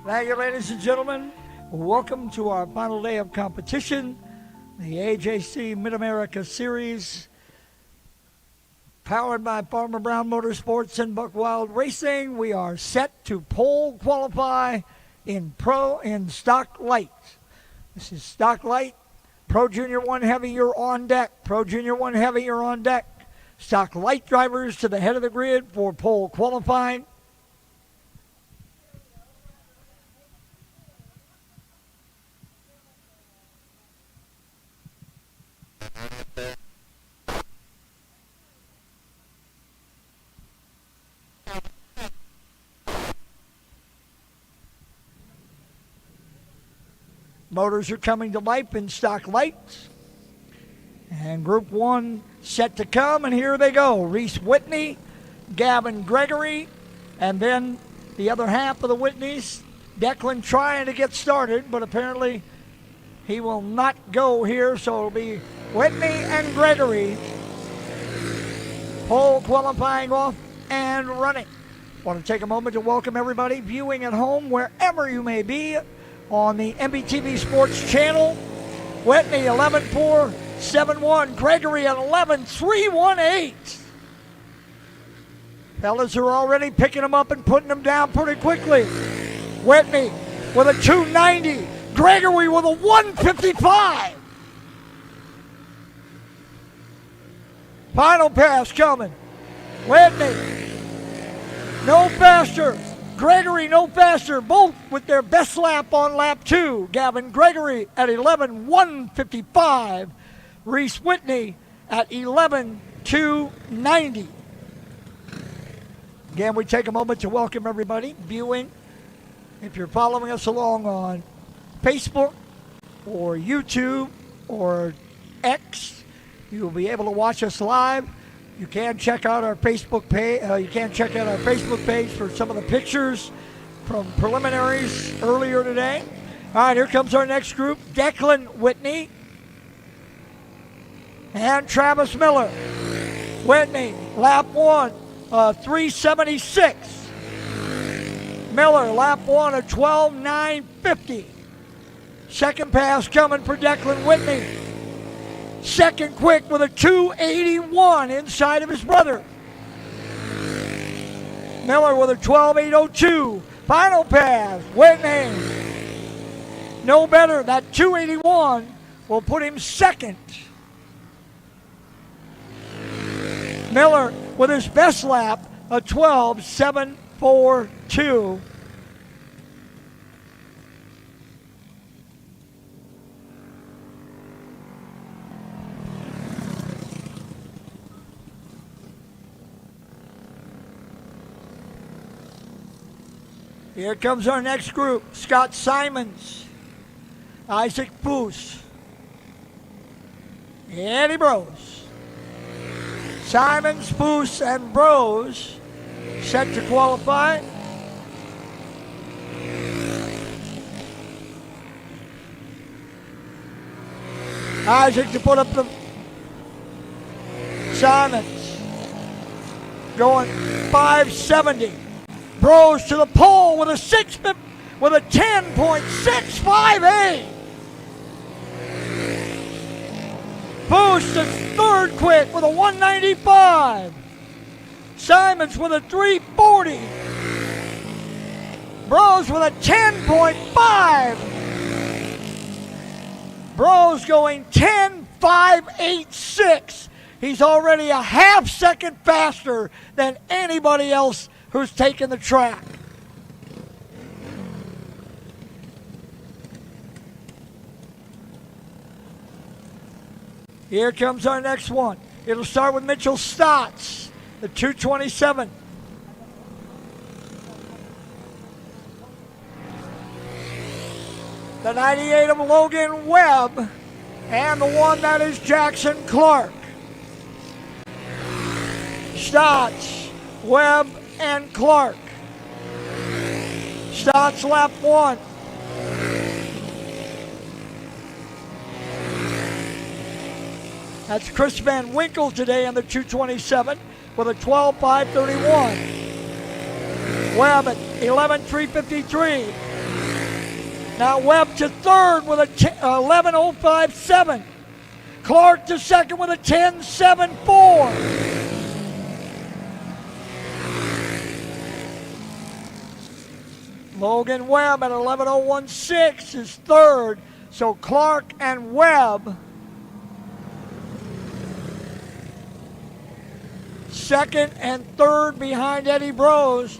Thank you, ladies and gentlemen. Welcome to our final day of competition, the AJC Mid America Series, powered by Farmer Brown Motorsports and Buck Wild Racing. We are set to pole qualify in stock light. This is stock light. Pro Junior 1 Heavy, you're on deck. Pro Junior 1 Heavy, you're on deck. Stock light drivers to the head of the grid for pole qualifying. Motors are coming to life in stock lights. And Group 1 set to come, and here they go. Reese Whitney, Gavin Gregory, and then the other half of the Whitneys. Declan trying to get started, but apparently he will not go here, so it'll be Whitney and Gregory. Pole qualifying off and running. Want to take a moment to welcome everybody viewing at home, wherever you may be, on the MBTV Sports channel. Whitney 11.471, Gregory at 11.318. Fellas are already picking them up and putting them down pretty quickly. Whitney with a 290, Gregory with a 155. Final pass coming. Whitney, no faster. Gregory no faster, both with their best lap on lap 2. Gavin Gregory at 11.155. Reese Whitney at 11.290. Again, we take a moment to welcome everybody viewing. If you're following us along on Facebook or YouTube or X, you'll be able to watch us live. You can check out our Facebook page. For some of the pictures from preliminaries earlier today. All right, here comes our next group: Declan Whitney and Travis Miller. Whitney, lap 1, 376. Miller, lap 1, a 12.950. Second pass coming for Declan Whitney. Second quick with a 281 inside of his brother. Miller with a 12.802. Final pass, Whitney. No better. That 281 will put him second. Miller with his best lap, a 12.742. Here comes our next group: Scott Simons, Isaac Boos, Eddie Bros. Simons, Boos, and Bros set to qualify. Isaac to put up the Simons going 570. Bros to the pole with a 10.658. Boost to third quick with a 195. Simons with a 340. Bros with a 10.5. Bros going 10.586. He's already a half second faster than anybody else who's taken the track. Here comes our next one. It'll start with Mitchell Stotts, the 227. The 98 of Logan Webb, and the one that is Jackson Clark. Stotts, Webb, and Clark. Stotts lap 1. That's Chris Van Winkle today on the 227 with a 12.531. Webb at 11.353. Now Webb to third with a 11.057. Clark to second with a 10.74. Logan Webb at 11.016 is third. So Clark and Webb second and third behind Eddie Brose.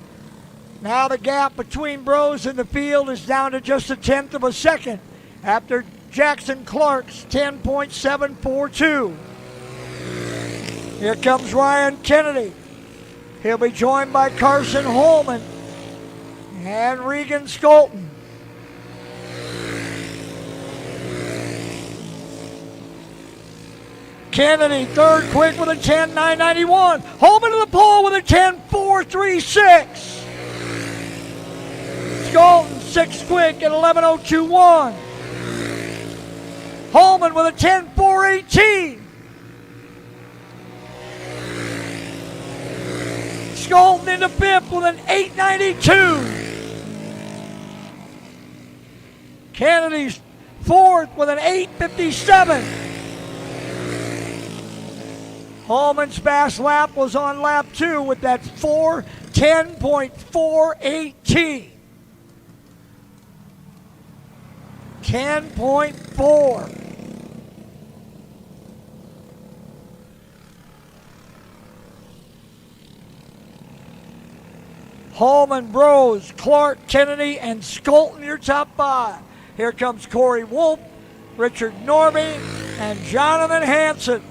Now the gap between Brose and the field is down to just a tenth of a second after Jackson Clark's 10.742. Here comes Ryan Kennedy. He'll be joined by Carson Holman and Regan Skolton. Kennedy third quick with a 10.991. Holman to the pole with a 10.436. Skolton sixth quick at 11.021. Holman with a 10.418. Skolton into fifth with an 8.92. Kennedy's fourth with an 8.57. Holman's fast lap was on lap 2 with that 10.418. 10.4. Holman, Brose, Clark, Kennedy, and Skolton, your top 5. Here comes Corey Wolf, Richard Norby, and Jonathan Hansen.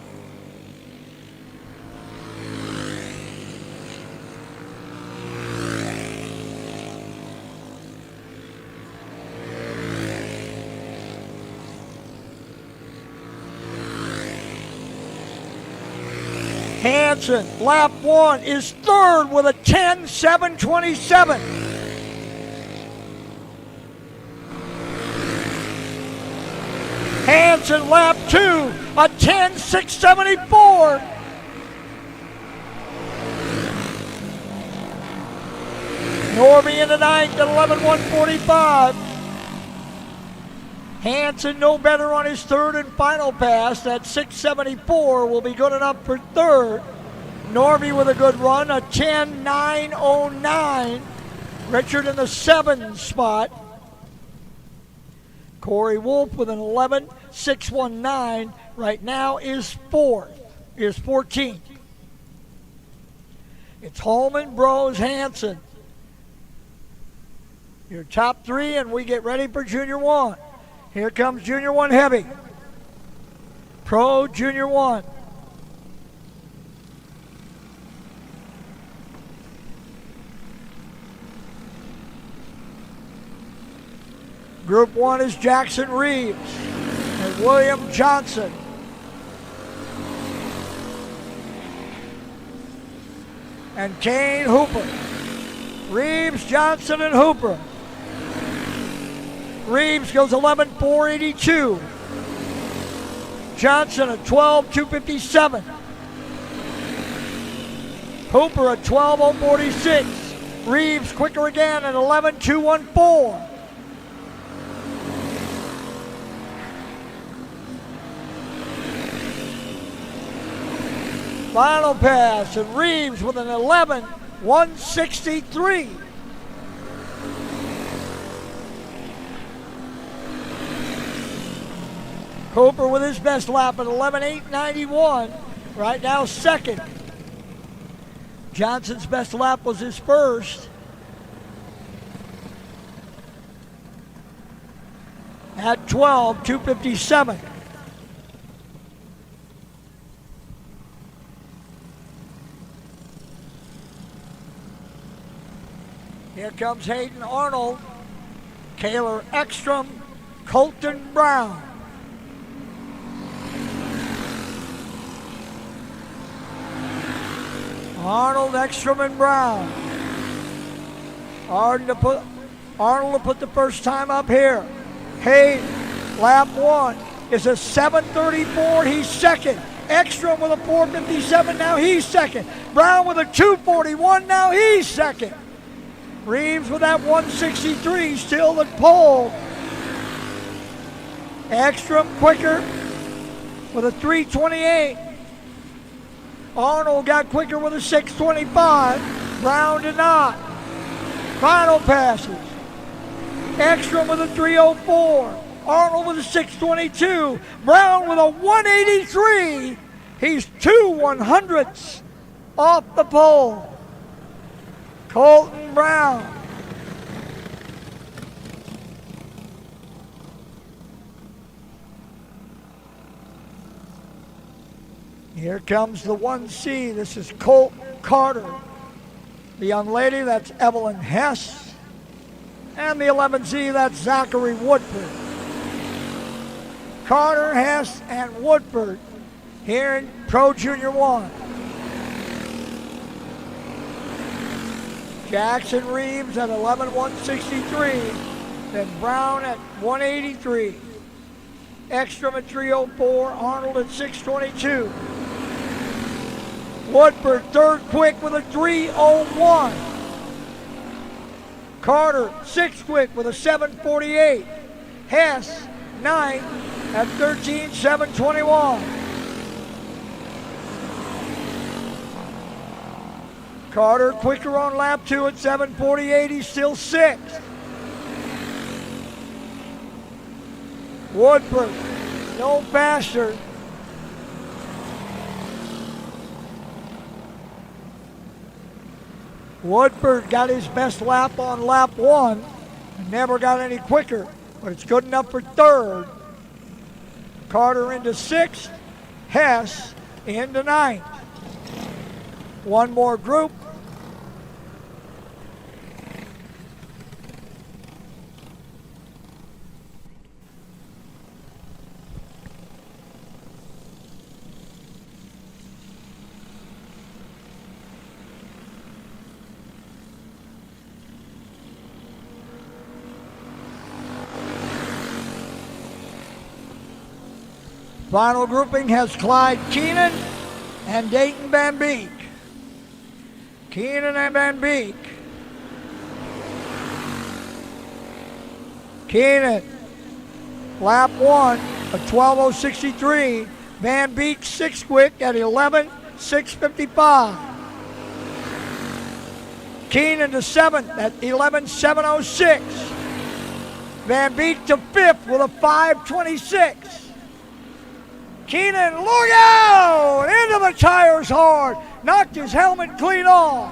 Hansen, lap 1, is third with a 10.727. Hansen, lap 2, a 10.674. Norby in the ninth at 11.145. Hansen no better on his third and final pass. That 6.74 will be good enough for third. Norby with a good run, a 10.909. Richard in the 7th spot. Corey Wolf with an 11.619 right now is 14th. It's Holman, Brose, Hansen. Your top 3, and we get ready for Junior 1. Here comes Junior 1 Heavy. Pro Junior 1. Group 1 is Jackson Reeves and William Johnson. And Kane Hooper. Reeves, Johnson, and Hooper. Reeves goes 11.482. Johnson at 12.257. Hooper at 12.046. Reeves quicker again at 11.214. Final pass, and Reeves with an 11.163. Hooper with his best lap at 11.891, right now second. Johnson's best lap was his first at 12.257. Here comes Hayden Arnold, Kaylor Ekstrom, Colton Brown. Arnold, Ekstrom, and Brown. Arnold to put the first time up here. Hayden, lap 1, is a 7.34. He's second. Ekstrom with a 4.57. Now he's second. Brown with a 2.41. Now he's second. Reeves with that 1.63. Still the pole. Ekstrom quicker with a 3:28. Arnold got quicker with a 6:25. Brown did not. Final passes. Ekstrom with a 3:04. Arnold with a 6:22. Brown with a 1:83. He's 2/100ths off the pole. Colton Brown. Here comes the 1C. This is Colt Carter. The young lady, that's Evelyn Hess. And the 11Z, that's Zachary Woodford. Carter, Hess, and Woodford here in Pro Junior 1. Jackson Reeves at 11:163. Then Brown at 1:83. Ekstrom at 3:04. Arnold at 6:22. Woodford third quick with a 3:01. Carter sixth quick with a 7:48. Hess ninth at 13:721. Carter quicker on lap 2 at 7:48. He's still sixth. Woodford no faster. Woodford got his best lap on lap 1 and never got any quicker, but it's good enough for third. Carter into sixth, Hess into ninth. One more group. Final grouping has Clyde Keenan and Dayton Van Beek. Keenan and Van Beek. Keenan, lap 1 at 12:063. Van Beek sixth quick at 11:655. Keenan to seventh at 11:706. Van Beek to fifth with a 5:26. Keenan, look out! Into the tires hard. Knocked his helmet clean off.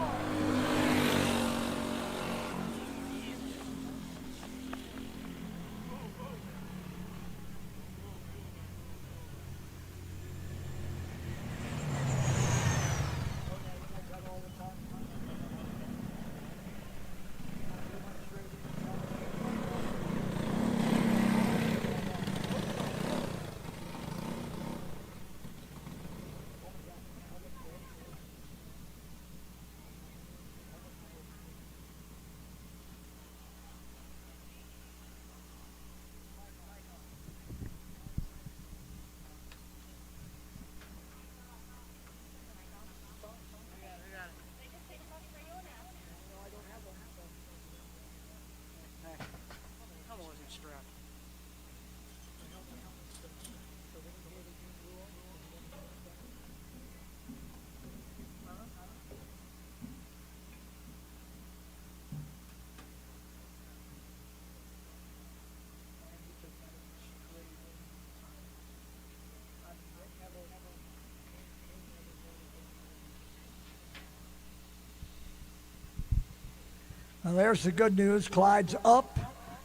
Now there's the good news. Clyde's up.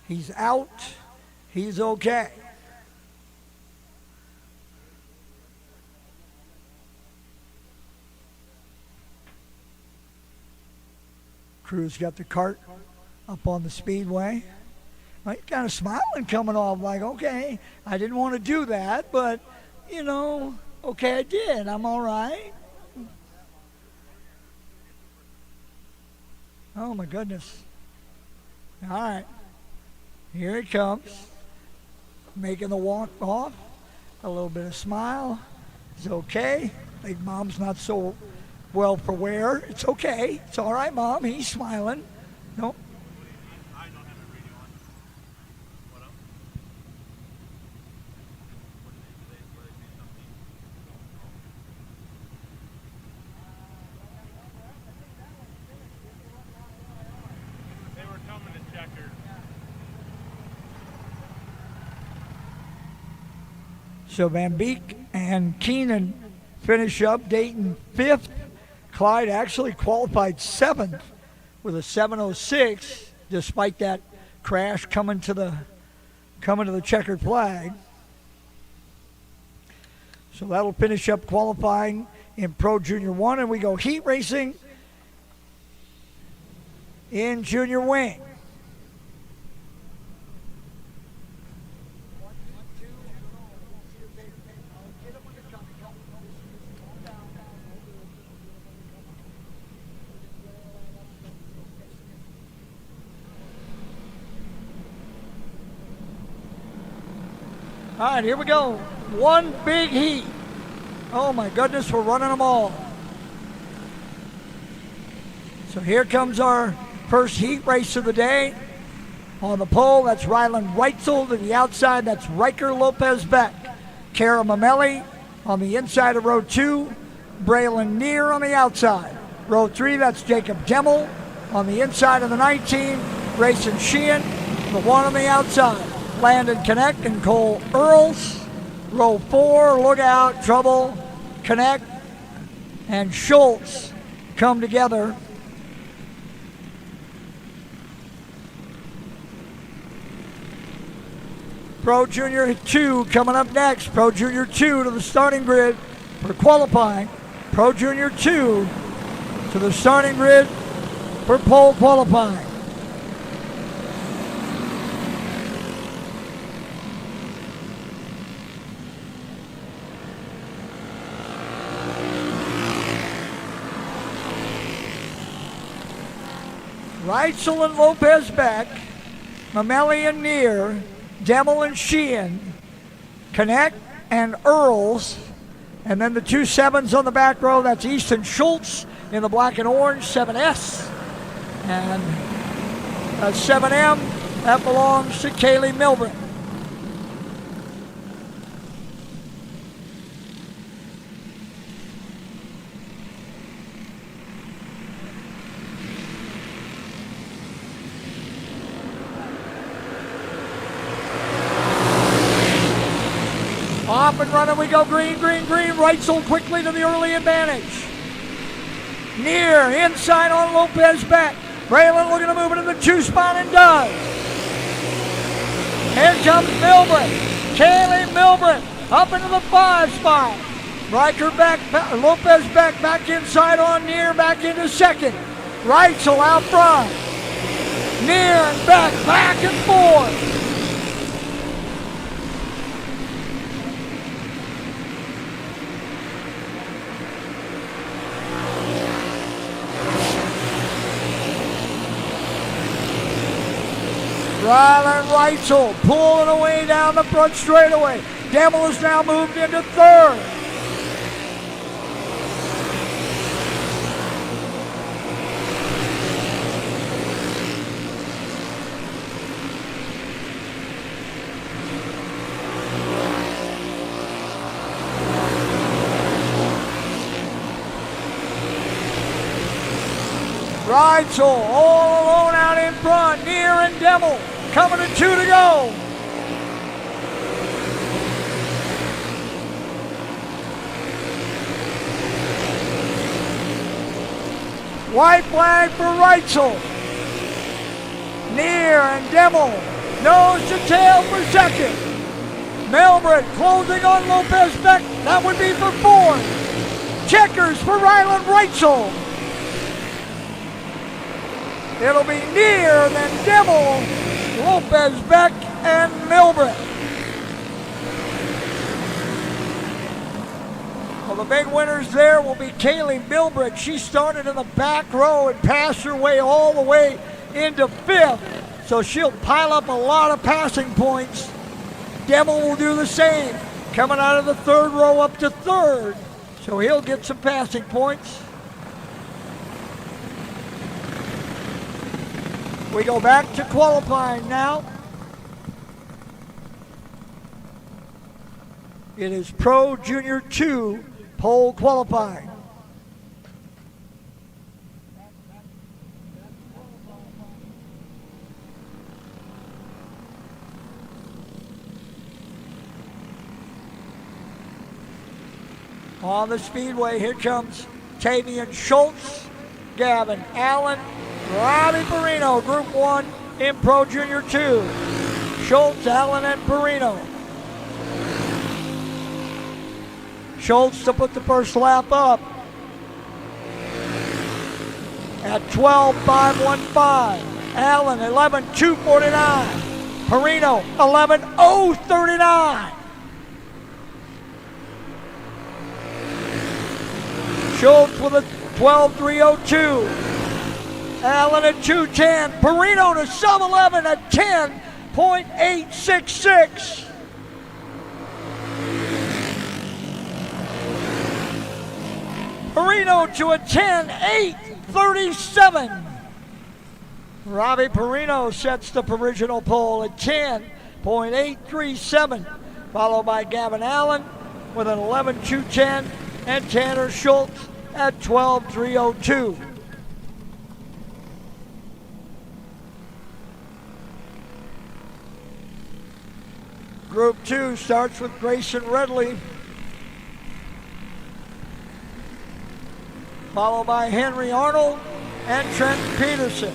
He's out. He's okay. Crew's got the cart up on the speedway. Well, he's kind of smiling coming off like, okay, I didn't want to do that, but, you know, okay, I did. I'm all right. Oh, my goodness. All right. Here he comes. Making the walk off. A little bit of smile. It's okay. Big Mom's not so well for wear. It's okay. It's all right, Mom. He's smiling. No. So Van Beek and Keenan finish up. Dayton 5th. Clyde actually qualified 7th with a 7:06, despite that crash coming to the checkered flag. So that'll finish up qualifying in Pro Junior 1, and we go heat racing in Junior Wing. All right, here we go. One big heat. Oh my goodness, we're running them all. So here comes our first heat race of the day. On the pole, that's Ryland Reitzel. To the outside, that's Riker Lopez Beck. Kara Mamelli on the inside of row 2. Braylon Neer on the outside. Row 3, that's Jacob Demmel. On the inside of the 19, Grayson Sheehan, the 1 on the outside. Landon Connect and Cole Earls. Row 4, look out, trouble. Connect and Schultz come together. Pro Junior 2 coming up next. Pro Junior 2 to the starting grid for qualifying. Pro Junior 2 to the starting grid for pole qualifying. Reitzel and Lopez Beck, Mamelli and Neer, Demmel and Sheehan, Connect and Earls, and then the 2 7s on the back row, that's Easton Schultz in the black and orange, 7S, and a 7M, that belongs to Kaylee Milburn. Off and running, we go green, green, green. Reitzel quickly to the early advantage. Near, inside on Lopez Beck. Braylon looking to move it in the 2 spot and does. Here comes Milburn. Kaylee Milburn up into the 5 spot. Riker back, Lopez Beck back inside on Near, back into second. Reitzel out front. Near and back and forth. Ryland Reitzel pulling away down the front straightaway. Demmel has now moved into 3rd. Reitzel all alone out in front. Neer and Demmel coming to 2 to go. White flag for Reitzel. Neer and Demmel nose to tail for second. Milburn closing on Lopez Beck. That would be for 4th. Checkers for Ryland Reitzel. It'll be Neer, then Demmel, Lopez Beck, and Milburn. Well, the big winners there will be Kaylee Milburn. She started in the back row and passed her way all the way into 5th. So she'll pile up a lot of passing points. Demmel will do the same, coming out of the 3rd row up to 3rd. So he'll get some passing points. We go back to qualifying now. It is Pro Junior 2 pole qualifying. On the speedway, here comes Tavian Schultz, Gavin Allen, Robbie Perino, Group 1 in Pro Junior 2. Schultz, Allen, and Perino. Schultz to put the first lap up at 12.515. Allen, 11.249. Perino, 11.039. Schultz with a 12.302. Allen at 2.10. Perino to sub 11 at 10.866. Perino to a 10.837. Robbie Perino sets the provisional pole at 10.837, followed by Gavin Allen with an 11.210 and Tanner Schultz at 12.302. Group 2 starts with Grayson Redley, followed by Henry Arnold and Trent Peterson.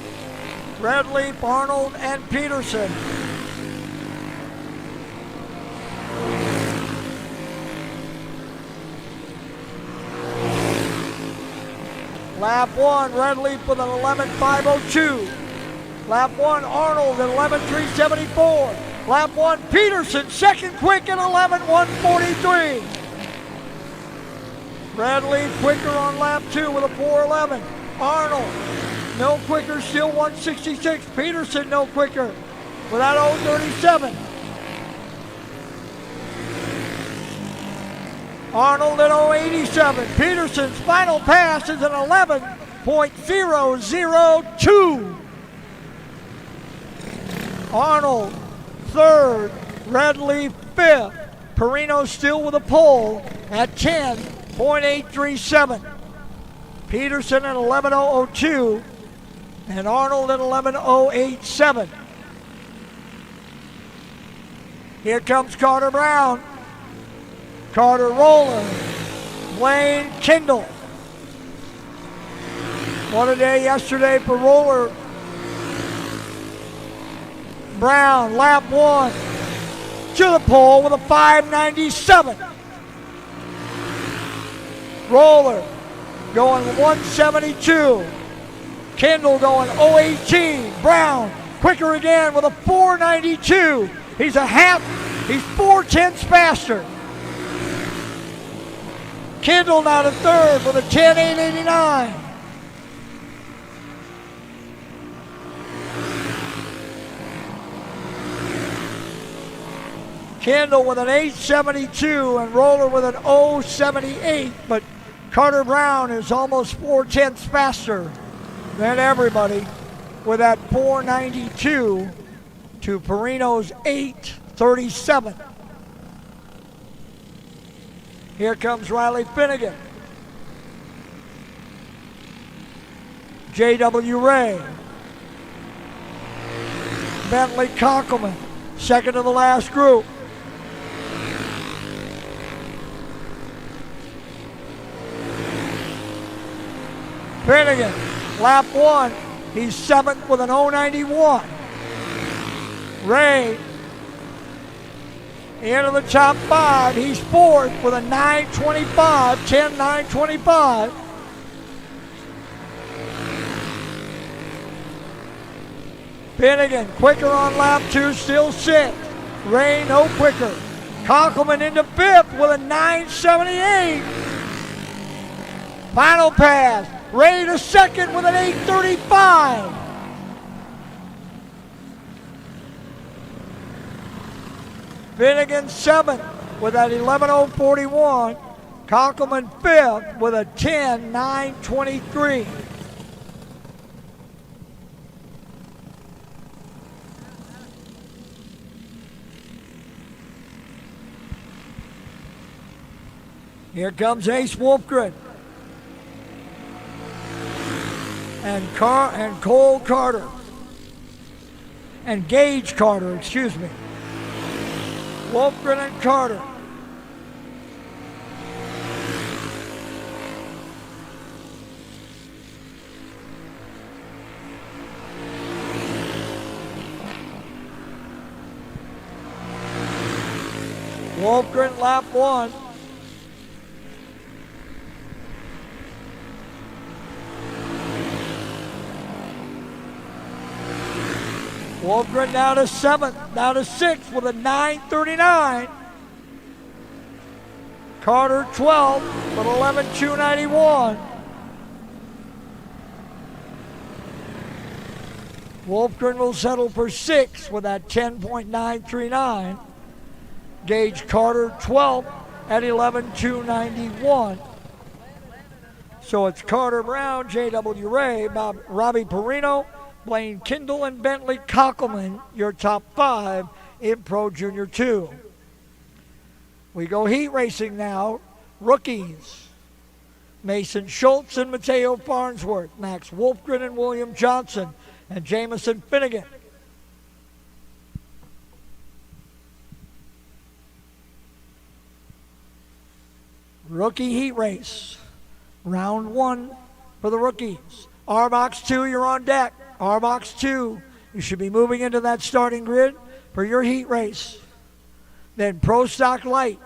Redley, Arnold, and Peterson. Lap 1, Redley with an 11.502. Lap 1, Arnold at 11.374. Lap 1, Peterson, second quick at 11.143. Redley quicker on lap 2 with a 4.11. Arnold, no quicker, still 166. Peterson, no quicker with that 0.37. Arnold at 0.87. Peterson's final pass is an 11.002. Arnold, third. Redley, fifth. Perino still with a pole at 10.837. Peterson at 11.002. And Arnold at 11.087. Here comes Carter Brown. Carter Roller. Wayne Kendall. What a day yesterday for Roller. Brown, lap 1. To the pole with a 5.97. Roller going 172. Kendall going 018. Brown quicker again with a 492. He's 4/10ths faster. Kendall now to third with a 10.889. Kendall with an 872 and Roller with an 078, but Carter Brown is almost 4/10ths faster than everybody with that 492 to Perino's 837. Here comes Riley Finnegan. J.W. Ray. Bentley Conkelman, second of the last group. Finnegan, lap 1, he's seventh with an 091. Ray, into the top 5, he's fourth with a 925, 10.925. Finnegan, quicker on lap 2, still sixth. Ray, no quicker. Conkelman into fifth with a 978. Final pass. Ray to second with an 835. Finnegan seventh with that 11.041. Conkelman fifth with a 10.923. Here comes Ace Wolfgren. And Cole Carter. And Gage Carter, excuse me. Wolfgren and Carter. Wolfgren lap 1. Wolfgren down to 7th, down to 6th with a 9:39. Carter 12th with 11:291. Wolfgren will settle for 6th with that 10.939. Gage Carter 12th at 11:291. So it's Carter Brown, J.W. Ray, Robbie Perino, Blaine Kindle, and Bentley Cockelman, your top 5 in Pro Junior 2. We go heat racing now. Rookies. Mason Schultz and Mateo Farnsworth, Max Wolfgren and William Johnson, and Jamison Finnegan. Rookie heat race. Round 1 for the rookies. RBox 2, you're on deck. RBox 2, you should be moving into that starting grid for your heat race. Then Pro Stock Light.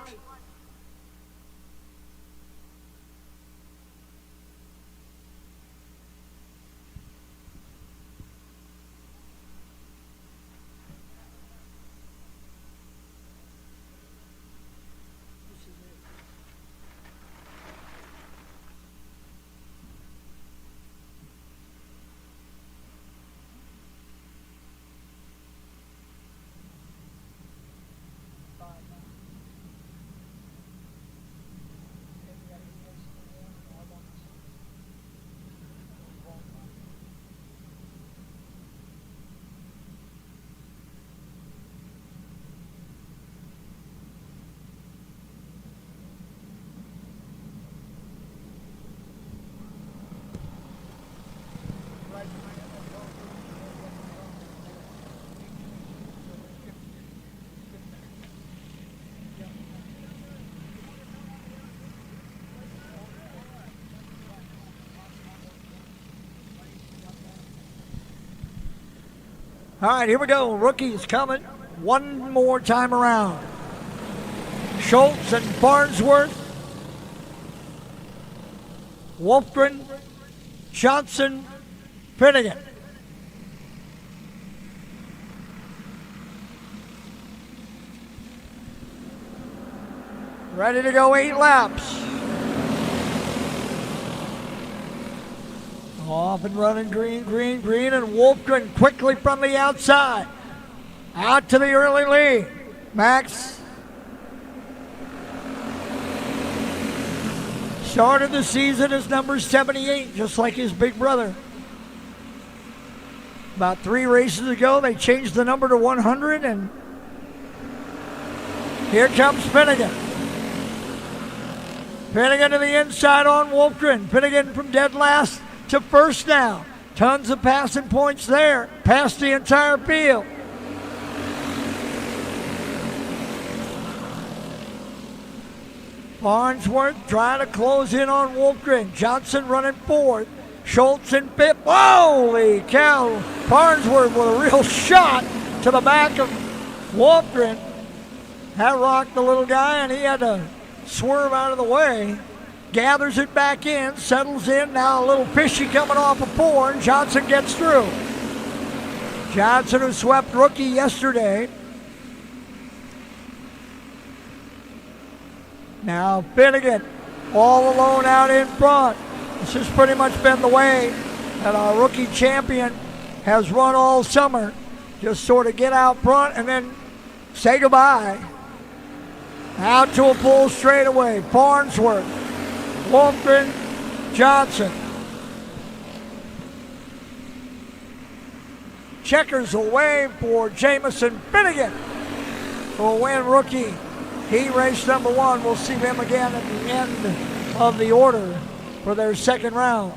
All right, here we go. Rookies coming one more time around. Schultz and Farnsworth. Wolfgren, Johnson, Finnegan. Ready to go 8 laps. Off and running, green, green, green, and Wolfgren quickly from the outside. Out to the early lead. Max started the season as number 78, just like his big brother. About 3 races ago, they changed the number to 100, and here comes Finnegan. Finnegan to the inside on Wolfgren. Finnegan from dead last to first now. Tons of passing points there. Past the entire field. Farnsworth trying to close in on Wolfgren. Johnson running 4th. Schultz in 5th. Holy cow. Farnsworth with a real shot to the back of Wolfgren. That rocked the little guy, and he had to swerve out of the way. Gathers it back in, settles in. Now a little fishy coming off of 4, and Johnson gets through. Johnson, who swept rookie yesterday. Now Finnegan all alone out in front. This has pretty much been the way that our rookie champion has run all summer. Just sort of get out front and then say goodbye. Out to a full straightaway. Farnsworth, Wolfgren, Johnson. Checkers away for Jamison Finnegan, who will win rookie heat race number 1. We'll see them again at the end of the order for their second round.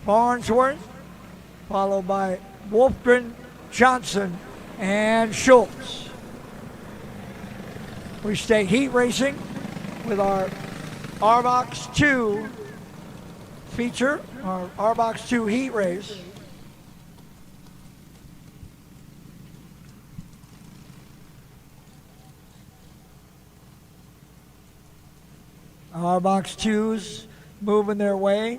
Farnsworth, followed by Wolfgren, Johnson, and Schultz. We stay heat racing with our RBox 2 feature, our RBox 2 heat race. Arbox 2s moving their way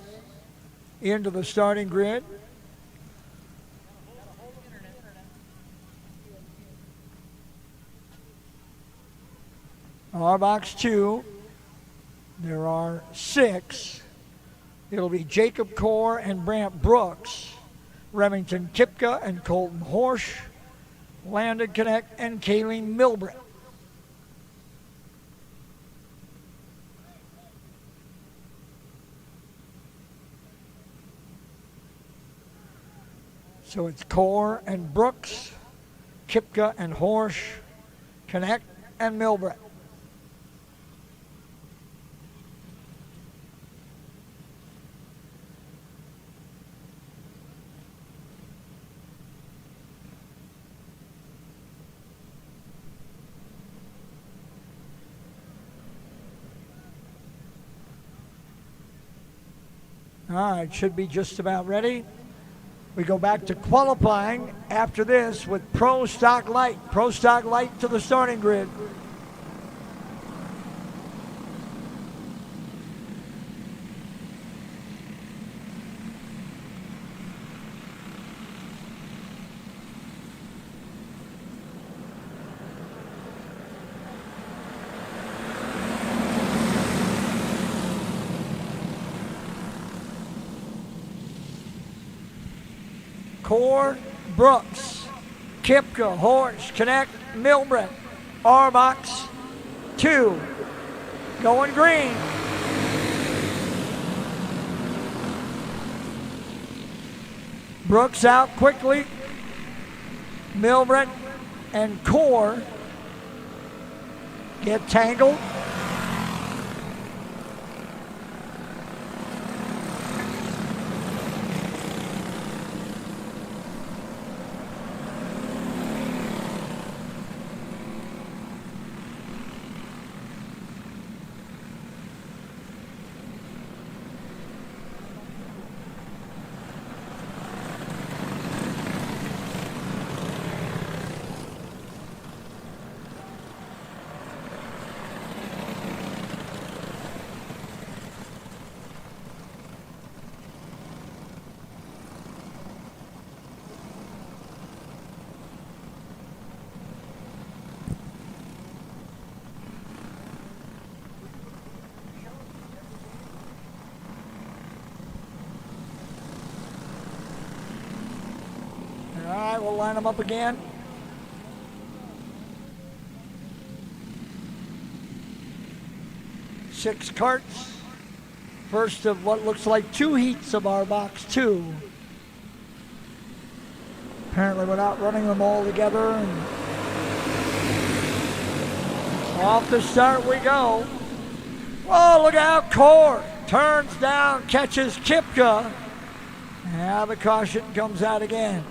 into the starting grid. Arbox 2, there are 6. It'll be Jacob Core and Brant Brooks, Remington Kipka and Colton Horsch, Landon Connect and Kayleen Milbrett. So it's Core and Brooks, Kipka and Horsch, Connect and Milbrett. All right, should be just about ready. We go back to qualifying after this with Pro Stock Light. Pro Stock Light to the starting grid. Core, Brooks, Kipka, Horsch, Connect, Milbrett, Arbox 2, going green. Brooks out quickly. Milbrett and Core get tangled. All right, we'll line them up again. Six carts. First of what looks like 2 heats of Arbox 2. Apparently we're not running them all together. And off the start we go. Oh, look out, Core. Turns down, catches Kipka. Now the caution comes out again.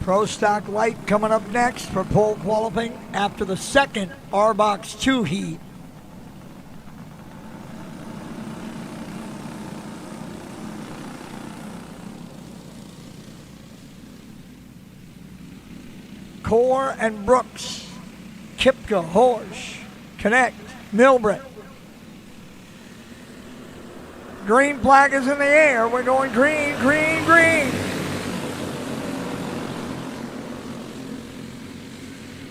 Pro Stock Light coming up next for pole qualifying after the second Arbox 2 heat. Core and Brooks, Kipka, Horsch, Connect, Milbrett. Green flag is in the air. We're going green, green, green.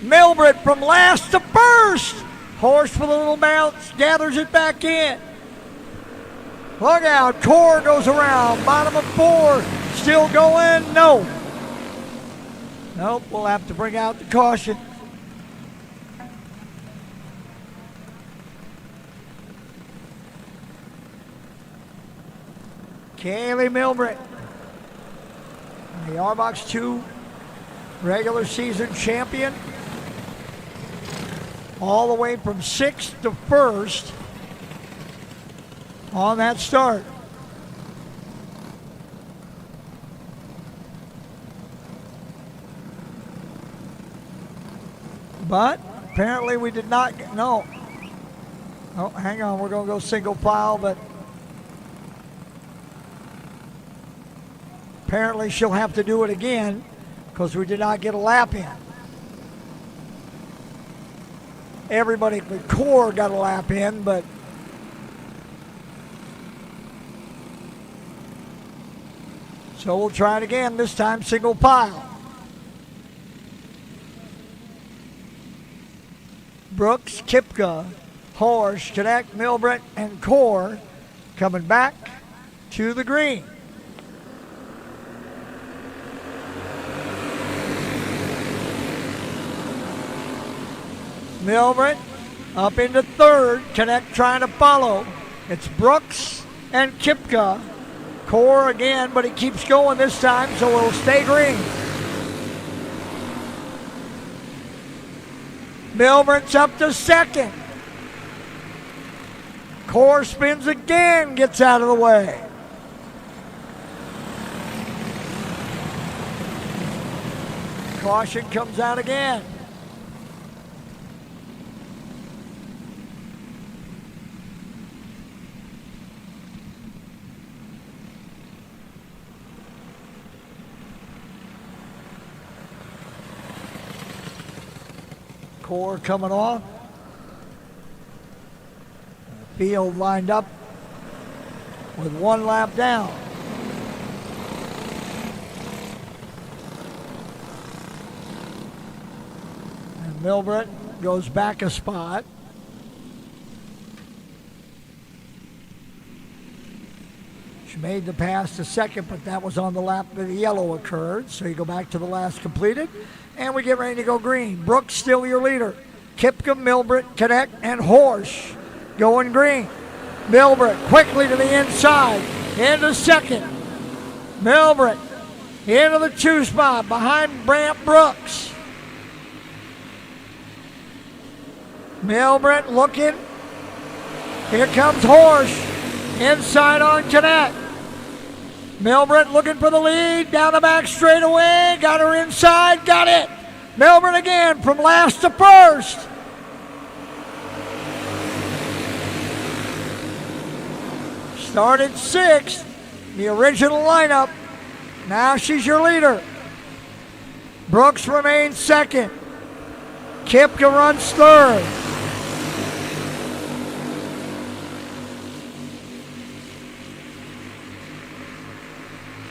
Milbrett from last to first. Horsch with a little bounce, gathers it back in. Look out, Core goes around, bottom of 4, still going, no. Nope, we'll have to bring out the caution. Kaylee Milbrett, the Arbox 2 regular season champion, all the way from 6th to 1st on that start. But apparently we did not get, no. Oh, hang on, we're going to go single file, but apparently she'll have to do it again because we did not get a lap in. Everybody but Core got a lap in, but so we'll try it again, this time single file. Brooks, Kipka, Horsch, Connect, Milbrett, and Core coming back to the green. Milbrett up into 3rd, Connect trying to follow. It's Brooks and Kipka. Core again, but he keeps going this time, so it'll stay green. Milbrett's up to 2nd. Core spins again, gets out of the way. Caution comes out again. Core coming off. Field lined up with 1 lap down. And Milbrett goes back a spot. She made the pass to 2nd, but that was on the lap that the yellow occurred. So you go back to the last completed. And we get ready to go green. Brooks still your leader. Kipka, Milbrett, Connect, and Horsch going green. Milbrett quickly to the inside. Into 2nd. Milbrett into the 2 spot behind Brant Brooks. Milbrett looking. Here comes Horsch. Inside on Connect. Milbrett looking for the lead, down the back straightaway, got her inside, got it. Milbrett again from last to 1st. Started 6th, the original lineup. Now she's your leader. Brooks remains 2nd. Kipka runs 3rd.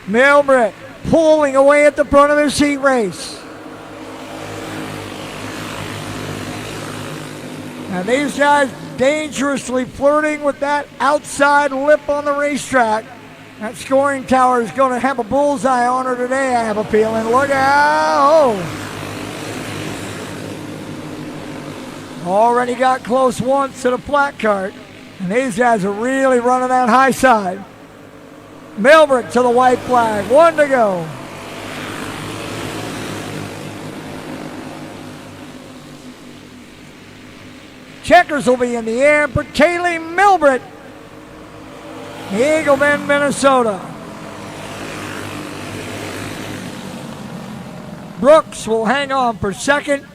Milbrett pulling away at the front of this heat race. Now these guys dangerously flirting with that outside lip on the racetrack. That scoring tower is going to have a bullseye on her today, I have a feeling. Look out! Already got close once to the flat cart. And these guys are really running that high side. Milbrett to the white flag. 1 to go. Checkers will be in the air for Kaylee Milbrett, Eagle Bend, Minnesota. Brooks will hang on for 2nd.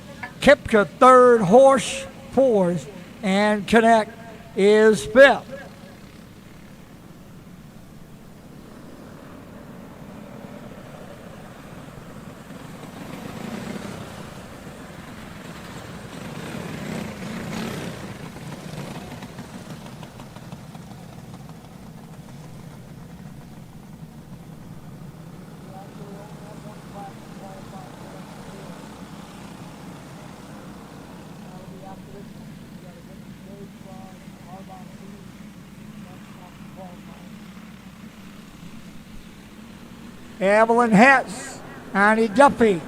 Kipka 3rd. Horsch 4th. And Connect is 5th. Evelyn Hess, Annie Duffy,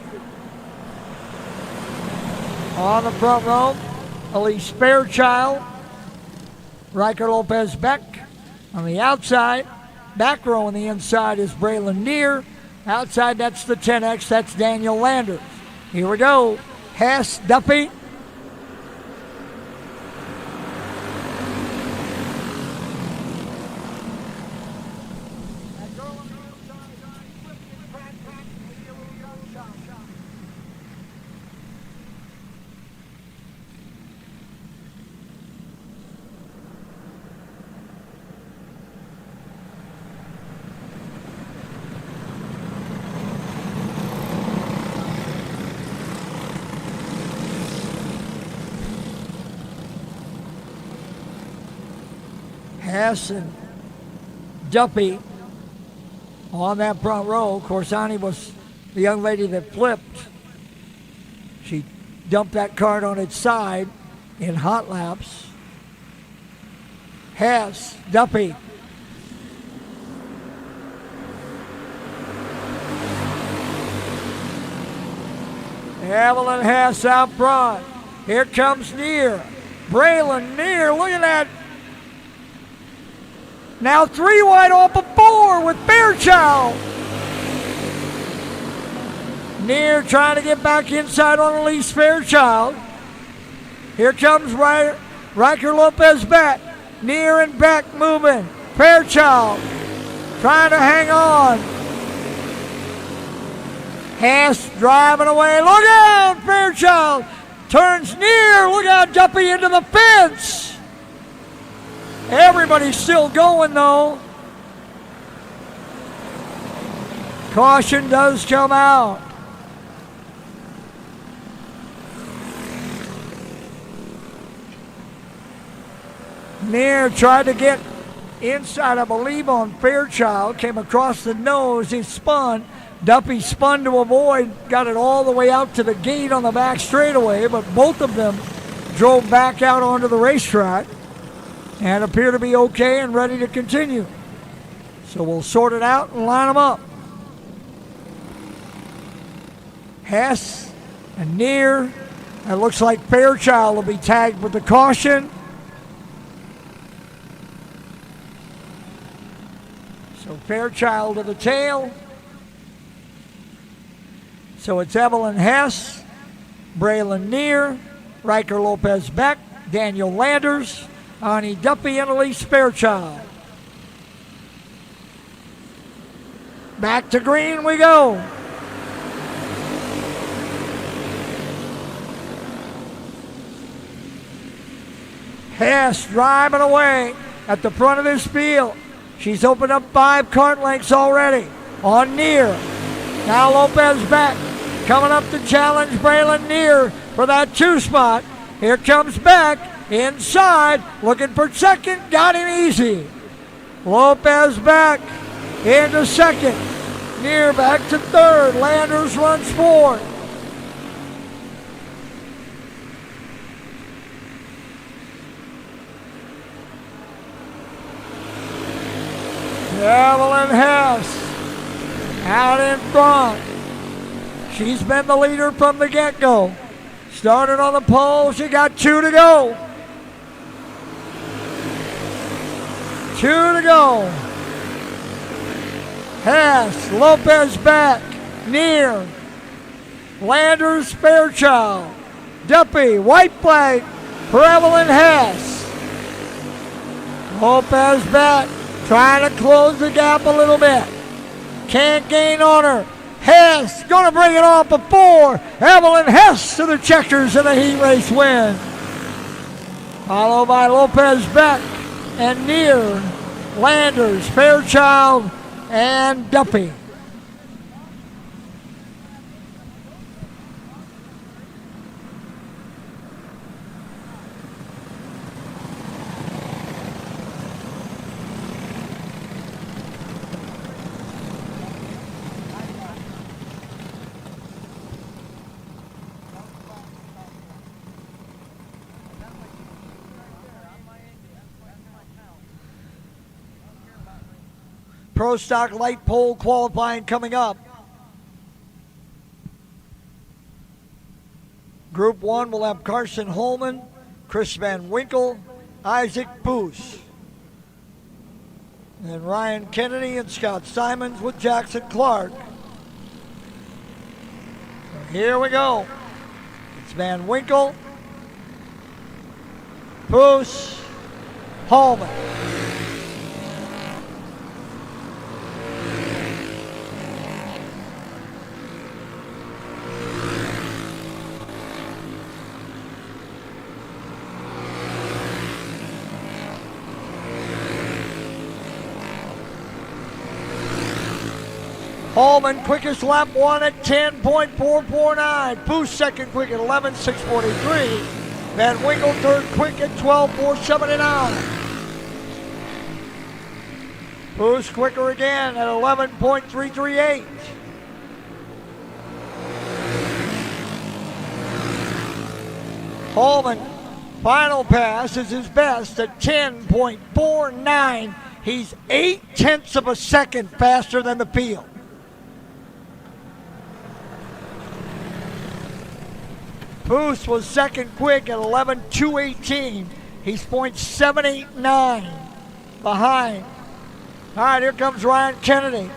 On the front row, Elise Fairchild, Riker Lopez Beck. On the outside, back row on the inside is Braylon Neer. Outside, that's the 10X, that's Daniel Landers. Here we go. Hess, Duffy. Hess and Duffy on that front row. Corsani was the young lady that flipped. She dumped that cart on its side in hot laps. Hess, Duffy. Evelyn Hess out front. Here comes Neer. Braylon Neer, look at that. Now 3 wide off of 4 with Fairchild. Neer trying to get back inside on Elise Fairchild. Here comes Riker Lopez Beck. Neer and Beck moving. Fairchild trying to hang on. Hess driving away. Look out, Fairchild. Turns Neer. Look out, Duffy into the fence. Everybody's still going, though. Caution does come out. Neer tried to get inside, I believe, on Fairchild. Came across the nose. He spun. Duffy spun to avoid. Got it all the way out to the gate on the back straightaway, but both of them drove back out onto the racetrack and appear to be okay and ready to continue. So we'll sort it out and line them up. Hess and Neer. It looks like Fairchild will be tagged with the caution. So Fairchild to the tail. So it's Evelyn Hess, Braylon Neer, Riker Lopez Beck, Daniel Landers, Ani Duffy, and Elise Fairchild. Back to green we go. Hess driving away at the front of this field. She's opened up 5 cart lengths already on Neer. Now Lopez Beck coming up to challenge Braylon Neer for that 2 spot. Here comes Beck inside, looking for second, got him easy. Lopez Beck into second. Neer back to third. Landers runs fourth. Evelyn Hess out in front. She's been the leader from the get-go. Started on the pole, she got 2 to go. 2 to go. Hess, Lopez Beck, Neer, Landers, Fairchild, Duffy, white flag for Evelyn Hess. Lopez Beck trying to close the gap a little bit. Can't gain on her. Hess going to bring it off of 4. Evelyn Hess to the checkers and the heat race win. Followed by Lopez Beck and Neer, Landers, Fairchild, and Duffy. Pro Stock light pole qualifying coming up. Group Group 1 will have Carson Holman, Chris Van Winkle, Isaac Boos. And Ryan Kennedy and Scott Simons with Jackson Clark. So here we go. It's Van Winkle, Boos, Holman. Holman, quickest lap 1 at 10.449. Boos, second quick at 11.643. Van Winkle, third quick at 12.479. Boos quicker again at 11.338. Holman, final pass is his best at 10.49. He's 0.8 of a second faster than the field. Boos was second quick at 11.218. He's 0.789 behind. All right, here comes Ryan Kennedy,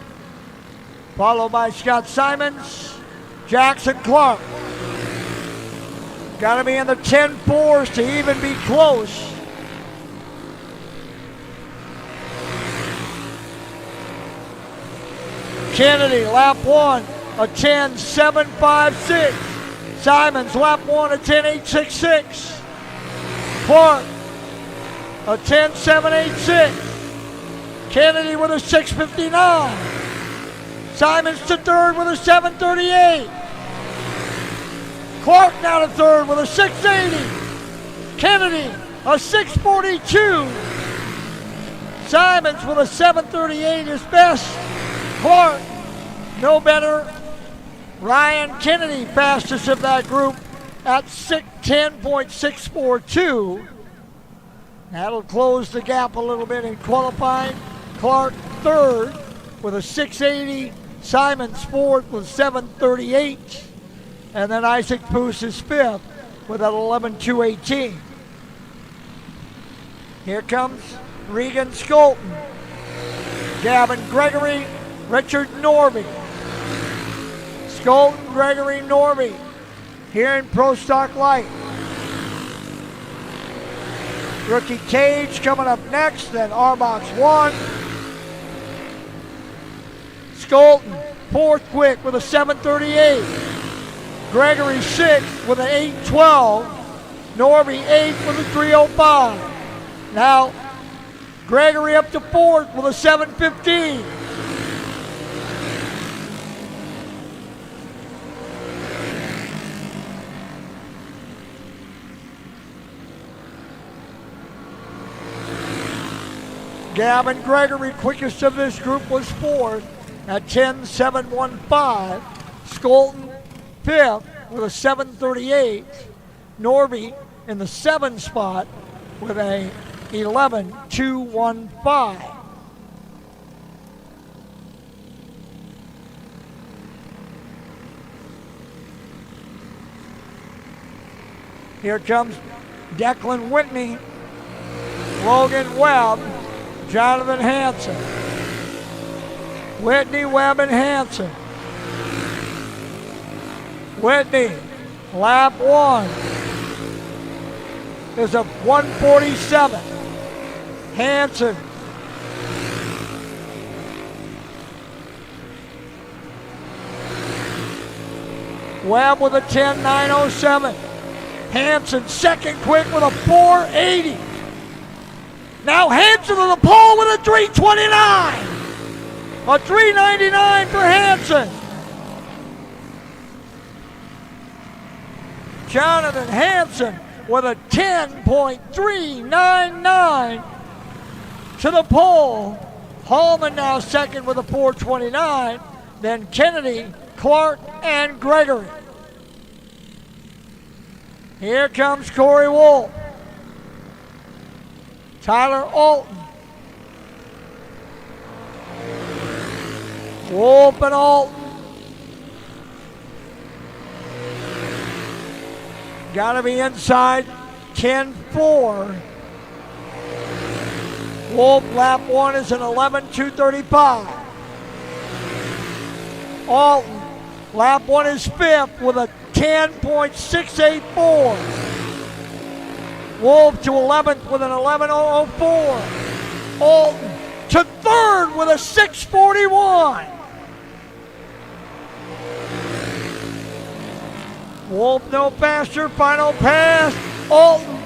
followed by Scott Simons, Jackson Clark. Got to be in the 10.4s to even be close. Kennedy, lap 1, a 10.756. Simons, lap 1, a 10.866. Clark, a 10.786. Kennedy with a 6.59. Simons to third with a 7.38. Clark now to third with a 6.80. Kennedy, a 6.42. Simons with a 7.38 is best. Clark, no better. Ryan Kennedy, fastest of that group at 10.642. That'll close the gap a little bit in qualifying. Clark third with a 6.80. Simons fourth with 7.38. And then Isaac Boos is fifth with an 11.218. Here comes Regan Skolton, Gavin Gregory, Richard Norby. Skolton, Gregory, Norby here in Pro Stock Light. Rookie Cage coming up next, then Arbox 1. Skolton, fourth quick with a 7.38. Gregory sixth with an 8.12. Norby eighth with a 3.05. Now, Gregory up to fourth with a 7.15. Gavin Gregory, quickest of this group, was fourth at 10.715. Skolton, fifth with a 7.38. Norby in the 7 spot with a 11.215. Here comes Declan Whitney, Logan Webb, Jonathan Hansen. Whitney, Webb, and Hansen. Whitney, lap 1 is a 1:47. Hansen. Webb with a 10.907. Hansen second quick with a 4.80. Now Hansen to the pole with a 3.29. A 3.99 for Hansen. Jonathan Hansen with a 10.399 to the pole. Holman now second with a 4.29. Then Kennedy, Clark, and Gregory. Here comes Corey Wolf. Tyler Alton. Wolf and Alton. got to be inside 10-4. Wolf, lap 1 is an 11:2:35. Alton, lap 1 is 5th with a 10.684. Wolf to 11th with an 11:004. Alton to 3rd with a 6:41. Wolf no faster, final pass. Alton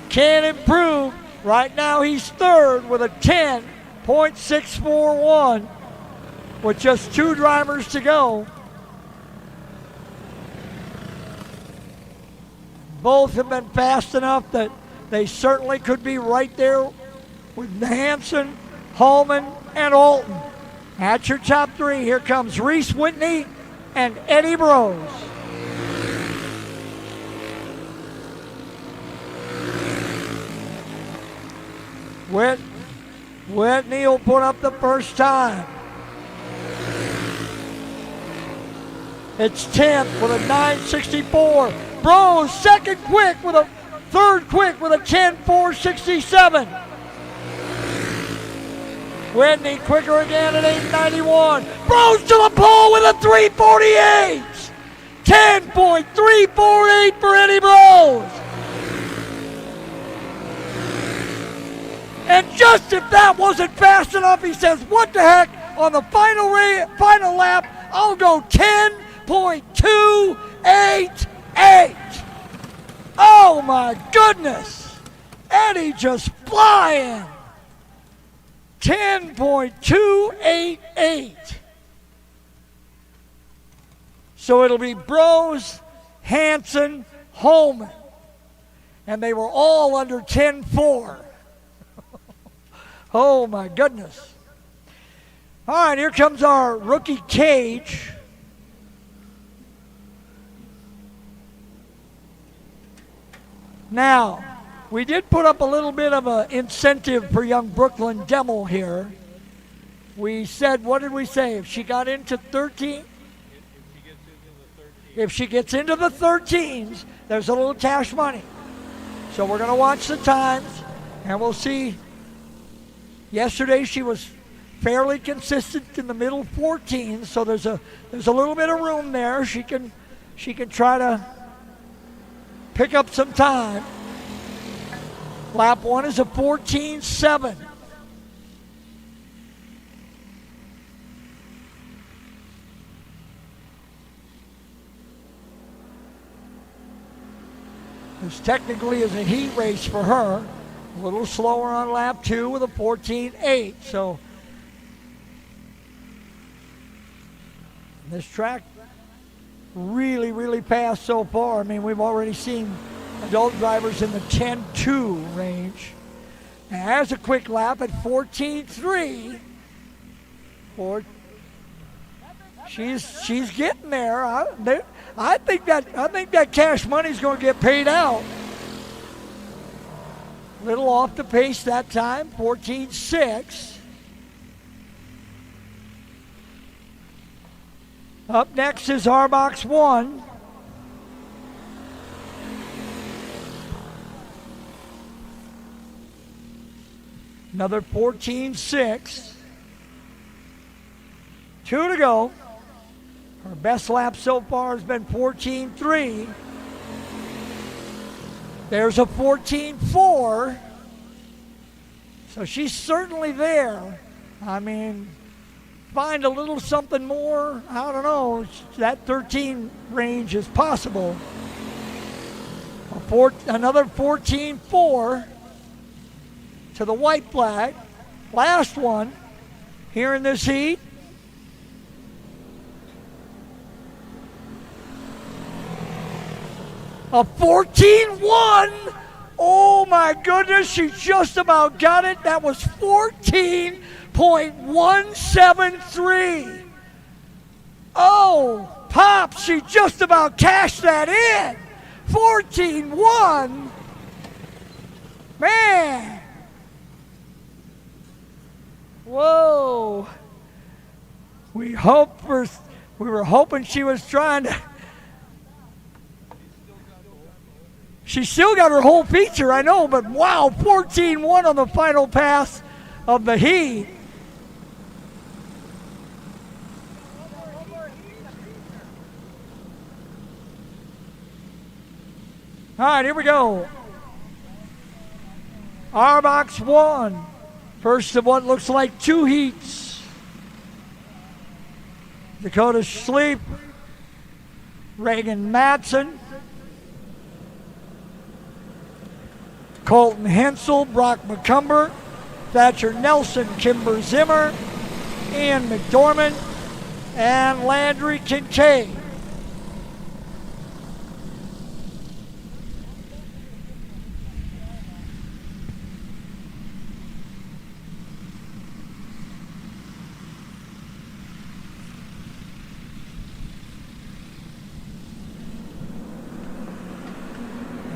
can improve. Right now he's 3rd with a 10.641 with just 2 drivers to go. Both have been fast enough that they certainly could be right there with Hanson, Holman, and Alton. At your top 3, here comes Reese Whitney and Eddie Brose. Whitney will put up the first time. It's 10th with a 9.64. Brose second quick with a third quick with a 10.467. Whitney quicker again at 8.91. Brose to the pole with a 3.48. 10.348 for Eddie Brose. And just if that wasn't fast enough, he says, what the heck, on the final lap, I'll go 10.288. Oh my goodness. Eddie just flying. 10.288. So it'll be Brose, Hanson, Holman. And they were all under 10.4. Oh my goodness. All right, here comes our rookie cage. Now, we did put up a little bit of an incentive for young Brooklyn Demel here. We said, what did we say? If she got into 13? If she gets into the 13s, there's a little cash money. So we're going to watch the times, and we'll see. Yesterday she was fairly consistent in the middle 14s, so there's a little bit of room there. She can try to pick up some time. Lap 1 is a 14.7. This technically is a heat race for her. A little slower on lap 2 with a 14.8. So this track really, really fast so far. I mean, we've already seen adult drivers in the 10.2 range. And there's a quick lap at 14.3. She's getting there. I think that cash money's going to get paid out. Little off the pace that time, 14.6. Up next is Arbox 1. Another 14.6. 2 to go. Her best lap so far has been 14.3. There's a 14.4. So she's certainly there. I mean, find a little something more. I don't know. That 13 range is possible. Another 14.4 to the white flag. Last one here in this heat. A 14.1. Oh my goodness, she just about got it. That was 14.173. Oh, Pops, she just about cashed that in. 14.1. Man. Whoa. We were hoping she was trying to. She still got her whole feature, I know, but wow, 14-1 on the final pass of the heat. All right, here we go. Arbox 1. First of what looks like 2 heats. Dakota Sleep, Reagan Madsen, Colton Hensel, Brock McCumber, Thatcher Nelson, Kimber Zimmer, Ian McDormand, and Landry Kincaid.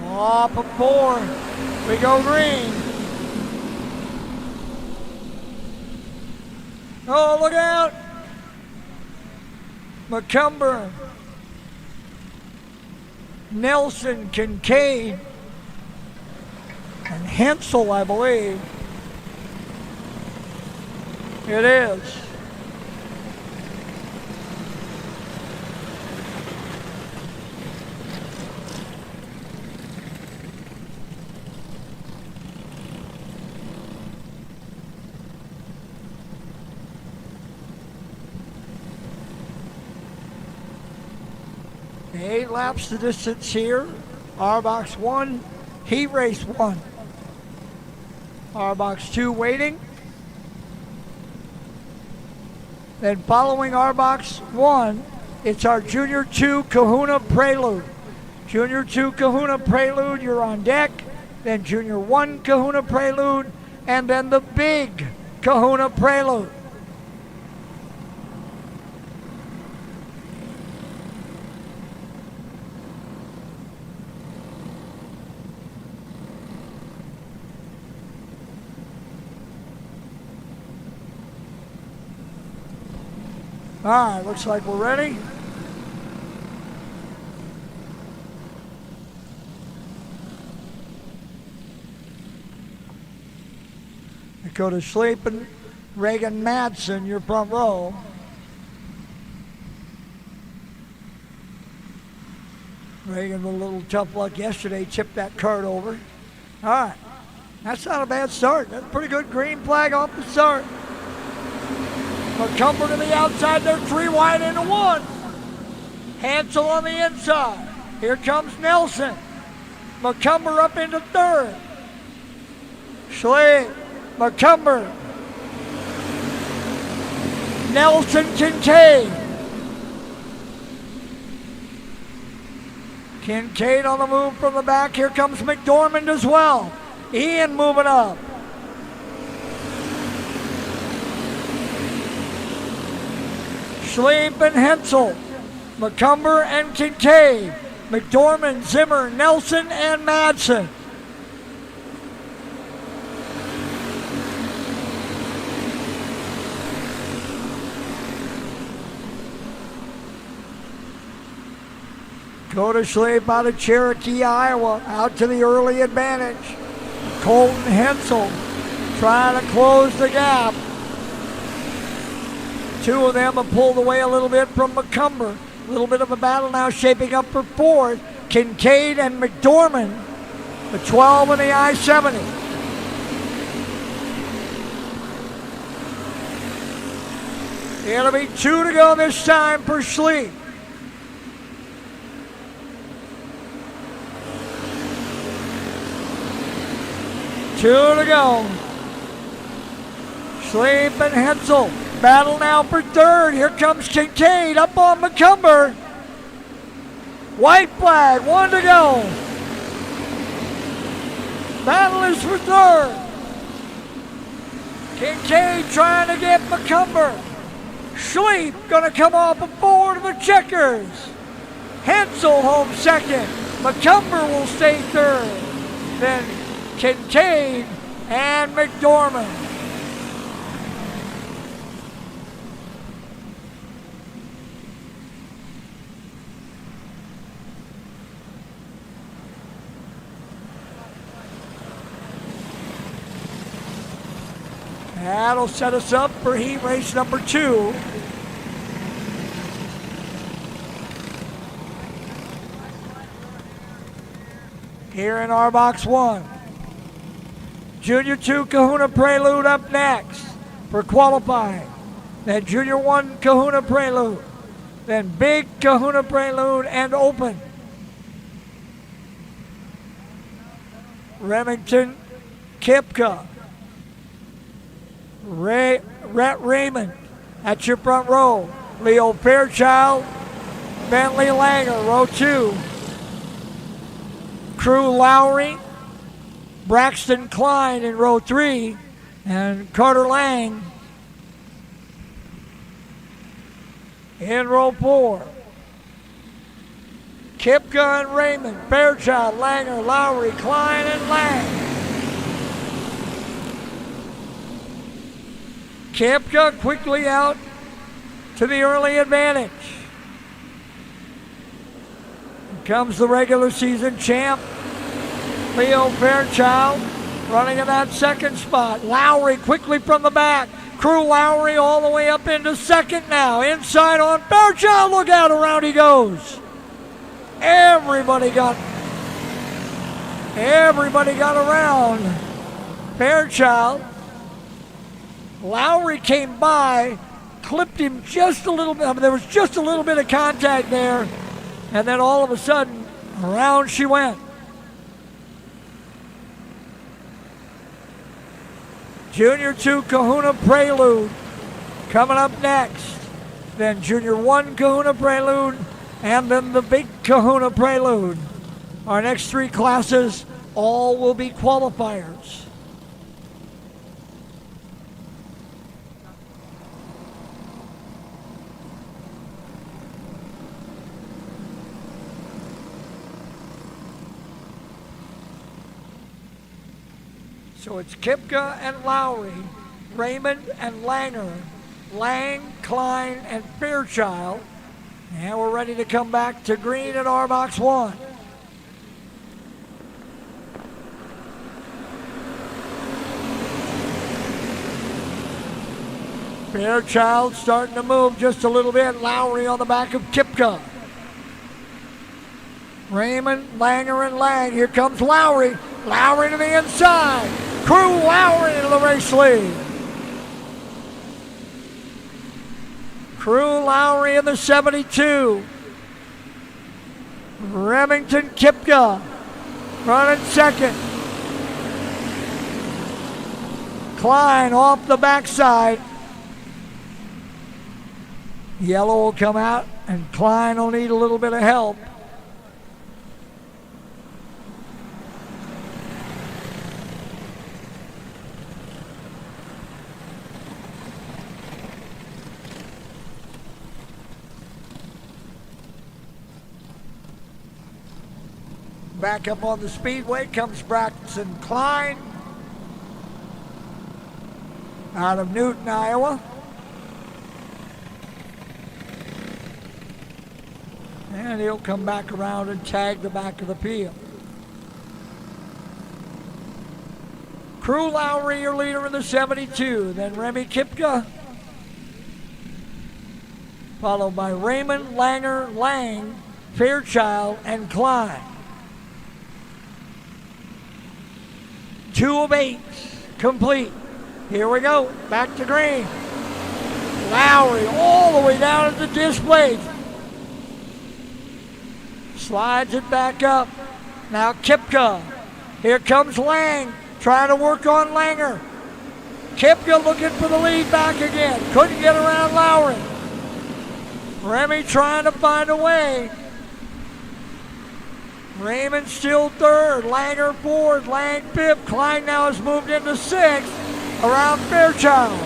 Off of 4, we go green. Oh, look out! McCumber, Nelson, Kincaid, and Hensel, I believe. It is. Eight laps the distance here. Arbox 1, heat race 1. Arbox 2 waiting. Then following Arbox 1, it's our Junior 2 Kahuna Prelude. Junior 2 Kahuna Prelude, you're on deck. Then Junior 1 Kahuna Prelude, and then the Big Kahuna Prelude. All right, looks like we're ready. Dakota Sleep and Reagan Madsen, your front row. Reagan with a little tough luck yesterday, chipped that cart over. All right, that's not a bad start. That's a pretty good green flag off the start. McCumber to the outside, they're 3 wide into 1. Hansel on the inside. Here comes Nelson. McCumber up into 3rd. Schley, McCumber. Nelson, Kincaid. Kincaid on the move from the back. Here comes McDormand as well. Ian moving up. Sleep and Hensel, McCumber and Kincaid, McDormand, Zimmer, Nelson, and Madsen. Dakota Sleep out of Cherokee, Iowa, out to the early advantage. Colton Hensel trying to close the gap. 2 of them have pulled away a little bit from McCumber. A little bit of a battle now shaping up for 4th. Kincaid and McDormand, the 12 and the I-70. It'll be 2 to go this time for Sleep. Two to go. Sleep and Hensel. Battle now for 3rd. Here comes Kincaid up on McCumber. White flag, 1 to go. Battle is for 3rd. Kincaid trying to get McCumber. Sleep gonna come off of 4 to the checkers. Hensel home 2nd. McCumber will stay 3rd. Then Kincaid and McDormand. That'll set us up for heat race number 2. Here in Arbox 1. Junior 2 Kahuna Prelude up next for qualifying. Then Junior 1 Kahuna Prelude. Then Big Kahuna Prelude and Open. Remington Kipka. Rhett Raymond at your front row. Leo Fairchild, Bentley Langer, row 2. Crew Lowry, Braxton Klein in row 3, and Carter Lang in row 4. Kipka and Raymond, Fairchild, Langer, Lowry, Klein, and Lang. Kipka quickly out to the early advantage. Here comes the regular season champ, Leo Fairchild, running in that second spot. Lowry quickly from the back. Crew Lowry all the way up into second now. Inside on Fairchild. Look out, around he goes. Everybody got around Fairchild. Lowry came by, clipped him just a little bit. I mean, there was just a little bit of contact there. And then all of a sudden, around she went. Junior 2 Kahuna Prelude coming up next. Then Junior 1 Kahuna Prelude, and then the Big Kahuna Prelude. Our next 3 classes all will be qualifiers. So it's Kipka and Lowry, Raymond and Langer, Lang, Klein, and Fairchild. And we're ready to come back to green at Arbox 1. Fairchild starting to move just a little bit. Lowry on the back of Kipka. Raymond, Langer, and Lang. Here comes Lowry. Lowry to the inside. Crew Lowry into the race lead. Crew Lowry in the 72. Remington Kipka running second. Klein off the backside. Yellow will come out, and Klein will need a little bit of help. Back up on the speedway comes Braxton Klein out of Newton, Iowa. And he'll come back around and tag the back of the field. Crew Lowry, your leader in the 72. Then Remy Kipka, followed by Raymond, Langer, Lang, Fairchild, and Klein. 2 of 8 complete. Here we go, back to green. Lowry all the way down at the displays. Slides it back up. Now Kipka. Here comes Lang, trying to work on Langer. Kipka looking for the lead back again. Couldn't get around Lowry. Remy trying to find a way. Raymond still third. Langer fourth. Lang fifth. Klein now has moved into sixth around Fairchild.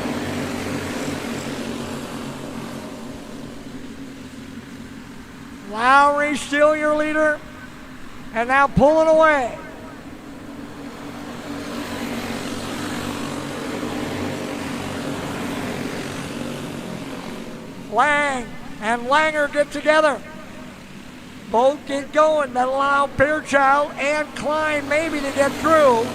Lowry still your leader, and now pulling away. Lang and Langer get together. Both get going. That'll allow Fairchild and Klein maybe to get through.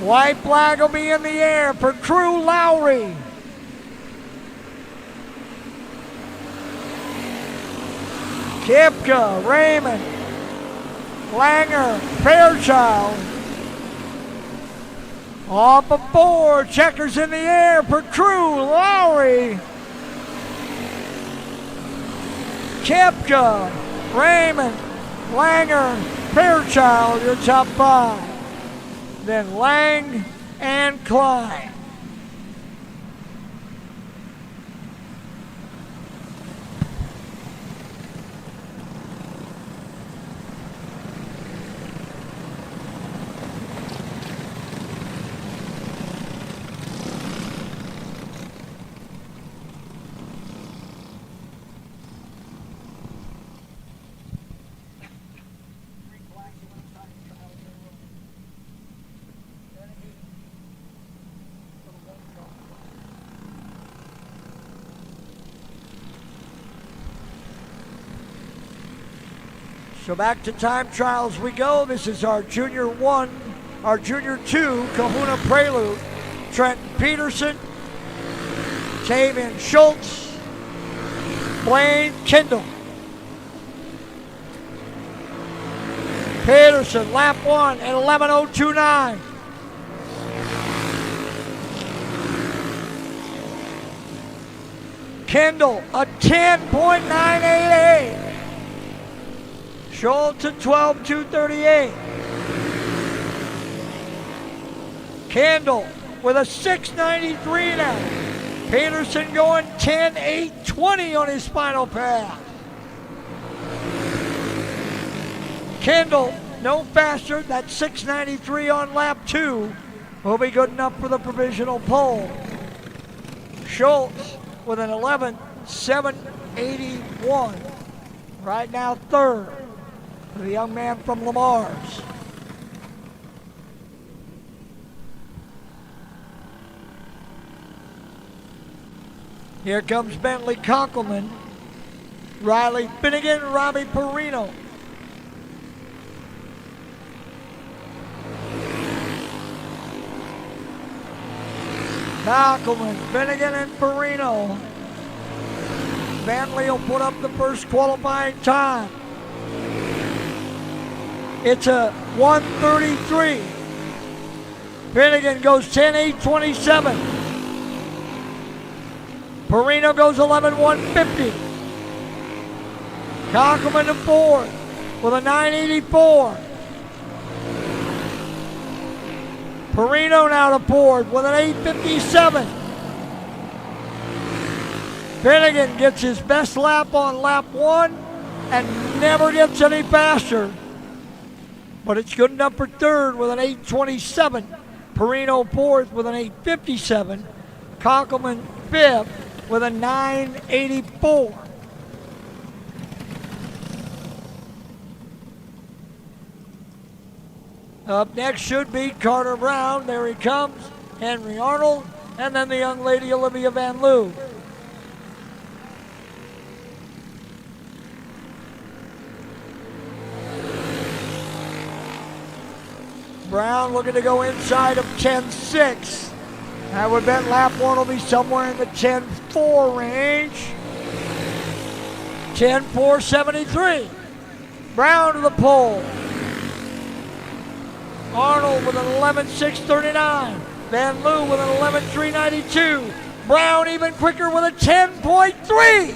White flag will be in the air for Crew Lowry. Kipka, Raymond, Langer, Fairchild. Off of 4, checkers in the air for Crew Lowry. Kipka, Raymond, Langer, Fairchild, your top 5. Then Lang and Klein. So back to time trials we go. This is our Junior 1, our Junior 2 Kahuna Prelude. Trent Peterson, Tavian Schultz, Blaine Kendall. Peterson, lap 1 at 11:029. Kendall, a 10.988. Schultz at 12.238. Kendall with a 6.93 now. Peterson going 10.820 on his final pass. Kendall no faster. That 6.93 on lap 2 will be good enough for the provisional pole. Schultz with an 11.781. Right now third. The young man from Lamar's. Here comes Bentley Conkelman, Riley Finnegan, Robbie Perino. Conkelman, Finnegan, and Perino. Bentley will put up the first qualifying time. It's a 1:33. Finnegan goes 10.827. Perino goes 11.150. Conkelman to fourth with a 9.84. Perino now to fourth with an 8.57. Finnegan gets his best lap on lap 1 and never gets any faster. But it's good enough for third with an 8.27. Perino fourth with an 8.57. Conkelman fifth with a 9.84. Up next should be Carter Brown. There he comes. Henry Arnold. And then the young lady Olivia Van Loo. Brown looking to go inside of 10.6. I would bet lap 1 will be somewhere in the 10.4 range. 10.473. Brown to the pole. Arnold with an 11.639. Van Loo with an 11.392. Brown even quicker with a 10.3.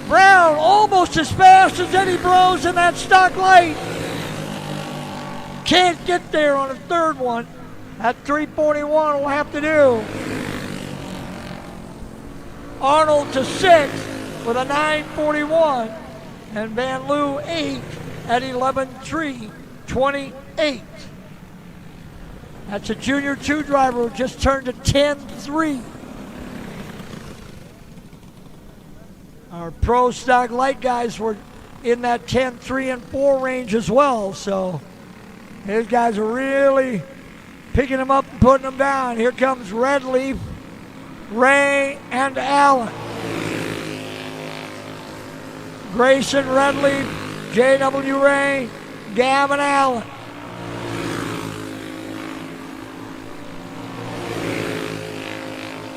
Brown almost as fast as Eddie Bros in that stock light. Can't get there on a third one. At 3:41 will have to do. Arnold to 6th with a 9:41. And Van Loo 8th at 11.328. That's a Junior 2 driver who just turned to 10.3. Our pro stock light guys were in that 10.3 and 4 range as well, so these guys are really picking them up and putting them down. Here comes Redleaf, Ray, and Allen. Grayson, Redleaf, J.W. Ray, Gavin Allen.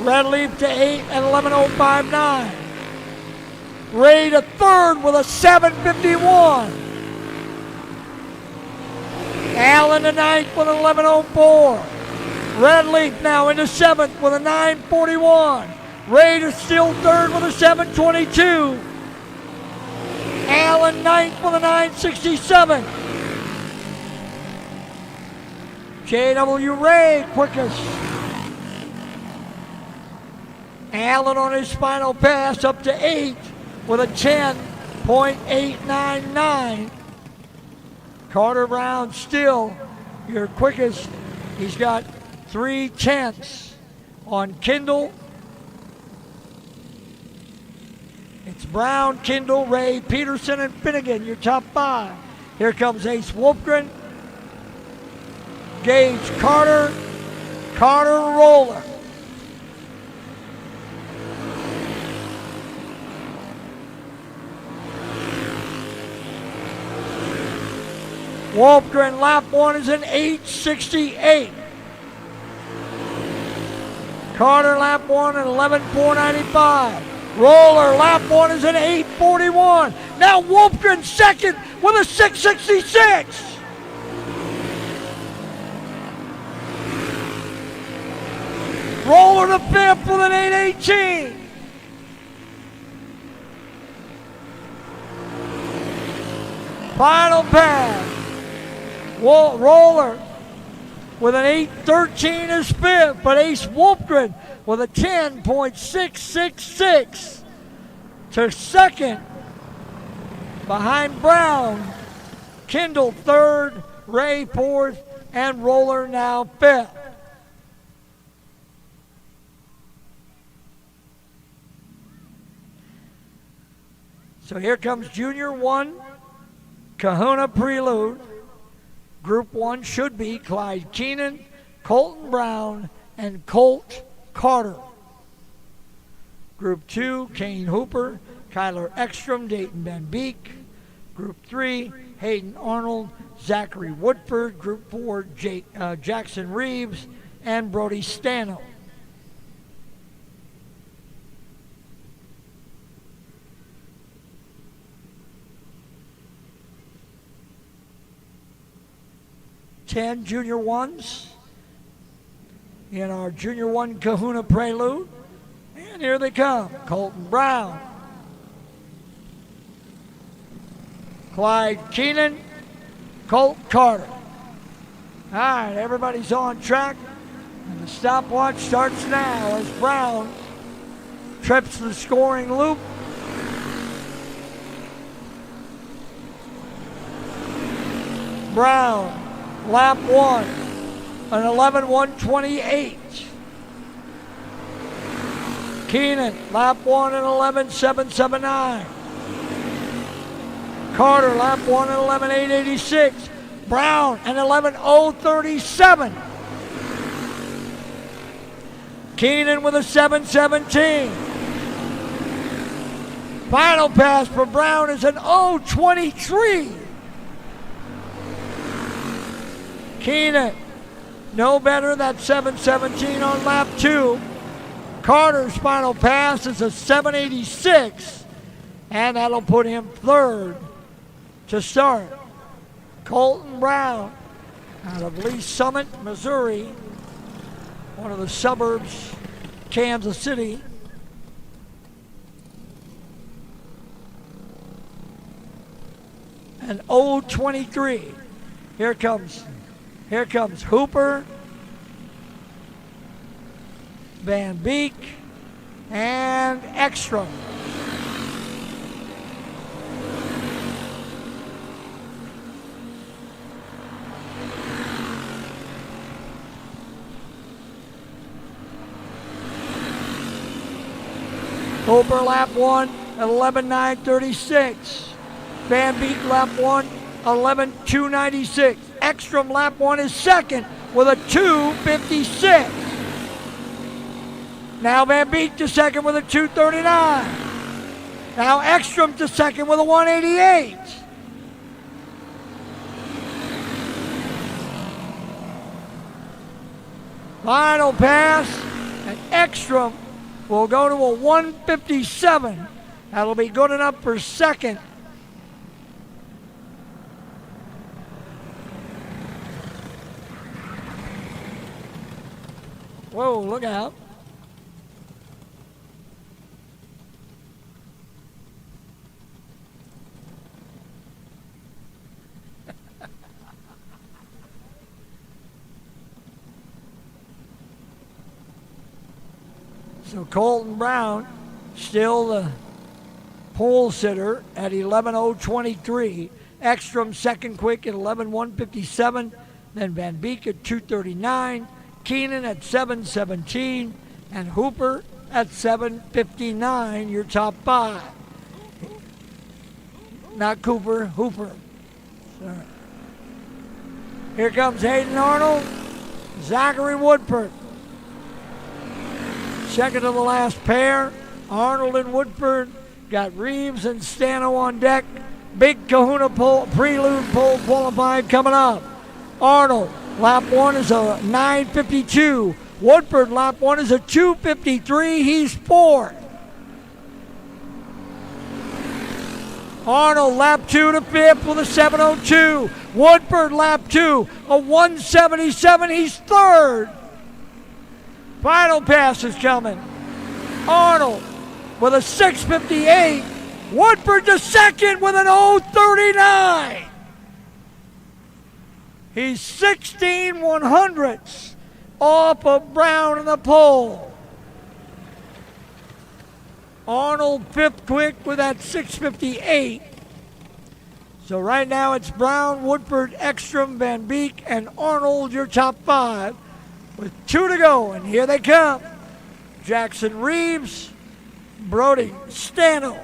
Red Leaf to 8 at 11:05.9. Ray to third with a 7:51. Allen to ninth with an 11:04. Red Leaf now into seventh with a 9:41. Ray to still third with a 7:22. Allen ninth with a 9:67. J.W. Ray quickest. Allen on his final pass up to 8 with a 10.899. Carter Brown still your quickest. He's got 3/10 on Kindle. It's Brown, Kindle, Ray, Peterson, and Finnegan, your top 5. Here comes Ace Wolfgren, Gage Carter, Carter Roller. Wolfgren lap 1 is an 8:68. Carter lap 1 at 11:495. Roller lap 1 is an 8:41. Now Wolfgren second with a 6:66. Roller to fifth with an 8:18. Final pass. Roller with an 8:13 is fifth, but Ace Wolfgren with a 10.666 to second behind Brown. Kindle third, Ray fourth, and Roller now fifth. So here comes Junior 1, Kahuna Prelude. Group 1 should be Clyde Keenan, Colton Brown, and Colt Carter. Group 2, Kane Hooper, Kyler Ekstrom, Dayton Van Beek. Group 3, Hayden Arnold, Zachary Woodford. Group 4, Jackson Reeves, and Brody Stano. Ten Junior 1s in our Junior 1 Kahuna Prelude. And here they come. Colton Brown, Clyde Keenan, Colt Carter. All right, everybody's on track. And the stopwatch starts now as Brown trips the scoring loop. Brown, lap 1, an 11:128. Keenan, lap 1 and 11:779. Carter, lap 1 and 11:886. Brown, and 11:037. Keenan with a 7:17. Final pass for Brown is an 0:23. Keenan, no better, that 7:17 on lap 2. Carter's final pass is a 7:86, and that'll put him third to start. Colton Brown out of Lee Summit, Missouri, one of the suburbs, Kansas City. And 0:23. Here comes Hooper, Van Beek, and Ekstrom. Hooper lap 1 at 11:936. Van Beek lap 1, 11:296. Ekstrom lap 1 is second with a 2:56. Now Van Beek to second with a 2:39. Now Ekstrom to second with a 1:88. Final pass, And Ekstrom will go to a 157. That'll be good enough for second. Whoa, look out. So Colton Brown, still the pole sitter at 11:023. Ekstrom second quick at 11:157. Then Van Beek at 2:39. Keenan at 7:17. And Hooper at 7:59, your top five. Not Cooper, Hooper. Sorry. Here comes Hayden Arnold, Zachary Woodford. Second to the last pair, Arnold and Woodford. Got Reeves and Stano on deck. Big Kahuna prelude pole qualified coming up. Arnold, lap one is a 9:52. Woodford, lap one is a 2:53. He's fourth. Arnold, lap two to fifth with a 7:02. Woodford, lap two, a 1:77. He's third. Final pass is coming. Arnold with a 6:58. Woodford to second with an 0:39. He's 16 100ths off of Brown in the pole. Arnold fifth quick with that 6:58. So right now it's Brown, Woodford, Ekstrom, Van Beek, and Arnold, your top five. With two to go, and here they come. Jackson Reeves, Brody Stano.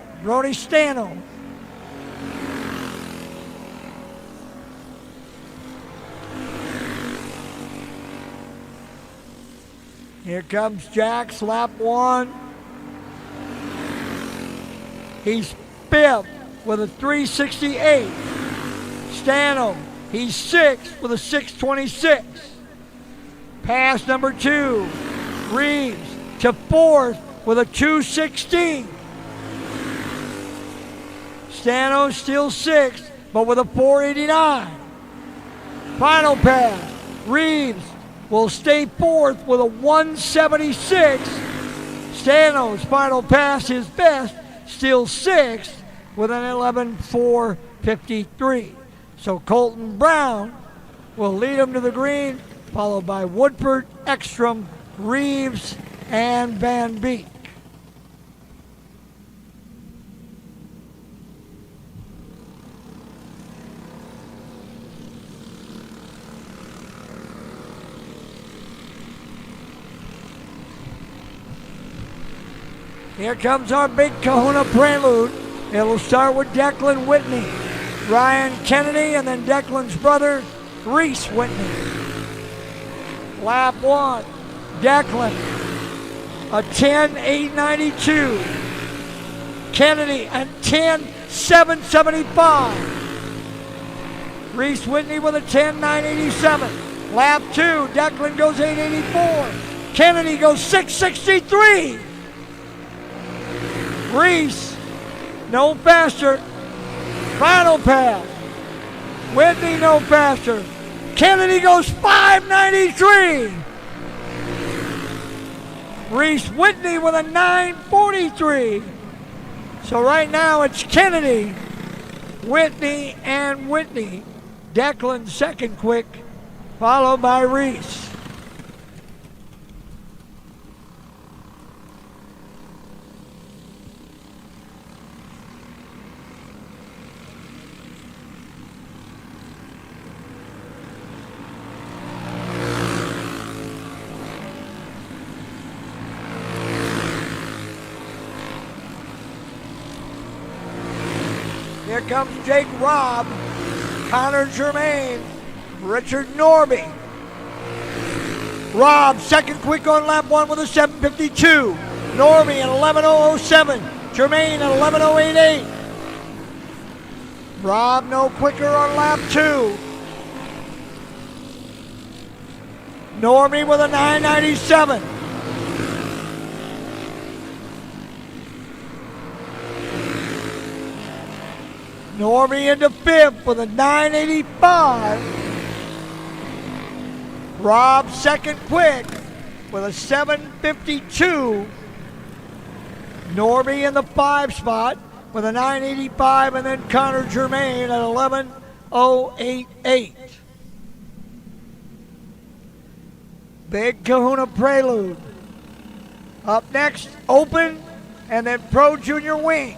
Here comes Jax, lap one. He's fifth with a 3:68. Stano, he's sixth with a 6:26. Pass number two, Reeves to fourth with a 2:16. Stano still sixth, but with a 4:89. Final pass, Reeves will stay fourth with a 1:76. Stano's final pass is best, still sixth with an 11:453. So Colton Brown will lead him to the green, followed by Woodford, Ekstrom, Reeves, and Van Beek. Here comes our Big Kahuna prelude. It'll start with Declan Whitney, Ryan Kennedy, and then Declan's brother, Reese Whitney. Lap one, Declan, a 10:892. Kennedy, a 10:775. Reese Whitney with a 10:987. Lap two, Declan goes 884. Kennedy goes 663. Reese, no faster. Final pass. Whitney, no faster. Kennedy goes 593. Reese Whitney with a 943. So right now it's Kennedy, Whitney, and Whitney. Declan second quick, followed by Reese. Here comes Jake Robb, Connor Germain, Richard Norby. Robb second quick on lap one with a 7:52. Norby at 11:007. Germain at 11:088. Robb no quicker on lap two. Norby with a 9:97. Norby into fifth with a 985. Rob second quick with a 752. Norby in the 5 spot with a 985, and then Connor Germain at 11:088. Big Kahuna Prelude. Up next, Open and then Pro Junior Wing.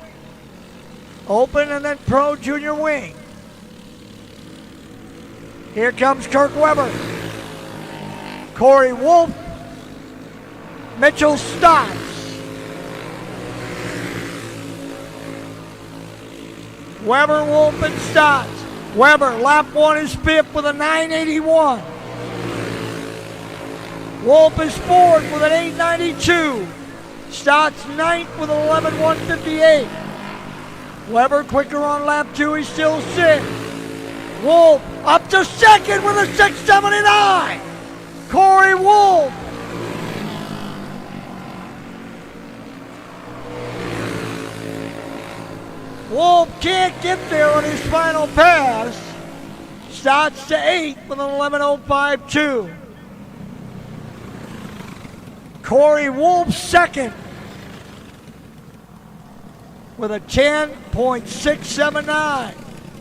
Open and then Pro Junior Wing. Here comes Kirk Weber. Corey Wolf. Mitchell Stotts. Weber, Wolf, and Stotts. Weber, lap 1 is fifth with a 981. Wolf is fourth with an 892. Stotts ninth with 11,158. Weber quicker on lap 2, he's still sixth. Wolf up to second with a 679. Corey Wolf. Wolf can't get there on his final pass. Stotts to 8th with an 11:052. Corey Wolf second with a 10.679.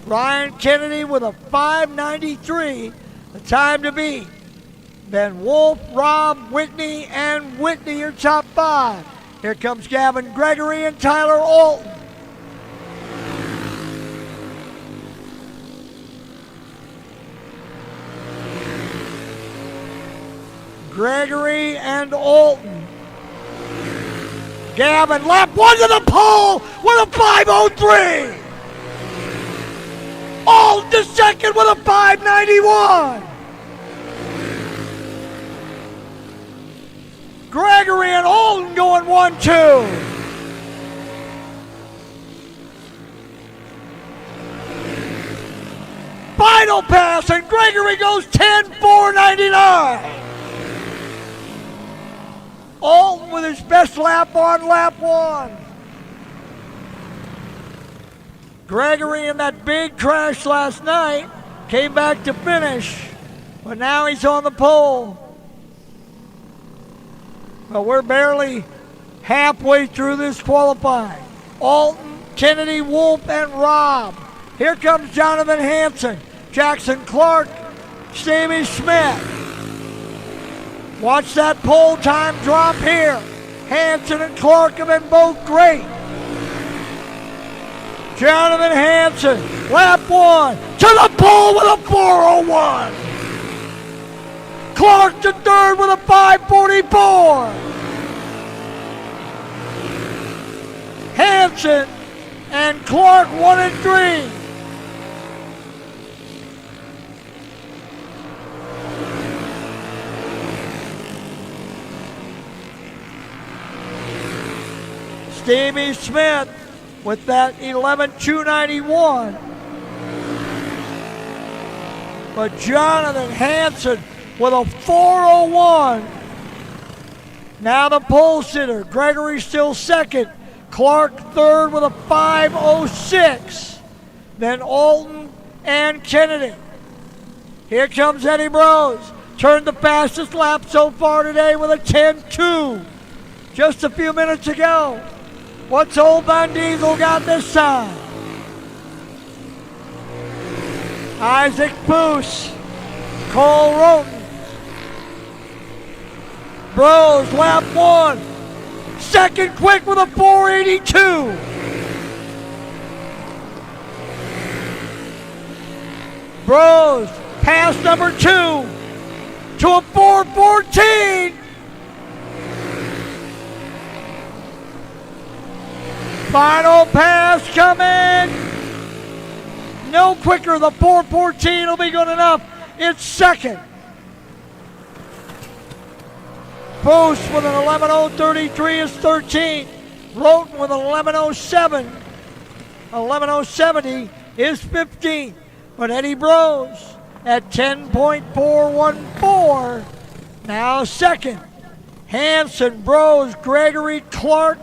Ryan Kennedy with a 593, the time to beat. Then Wolf, Rob, Whitney, and Whitney your top 5. Here comes Gavin Gregory and Tyler Alton. Gregory and Alton. Gavin, lap 1 to the pole with a 503. Alton to second with a 591. Gregory and Alton going 1-2. Final pass, and Gregory goes 10.499. Alton with his best lap on lap 1. Gregory in that big crash last night came back to finish, but now he's on the pole. Well, we're barely halfway through this qualifying. Alton, Kennedy, Wolf, and Rob. Here comes Jonathan Hansen, Jackson Clark, Stevie Smith. Watch that pole time drop here. Hansen and Clark have been both great. Jonathan Hansen, lap 1, to the pole with a 401. Clark to third with a 544. Hansen and Clark 1 and 3. Stevie Smith with that 11.291. But Jonathan Hansen with a 401. Now the pole sitter. Gregory still second. Clark third with a 506. Then Alton and Kennedy. Here comes Eddie Brose. Turned the fastest lap so far today with a 10.2. Just a few minutes ago. What's Old Van Diesel got this time? Isaac Boos, Cole Roten. Brose, lap 1. Second quick with a 482. Brose, pass number 2 to a 414. Final pass coming. No quicker. The 414 will be good enough. It's second. Boost with an 11.033 is 13th. Roten with an 11.07. 11.070 is 15th. But Eddie Brose at 10.414. Now second. Hansen, Brose, Gregory, Clark,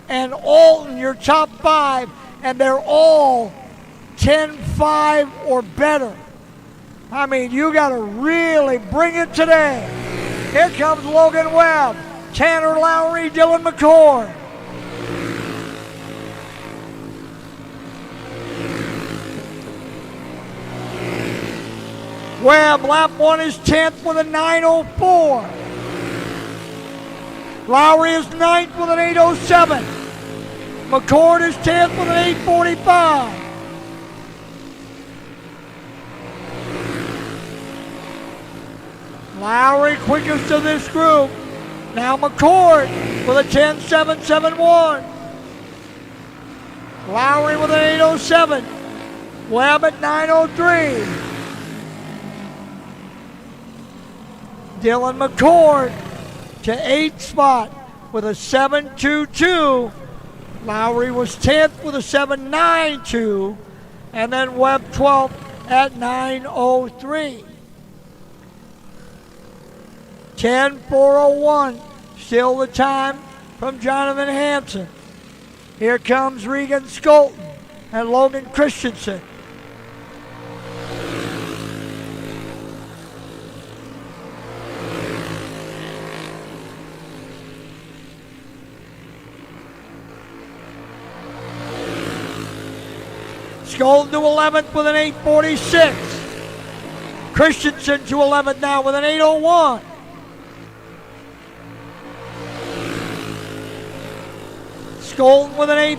and Alton, your top 5, and they're all 10.5 or better. I mean, you got to really bring it today. Here comes Logan Webb, Tanner Lowry, Dylan McCord. Webb, lap 1 is 10th with a 9:04. Lowry is 9th with an 8:07. McCord is 10th with an 8:45. Lowry quickest of this group. Now McCord with a 10.771. Lowry with an 8:07. Webb at 9:03. Dylan McCord to 8th spot with a 7.22. Lowry was 10th with a 7.92. And then Webb 12th at 9:03. 10.401, still the time from Jonathan Hansen. Here comes Regan Skolton and Logan Christensen. Skolton to 11th with an 8.46. Christensen to 11th now with an 8:01. Skolton with an 8,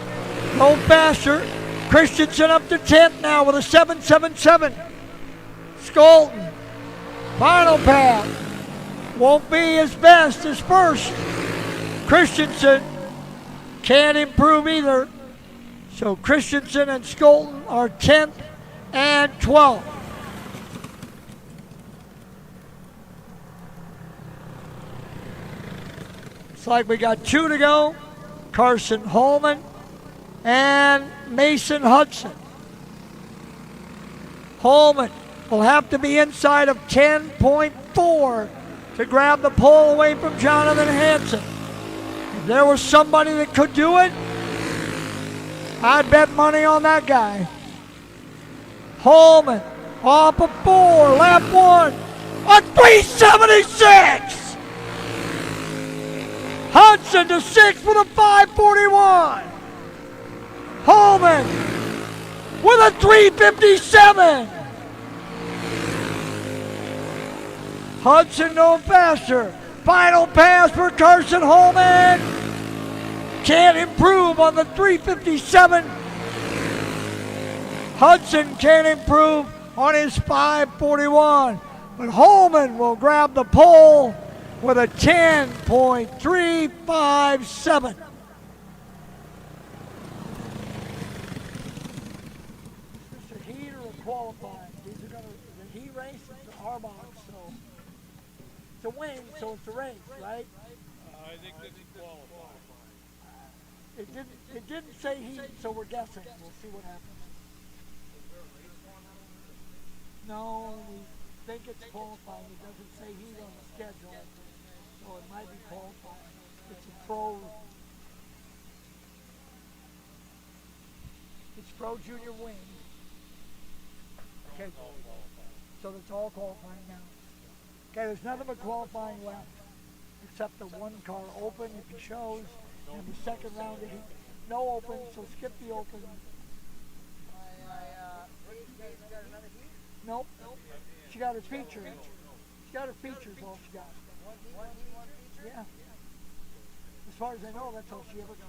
no faster. Christensen up to 10th now with a 7.77. Skolton, final pass. Won't be his best as first. Christensen can't improve either. So Christensen and Skolton are 10th and 12th. Looks like we got 2 to go. Carson Holman and Mason Hudson. Holman will have to be inside of 10.4 to grab the pole away from Jonathan Hansen. If there was somebody that could do it, I'd bet money on that guy. Holman off of 4, lap 1, a 3.76. Hudson to 6th with a 5.41. Holman with a 3.57. Hudson no faster. Final pass for Carson Holman. Can't improve on the 3.57. Hudson can't improve on his 5.41. But Holman will grab the pole with a 10.357. It's a heat or a qualifying. These are going to, the heat race is the Arbox, so it's a win, so it's a race, right? I think this is qualifying. It didn't say heat, so we're guessing. We'll see what happens. No, we think it's qualifying. It doesn't say heat on the schedule. So it might be qualifying. It's a pro. It's pro junior wing. Okay. So it's all qualifying now. Okay, there's nothing but qualifying left. Except the one car open if he shows. And the second round of heat. No open, so skip the open. Nope. She got her features. She got her features, all she got. Yeah. As far as I know, that's all she ever got.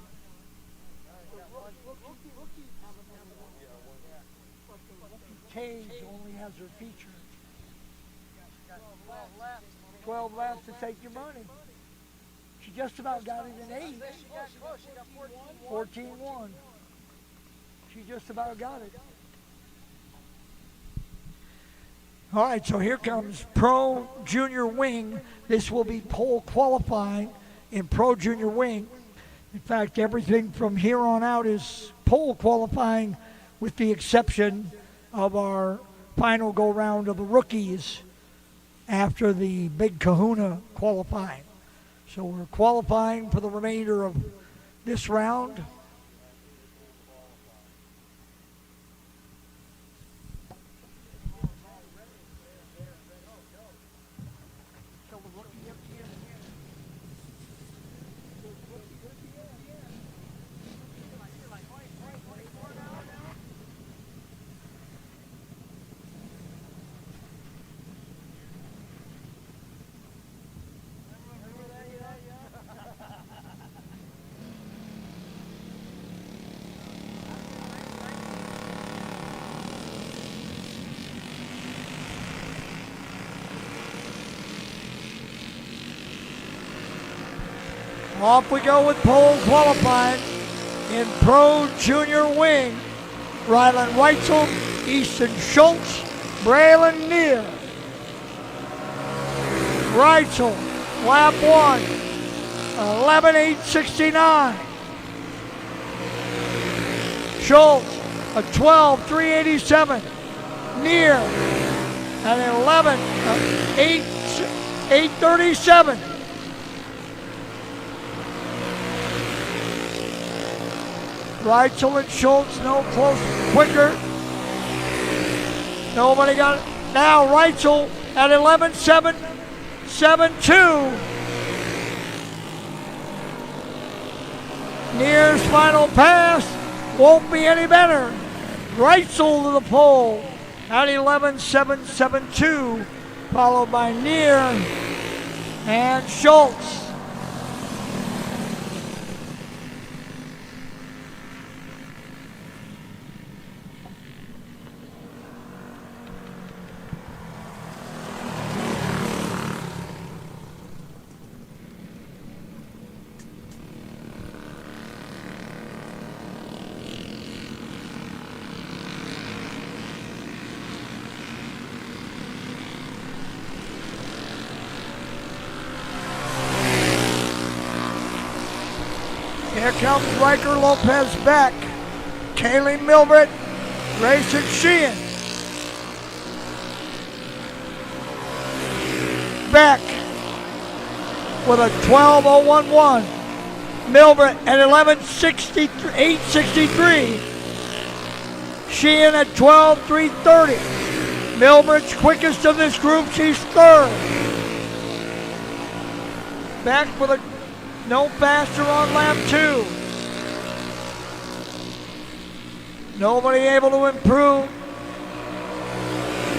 Rookies have another one. But the rookie cage only has her feature. 12 laps to take your money. She just about got it in 8. 14-1. She just about got it. All right, so here comes Pro Junior Wing. This will be pole qualifying in Pro Junior Wing. In fact, everything from here on out is pole qualifying with the exception of our final go-round of the rookies after the Big Kahuna qualifying. So we're qualifying for the remainder of this round. Off we go with pole qualifying in Pro Junior Wing. Rylan Reitzel, Easton Schultz, Braylon Neer. Reitzel, lap 1, 11:8:69. Schultz, a 12:3:87. Neer, an 11:8:37. Reitzel and Schultz, no close, quicker. Nobody got it. Now Reitzel at 11:7:72. Near's final pass won't be any better. Reitzel to the pole at 11:7:72, followed by Neer and Schultz. Here comes Riker Lopez Beck, Kaylee Milbert, Grayson Sheehan. Beck with a 12:011. Milbert at 11:8:63. Sheehan at 12:3:30. Milbert's quickest of this group, she's third. Beck with a no faster on lap 2. Nobody able to improve.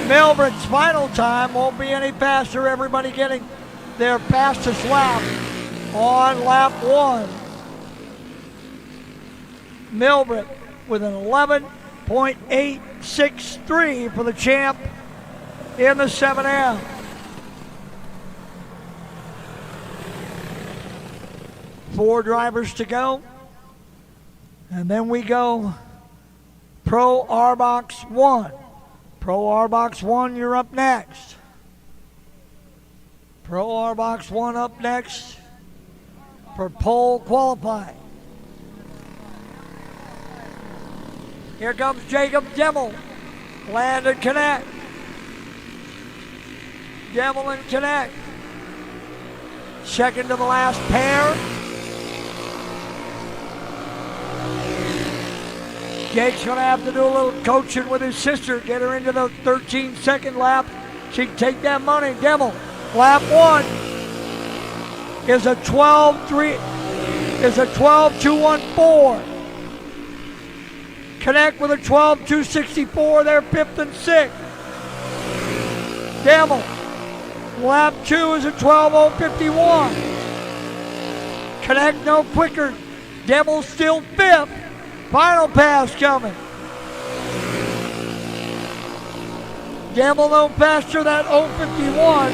Milbert's final time won't be any faster. Everybody getting their fastest lap on lap 1. Milbert with an 11.863 for the champ in the 7M. Four drivers to go. And then we go Pro Arbox 1. Pro Arbox 1, you're up next. Pro Arbox 1 up next for pole qualifying. Here comes Jacob Demmel, Landon Connect. Demmel and Connect. Second to the last pair. Jake's going to have to do a little coaching with his sister, get her into the 13-second lap. She can take that money. Demmel, lap 1 is a 12:214. Connect with a 12:264. They're 5th and 6th. Demmel, lap 2 is a 12:051. Connect no quicker. Demmel still 5th. Final pass coming. Demmel no faster than 0:51.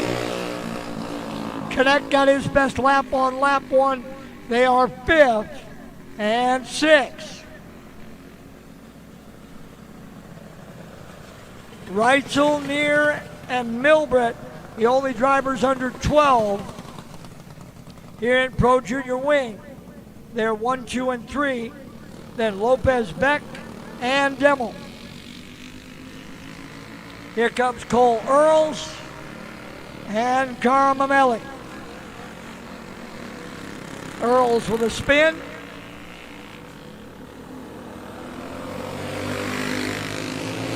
Connect got his best lap on lap 1. They are 5th and 6th. Reitzel, Neer, and Milbert, the only drivers under 12 here in Pro Junior Wing. They're 1, 2, and 3. Then Lopez Beck and Demmel. Here comes Cole Earls and Cara Mamelli. Earls with a spin.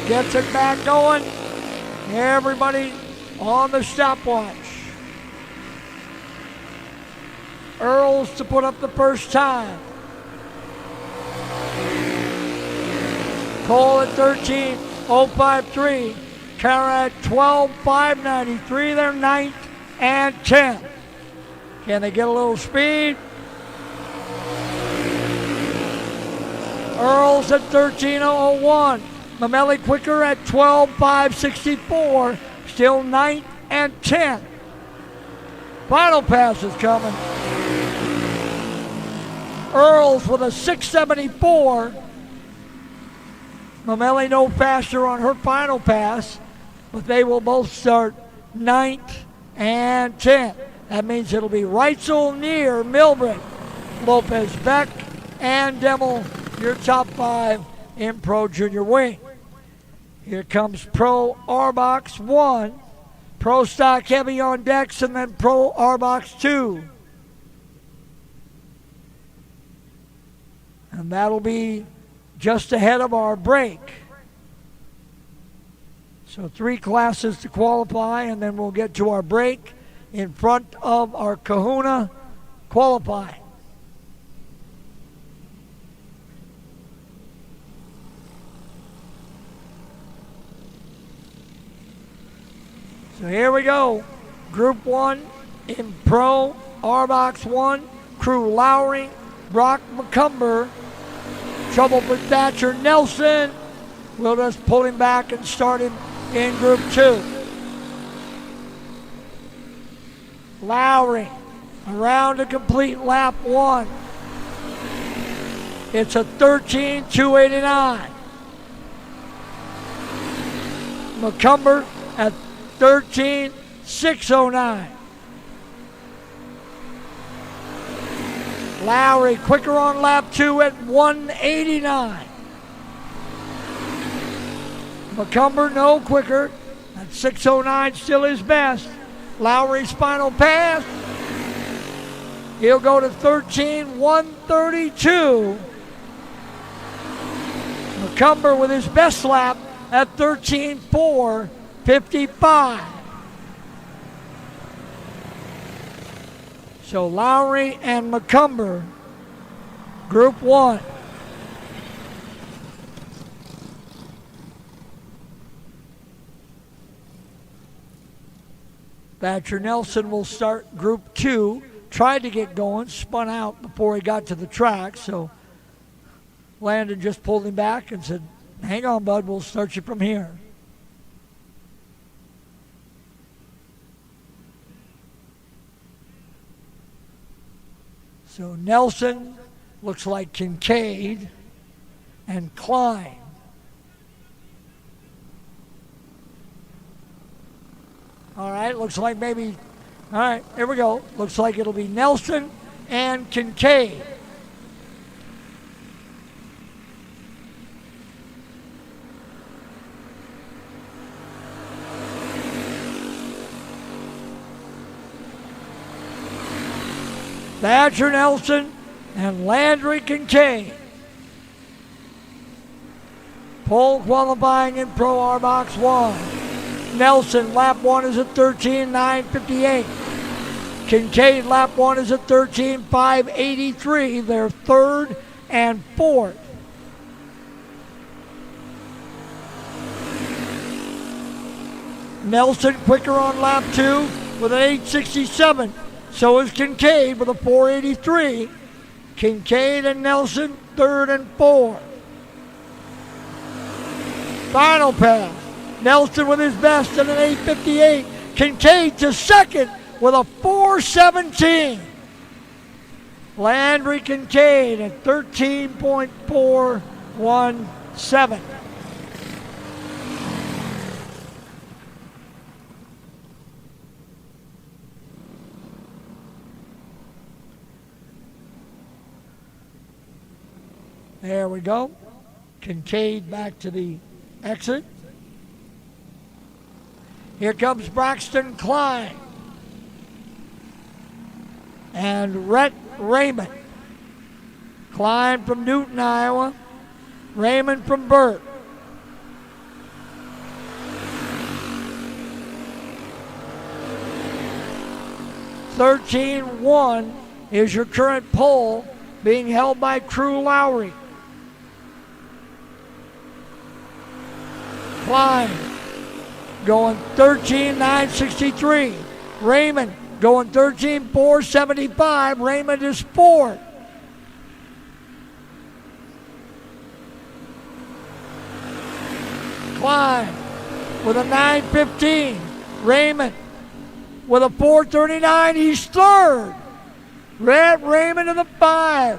Gets it back going. Everybody on the stopwatch. Earls to put up the first time. Cole at 13:053. Cara at 12:593. They're 9th and 10th. Can they get a little speed? Earls at 13:001. Mamelli quicker at 12:564. Still 9th and 10th. Final pass is coming. Earls with a 674. Mameli no faster on her final pass, but they will both start 9th and 10th. That means it'll be Reitzel, Neer, Milbrick, Lopez, Beck, and Demmel, your top 5 in Pro Junior Wing. Here comes Pro Arbox 1, Pro Stock Heavy on decks, and then Pro Arbox 2. And that'll be just ahead of our break. So 3 classes to qualify, and then we'll get to our break in front of our Kahuna qualifying. So here we go. Group 1 in Pro Arbox 1, Crew Lowry, Brock McCumber, trouble with Thatcher Nelson. We'll just pull him back and start him in Group 2. Lowry, around to complete lap 1. It's a 13.289. McCumber at 13.609. Lowry quicker on lap 2 at 189. McCumber no quicker at 609, still his best. Lowry's final pass. He'll go to 13.132. McCumber with his best lap at 13.455. So Lowry and McCumber, Group 1. Thatcher Nelson will start Group 2. Tried to get going, spun out before he got to the track, so Landon just pulled him back and said, hang on, bud, we'll start you from here. So Nelson looks like Kincaid and Klein. All right, looks like maybe, all right, here we go. Looks like it'll be Nelson and Kincaid. Thatcher Nelson and Landry Kincaid. Pole qualifying in Pro Arbox 1. Nelson, lap 1 is at 13.958. Kincaid, lap 1 is at 13.583. They're 3rd and 4th. Nelson quicker on lap 2 with an 8.67. So is Kincaid with a 4.83. Kincaid and Nelson, 3rd and 4th. Final pass. Nelson with his best at an 8.58. Kincaid to 2nd with a 4.17. Landry Kincaid at 13.417. There we go. Kincaid back to the exit. Here comes Braxton Klein and Rhett Raymond. Klein from Newton, Iowa. Raymond from Burt. (13.1) is your current pole, being held by Crew Lowry. Klein going 13.963. Raymond going 13.475. Raymond is 4th. Klein with a 9.15. Raymond with a 4.39. He's 3rd. Raymond in the 5.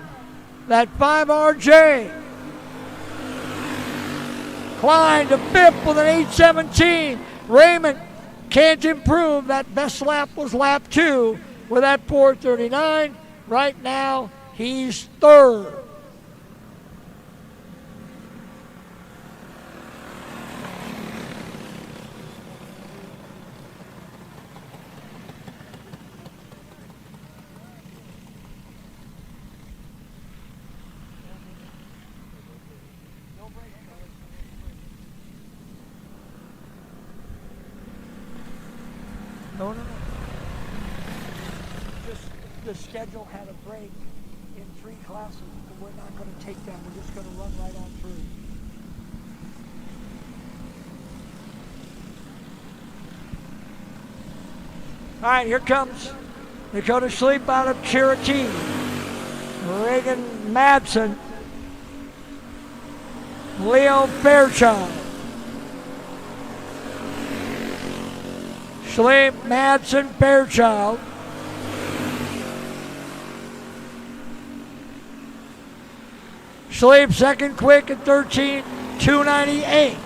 that 5RJ. Klein to 5th with an 8:17. Raymond can't improve. That best lap was lap 2 with that 4:39. Right now, he's 3rd. No. Just the schedule had a break in 3 classes, but we're not going to take them. We're just going to run right on through. All right, here comes Dakota Sleep out of Cherokee. Reagan Madsen. Leo Fairchild. Sleep, Madsen, Fairchild. Sleep second quick at 13:298.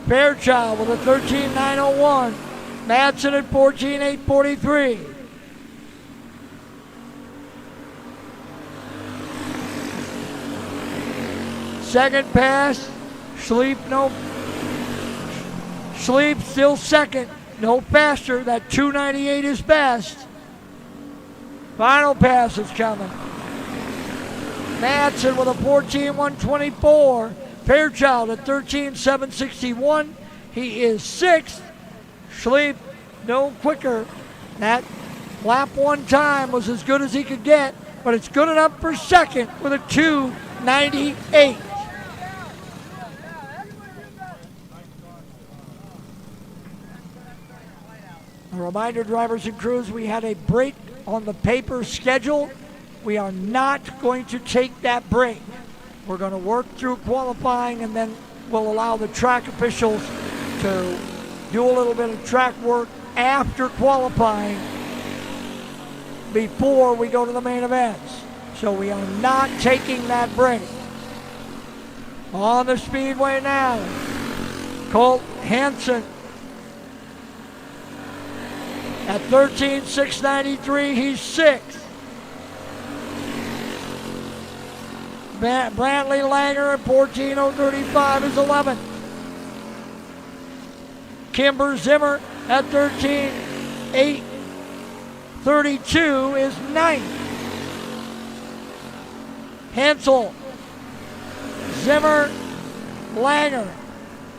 Fairchild with a 13:901. Madsen at 14:843. Second pass. Sleep Sleep still second, no faster. That 298 is best. Final pass is coming. Madsen with a 14:124. Fairchild at 13:761. He is 6th. Sleep no quicker. That lap 1 time was as good as he could get, but it's good enough for second with a 298. A reminder, drivers and crews, we had a break on the paper schedule. We are not going to take that break. We're going to work through qualifying, and then we'll allow the track officials to do a little bit of track work after qualifying before we go to the main events. So we are not taking that break. On the speedway now, Colt Hansen at 13:693, he's 6th. Brantley Langer at 14:035 is 11th. Kimber Zimmer at 13:832 is 9th. Hensel, Zimmer, Langer.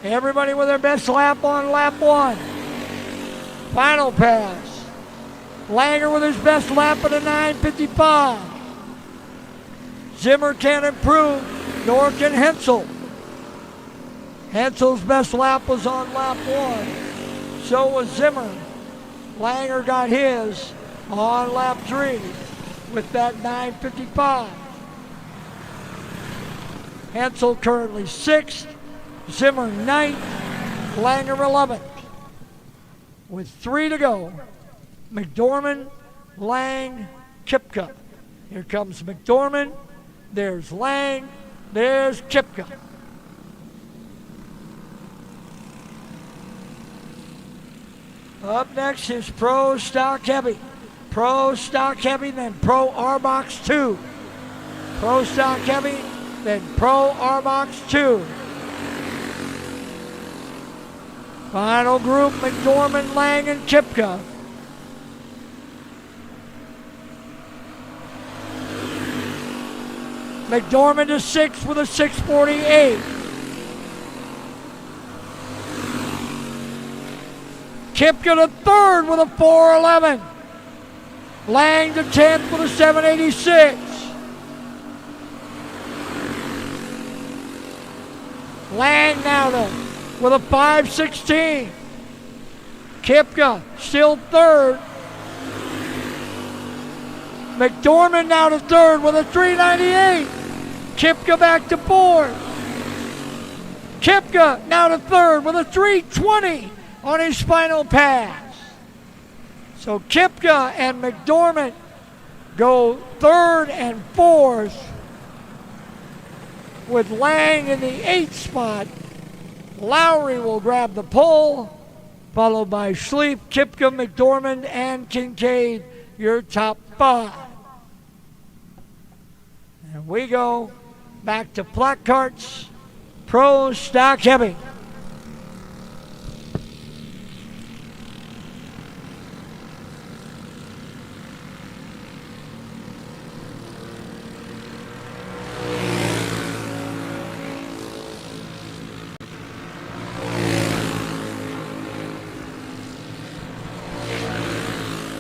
Everybody with their best lap on lap 1. Final pass. Langer with his best lap at a 9:55. Zimmer can't improve, nor can Hensel. Hensel's best lap was on lap 1. So was Zimmer. Langer got his on lap 3 with that 9:55. Hensel currently 6th, Zimmer 9th, Langer 11th. With 3 to go, McDormand, Lang, Kipka. Here comes McDormand, there's Lang, there's Kipka. Up next is Pro Stock Heavy. Pro Stock Heavy, then Pro Arbox 2. Pro Stock Heavy, then Pro Arbox 2. Final group, McDormand, Lang, and Kipka. McDormand is 6th with a 6:48. Kipka to 3rd with a 4:11. Lang to 10th with a 7:86. Lang now with a 5:16. Kipka still 3rd. McDormand now to 3rd with a 3:98. Kipka back to 4th. Kipka now to 3rd with a 3:20 on his final pass. So Kipka and McDormand go third and fourth, with Lang in the 8th spot. Lowry will grab the pole, followed by Schleif, Kipka, McDormand, and Kincaid, your top 5. And we go back to flat carts, pro stock heavy.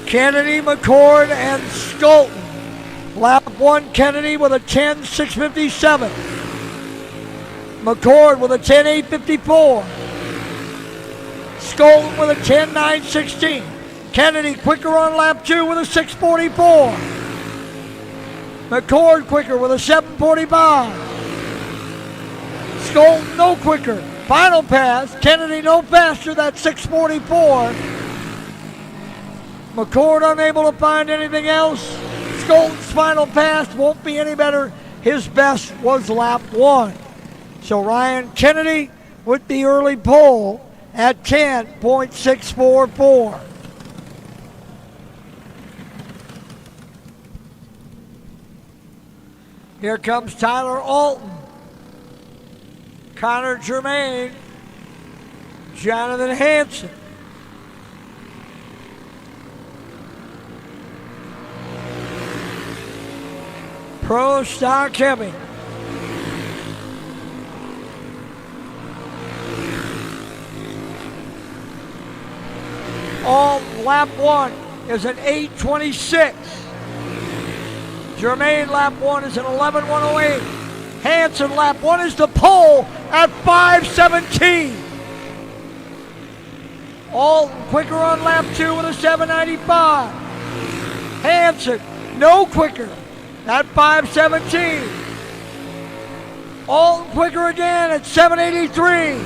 Kennedy, McCord, and Skolton. Lap 1, Kennedy with a 10.657. McCord with a 10.854. Skolton with a 10.916. Kennedy quicker on lap 2 with a 6.44. McCord quicker with a 7.45. Skolton no quicker. Final pass, Kennedy no faster, that's 6.44. McCord unable to find anything else. Skolton's final pass won't be any better. His best was lap 1. So Ryan Kennedy with the early pole at 10.644. Here comes Tyler Alton, Connor Germain, Jonathan Hanson. Pro stock heavy. All lap 1 is an 8.26. Germain lap 1 is an 11.108. Hanson lap 1 is the pole at 5.17. Alton quicker on lap 2 with a 7.95. Hanson no quicker at 5.17. Alton quicker again at 7.83.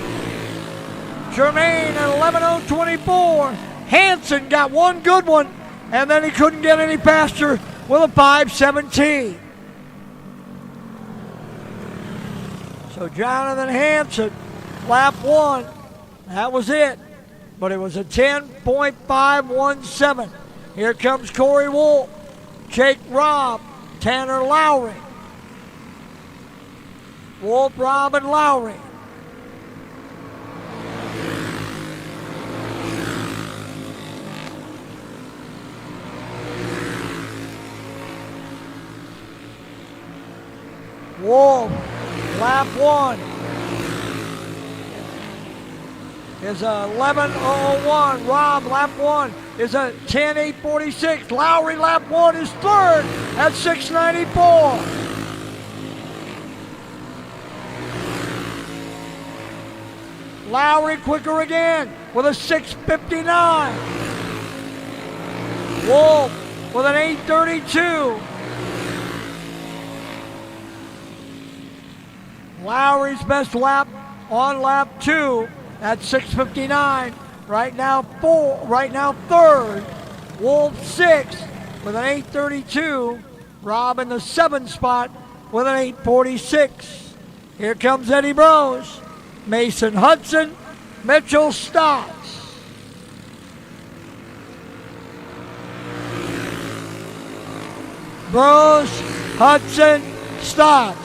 Germain at 11.024. Hanson got one good one, and then he couldn't get any faster with a 5.17. So Jonathan Hanson, lap 1, that was it. But it was a 10.517. Here comes Corey Wolf, Jake Robb, Tanner Lowry. Wolf, Robb, and Lowry. Wolf, lap 1 is a 11.001. Robb, lap 1 is a 10.846. Lowry, lap 1 is third at 6.94. Lowry quicker again with a 6.59. Wolf with an 8.32. Lowry's best lap on lap 2 at 6.59. Right now third. Wolf 6th with an 8.32. Robb in the 7th spot with an 8.46. Here comes Eddie Brose, Mason Hudson, Mitchell Stotts. Brose, Hudson, Stotts.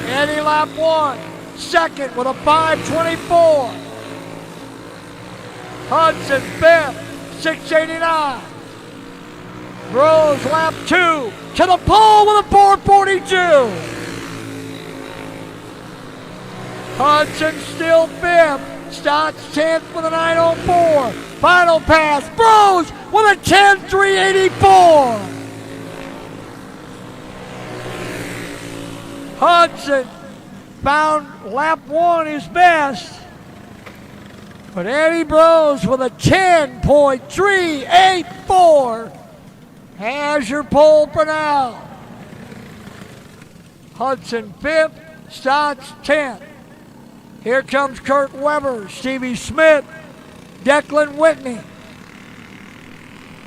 Eddie lap 1, second with a 5.24. Hudson 5th, 6.89. Brose lap 2 to the pole with a 4.42. Hudson still 5th. Stotts 10th with a 9.04. Final pass, Brose with a 10.384. Hudson found lap 1 his best, but Eddie Brose with a 10.384 has your pole for now. Hudson 5th, Stotts 10th. Here comes Kurt Weber, Stevie Smith, Declan Whitney.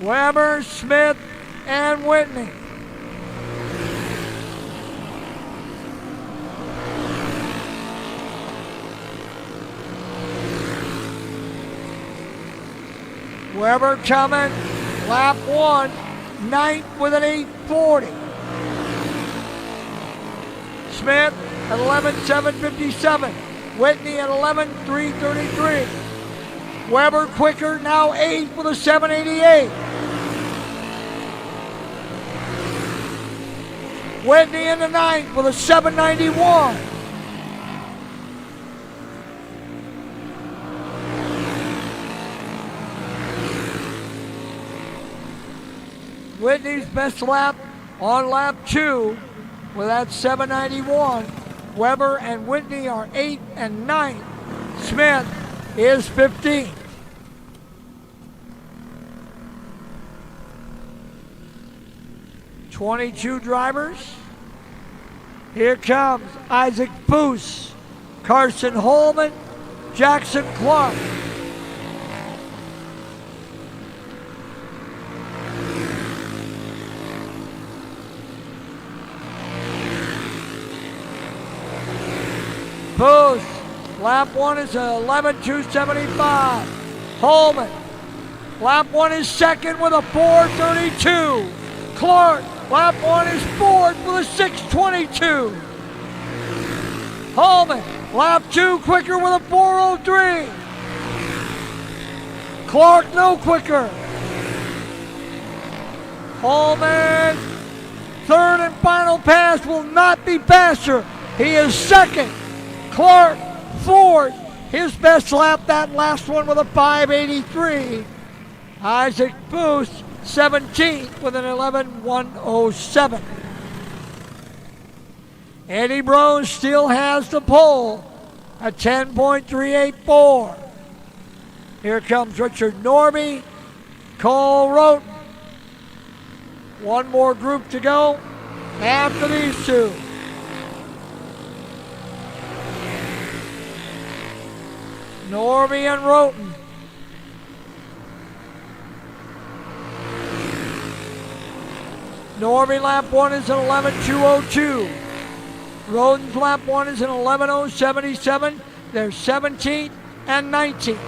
Weber, Smith, and Whitney. Weber coming, lap 1, 9th with an 8:40. Smith at 11:7:57. Whitney at 11:3:33. Weber quicker, now 8th with a 7:88. Whitney in the 9th with a 7:91. Whitney's best lap on lap 2 with that 7:91. Weber and Whitney are 8th and 9th. Smith is 15th. "22 drivers. Here comes Isaac Boos, Carson Holman, Jackson Clark. Boos, lap 1 is 11:2:75. Holman, lap 1 is 2nd with a 4:32. Clark, lap 1 is 4th with a 6:22. Holman, lap 2 quicker with a 4:03. Clark no quicker. Holman, third and final pass will not be faster. He is 2nd. Clark, 4th. His best lap, that last one with a 5:83. Isaac Boos, 17th with an 11:107. Eddie Brose still has the pole at 10.384. Here comes Richard Norby, Cole Roten. One more group to go after these two. Norby and Roten. Norby lap 1 is an 11:2:02. Roten's lap 1 is an 11:077. They're 17th and 19th.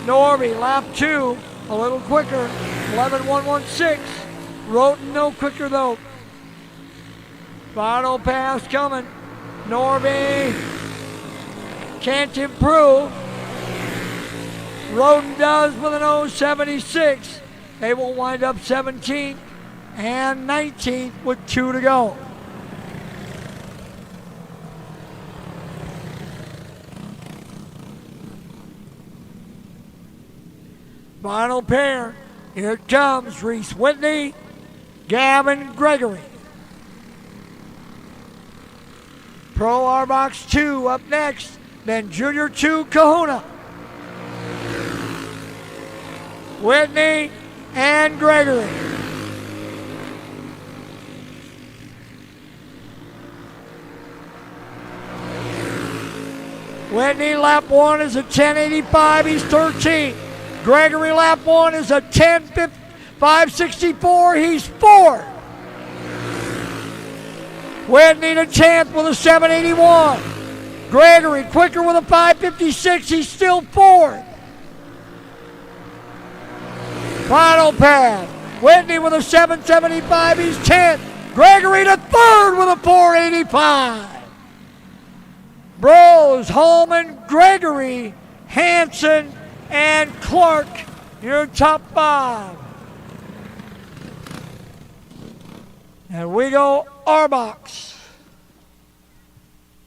Norby lap 2, a little quicker, 11:116. Roten no quicker though. Final pass coming. Norby can't improve. Roten does with an 0.76. They will wind up 17th and 19th with 2 to go. Final pair. Here it comes. Reese Whitney, Gavin Gregory. Pro Arbox 2 up next. Then Junior 2 Kahuna. Whitney and Gregory. Whitney lap 1 is a 10:85. He's 13th. Gregory lap 1 is a 10:564. He's 4th. Whitney to 10th with a 7:81. Gregory quicker with a 5:56. He's still 4th. Final pad. Whitney with a 7:75. He's 10th. Gregory to 3rd with a 4:85. Brose, Holman, Gregory, Hanson, and Clark, your top 5. And we go Arbox.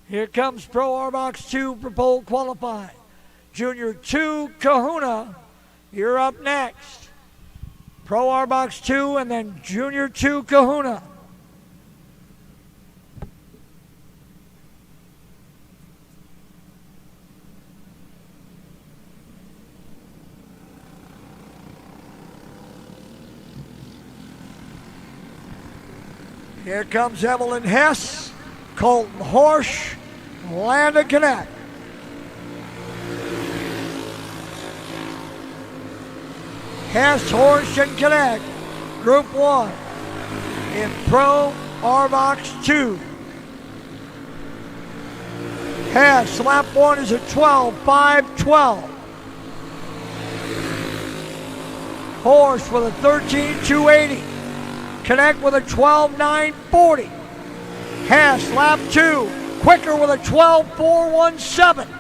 Here comes Pro Arbox 2 for pole qualifying. Junior 2 Kahuna, you're up next. Pro Arbox 2 and then Junior 2 Kahuna. Here comes Evelyn Hess, Colton Horsch, Landon Connect. Hess, Horse, and Connect, Group 1 in Pro RBox 2. Hess, lap 1 is a 12.512. Horse with a 13.280. Connect with a 12.940. Hess, lap 2, quicker with a 12.417.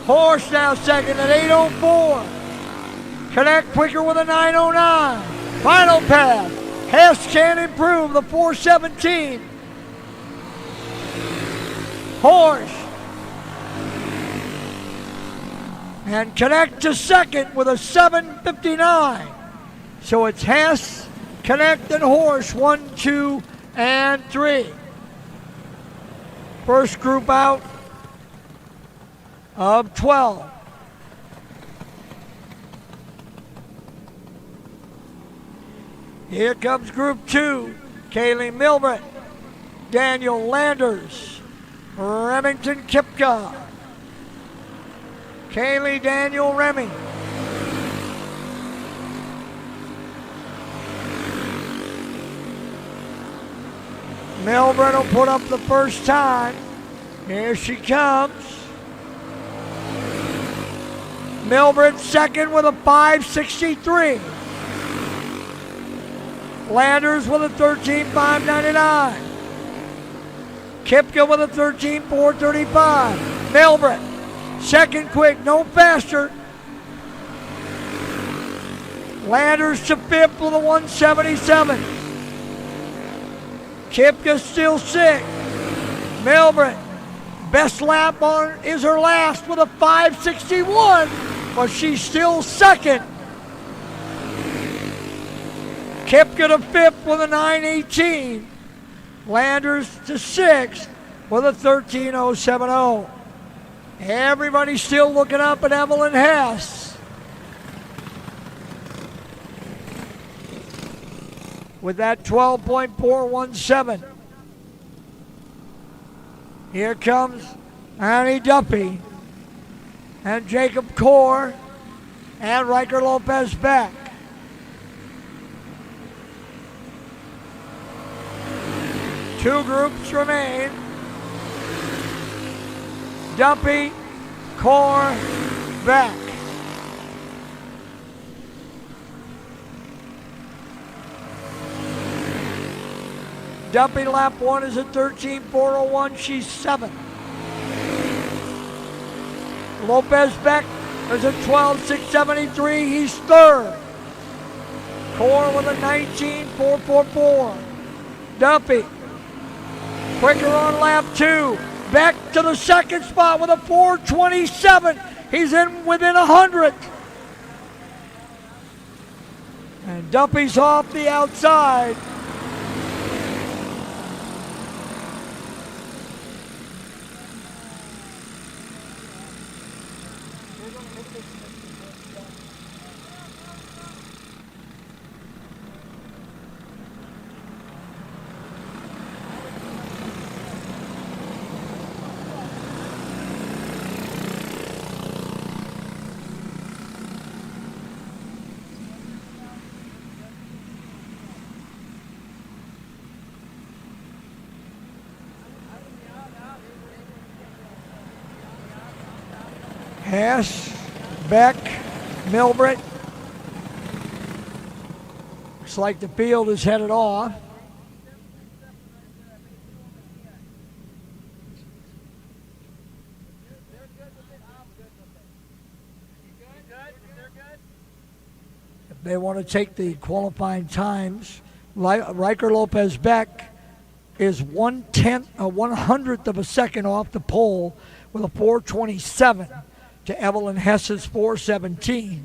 Horse now second at 8.04. Connect quicker with a 9.09. Final pass. Hess can improve the 4.17. Horse. And Connect to second with a 7.59. So it's Hess, Connect, and Horse 1, 2, and 3. First group out of 12. Here comes Group 2. Kaylee Milbert, Daniel Landers, Remington Kipka. Kaylee, Daniel, Remy. Milbert will put up the first time. Here she comes. Milbert second with a 5.63. Landers with a 13.599. Kipka with a 13.435. Milbert second quick, no faster. Landers to fifth with a 177. Kipka still sixth. Milbert, best lap on is her last with a 5.61, but she's still second. Kipka to fifth with a 9.18. Landers to sixth with a 13.070. Everybody still looking up at Evelyn Hess. With that 12.417. Here comes Annie Duffy and Jacob Core and Riker Lopez Beck. Two groups remain. Duffy, Core, Beck. Duffy lap 1 is at 13.401. She's 7th. Lopez Beck is at 12.673. He's 3rd. Core with a 19.444. Duffy quicker on lap 2. Beck to the second spot with a 4.27. He's in within 100. And Duffy's off the outside. Hess, Beck, Milbert. Looks like the field is headed off. If they want to take the qualifying times, Riker Lopez Beck is 1/100th of a second off the pole with a 4.27. To Evelyn Hess's 4.17.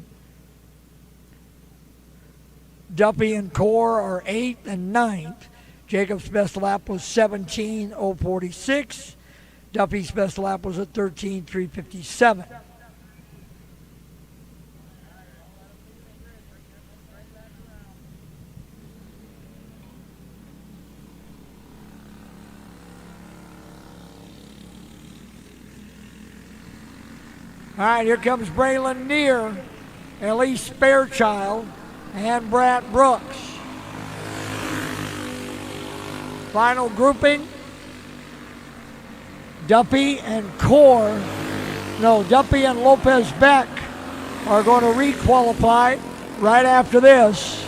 Duffy and Core are 8th and 9th. Jacob's best lap was 17.046. Duffy's best lap was at 13.357. All right, here comes Braylon Neer, Elise Fairchild, and Brad Brooks. Final grouping, Duffy and Duffy and Lopez Beck are going to re-qualify right after this.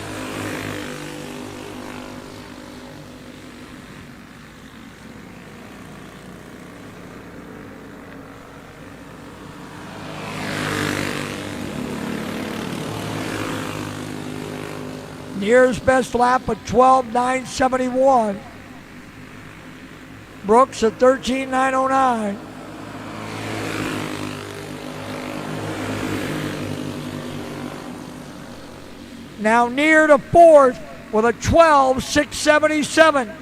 Near's best lap at 12:9.71. Brooks at 13:9.09. Now Near to fourth with a 12:6.77.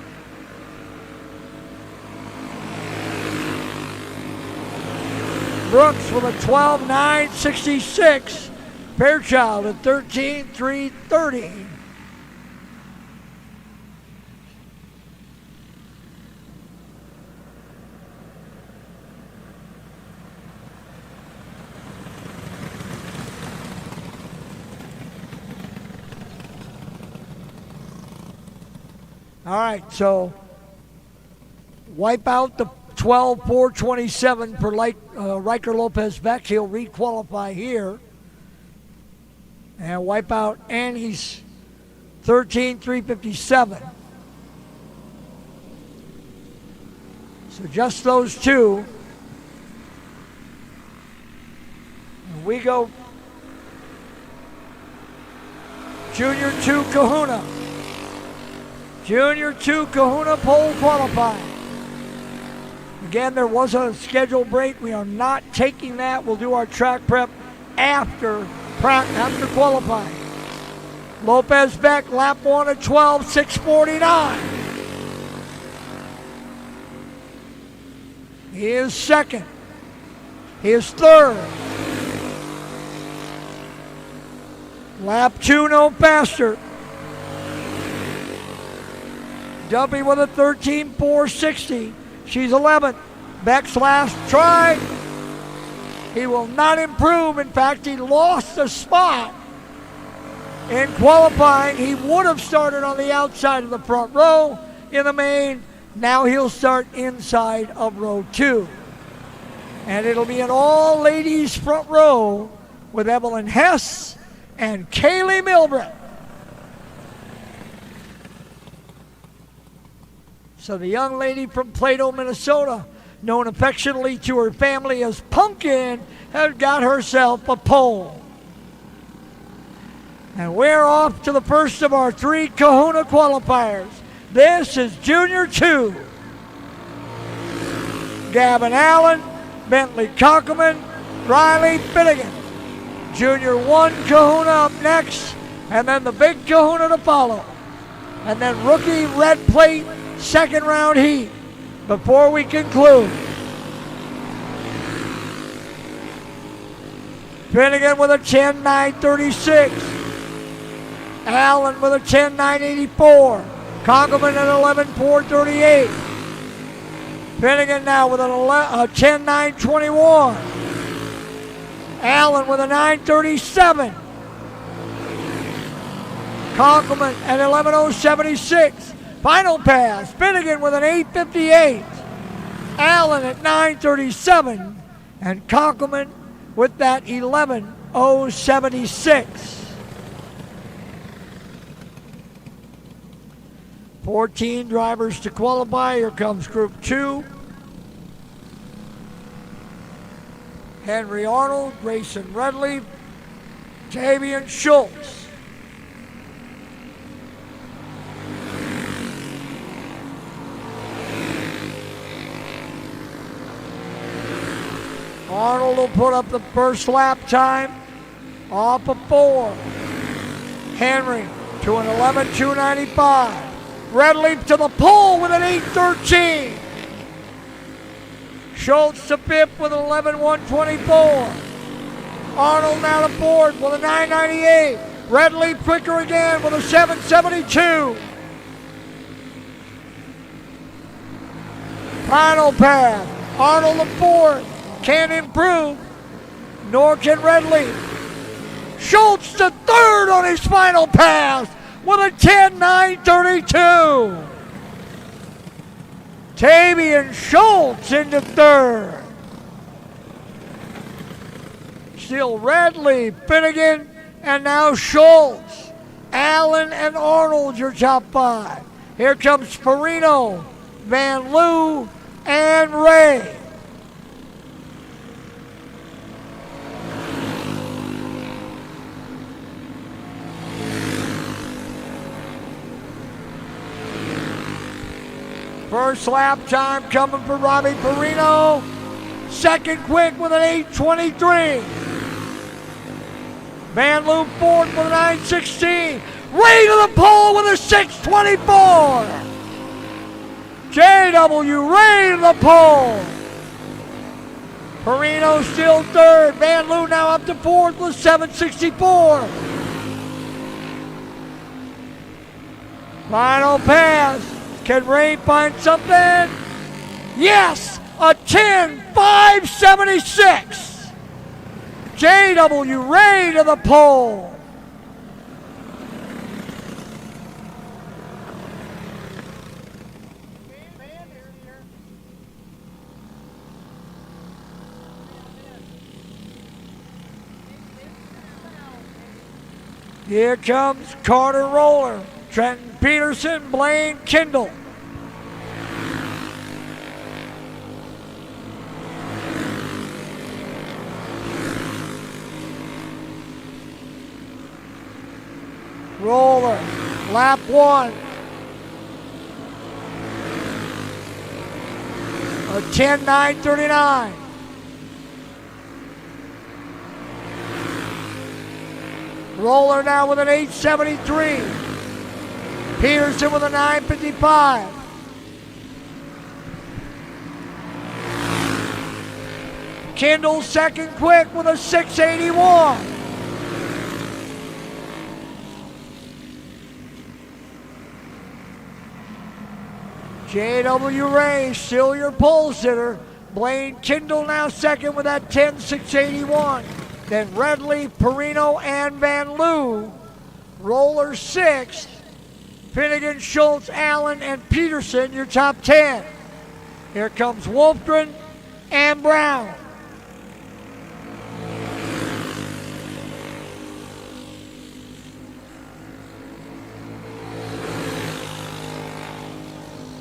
Brooks with a 12:9.66. Fairchild at 13:3.30. All right, so wipe out the 12.427 for Riker Lopez Beck. He'll re-qualify here. And wipe out Annie's 13.357. So just those two. And we go Junior 2 Kahuna. Junior 2 Kahuna pole qualifying. Again, there was a scheduled break. We are not taking that. We'll do our track prep after qualifying. Lopez Beck, lap 1 at 12:6.49. He is second. He is third. Lap 2, no faster. Duffy with a 13.460. She's 11th. Beck's last try. He will not improve. In fact, he lost a spot in qualifying. He would have started on the outside of the front row in the main. Now he'll start inside of row 2. And it'll be an all-ladies front row with Evelyn Hess and Kaylee Milbrett. So the young lady from Plato, Minnesota, known affectionately to her family as Pumpkin, has got herself a pole. And we're off to the first of our 3 Kahuna qualifiers. This is Junior 2. Gavin Allen, Bentley Cockerman, Riley Finnegan. Junior 1 Kahuna up next, and then the Big Kahuna to follow. And then rookie red plate second round heat before we conclude. Finnegan with a 10.936. Allen with a 10.984. Cockerman at 11.438. Finnegan now with a 10.921. Allen with a 9.37. Cockerman at 11.076. Final pass, Finnegan with an 8.58. Allen at 9.37. And Cockerman with that 11.076. 14 drivers to qualify. Here comes Group 2. Henry Arnold, Grayson Redleaf, Tavian Schultz. Arnold will put up the first lap time off of 4. Henry to an 11.295. Redleaf to the pole with an 8.13. Schultz to 5th with an 11.124. Arnold now to 4th with a 9.98. Redleaf quicker again with a 7.72. Final pass. Arnold to 4th. Can't improve. nor can Redleaf. Schultz to third on his final pass with a 10.932. Tavian Schultz into third. Still Redleaf, Finnegan, and now Schultz. Allen and Arnold, your top five. Here comes Farino, Van Loo, and Ray. First lap time coming for Robbie Farino. Second quick with an 8.23. Van Loo fourth with a 9.16. Ray to the pole with a 6.24. JW Ray to the pole. Perino still third. Van Loo now up to fourth with 7.64. Final pass. Can Ray find something? Yes! A 10.576. JW Ray to the pole. Here comes Carter Roller, Trenton Peterson, Blaine Kendall. Roller, lap one. A 10.939. Roller now with an 8.73. Peterson with a 9.55. Kendall second quick with a 6.81. JW Ray, still your pole sitter. Blaine Kendall now second with that 10.681. Then Redleaf, Perino, and Van Loo. Roller sixth. Finnegan, Schultz, Allen, and Peterson, your top 10. Here comes Wolfgren and Brown.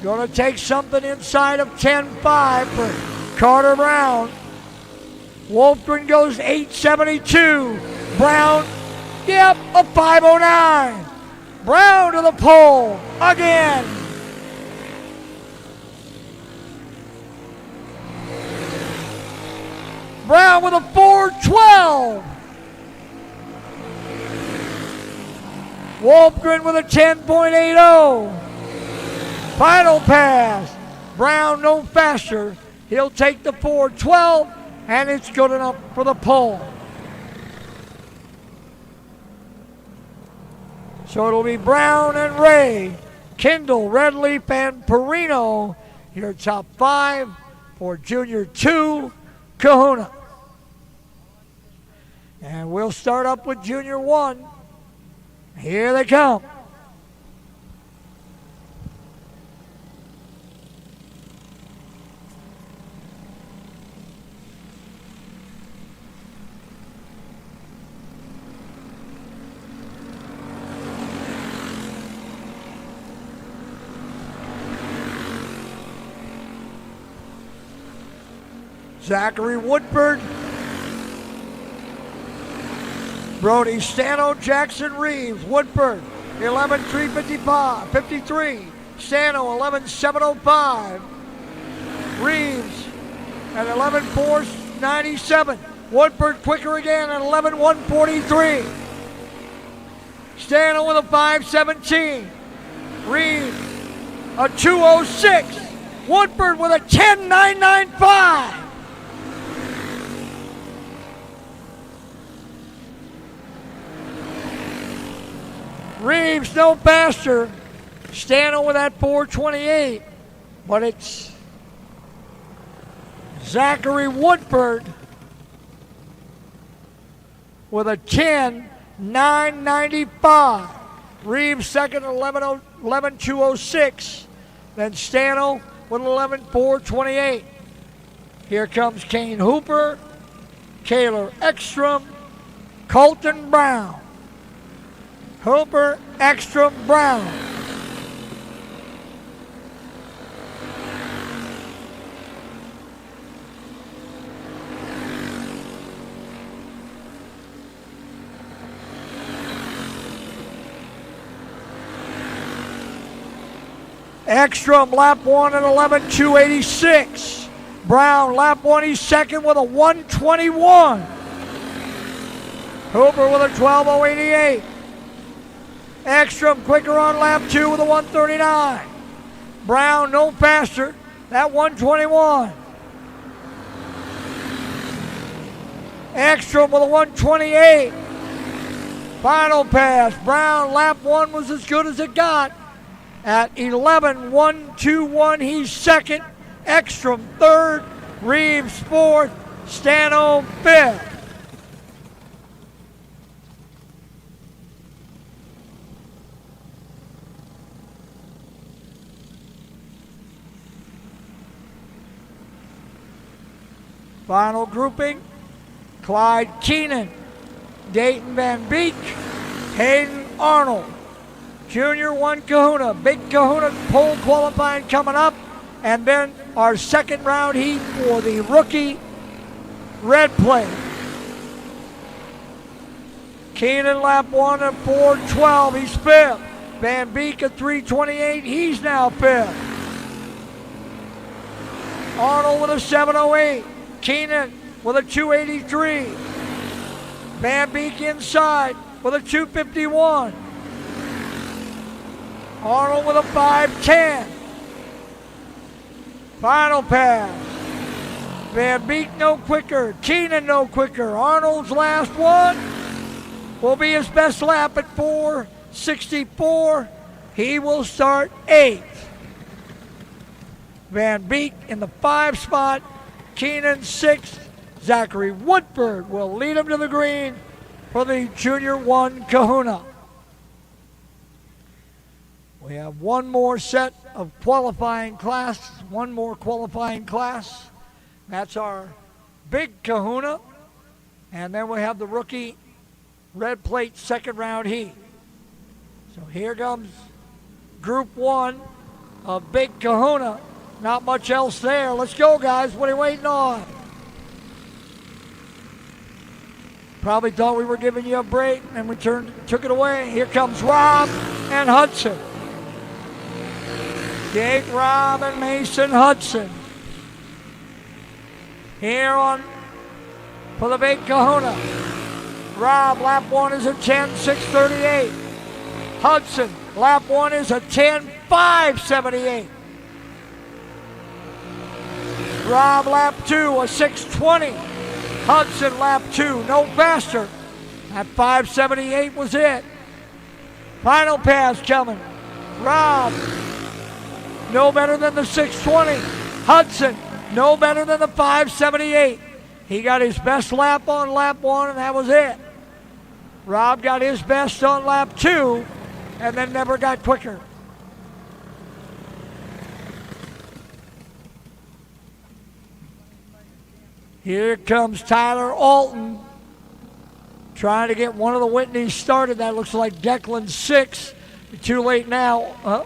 Going to take something inside of 10.5 for Carter Brown. Wolfgren goes 8.72. Brown, yep, a 5.09. Brown to the pole again. Brown with a 4.12. Wolfgren with a 10.80. Final pass. Brown no faster. He'll take the 4.12, and it's good enough for the pole. So it'll be Brown and Ray, Kendall, Redleaf, and Perino, your top 5 for Junior 2 Kahuna. And we'll start up with Junior 1. Here they come. Zachary Woodford, Brody Stano, Jackson Reeves, Woodford, 11.353, Stano, 11.705, Reeves at 11.497, Woodford quicker again at 11.143, Stano with a 5.17, Reeves a 2.06, Woodford with a 10.995. Reeves no faster. Stano with that 4.28. But it's Zachary Woodford with a 10.995. Reeves second, 11.206. Then Stano with 11.428. Here comes Kane Hooper, Kaylor Ekstrom, Colton Brown. Hooper, Ekstrom, Brown. Ekstrom, lap 1 at 11.286. Brown, lap 1, he's second with a 1:21. Hooper with a 12.088. Ekstrom quicker on lap 2 with a 1:39. Brown no faster, that 1:21. Ekstrom with a 1:28. Final pass, Brown, lap 1 was as good as it got. At 11.121, he's second. Ekstrom third. Reeves fourth. Stano fifth. Final grouping: Clyde Keenan, Dayton Van Beek, Hayden Arnold. Junior Win Kahuna, Big Kahuna pole qualifying coming up, and then our second round heat for the rookie red plate. Keenan lap 1 at 4:12, he's fifth. Van Beek at 3:28, he's now fifth. Arnold with a 7:08, Keenan with a 2:83. Van Beek inside with a 2:51. Arnold with a 5:10. Final pass. Van Beek no quicker. Keenan no quicker. Arnold's last one will be his best lap at 4:64. He will start 8th. Van Beek in the 5 spot. Keenan 6th. Zachary Woodford will lead him to the green for the Junior Win Kahuna. We have one more set of qualifying class, one more qualifying class. That's our Big Kahuna. And then we have the rookie red plate second round heat. So here comes Group 1 of Big Kahuna. Not much else there. Let's go, guys. What are you waiting on? Probably thought we were giving you a break, and we took it away. Here comes Rob and Hudson. Jake, Rob, and Mason Hudson. Here on for the Big Kahuna. Rob, lap 1 is a 10.638. Hudson, lap 1 is a 10.578. Rob, lap 2, a 6.20. Hudson, lap 2, no faster. That 5.78 was it. Final pass coming. Rob, no better than the 6.20. Hudson, no better than the 5.78. He got his best lap on lap 1, and that was it. Rob got his best on lap 2, and then never got quicker. Here comes Tyler Alton, trying to get one of the Whitneys started. That looks like Declan 6. Too late now.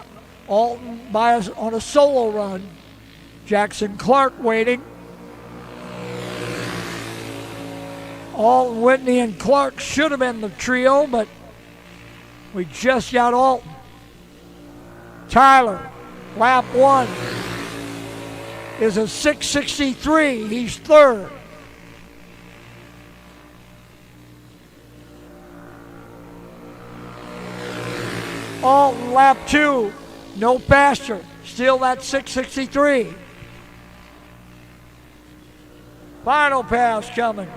Alton by us on a solo run. Jackson Clark waiting. Alton, Whitney, and Clark should have been the trio, but we just got Alton. Tyler, lap 1 is a 6.63. He's third. Alton, lap 2, no faster. Still that 6.63. Final pass coming.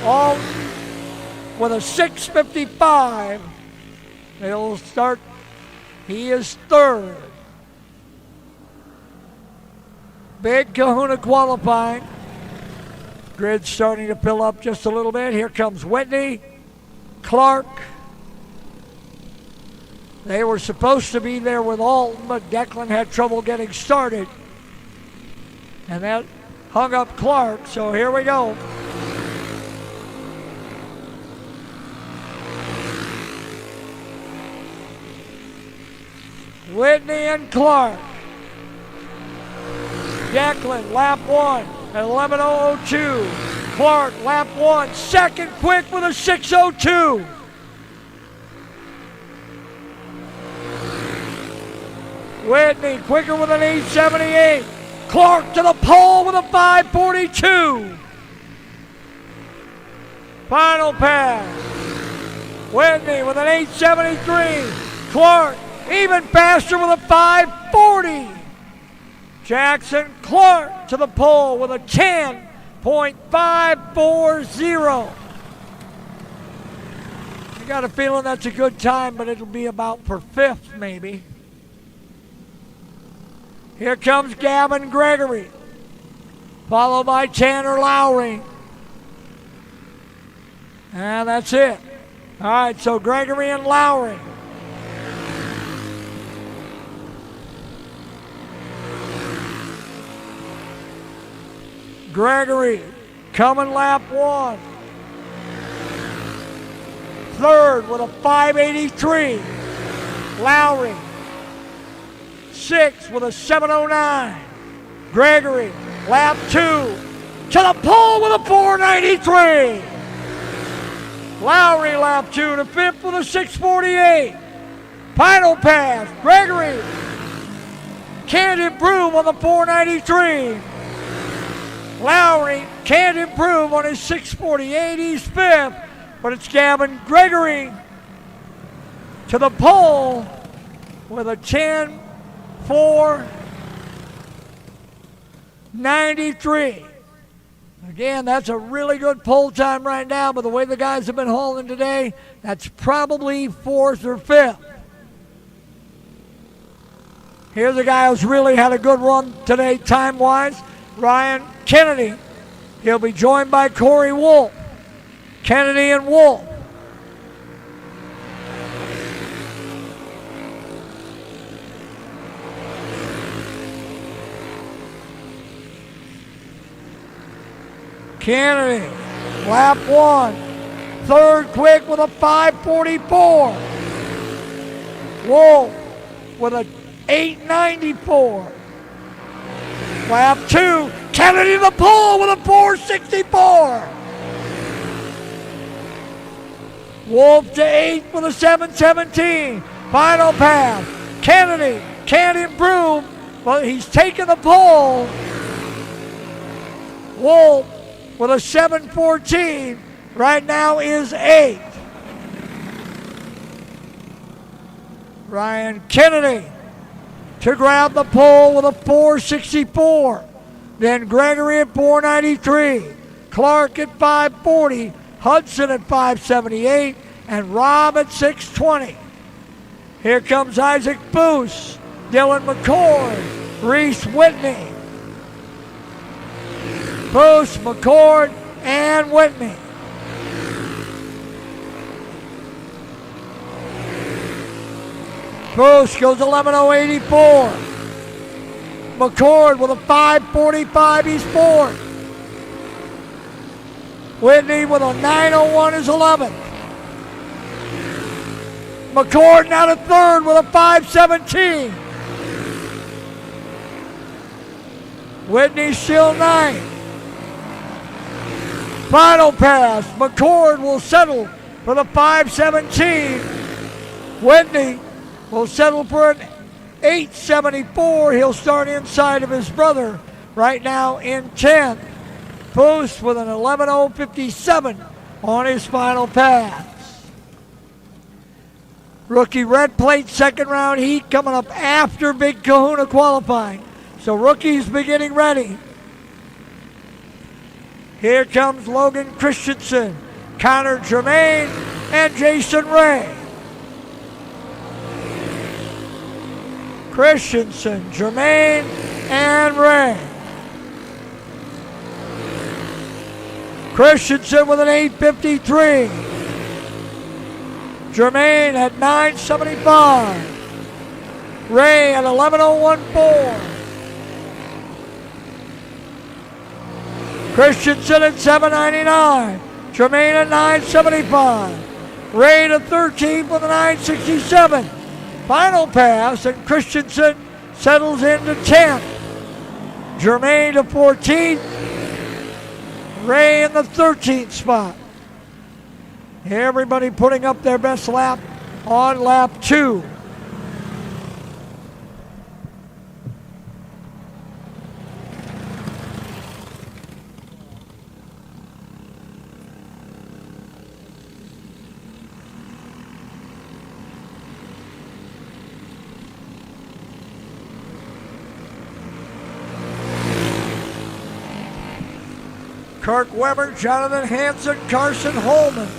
Alton with a 6.55. He'll start. He is third. Big Kahuna qualifying. Grid's starting to fill up just a little bit. Here comes Whitney, Clark. They were supposed to be there with Alton, but Declan had trouble getting started. And that hung up Clark, so here we go. Whitney and Clark. Declan, lap 1 at 11:002. Clark, lap 1, second quick with a 6:02. Whitney quicker with an 8:78. Clark to the pole with a 5:42. Final pass. Whitney with an 8:73. Clark even faster with a 5:40. Jackson Clark to the pole with a 10.540. I got a feeling that's a good time, but it'll be about for 5th maybe. Here comes Gavin Gregory, followed by Tanner Lowry. And that's it. All right, so Gregory and Lowry. Gregory coming lap 1. Third with a 5:83. Lowry. 6th with a 7:09. Gregory, lap 2. To the pole with a 4:93. Lowry, lap 2 to 5th with a 6:48. Final pass. Gregory can't improve on the 4:93. Lowry can't improve on his 6:48. He's 5th, but it's Gavin Gregory to the pole with a 10.493. Again, that's a really good pole time right now, but the way the guys have been hauling today, that's probably 4th or 5th. Here's a guy who's really had a good run today time-wise, Ryan Kennedy. He'll be joined by Corey Wolf. Kennedy and Wolf. Kennedy, lap 1. Third quick with a 5:44. Wolf with a 8:94. Lap 2, Kennedy to the pole with a 4:64. Wolf to 8th with a 7:17. Final pass. Kennedy can't improve, but he's taken the pole. Wolf with a 7:14 right now is 8th. Ryan Kennedy to grab the pole with a 4:64. Then Gregory at 4:93. Clark at 5:40. Hudson at 5:78. And Rob at 6:20. Here comes Isaac Boos, Dylan McCord, Reese Whitney. Boos, McCord, and Whitney. Boos goes 11:084. McCord with a 5:45, he's 4th. Whitney with a 9:01 is 11th. McCord now to 3rd with a 5:17. Whitney still 9th. Final pass. McCord will settle for the 5:17. Whitney will settle for an 8:74. He'll start inside of his brother right now in 10th. Boost with an 11:057 on his final pass. Rookie red plate second round heat coming up after Big Kahuna qualifying. So rookies beginning ready. Here comes Logan Christensen, Connor Germain, and Jason Ray. Christensen, Germain, and Ray. Christensen with an 8:53. Jermaine at 9:75. Ray at 11:01.4. Christensen at 7:99. Jermaine at 9:75. Ray to 13th with a 9:67. Final pass, and Christensen settles into 10th. Jermaine to 14th. Ray in the 13th spot. Everybody putting up their best lap on lap 2. Kirk Webber, Jonathan Hansen, Carson Holman.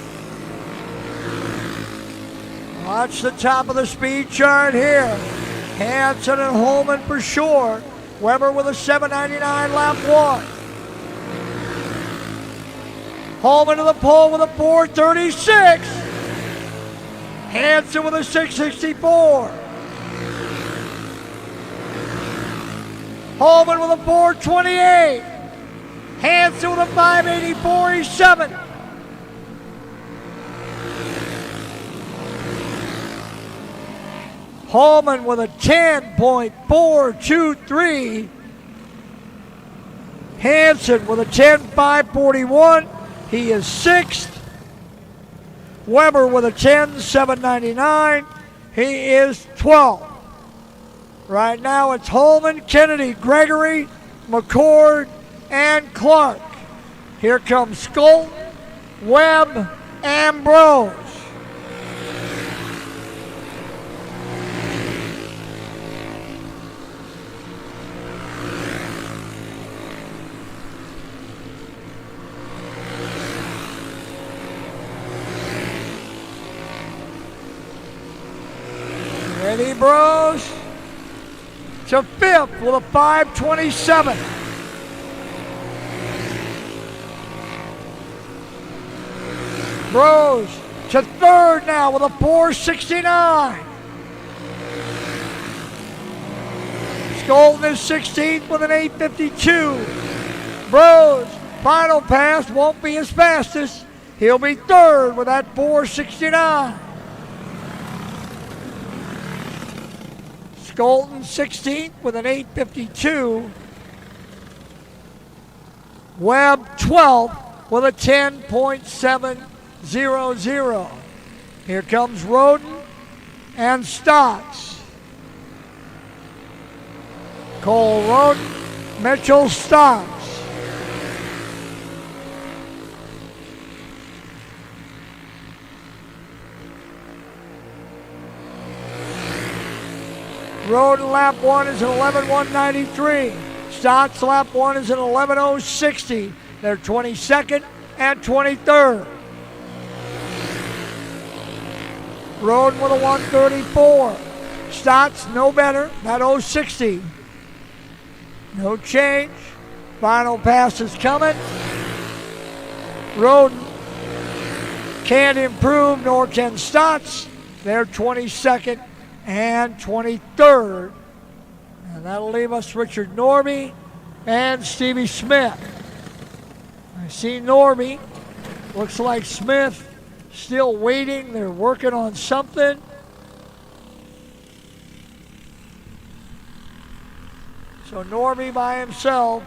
Watch the top of the speed chart here. Hansen and Holman for sure. Webber with a 7:99 lap 1. Holman to the pole with a 4:36. Hansen with a 6:64. Holman with a 4:28. Hansen with a 5:84. He's 7th. Holman with a 10.423. Hansen with a 10.541. He is 6th. Webber with a 10.799. He is 12th. Right now it's Holman, Kennedy, Gregory, McCord, and Clark. Here comes Skolten, Webb, and Brose. Eddie Brose to 5th with a 5:27. Brose to 3rd now with a 4:69. Skolten is 16th with an 8:52. Brose, final pass, won't be his fastest. He'll be 3rd with that 4:69. Skolten 16th with an 8:52. Webb 12th with a 10.700. Here comes Roden and Stotts. Cole Roden, Mitchell Stotts. Roden lap 1 is an 11:193. Stotts lap 1 is an 11:060. They're 22nd and 23rd. Roden with a 1:34. Stotts no better, that 0:60. No change. Final pass is coming. Roden can't improve, nor can Stotts. They're 22nd and 23rd. And that'll leave us Richard Norby and Stevie Smith. I see Norby. Looks like Smith still waiting. They're working on something. So Norby by himself.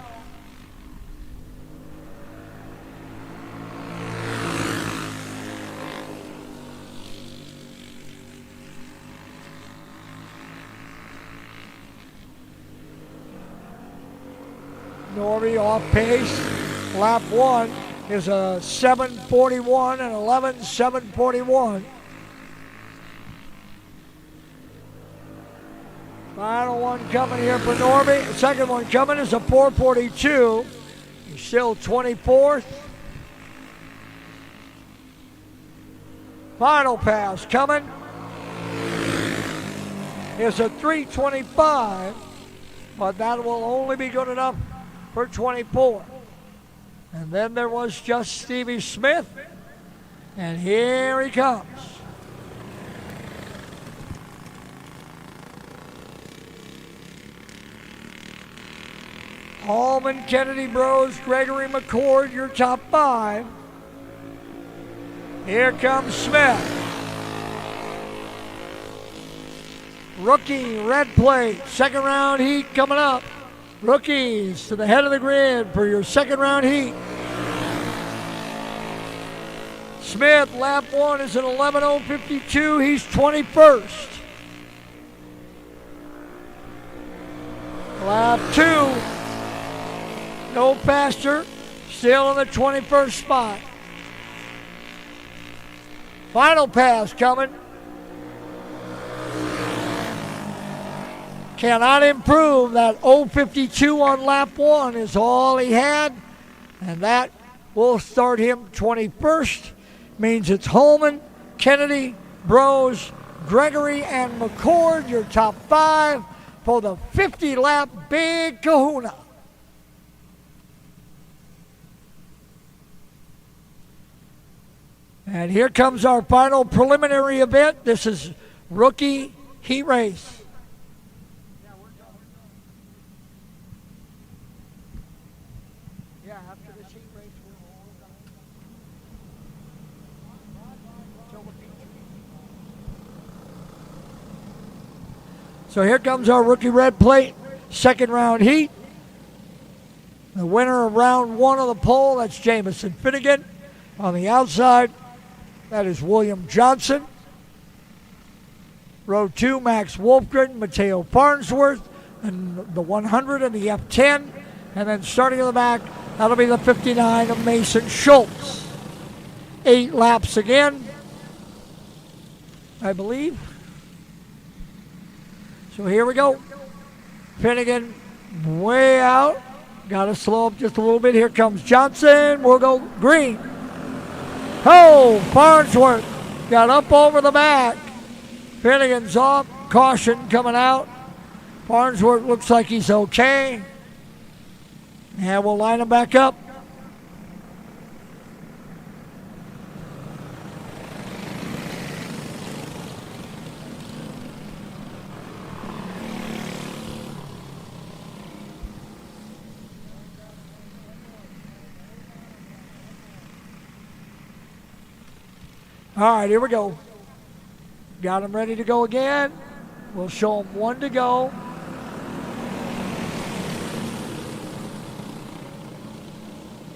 Norby off pace. Lap 1 is a 7:41 and 11:741. Final one coming here for Norby. The second one coming is a 4:42. He's still 24th. Final pass coming is a 3:25, but that will only be good enough for 24. And then there was just Stevie Smith. And here he comes. Allman, Kennedy, Bros, Gregory, McCord, your top 5. Here comes Smith. Rookie, red plate, second round heat coming up. Rookies to the head of the grid for your second round heat. Smith, lap 1 is an 11:052. He's 21st. Lap 2, no faster, still in the 21st spot. Final pass coming. Cannot improve. That 0:52 on lap 1 is all he had. And that will start him 21st. Means it's Holman, Kennedy, Bros, Gregory, and McCord, your top 5 for the 50-lap Big Kahuna. And here comes our final preliminary event. This is rookie heat race. So here comes our rookie red plate, second round heat. The winner of round 1 of the pole, that's Jamison Finnegan. On the outside, that is William Johnson. Row 2, Max Wolfgren, Mateo Farnsworth, and the 100 and the F10. And then starting in the back, that'll be the 59 of Mason Schultz. 8 laps again, I believe. So here we go. Finnegan way out. Got to slow up just a little bit. Here comes Johnson. We'll go green. Oh, Farnsworth got up over the back. Finnegan's off. Caution coming out. Farnsworth looks like he's okay. And we'll line him back up. All right, here we go. Got them ready to go again. We'll show them 1 to go.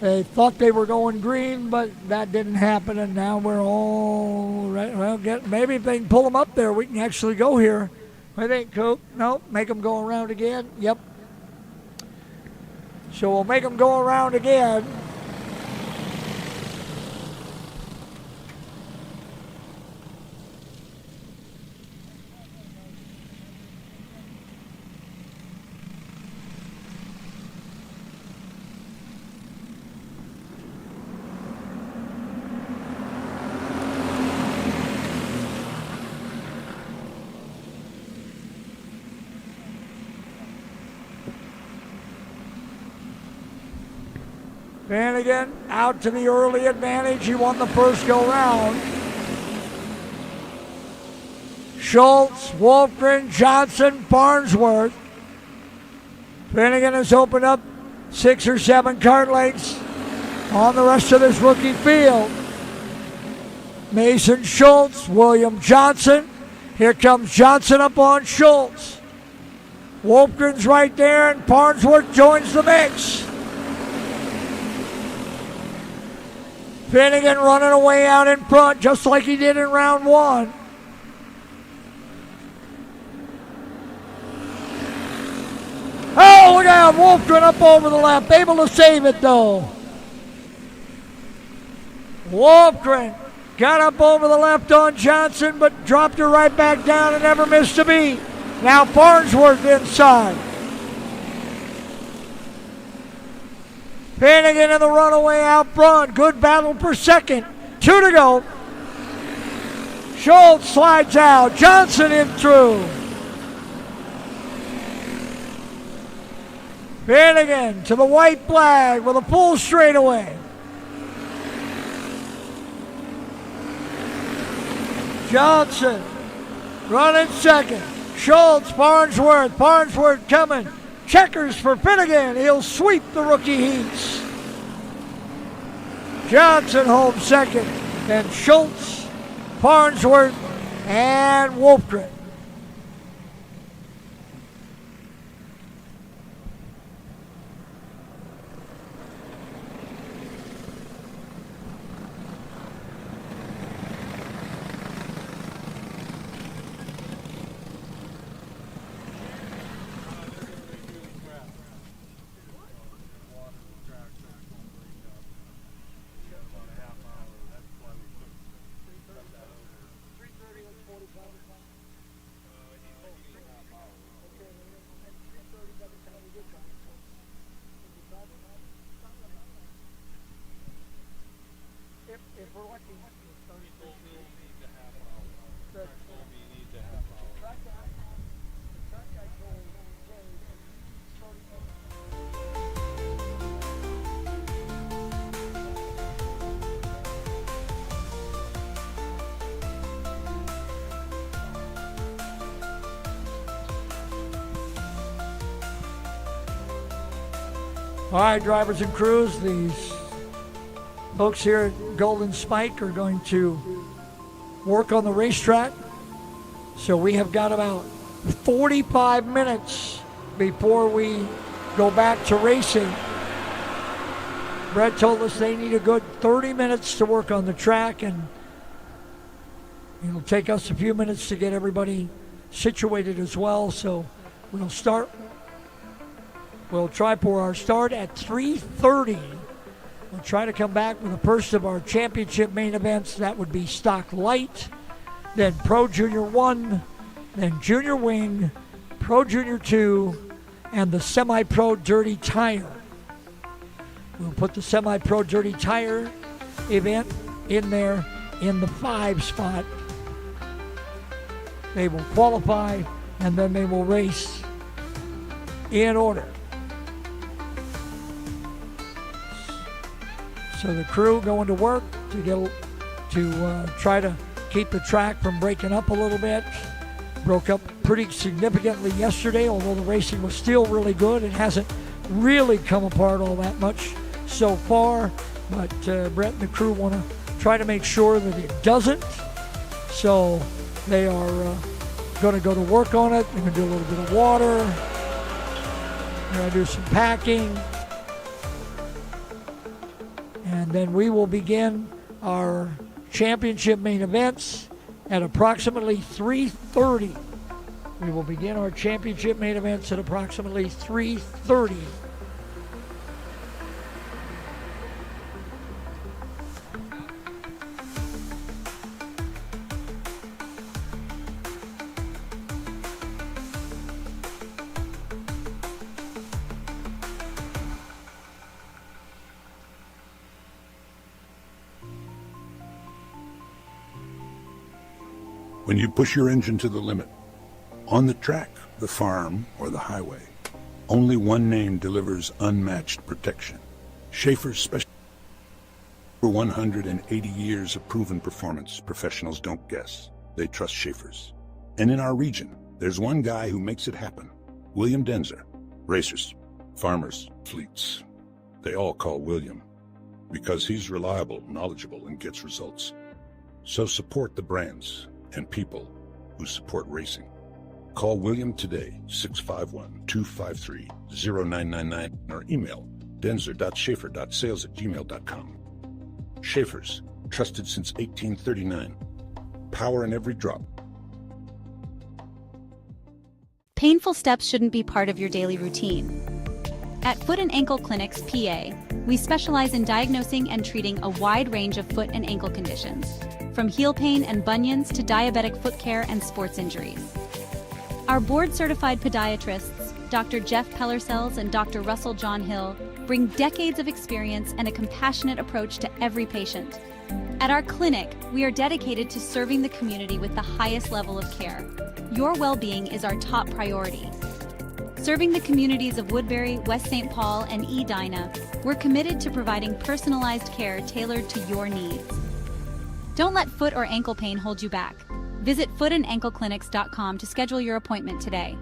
They thought they were going green, but that didn't happen, and now we're all right. Well, maybe if they can pull them up there, we can actually go here. What do you think, Coop? No, make them go around again. Yep. So we'll make them go around again. Finnegan out to the early advantage. He won the first go round. Schultz, Wolfgren, Johnson, Farnsworth. Finnegan has opened up 6 or 7 kart lengths on the rest of this rookie field. Mason Schultz, William Johnson. Here comes Johnson up on Schultz. Wolfgren's right there, and Farnsworth joins the mix. Finnegan running away out in front just like he did in round 1. Oh, look out, Wolfgren up over the left, able to save it though. Wolfgren got up over the left on Johnson, but dropped her right back down and never missed a beat. Now Farnsworth inside. Finnegan in the runaway out front. Good battle for second. 2 to go. Schultz slides out. Johnson in through. Finnegan to the white flag with a full straightaway. Johnson running second. Schultz, Farnsworth coming. Checkers for Finnegan. He'll sweep the rookie heats. Johnson home second. Then Schultz, Farnsworth, and Wolfgren. All right, drivers and crews, these folks here at Golden Spike are going to work on the racetrack. So we have got about 45 minutes before we go back to racing. Brett told us they need a good 30 minutes to work on the track, and it'll take us a few minutes to get everybody situated as well. So we'll start. We'll try for our start at 3:30. We'll try to come back with the first of our championship main events. That would be Stock Light, then Pro Junior 1, then Junior Wing, Pro Junior 2, and the Semi-Pro Dirty Tire. We'll put the Semi-Pro Dirty Tire event in there in the 5 spot. They will qualify, and then they will race in order. So the crew going to work to try to keep the track from breaking up a little bit. Broke up pretty significantly yesterday, although the racing was still really good. It hasn't really come apart all that much so far, but Brett and the crew want to try to make sure that it doesn't. So they are going to go to work on it. They're going to do a little bit of water. They're going to do some packing. And then we will begin our championship main events at approximately 3:30. We will begin our championship main events at approximately 3:30. When you push your engine to the limit, on the track, the farm, or the highway, only one name delivers unmatched protection. Schaefer's special. For 180 years of proven performance, professionals don't guess. They trust Schaefer's. And in our region, there's one guy who makes it happen. William Denzer. Racers, farmers, fleets. They all call William because he's reliable, knowledgeable, and gets results. So support the brands and people who support racing. Call William today, 651-253-0999, or email denzer.schaefer.sales@gmail.com. Schaefer's, trusted since 1839. Power in every drop. Painful steps shouldn't be part of your daily routine. At Foot and Ankle Clinics, PA, we specialize in diagnosing and treating a wide range of foot and ankle conditions, from heel pain and bunions to diabetic foot care and sports injuries. Our board-certified podiatrists, Dr. Jeff Pellersells and Dr. Russell John Hill, bring decades of experience and a compassionate approach to every patient. At our clinic, we are dedicated to serving the community with the highest level of care. Your well-being is our top priority. Serving the communities of Woodbury, West St. Paul, and Edina, we're committed to providing personalized care tailored to your needs. Don't let foot or ankle pain hold you back. Visit footandankleclinics.com to schedule your appointment today.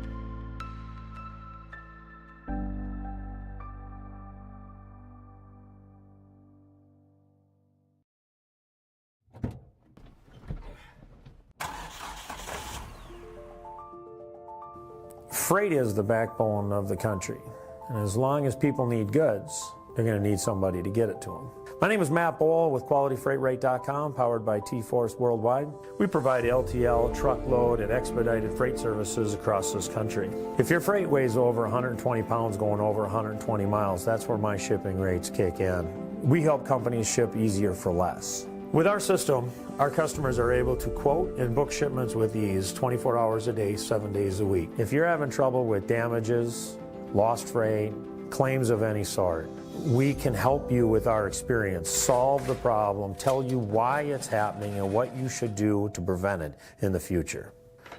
Freight is the backbone of the country, and as long as people need goods, they're going to need somebody to get it to them. My name is Matt Bohl with QualityFreightRate.com, powered by T-Force Worldwide. We provide LTL, truckload, and expedited freight services across this country. If your freight weighs over 120 pounds going over 120 miles, that's where my shipping rates kick in. We help companies ship easier for less. With our system, our customers are able to quote and book shipments with ease 24 hours a day, 7 days a week. If you're having trouble with damages, lost freight, claims of any sort, we can help you with our experience, solve the problem, tell you why it's happening and what you should do to prevent it in the future.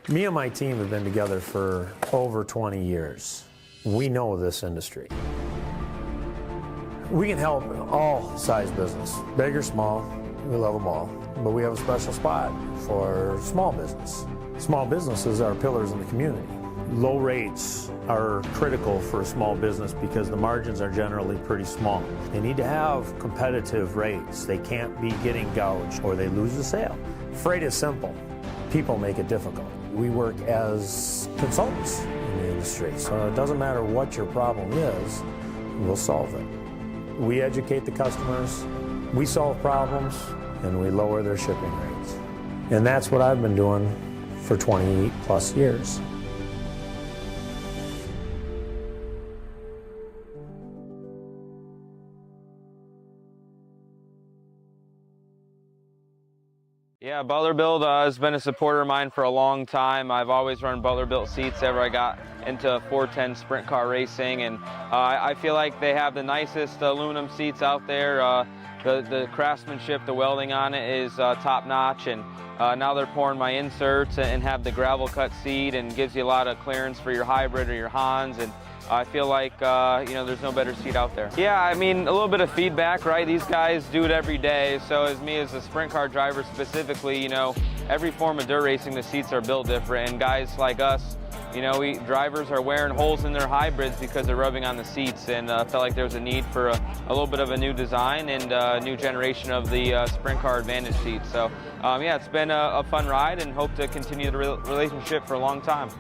Me and my team have been together for over 20 years. We know this industry. We can help all size business, big or small. We love them all, but we have a special spot for small business. Small businesses are pillars in the community. Low rates are critical for a small business because the margins are generally pretty small. They need to have competitive rates. They can't be getting gouged or they lose the sale. Freight is simple. People make it difficult. We work as consultants in the industry, so it doesn't matter what your problem is, we'll solve it. We educate the customers, we solve problems, and we lower their shipping rates. And that's what I've been doing for 20 plus years. Yeah, Butler Build has been a supporter of mine for a long time. I've always run Butler Built seats ever I got into 410 sprint car racing, and I feel like they have the nicest aluminum seats out there. The craftsmanship, the welding on it is top notch, and now they're pouring my inserts and have the gravel cut seat and gives you a lot of clearance for your hybrid or your Hans, and I feel like, you know, there's no better seat out there. Yeah, I mean, a little bit of feedback, right? These guys do it every day, so as me as a sprint car driver specifically, you know, every form of dirt racing, the seats are built different, and guys like us, you know, drivers are wearing holes in their hybrids because they're rubbing on the seats, and felt like there was a need for a little bit of a new design and a new generation of the sprint car advantage seat. So, yeah, it's been a fun ride and hope to continue the relationship for a long time.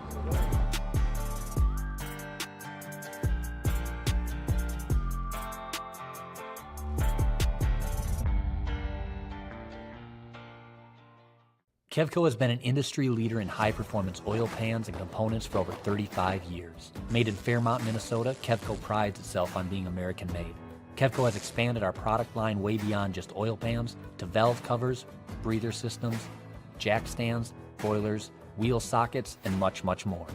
Kevco has been an industry leader in high-performance oil pans and components for over 35 years. Made in Fairmont, Minnesota, Kevco prides itself on being American-made. Kevco has expanded our product line way beyond just oil pans to valve covers, breather systems, jack stands, boilers, wheel sockets, and much, much more.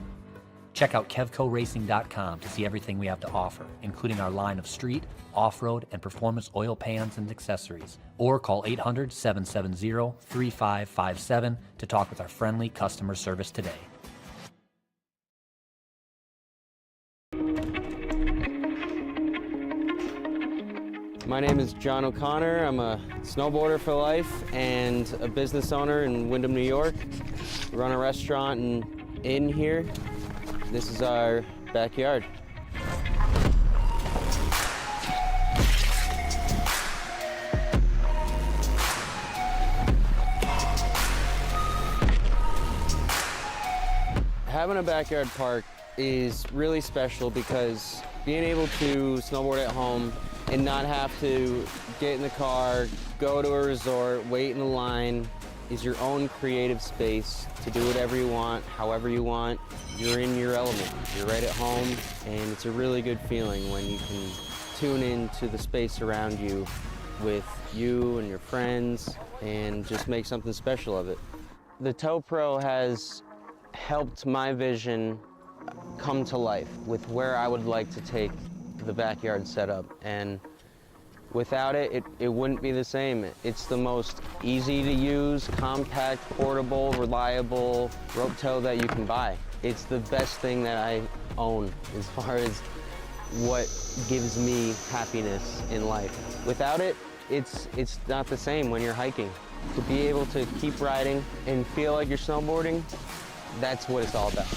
Check out KevcoRacing.com to see everything we have to offer, including our line of street, off-road, and performance oil pans and accessories. Or call 800-770-3557 to talk with our friendly customer service today. My name is John O'Connor. I'm a snowboarder for life and a business owner in Windham, New York. We run a restaurant and inn here. This is our backyard. Having a backyard park is really special because being able to snowboard at home and not have to get in the car, go to a resort, wait in a line, is your own creative space to do whatever you want, however you want. You're in your element. You're right at home, and it's a really good feeling when you can tune into the space around you with you and your friends and just make something special of it. The Tow Pro has helped my vision come to life with where I would like to take the backyard setup, and without it, it wouldn't be the same. It's the most easy to use, compact, portable, reliable rope tow that you can buy. It's the best thing that I own as far as what gives me happiness in life. Without it, it's not the same when you're hiking. To be able to keep riding and feel like you're snowboarding, that's what it's all about.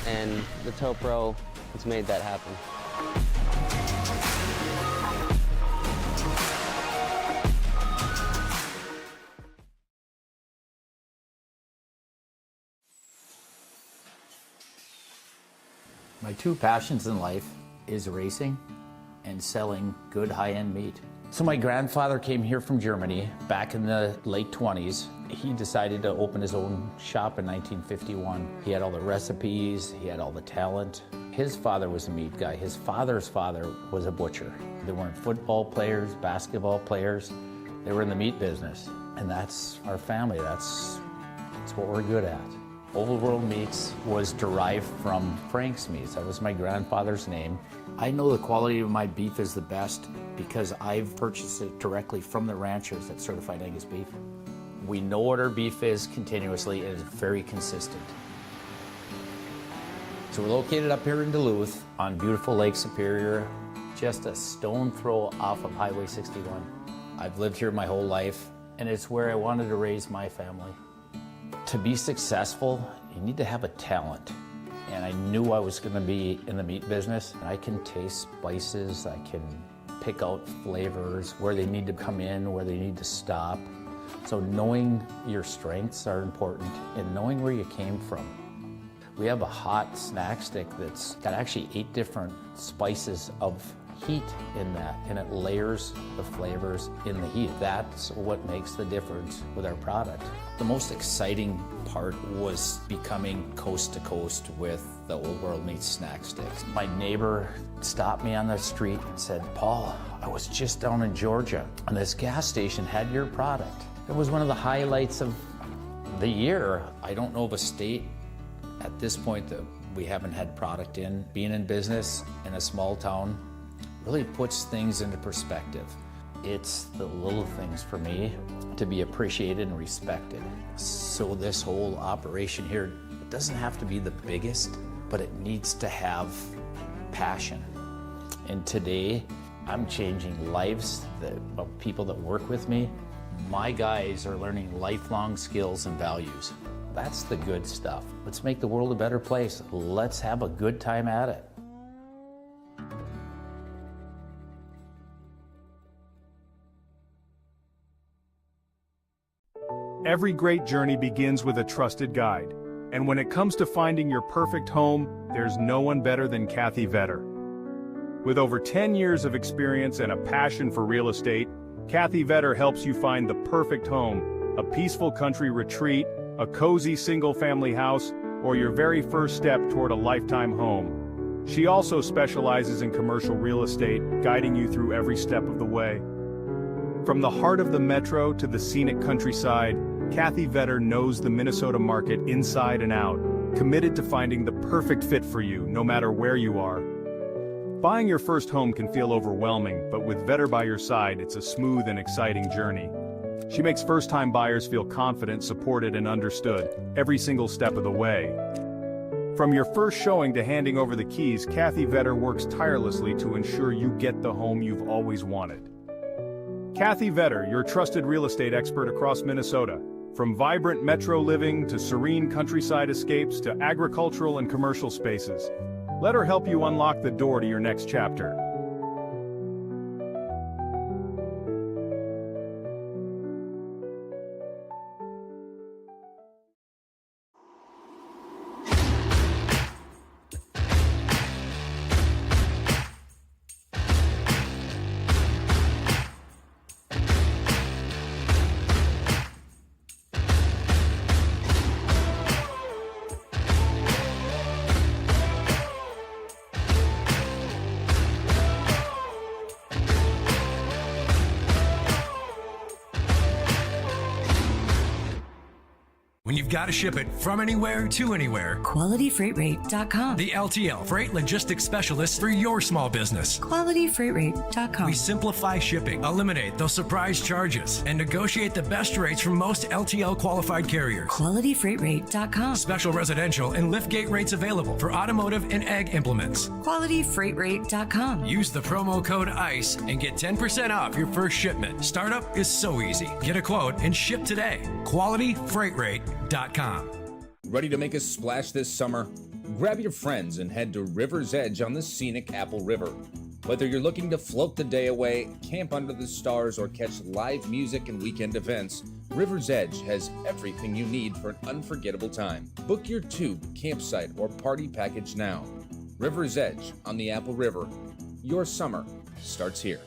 And the Toe Pro has made that happen. My two passions in life is racing and selling good high-end meat. So my grandfather came here from Germany back in the late 20s. He decided to open his own shop in 1951. He had all the recipes, he had all the talent. His father was a meat guy. His father's father was a butcher. They weren't football players, basketball players. They were in the meat business. And that's our family. That's what we're good at. Old World Meats was derived from Frank's Meats. That was my grandfather's name. I know the quality of my beef is the best because I've purchased it directly from the ranchers that certified Angus beef. We know what our beef is continuously and it's very consistent. So we're located up here in Duluth on beautiful Lake Superior, just a stone throw off of Highway 61. I've lived here my whole life and it's where I wanted to raise my family. To be successful, you need to have a talent. And I knew I was going to be in the meat business. I can taste spices, I can pick out flavors, where they need to come in, where they need to stop. So knowing your strengths are important and knowing where you came from. We have a hot snack stick that's got actually 8 different spices of heat in that, and it layers the flavors in the heat. That's what makes the difference with our product. The most exciting part was becoming coast to coast with the Old World Meats snack sticks. My neighbor stopped me on the street and said, "Paul, I was just down in Georgia and this gas station had your product." It was one of the highlights of the year. I don't know of a state at this point that we haven't had product in. Being in business in a small town really puts things into perspective. It's the little things for me to be appreciated and respected. So this whole operation here, it doesn't have to be the biggest, but it needs to have passion. And today, I'm changing lives of people that work with me. My guys are learning lifelong skills and values. That's the good stuff. Let's make the world a better place. Let's have a good time at it. Every great journey begins with a trusted guide. And when it comes to finding your perfect home, there's no one better than Kathy Vetter. With over 10 years of experience and a passion for real estate, Kathy Vetter helps you find the perfect home, a peaceful country retreat, a cozy single-family house, or your very first step toward a lifetime home. She also specializes in commercial real estate, guiding you through every step of the way. From the heart of the metro to the scenic countryside, Kathy Vetter knows the Minnesota market inside and out, committed to finding the perfect fit for you, no matter where you are. Buying your first home can feel overwhelming, but with Vetter by your side, it's a smooth and exciting journey. She makes first-time buyers feel confident, supported, and understood every single step of the way. From your first showing to handing over the keys, Kathy Vetter works tirelessly to ensure you get the home you've always wanted. Kathy Vetter, your trusted real estate expert across Minnesota. From vibrant metro living to serene countryside escapes to agricultural and commercial spaces. Let her help you unlock the door to your next chapter. When you've got to ship it from anywhere to anywhere, QualityFreightRate.com. the LTL Freight Logistics Specialist for your small business. QualityFreightRate.com. We simplify shipping, eliminate those surprise charges, and negotiate the best rates from most LTL qualified carriers. QualityFreightRate.com. Special residential and liftgate rates available for automotive and ag implements. QualityFreightRate.com. Use the promo code ICE and get 10% off your first shipment. Startup is so easy. Get a quote and ship today. QualityFreightRate.com. Ready to make a splash this summer? Grab your friends and head to River's Edge on the scenic Apple River. Whether you're looking to float the day away, camp under the stars, or catch live music and weekend events, River's Edge has everything you need for an unforgettable time. Book your tube, campsite, or party package now. River's Edge on the Apple River. Your summer starts here.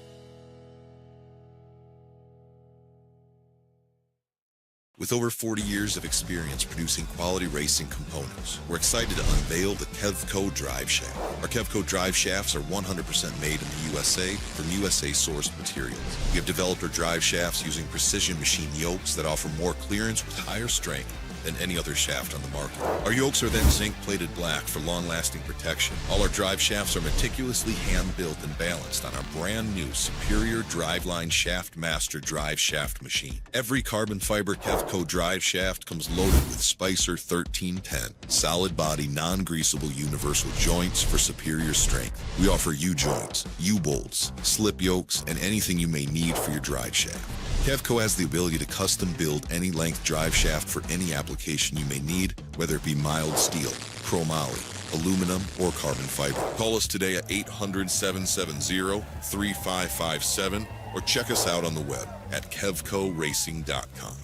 With over 40 years of experience producing quality racing components, we're excited to unveil the Kevco Drive Shaft. Our Kevco Drive Shafts are 100% made in the USA from USA-sourced materials. We have developed our drive shafts using precision machine yokes that offer more clearance with higher strength than any other shaft on the market. Our yokes are then zinc-plated black for long-lasting protection. All our drive shafts are meticulously hand-built and balanced on our brand-new Superior Driveline Shaft Master drive shaft machine. Every carbon fiber Kevco drive shaft comes loaded with Spicer 1310, solid-body, non-greasable universal joints for superior strength. We offer U-joints, U-bolts, slip yokes, and anything you may need for your drive shaft. Kevco has the ability to custom build any length drive shaft for any application you may need, whether it be mild steel, chromoly, aluminum, or carbon fiber. Call us today at 800-770-3557 or check us out on the web at kevcoracing.com.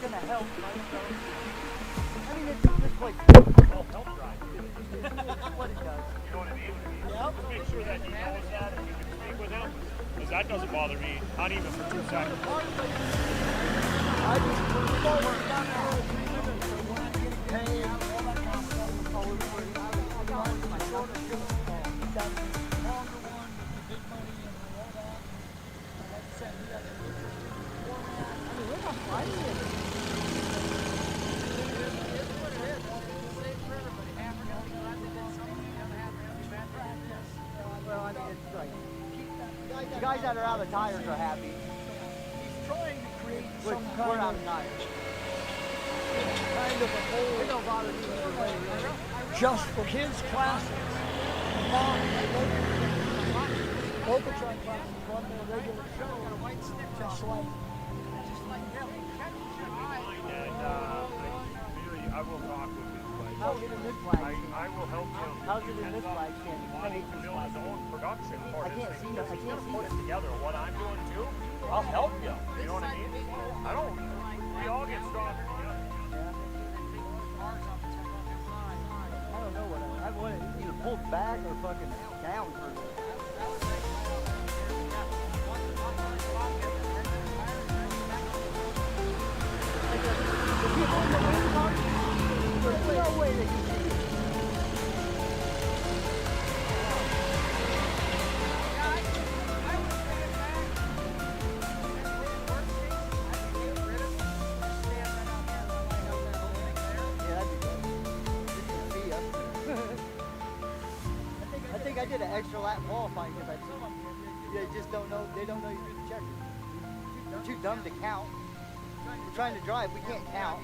gonna help, right? So, I mean, this place help drive. That's what it does. You know what I mean? Yep. Just make sure that he knows that and you can speak with him, because that doesn't bother me, not even for 2 seconds. I just put forward down the road, so when I get paid, all that kind of stuff, all over it. I got my shorter ship, got the longer one with the big money and all that. Like I said, we got the format. I mean, we're not fighting it. Well, I mean, it's like, the guys that are out of tires are happy. He's trying to create some kind we're of... out of tires. Kind of a whole... It don't bother me either way, really. Just for his classes. Local track classes run their regular show. Just like him. And I will talk with him. How's it in this flag? I will help him. How's it in this flag stand? He can build his own production for his can't thing. see it. I He's can't gonna see put it. it together. What I'm doing too, I'll help you. You know what I mean? I don't. We all get stronger together. I don't know what I want it either pulled back or fucking down for there's no way they can see it. I think I did an extra lap qualifying because they just don't know. They don't know you do the checkers. They're too dumb to count. We're trying to drive. We can't count.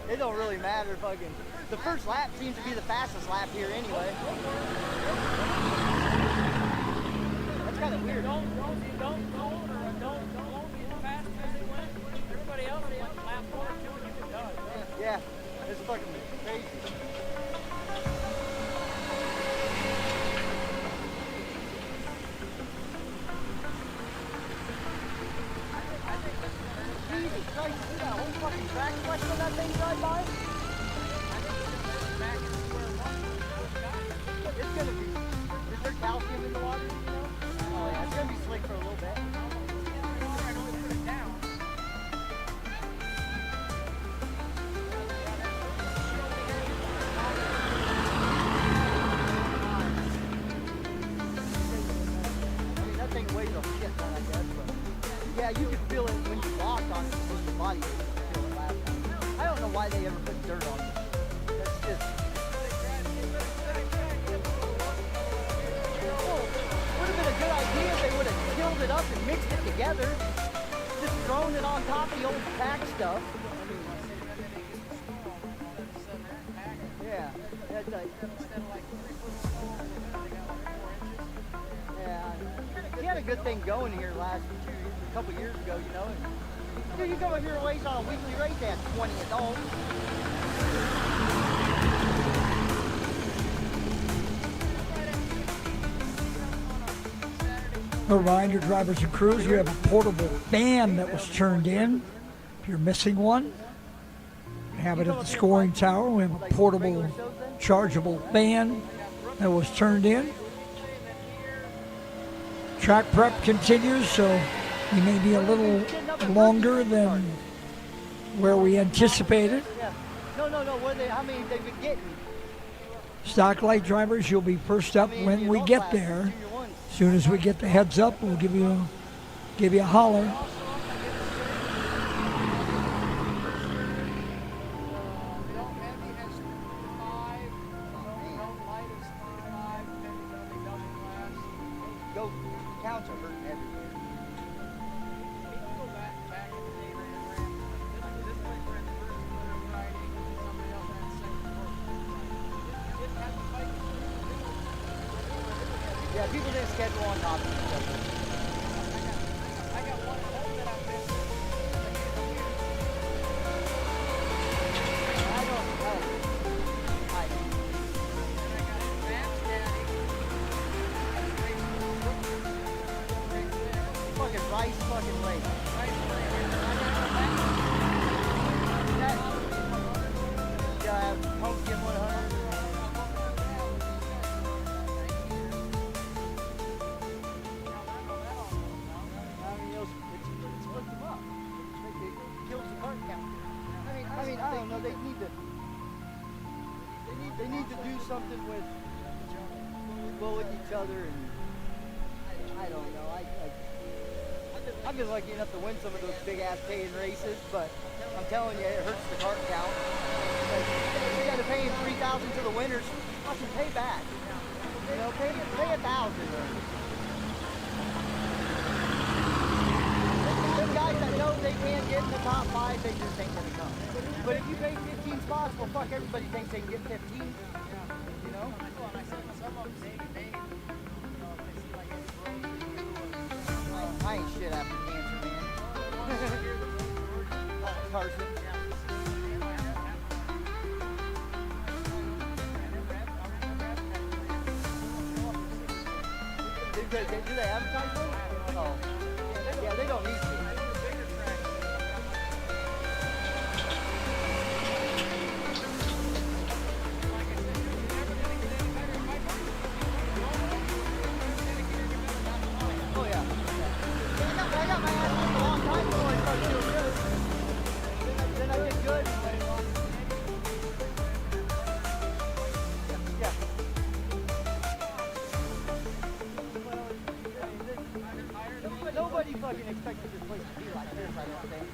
It don't really matter. Fucking the first lap seems to be the fastest lap here anyway. That's kind of weird. Don't be the fastest as they went. Everybody else went lap 4 and 2 and you were done. Yeah, it's fucking crazy. Jesus Christ, see that whole fucking track flex on that thing drive by? It's gonna be, is there calcium in the water, you know? Oh yeah, it's gonna be slick for a little bit. Yeah, you can feel it when you locked on it with your body. You can feel it last time. I don't know why they ever put dirt on it. That's just... Well, would have been a good idea if they would have killed it up and mixed it together. Just thrown it on top of the old pack stuff. Yeah, that's like... Yeah, he had a good thing going here a couple years ago, you know. And, dude, you go in here and race on a weekly race, they had 20 adults. A reminder, drivers and crews, we have a portable fan that was turned in. If you're missing one, we have it at the scoring tower. We have a portable, chargeable fan that was turned in. Track prep continues, so we may be a little longer than where we anticipated. No. How many have they been getting? Stock light drivers, you'll be first up when we get there. As soon as we get the heads up, we'll give you a holler. Counts are hurting everywhere. Yeah, people didn't schedule on top of each other. I got one at home that I'm missing. I don't know. I got advanced daddy. nice fucking lake. Yeah, pumpkin 100. I don't know. They need to do something with each other, and I don't know. I've been lucky enough to win some of those big ass paying races, but I'm telling you, it hurts the cart count. They got to pay $3,000 to the winners. Fucking pay back. You know, pay $1,000. Them guys that know they can't get in the top 5, they just ain't gonna come. But if you pay 15 spots, well, fuck, everybody thinks they can get 15. You know? I ain't shit after cancer, man. Carson. Do they advertise it? Oh. Yeah, they don't need to. Nobody fucking expected this place to be like this, I don't think.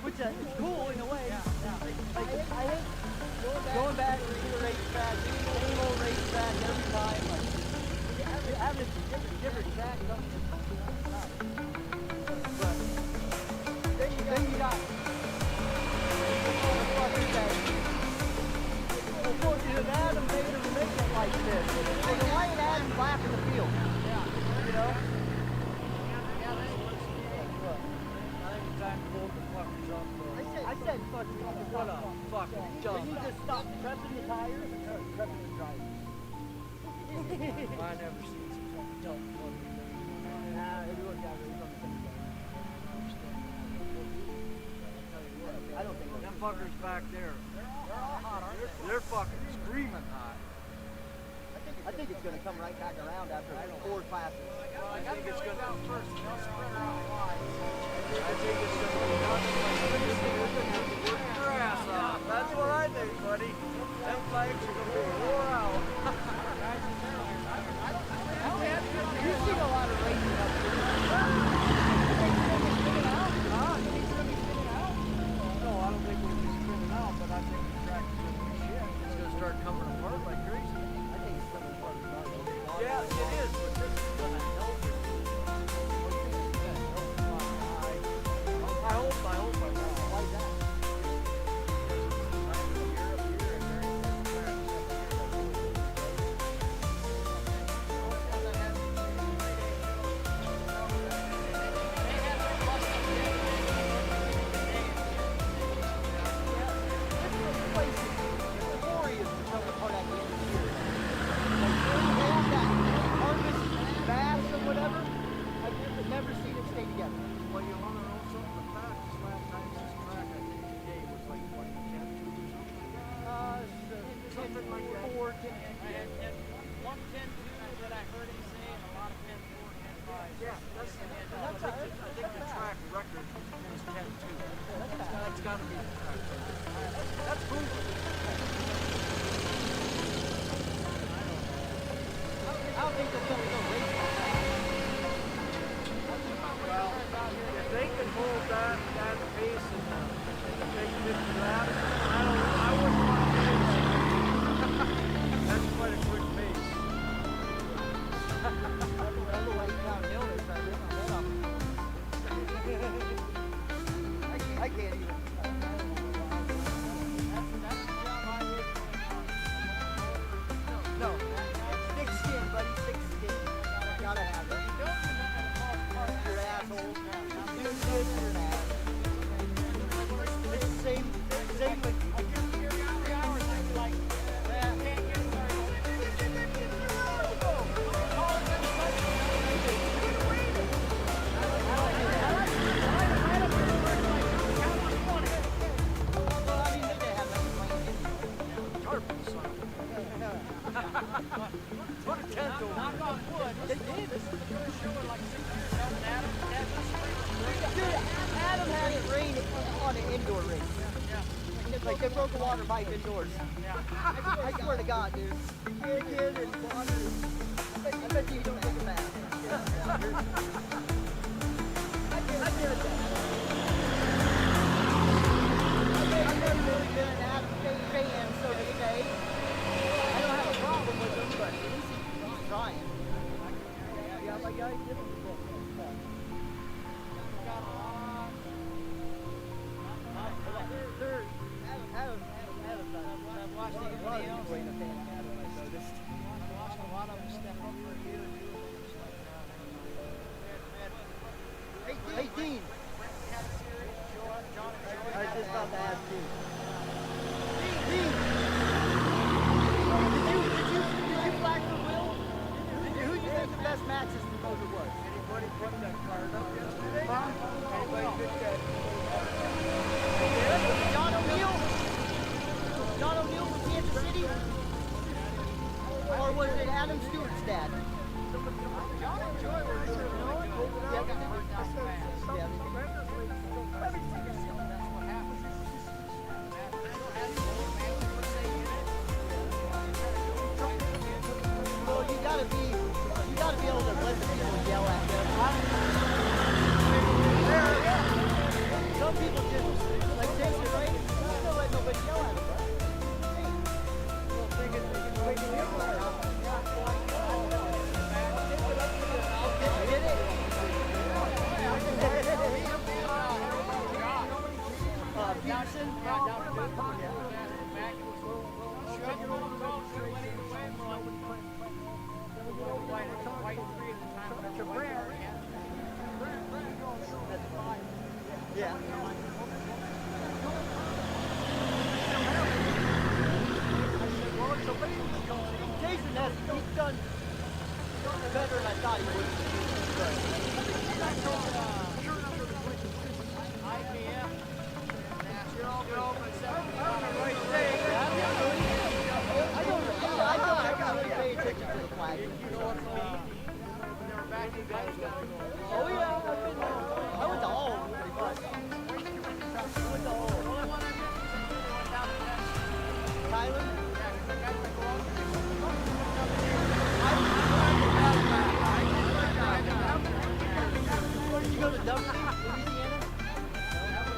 Which is cool in a way. Like, I hate going back to the racetrack, doing the same old racetrack every time. Like, having different tracks. But then you got motherfuckers that unfortunately Adam made them make it like this. So then why ain't Adam flapping the field? You know? I said fucking what a fucking jump. They need to stop prepping the tires and start prepping the drivers. I never seen some jump. Nah, everyone got raised on the same day. I don't think them fuckers back there. They're all hot, aren't they? They're fucking screaming hot. I think it's going to come right back around after 4 classes. I think it's going to come first. They'll spread around wide. I think it's going to be nothing like work your ass off. That's what I think, buddy. Them legs are going to be wore out. You've seen a lot of racing up here. You think it's going to be spinning out? Huh? You think it's going to be spinning out? No, I don't think it's going to be spinning out, but I think the track is going to be shit. It's going to start coming apart like crazy. I think it's coming apart. Yeah, it is, but this is going to help you. I hope I will. Why is that? Massive Put a tent over. Knock on wood. They did. This is the first show in like 6 or 7 Adam. Dude, Adam had it rain on an indoor race. Yeah. Like they broke a water pipe indoors. Yeah. I swear to God, dude. Kid and water. I bet you don't take a bath. I did it. I've never really been an Adam fan, so to say. I don't have a problem with him, but at least he's trying. Yeah, my guy did it. I've watched a lot of people in the fan. I've noticed. I've watched a lot of them step up for a year or two. 18. I was just about to ask you. Dean, did you flag for Will? Who do you think the best matches promoter was? Anybody put that card up yesterday? Anybody pick that? John O'Neill? John O'Neill from Kansas City? Or was it Adam Stewart's dad? John and Joy were good. Well, you gotta be able to let the people yell at them. Some people just, like Jason, right? You don't let nobody yell at them, Peterson? Yeah. Jason he's done better than I thought he would. I don't pay attention to the flag. Oh yeah, I went to all pretty much. I went to all. Tyler? Did you go to Dublin, Louisiana?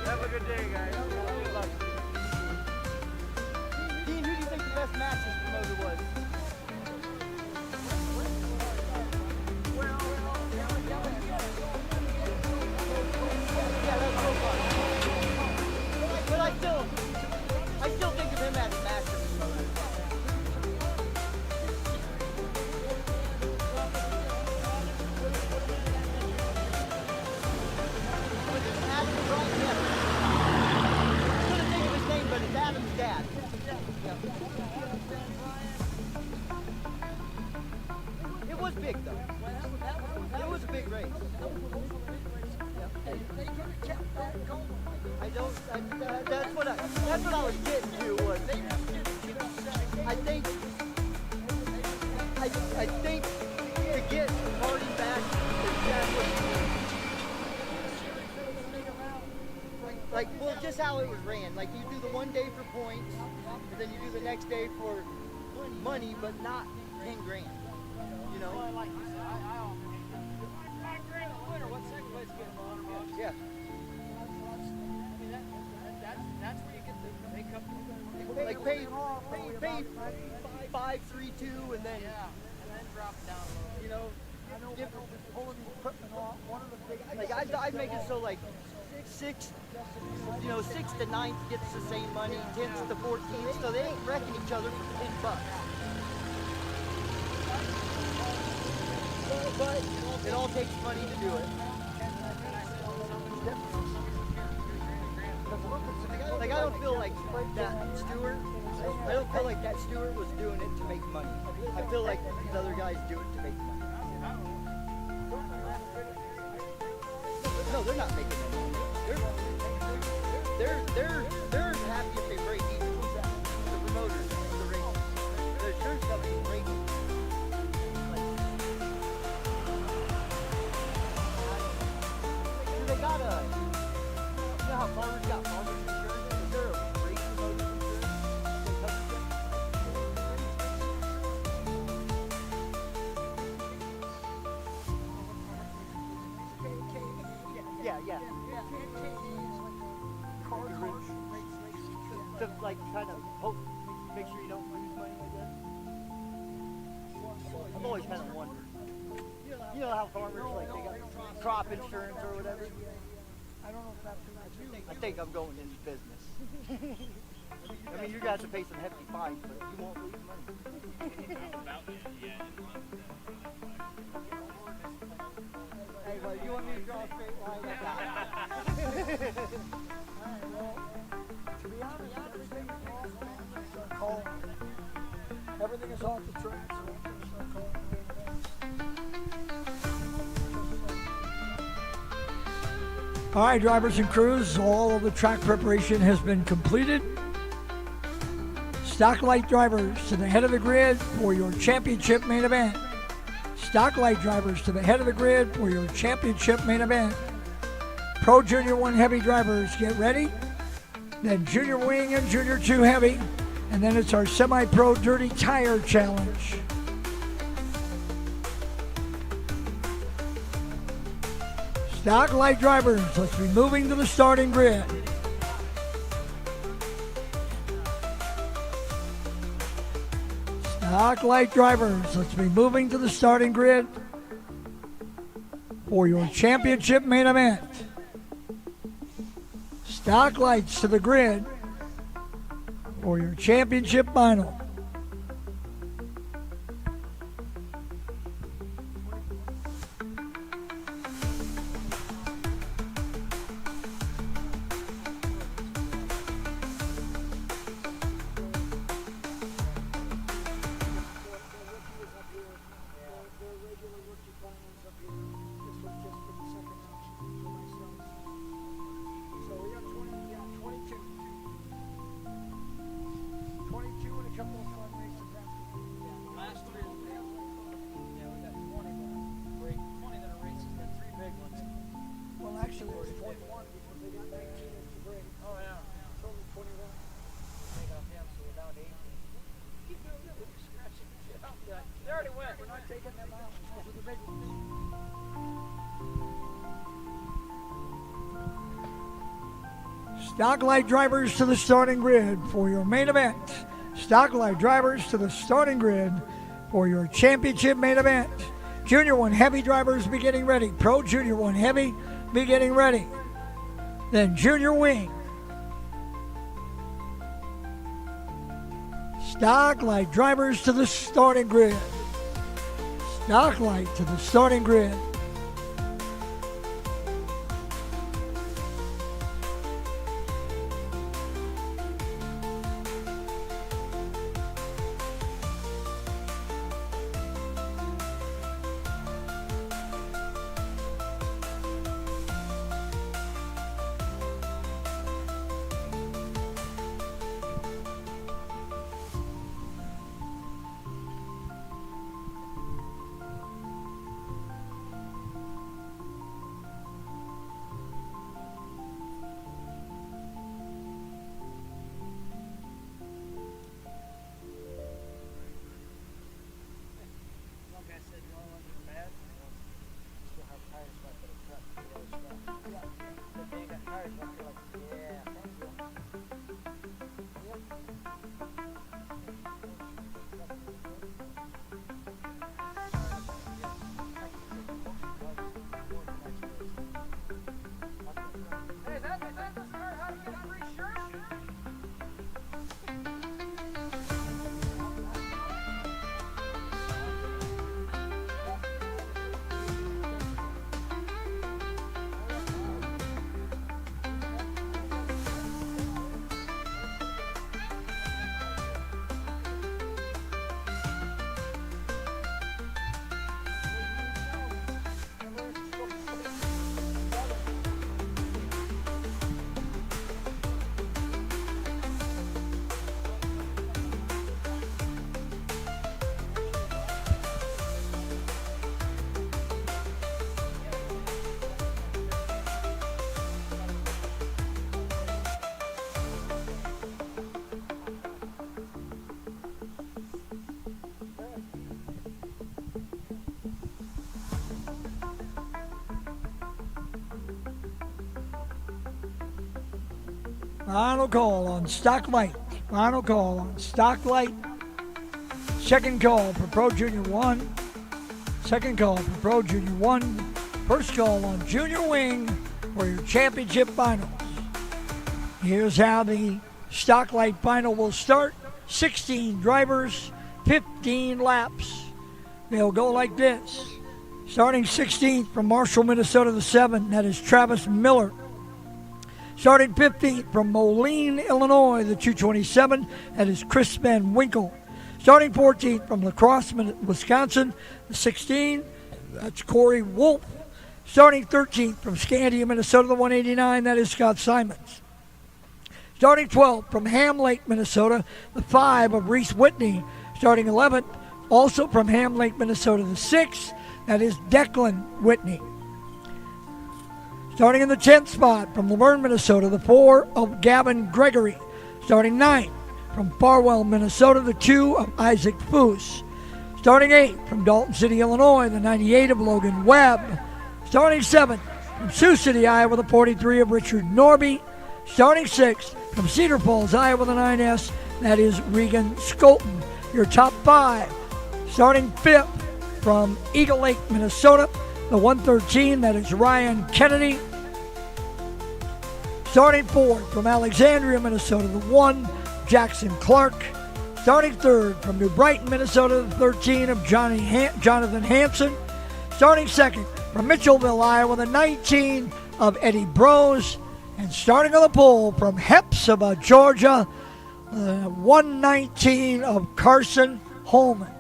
Have a good day, guys. Dean, who do you think the best matches promoter was? Yeah, that's so fun. But I still think of him as a master promoter. But it's Adam's dad. It was big though. It was a big race. That's what I was getting to was I think to get Marty back like, well, just how it was ran. Like, you do the one day for points, and then you do the next day for money, but not 10 grand. You know? Well, like you said, I 5 grand a winner. What's second place get $100? Yeah. I mean, that's where you get the make up. Like, pay 5, 3, 2, and then drop it down. You know, pulling the equipment off. One of the big. Like, I'd make it so like 6th to 9th gets the same money, 10th to 14th, so they ain't wrecking each other for $10. But it all takes money to do it. Like, I don't feel like that Stewart. I don't feel like that Stewart was doing it to make money. I feel like these other guys do it to make money. No, they're not making money. They're happy if they break even. The promoters, the races. The insurance companies break to like kind of hope, make sure you don't lose money, I guess. I've always kind of wondered. You know how farmers like they got crop insurance or whatever. I don't know if that's. I think I'm going into business. I mean, you're gonna have to pay some hefty fines, but you won't lose money. Hey, well, you want me to draw a straight line? Alright, well, to be honest, everything is off. Everything is off the track, so I'm gonna start calling. All right, drivers and crews, all of the track preparation has been completed. Stock light drivers to the head of the grid for your championship main event. Stock light drivers to the head of the grid for your championship main event. Pro Junior 1 heavy drivers, get ready. Then Junior Wing and Junior 2 heavy. And then it's our semi-pro dirty tire challenge. Stock light drivers, let's be moving to the starting grid. Stock light drivers, let's be moving to the starting grid for your championship main event. Stock lights to the grid for your championship final. Stock light drivers to the starting grid for your main event. Stock light drivers to the starting grid for your championship main event. Junior 1 heavy drivers be getting ready. Pro Junior 1 heavy be getting ready. Then Junior Wing. Stock light drivers to the starting grid. Stock light to the starting grid. Final call on stock light. Final call on stock light. Second call for Pro Junior 1. Second call for Pro Junior 1. First call on Junior Wing for your championship finals. Here's how the stock light final will start. 16 drivers, 15 laps. They'll go like this. Starting 16th from Marshall, Minnesota, the 7, that is Travis Miller. Starting 15th from Moline, Illinois, the 227, that is Chris Van Winkle. Starting 14th from La Crosse, Wisconsin, the 16, that's Corey Wolf. Starting 13th from Scandia, Minnesota, the 189, that is Scott Simons. Starting 12th from Ham Lake, Minnesota, the 5 of Reese Whitney. Starting 11th, also from Ham Lake, Minnesota, the 6, that is Declan Whitney. Starting in the 10th spot from Laverne, Minnesota, the 4 of Gavin Gregory. Starting 9th from Farwell, Minnesota, the 2 of Isaac Foose. Starting 8th from Dalton City, Illinois, the 98 of Logan Webb. Starting 7th from Sioux City, Iowa, the 43 of Richard Norby. Starting 6th from Cedar Falls, Iowa, the 9S, that is Regan Skolton. Your top 5. Starting 5th from Eagle Lake, Minnesota, the 113, that is Ryan Kennedy. Starting 4th from Alexandria, Minnesota, the 1, Jackson Clark. Starting 3rd from New Brighton, Minnesota, the 13 of Jonathan Hanson. Starting 2nd from Mitchellville, Iowa, the 19 of Eddie Brose. And starting on the pole from Hepzibah, Georgia, the 119 of Carson Holman.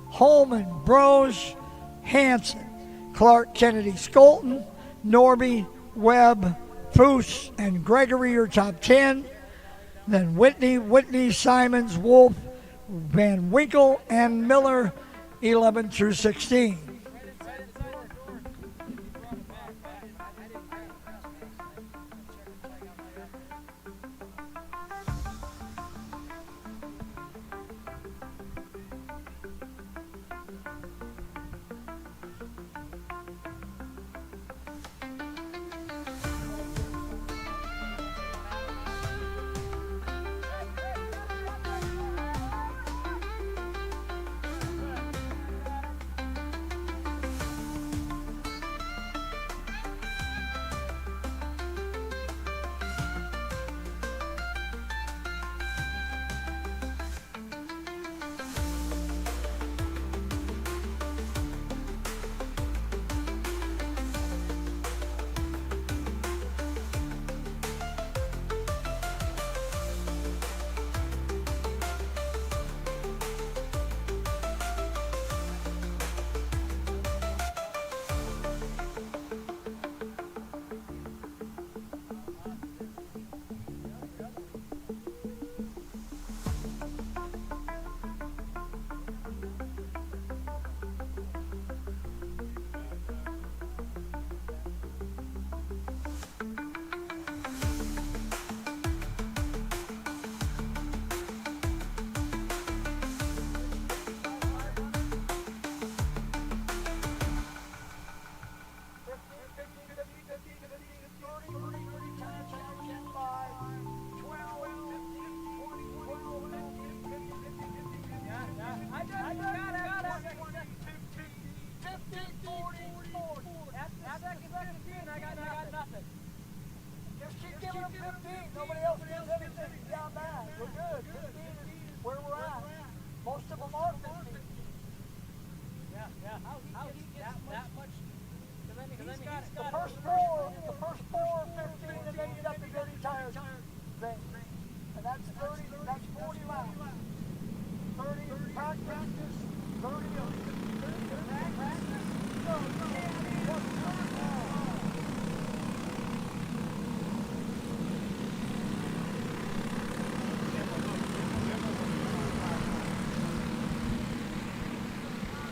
Holman, Brose, Hanson, Clark, Kennedy, Skolton, Norby, Webb, Foose, and Gregory are top 10. Then Whitney, Simons, Wolf, Van Winkle, and Miller, 11 through 16.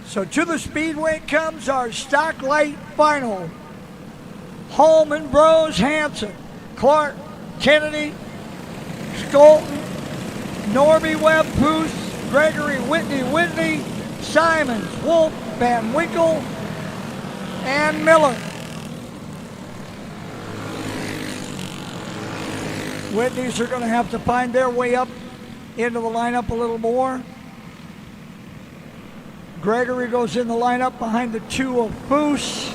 So to the Speedway comes our stock light final. Holman, Brose, Hanson, Clark, Kennedy, Skolton, Norby, Webb, Poose, Gregory, Whitney, Simons, Wolf, Van Winkle, and Miller. Whitneys are going to have to find their way up into the lineup a little more. Gregory goes in the lineup behind the 2 of Foose.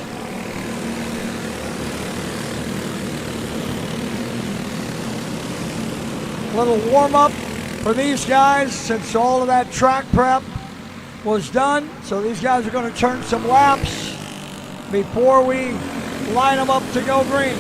A little warm-up for these guys since all of that track prep was done. So these guys are going to turn some laps before we line them up to go green.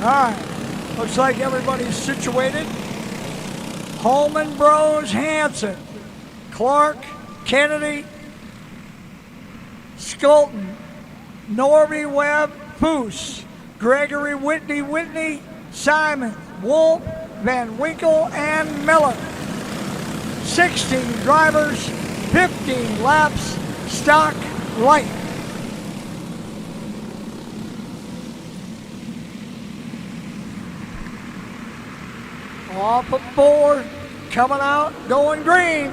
All right, looks like everybody's situated. Holman, Bros, Hanson, Clark, Kennedy, Skolton, Norby, Webb, Foose, Gregory, Whitney, Simon, Wolf, Van Winkle, and Miller. 16 drivers, 15 laps, stock light. Off of 4, coming out, going green.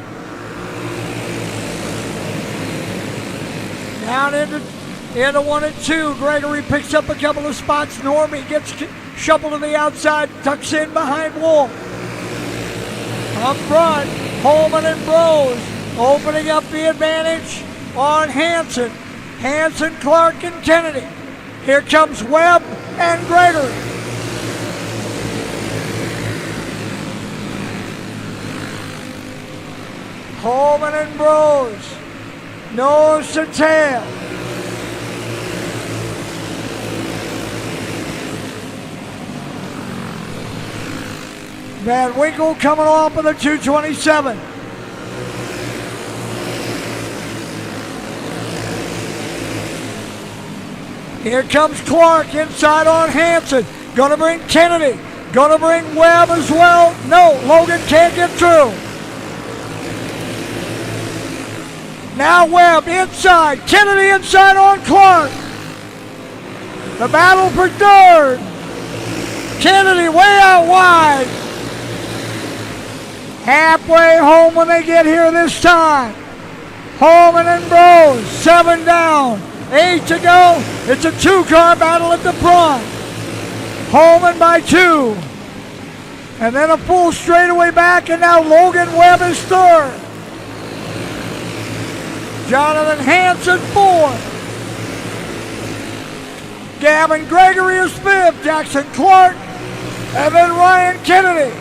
Down into 1 and 2. Gregory picks up a couple of spots. Normie gets shuffled to the outside, tucks in behind Wolf. Up front, Holman and Bros opening up the advantage on Hanson. Hanson, Clark, and Kennedy. Here comes Webb and Gregory. Holman and Bros, nose to tail. Van Winkle coming off of the 227. Here comes Clark inside on Hanson. Gonna bring Kennedy. Gonna bring Webb as well. No, Logan can't get through. Now Webb inside, Kennedy inside on Clark. The battle for third. Kennedy way out wide. Halfway home when they get here this time. Holman and Bros, 7 down, 8 to go. It's a 2-car battle at the front. Holman by 2. And then a full straightaway back, and now Logan Webb is third. Jonathan Hanson 4th. Gavin Gregory is 5th. Jackson Clark. And then Ryan Kennedy.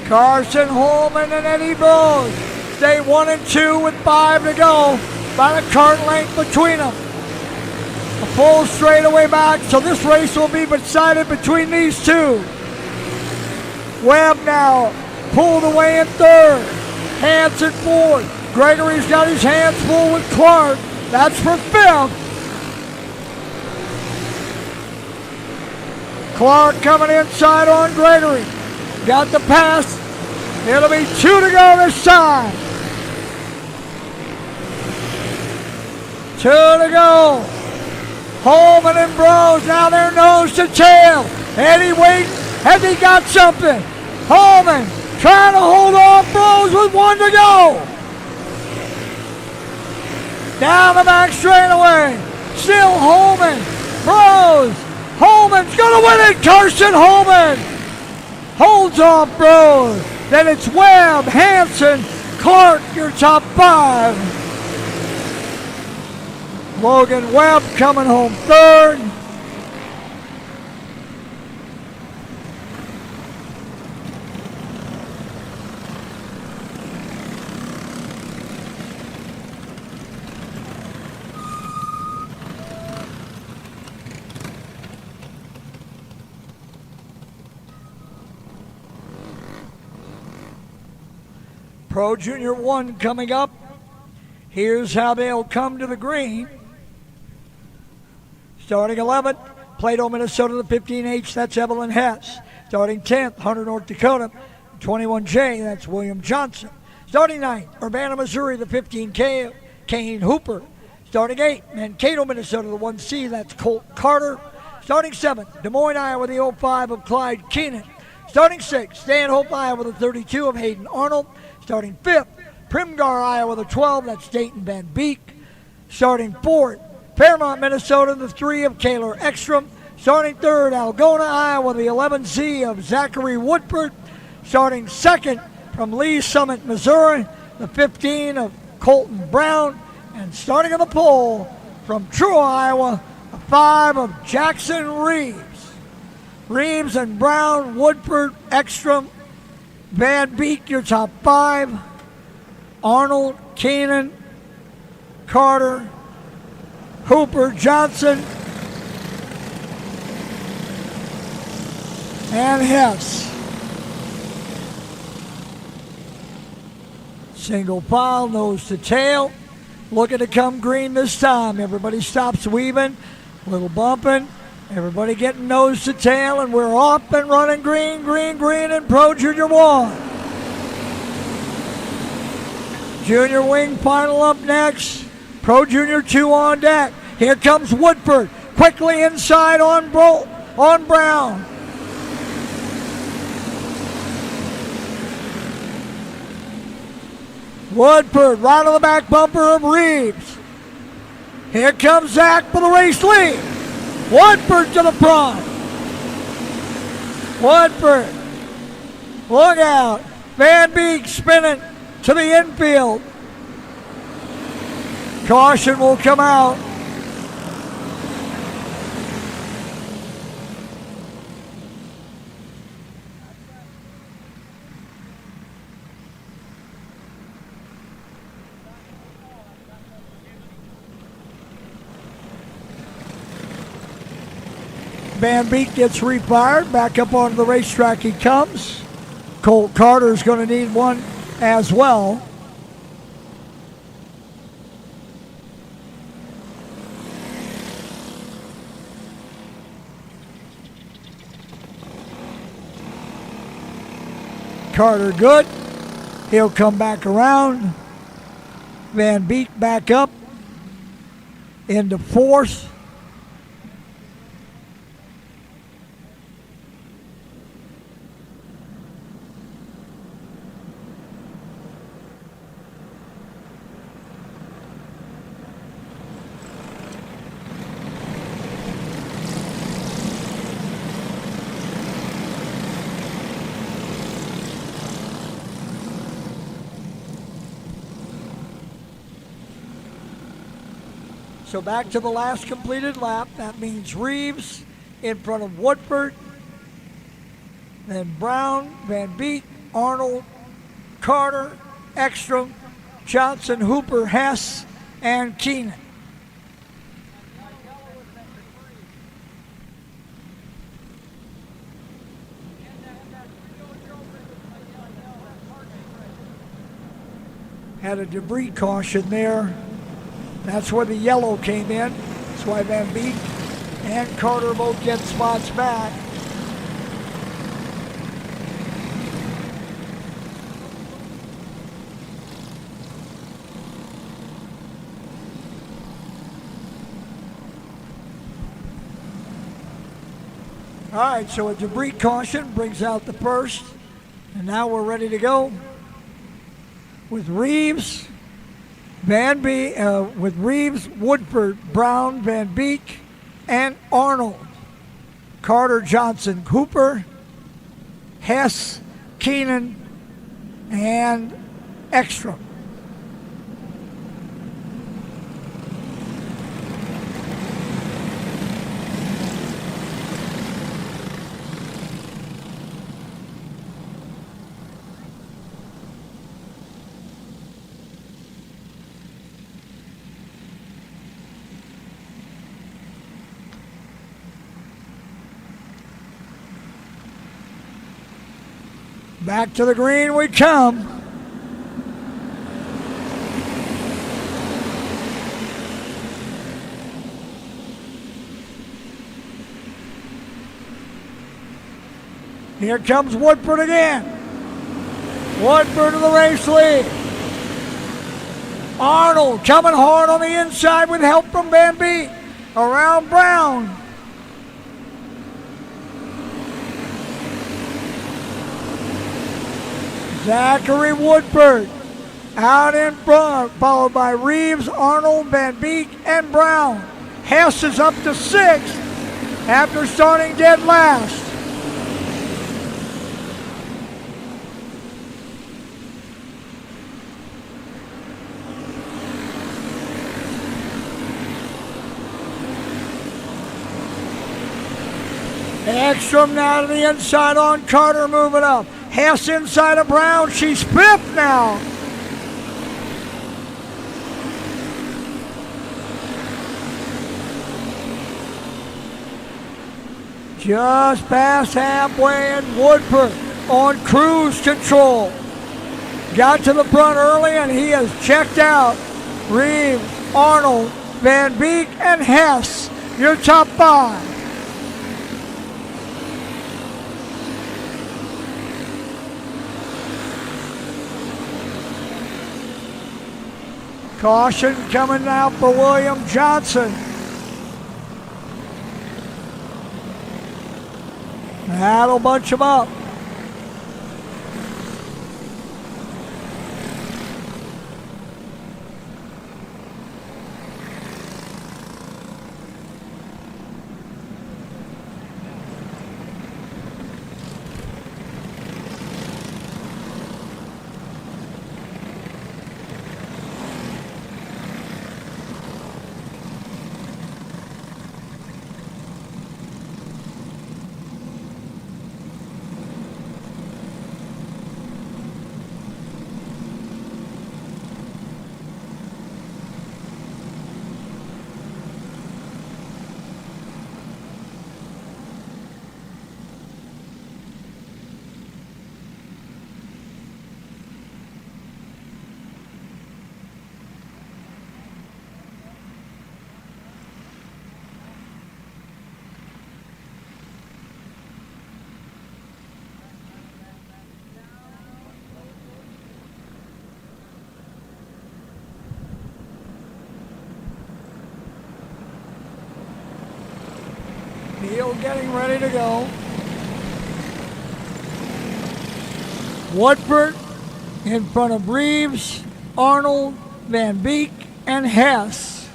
Carson Holman and Eddie Bros stay 1 and 2 with 5 to go. About a kart length between them. A full straightaway back, so this race will be decided between these two. Webb now pulled away in 3rd. Hanson 4th. Gregory's got his hands full with Clark. That's for 5th. Clark coming inside on Gregory. Got the pass. It'll be 2 to go this time. 2 to go. Holman and Bros now they're nose to tail. Eddie waiting. Has he got something? Holman trying to hold off Bros with 1 to go. Down the back straightaway. Still Holman. Bros Holman's going to win it. Carson Holman holds off Bro. Then it's Webb, Hanson, Clark, your top 5. Logan Webb coming home 3rd. Pro Junior 1 coming up. Here's how they'll come to the green. Starting 11th, Plato, Minnesota, the 15H, that's Evelyn Hess. Starting 10th, Hunter, North Dakota, 21J, that's William Johnson. Starting 9th, Urbana, Missouri, the 15K, Kane Hooper. Starting 8th, Mankato, Minnesota, the 1C, that's Colt Carter. Starting 7th, Des Moines, Iowa, the 05 of Clyde Keenan. Starting 6th, Stanhope, Iowa, the 32 of Hayden Arnold. Starting 5th, Primgar, Iowa, the 12, that's Dayton Van Beek. Starting 4th, Fairmont, Minnesota, the 3 of Kaylor Ekstrom. Starting 3rd, Algona, Iowa, the 11Z of Zachary Woodford. Starting 2nd, from Lee Summit, Missouri, the 15 of Colton Brown. And starting on the pole, from Truro, Iowa, the 5 of Jackson Reeves. Reeves and Brown, Woodford, Ekstrom, Van Beek, your top 5. Arnold, Keenan, Carter, Hooper, Johnson, and Hess. Single file, nose to tail. Looking to come green this time. Everybody stops weaving, little bumping. Everybody getting nose to tail, and we're off and running green, green, green in Pro Junior 1. Junior Wing final up next. Pro Junior 2 on deck. Here comes Woodford. Quickly inside on Brown. Woodford right on the back bumper of Reeves. Here comes Zach for the race lead. Woodford to the front. Woodford. Look out. Van Beek spinning to the infield. Caution will come out. Van Beek gets refired. Back up onto the racetrack he comes. Colt Carter's going to need one as well. Carter good. He'll come back around. Van Beek back up into 4th. So back to the last completed lap. That means Reeves in front of Woodford, then Brown, Van Beek, Arnold, Carter, Ekstrom, Johnson, Hooper, Hess, and Keenan. Had a debris caution there. That's where the yellow came in. That's why Van Beek and Carter both get spots back. All right, so a debris caution brings out the first. And now we're ready to go with Reeves. with Reeves, Woodford, Brown, Van Beek, and Arnold. Carter, Johnson, Cooper, Hess, Keenan, and Ekstrom. Back to the green we come. Here comes Woodford again. Woodford to the race lead. Arnold coming hard on the inside with help from Van Beek. Around Brown. Zachary Woodford out in front, followed by Reeves, Arnold, Van Beek, and Brown. Hess is up to 6th after starting dead last. Ekstrom now to the inside on Carter, moving up. Hess inside of Brown. She's 5th now. Just past halfway, and Woodford on cruise control. Got to the front early, and he has checked out. Reeves, Arnold, Van Beek, and Hess, your top 5. Caution coming out for William Johnson. That'll bunch him up. Neal getting ready to go. Woodford in front of Reeves, Arnold, Van Beek, and Hess.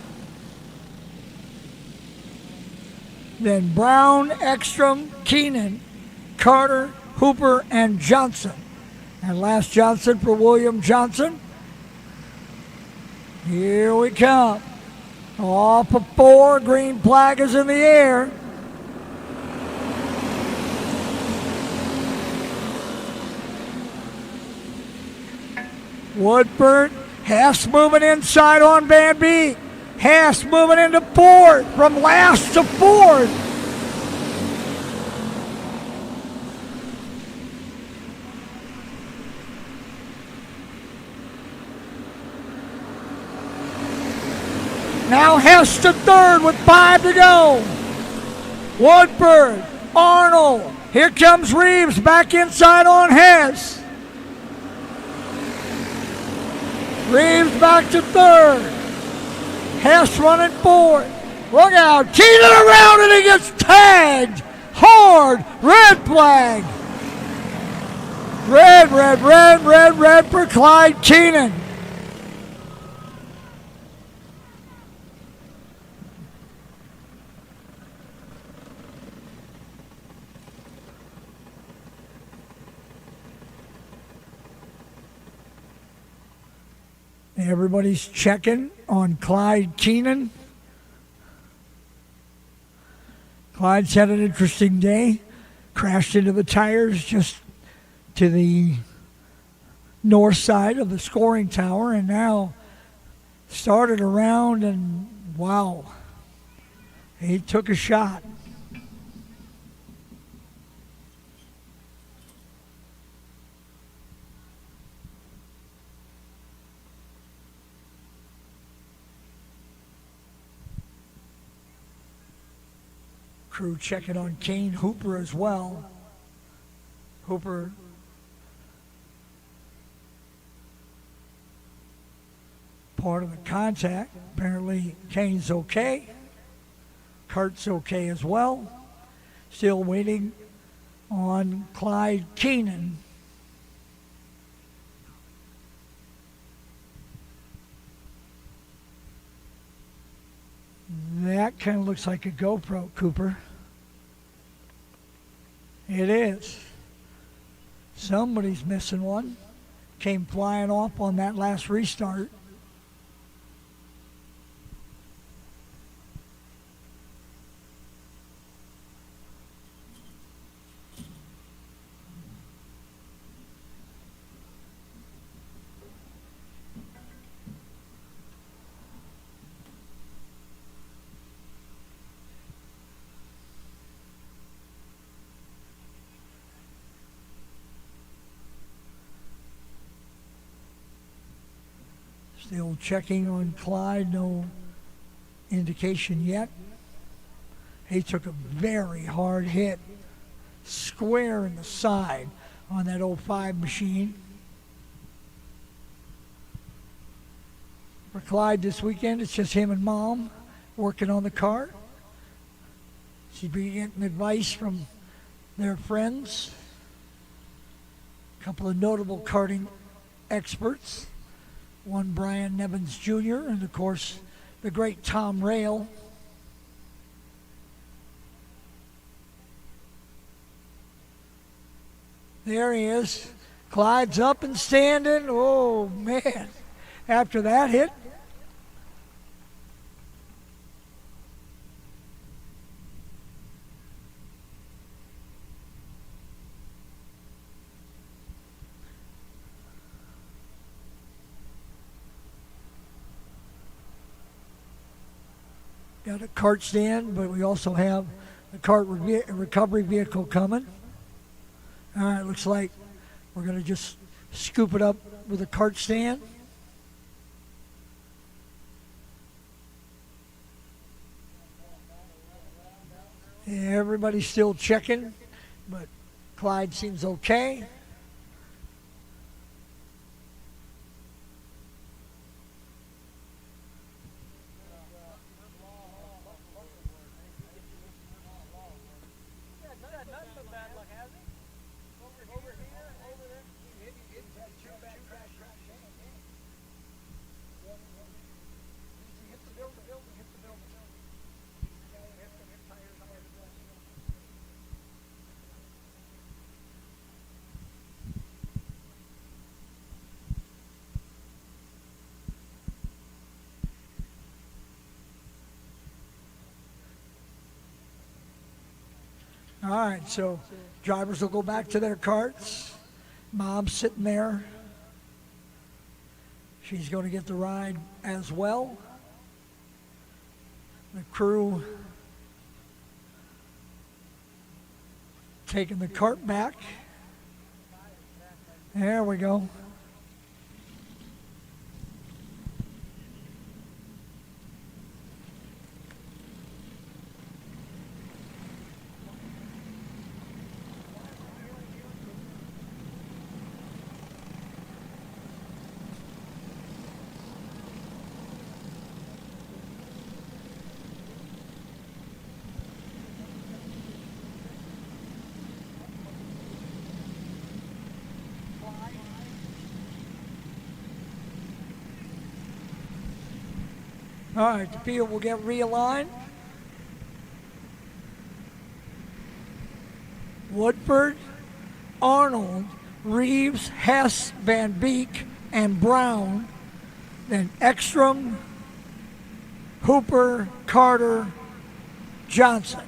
Then Brown, Ekstrom, Keenan, Carter, Hooper, and Johnson. And last Johnson for William Johnson. Here we come. Off of 4, green flag is in the air. Woodford, Hess moving inside on Van Beek. Hess moving into 4th, from last to 4th. Now Hess to 3rd with 5 to go. Woodford, Arnold. Here comes Reeves back inside on Hess. Reeves back to 3rd. Hess running 4th. Look out. Keenan around and he gets tagged. Hard. Red flag. Red for Clyde Keenan. Everybody's checking on Clyde Keenan. Clyde's had an interesting day. Crashed into the tires just to the north side of the scoring tower, and now started around, and wow, he took a shot. Crew checking on Kane Hooper as well. Hooper part of the contact. Apparently Kane's okay. Kurt's okay as well. Still waiting on Clyde Keenan. That kind of looks like a GoPro, Cooper. It is. Somebody's missing one. Came flying off on that last restart. Still checking on Clyde, no indication yet. He took a very hard hit, square in the side on that 05 machine. For Clyde this weekend, it's just him and Mom working on the cart. She's been getting advice from their friends, a couple of notable karting experts. One Brian Nevins Jr. and, of course, the great Tom Rail. There he is. Clyde's up and standing. Oh, man. After that hit. Got a cart stand, but we also have a cart recovery vehicle coming. All right, looks like we're going to just scoop it up with a cart stand. Yeah, everybody's still checking, but Clyde seems okay. All right, so drivers will go back to their carts. Mom's sitting there. She's going to get the ride as well. The crew taking the cart back. There we go. All right, the field will get realigned. Woodford, Arnold, Reeves, Hess, Van Beek, and Brown then Ekstrom, Hooper, Carter, Johnson.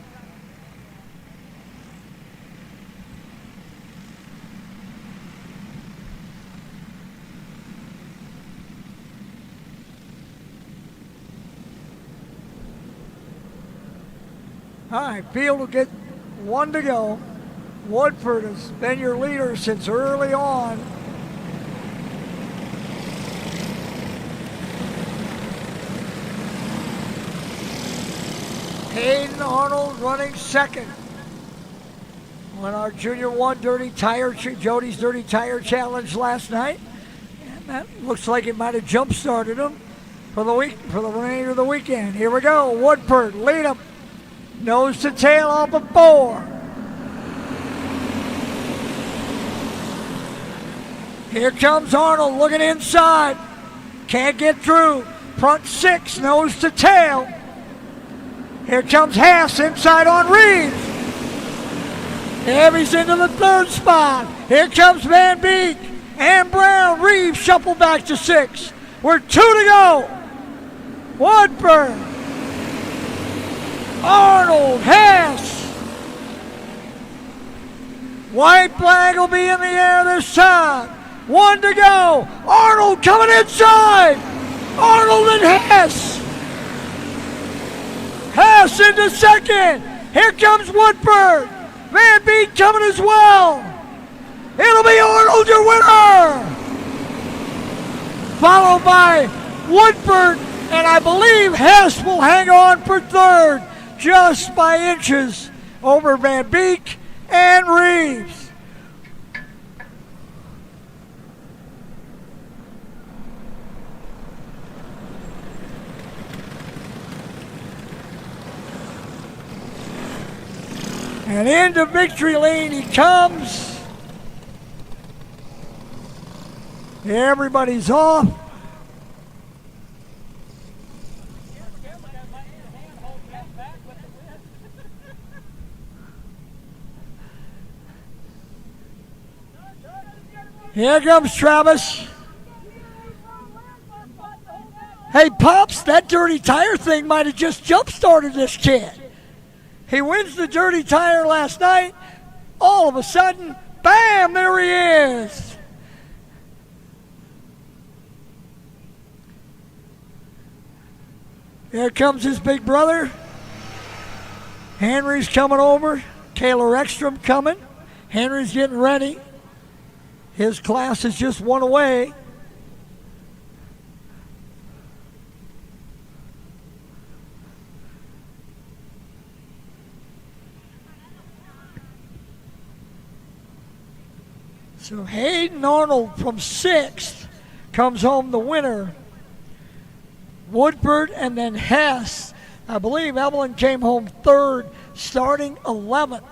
All right, field will get one to go. Woodford has been your leader since early on. Hayden Arnold running second. On our Junior 1 Jody's Dirty Tire Challenge last night. And that looks like it might have jump-started him for the remainder of the weekend. Here we go. Woodford, lead him. Nose to tail off of 4. Here comes Arnold looking inside. Can't get through. Front 6, nose to tail. Here comes Haas inside on Reeves. Heavy's into the 3rd spot. Here comes Van Beek and Brown. Reeves shuffle back to 6. We're 2 to go. Woodford, Arnold, Haas. White flag will be in the air this time. 1 to go. Arnold coming inside. Arnold and Haas. Haas into second. Here comes Woodford. Van Beek coming as well. It'll be Arnold your winner. Followed by Woodford, and I believe Hess will hang on for 3rd, just by inches over Van Beek and Reeves. And into victory lane he comes. Everybody's off. Here comes Travis. Hey, Pops, that dirty tire thing might have just jump-started this kid. He wins the dirty tire last night. All of a sudden, bam, there he is. Here comes his big brother. Henry's coming over. Taylor Ekstrom coming. Henry's getting ready. His class is just one away. So Hayden Arnold from 6th comes home the winner. Woodford and then Hess. I believe Evelyn came home 3rd, starting 11th,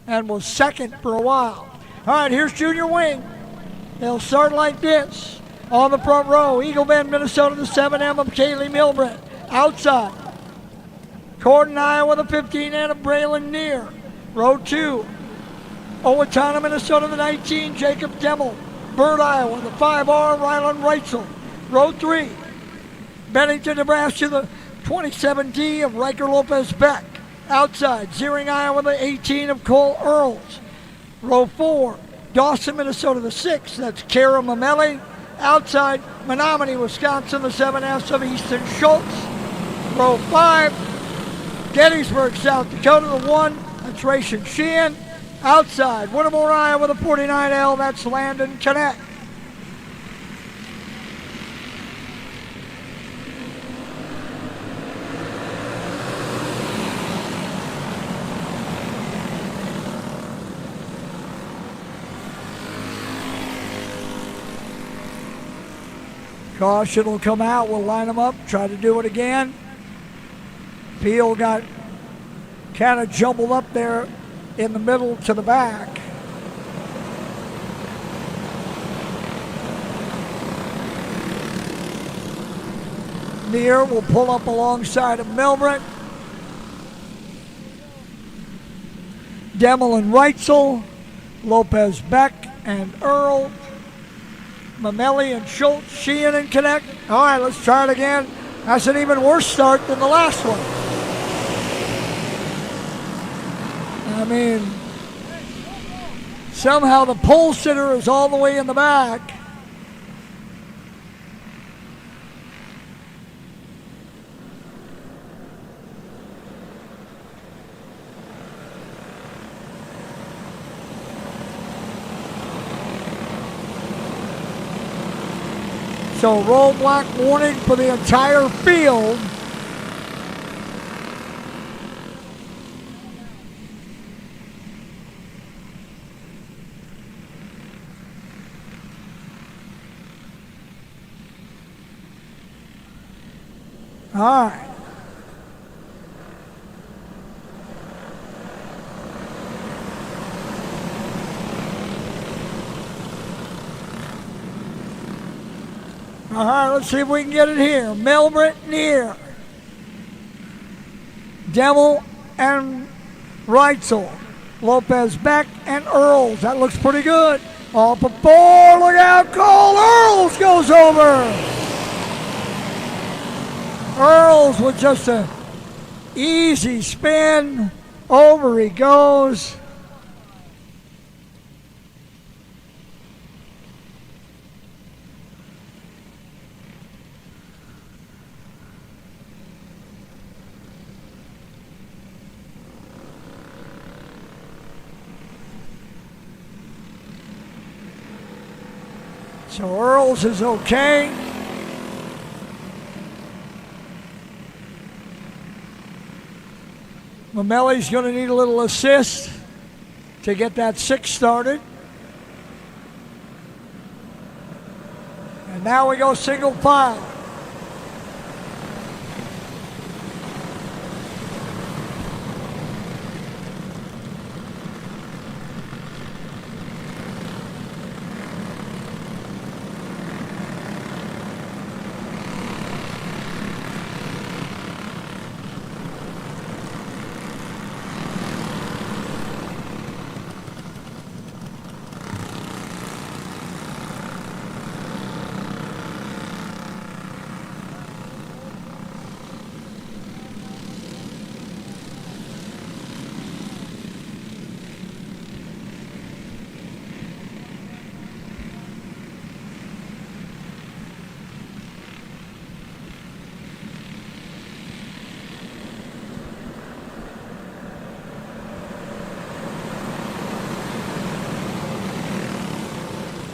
and was 2nd for a while. All right, here's Junior Wing. They'll start like this. On the front row, Eagle Bend, Minnesota, the 7M of Kaylee Milbrett. Outside, Corden, Iowa, the 15N of Braylon Neer. Row 2, Owatonna, Minnesota, the 19, Jacob Demmel. Bird, Iowa, the 5R, Rylan Reitzel. Row 3, Bennington, Nebraska, the 27D of Riker Lopez Beck. Outside, Zeering, Iowa, the 18 of Cole Earls. Row 4, Dawson, Minnesota, the 6, that's Kara Mameli. Outside, Menominee, Wisconsin, the 7S of Easton Schultz. Row 5, Gettysburg, South Dakota, the 1, that's Rayshon Sheehan. Outside, Whittemore, Iowa, the 49L, that's Landon Connect. Caution will come out. We'll line them up, try to do it again. Peel got kind of jumbled up there in the middle to the back. Neer will pull up alongside of Milbrett. Demmel and Reitzel, Lopez Beck and Earl. Mamelli and Schultz, Sheehan and Connect. All right, let's try it again. That's an even worse start than the last one. I mean, somehow the pole sitter is all the way in the back. So roadblock warning for the entire field. All right. All right, let's see if we can get it here. Milbrett near. Demel and Reitzel. Lopez Beck and Earls. That looks pretty good. Off of 4. Look out, Cole. Earls goes over. Earls with just a easy spin. Over he goes. So Earls is okay. Mamelli's going to need a little assist to get that 6 started. And now we go single file.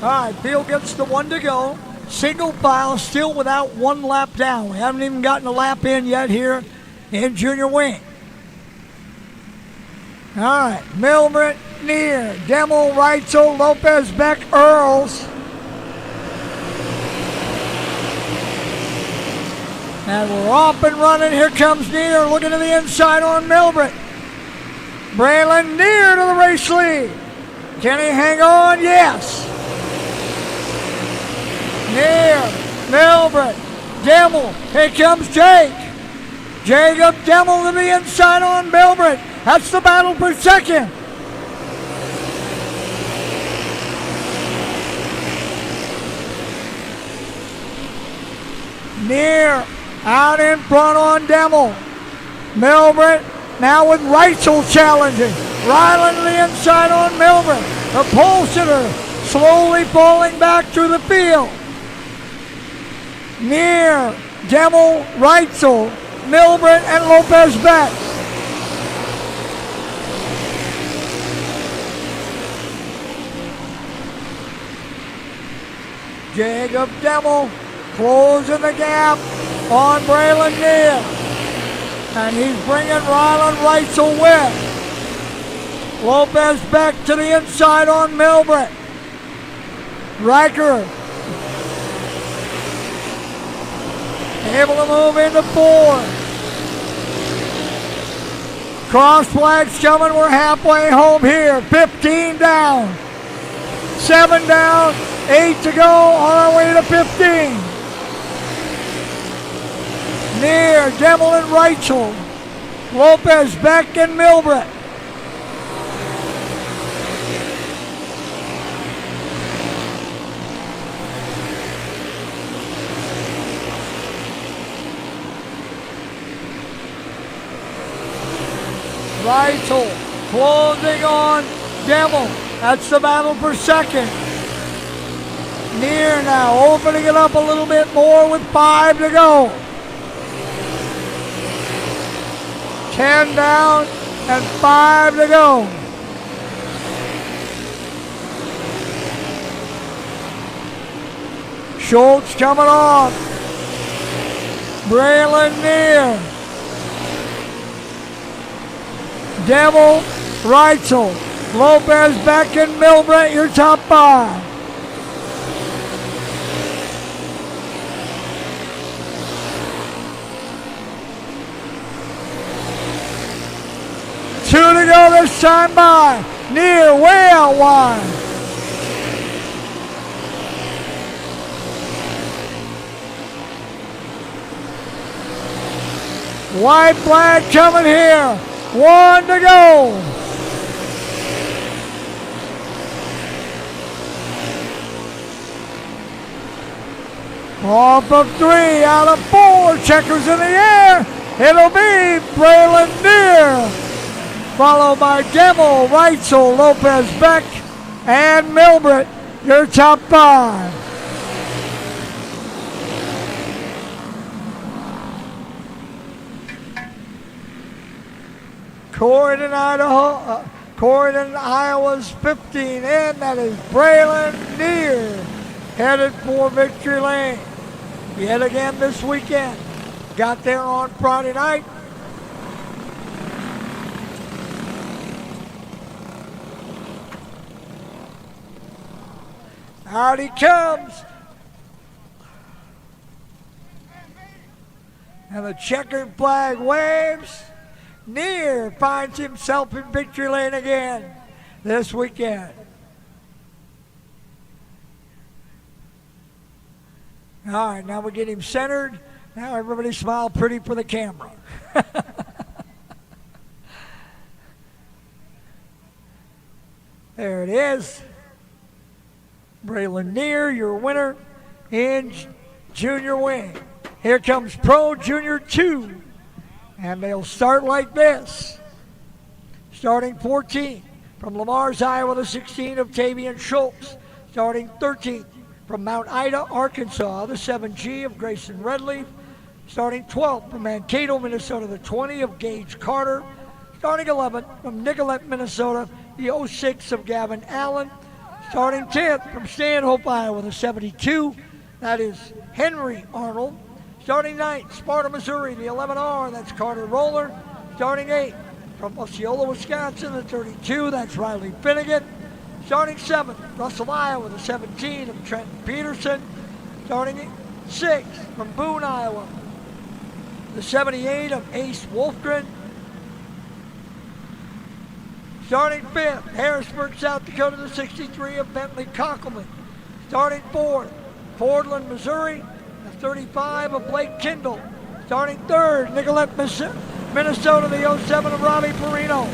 All right, field gets the 1 to go. Single file, still without 1 lap down. We haven't even gotten a lap in yet here in junior wing. All right, Milbrett near. Demel, Reitzel, Lopez, Beck, Earls. And we're off and running. Here comes Neer looking to the inside on Milbrett. Braylon Neer to the race lead. Can he hang on? Yes. Near, Milbrett, Demel, here comes Jake. Jacob Demel to the inside on Milbrett. That's the battle for second. Near, out in front on Demel. Milbrett now with Reitzel challenging. Ryland to the inside on Milbrett. The pole sitter slowly falling back through the field. Near, Demel, Reitzel, Milbrett, and Lopez Beck. Jacob Demel closing the gap on Braylon Neer. And he's bringing Ryland Reitzel with. Lopez Beck to the inside on Milbrett. Riker able to move into 4. Cross flags coming. We're halfway home here. 15 down. 7 down. 8 to go on our way to 15. Near, Demel and Reitzel. Lopez, Beck, and Milbrett. Reitzel closing on Devil. That's the battle for second. Near now, opening it up a little bit more with 5 to go. 10 down and 5 to go. Schultz coming off. Braylon near. Devil, Reitzel, Lopez, Beck, and Milbrett, your top 5. Two to go this time by. Near, way out wide. White flag coming here. 1 to go. Off of 3, out of 4. Checkers in the air. It'll be Braylon Neer. Followed by Devil, Reitzel, Lopez, Beck, and Milbrett, your top 5. Corydon, Iowa's 15 in. That is Braylon Neer, headed for victory lane. Yet again this weekend. Got there on Friday night. Out he comes. And the checkered flag waves. Neer finds himself in victory lane again this weekend. All right, now we get him centered. Now everybody smile pretty for the camera. There it is. Braylon Neer, your winner in Junior Wing. Here comes Pro Junior 2. And they'll start like this. Starting 14 from Lamar's, Iowa, the 16 of Tavian Schultz. Starting 13 from Mount Ida, Arkansas, the 7G of Grayson Redleaf. Starting 12 from Mankato, Minnesota, the 20 of Gage Carter. Starting 11 from Nicollet, Minnesota, the 06 of Gavin Allen. Starting 10th from Stanhope, Iowa, the 72. That is Henry Arnold. Starting 9th, Sparta, Missouri, the 11R, that's Carter Roller. Starting 8th from Osceola, Wisconsin, the 32, that's Riley Finnegan. Starting 7th, Russell, Iowa, the 17 of Trenton Peterson. Starting 6th from Boone, Iowa, the 78 of Ace Wolfgren. Starting 5th, Harrisburg, South Dakota, the 63 of Bentley Cockelman. Starting 4th, Portland, Missouri, 35 of Blake Kindle. Starting 3rd, Nicollet, Minnesota, the 07 of Robbie Perino.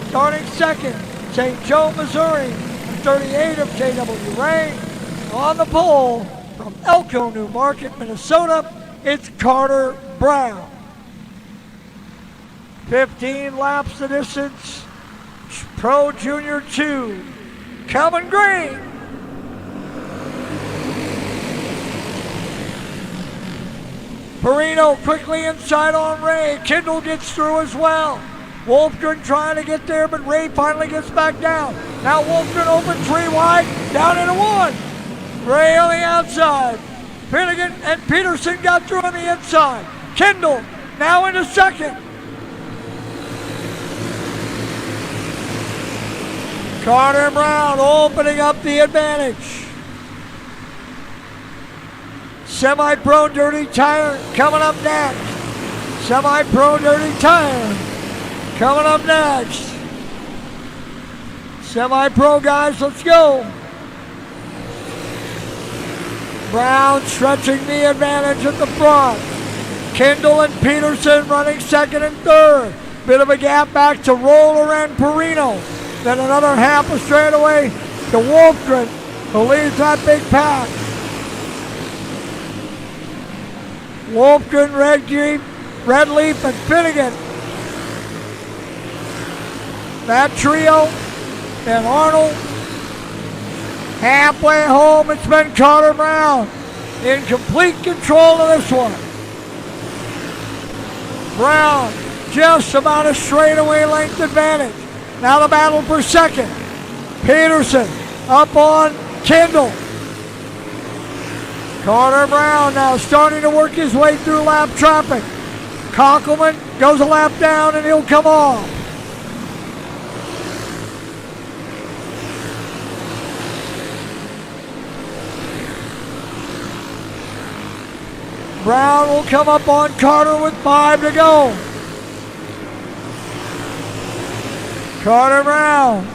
Starting 2nd, St. Joe, Missouri, the 38 of J.W. Ray. On the pole from Elko, New Market, Minnesota, it's Carter Brown. 15 laps the distance. Pro Junior 2, Calvin Green. Perino quickly inside on Ray. Kindle gets through as well. Wolfgren trying to get there, but Ray finally gets back down. Now Wolfgren open 3 wide, down into 1. Ray on the outside. Finnegan and Peterson got through on the inside. Kindle now into 2nd. Carter Brown opening up the advantage. Semi-Pro Dirty Tire coming up next. Semi-Pro Dirty Tire coming up next. Semi-Pro guys, let's go. Brown stretching the advantage at the front. Kindle and Peterson running 2nd and 3rd. Bit of a gap back to Roller and Perino. Then another half a straightaway to Wolfgren, who leads that big pack. Wolfgren, Redleaf, and Finnegan. that trio. Then Arnold. Halfway home, it's been Carter Brown in complete control of this one. Brown just about a straightaway length advantage. Now the battle for second. Peterson up on Kendall. Carter Brown now starting to work his way through lap traffic. Conkelman goes a lap down and he'll come off. Brown will come up on Carter with 5 to go. Carter Brown.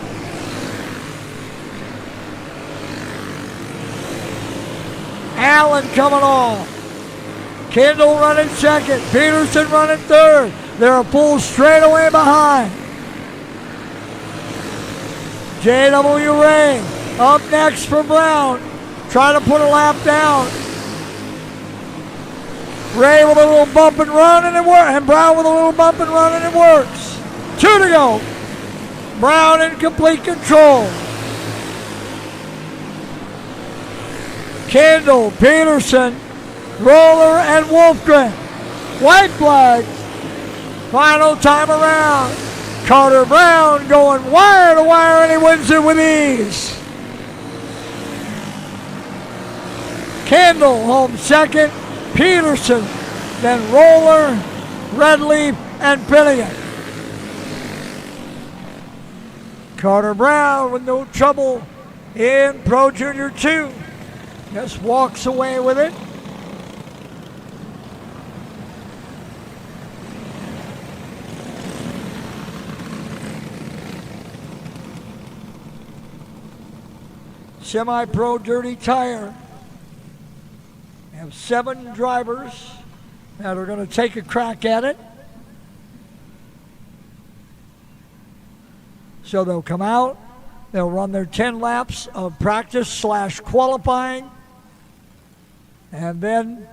Allen coming off. Kendall running second. Peterson running third. They're a full straightaway behind. J.W. Ray up next for Brown. Trying to put a lap down. Ray with a little bump and run, and it works. And Brown with a little bump and run, and it works. 2 to go. Brown in complete control. Kendall, Peterson, Roller, and Wolfgren. White flag. Final time around. Carter Brown going wire to wire, and he wins it with ease. Kendall home second. Peterson, then Roller, Redleaf, and Pillion. Carter Brown with no trouble in Pro Junior 2. Just walks away with it. Semi-Pro Dirty Tire. Have 7 drivers that are going to take a crack at it. So they'll come out, they'll run their 10 laps of practice / qualifying, and then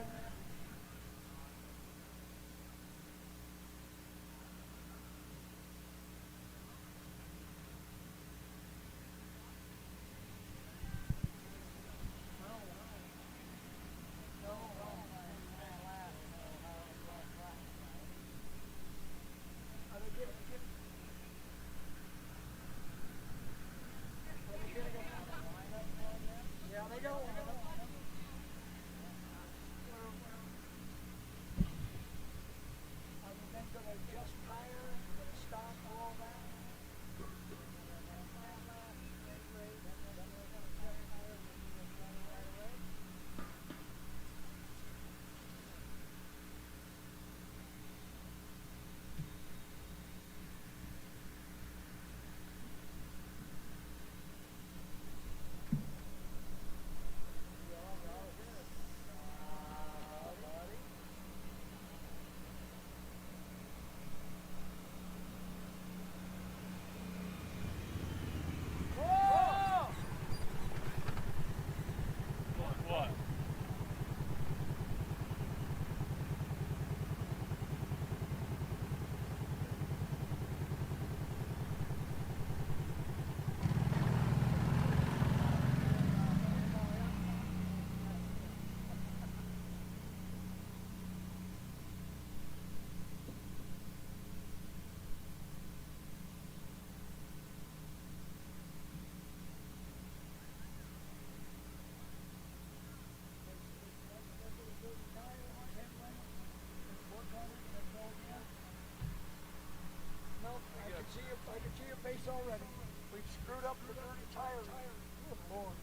already. We've screwed up the dirty tire. Good Lord.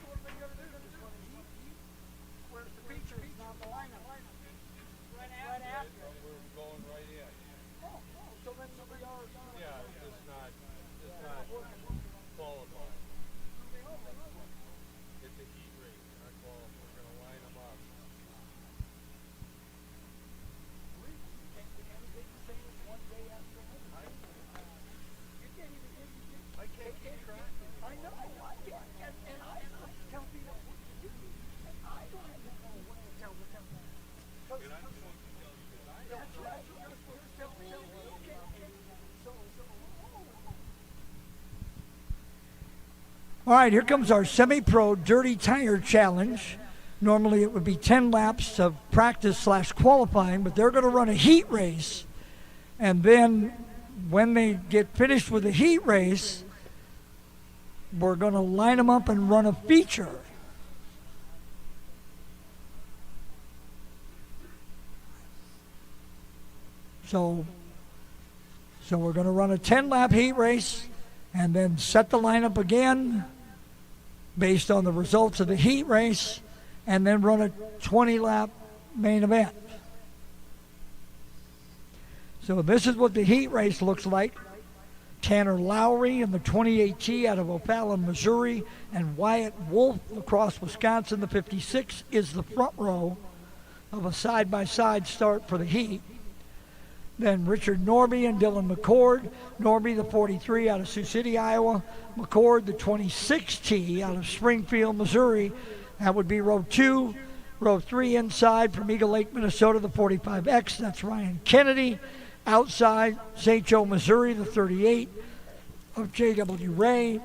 What are they going to do? Where's the feature? He's not the lineup. Right after. We're going right in. Oh, so then we are. Yeah, it's not qualifying. It's a heat race, not qualifying. We're going to line them up. I can't even. I can't track it. All right, here comes our semi-pro dirty tire challenge. Normally it would be 10 laps of practice/qualifying, but they're going to run a heat race. And then when they get finished with the heat race, we're going to line them up and run a feature. So we're going to run a 10-lap heat race and then set the lineup again based on the results of the heat race, and then run a 20-lap main event. So this is what the heat race looks like. Tanner Lowry in the 28T out of O'Fallon, Missouri, and Wyatt Wolf across Wisconsin, the 56, is the front row of a side-by-side start for the heat. Then Richard Norby and Dylan McCord. Norby, the 43 out of Sioux City, Iowa. McCord, the 26T out of Springfield, Missouri. That would be row 2. Row 3 inside from Eagle Lake, Minnesota, the 45X. That's Ryan Kennedy. Outside, St. Joe, Missouri, the 38 of J.W. Ray.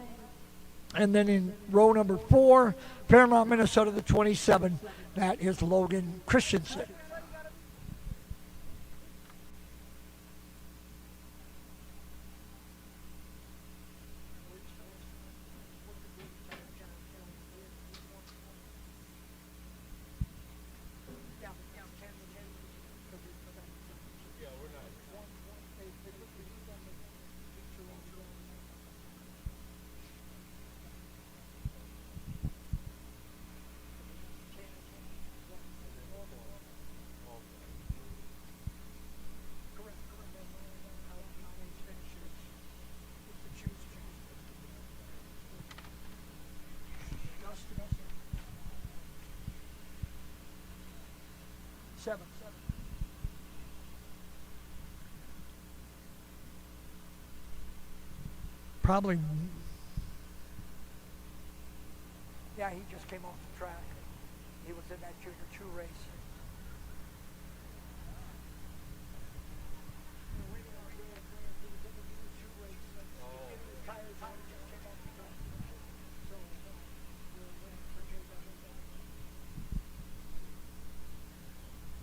And then in row number 4, Fairmont, Minnesota, the 27. That is Logan Christensen. Seven. Probably. Yeah, he just came off the track. He was in that Junior 2 race.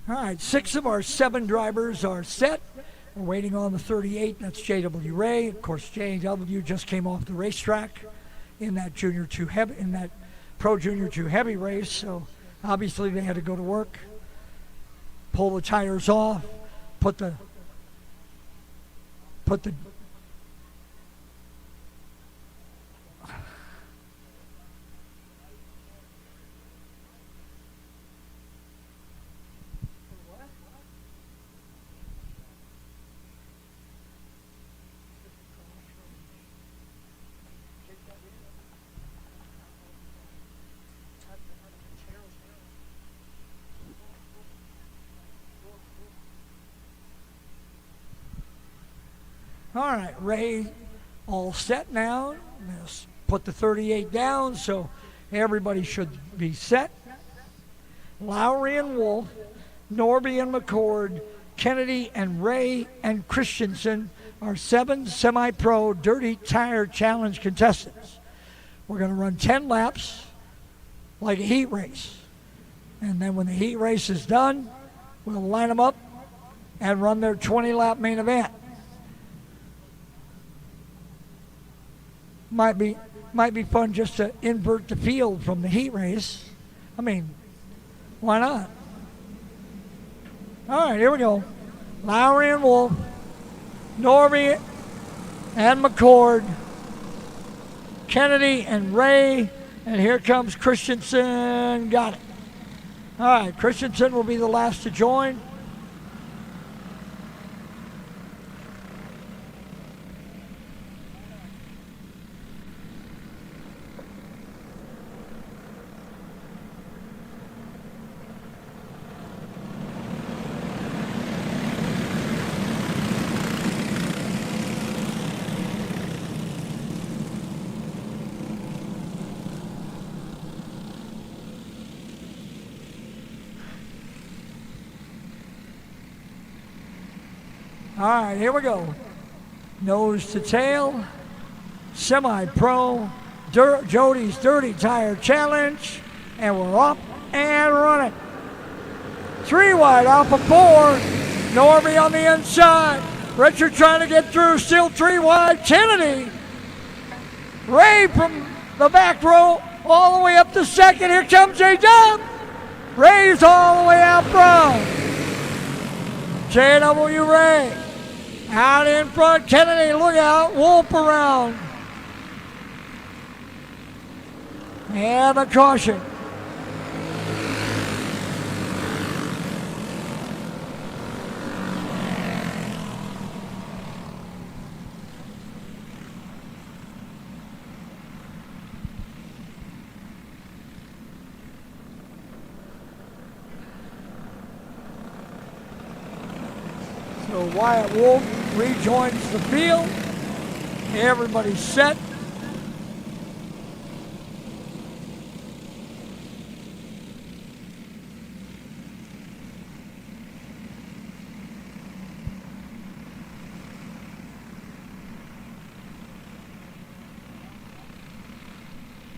All right, 6 of our 7 drivers are set. We're waiting on the 38. That's J.W. Ray. Of course, J.W. just came off the racetrack in that Junior 2 heavy, in that Pro Junior 2 heavy race. So obviously they had to go to work, pull the tires off, put the All right, Ray all set now. Let's put the 38 down, so everybody should be set. Lowry and Wolf, Norby and McCord, Kennedy and Ray and Christensen are 7 semi-pro dirty tire challenge contestants. We're going to run 10 laps like a heat race. And then when the heat race is done, we'll line them up and run their 20-lap main event. Might be fun just to invert the field from the heat race. I mean, why not? All right, here we go. Lowry and Wolf, Norby and McCord, Kennedy and Ray, and here comes Christensen. Got it. All right, Christensen will be the last to join. All right, here we go. Nose to tail, semi-pro, Jody's Dirty Tire Challenge, and we're up and running. 3 wide off of 4. Normie on the inside. Richard trying to get through, still 3 wide. Kennedy. Ray from the back row all the way up to second. Here comes J-Dub. Ray's all the way out front. J.W. Ray out in front. Kennedy, look out. Wolf around. And a caution. So Wyatt Wolf rejoins the field. Everybody's set.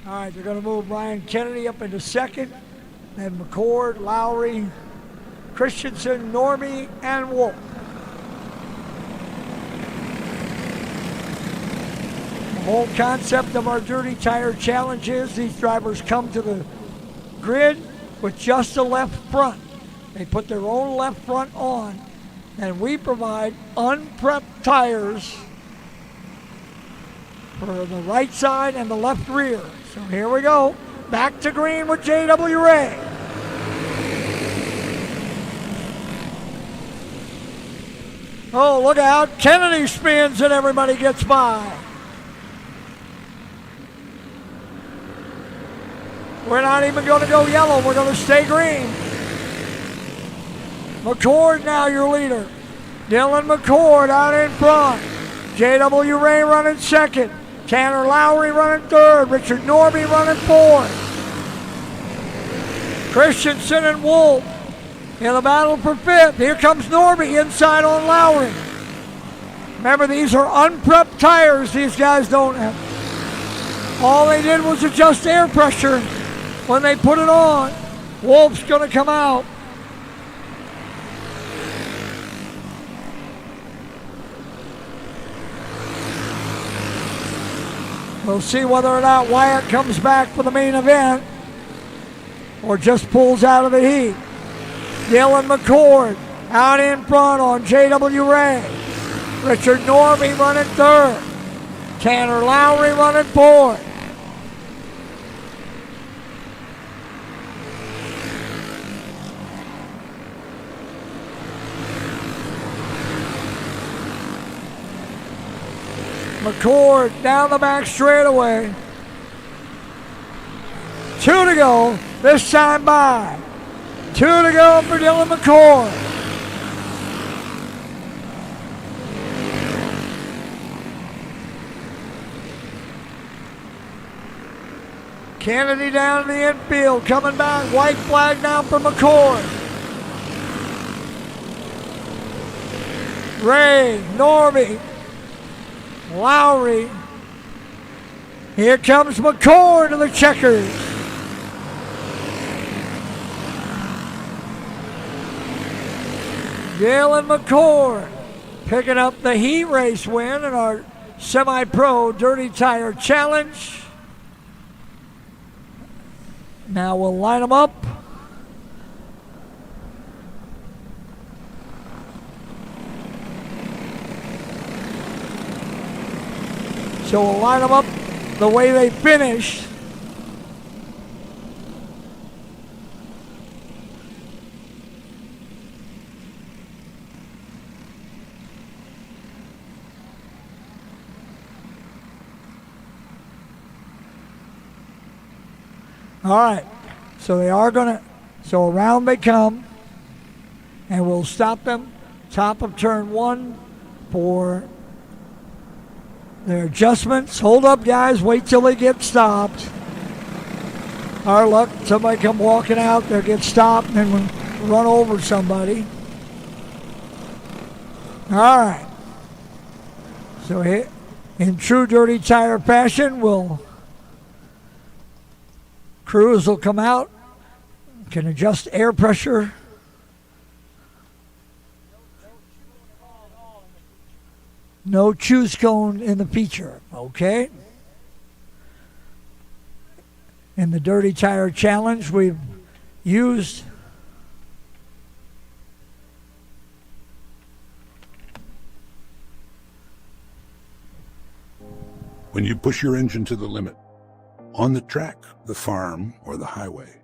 All right, they're going to move Brian Kennedy up into second. Then McCord, Lowry, Christensen, Normie, and Wolf. The whole concept of our Dirty Tire Challenge is these drivers come to the grid with just the left front. They put their own left front on, and we provide unprepped tires for the right side and the left rear. So here we go. Back to green with J.W. Ray. Oh, look out. Kennedy spins and everybody gets by. We're not even going to go yellow. We're going to stay green. McCord now your leader. Dylan McCord out in front. J.W. Ray running second. Tanner Lowry running third. Richard Normie running fourth. Christensen and Wolf in the battle for fifth. Here comes Normie inside on Lowry. Remember, these are unprepped tires. These guys don't have. All they did was adjust air pressure when they put it on. Wolf's going to come out. We'll see whether or not Wyatt comes back for the main event or just pulls out of the heat. Dylan McCord out in front on J.W. Ray. Richard Normie running third. Tanner Lowry running fourth. McCord down the back straightaway. 2 to go, this time by. 2 to go for Dylan McCord. Kennedy down in the infield, coming back. White flag now for McCord. Ray, Normie, Lowry. Here comes McCord to the checkers. Dylan McCord picking up the heat race win in our semi-pro Dirty Tire Challenge. Now we'll line them up. So we'll line them up the way they finished. All right, so they are going to, so around they come, and we'll stop them top of turn 1 for their adjustments. Hold up, guys, wait till they get stopped. Our luck, somebody come walking out, they'll get stopped, and then we'll run over somebody. All right, so here, in true Dirty Tire fashion, we'll Crews will come out, can adjust air pressure. No choose cone in the feature, okay? In the Dirty Tire Challenge, we've used when you push your engine to the limit, on the track, the farm, or the highway,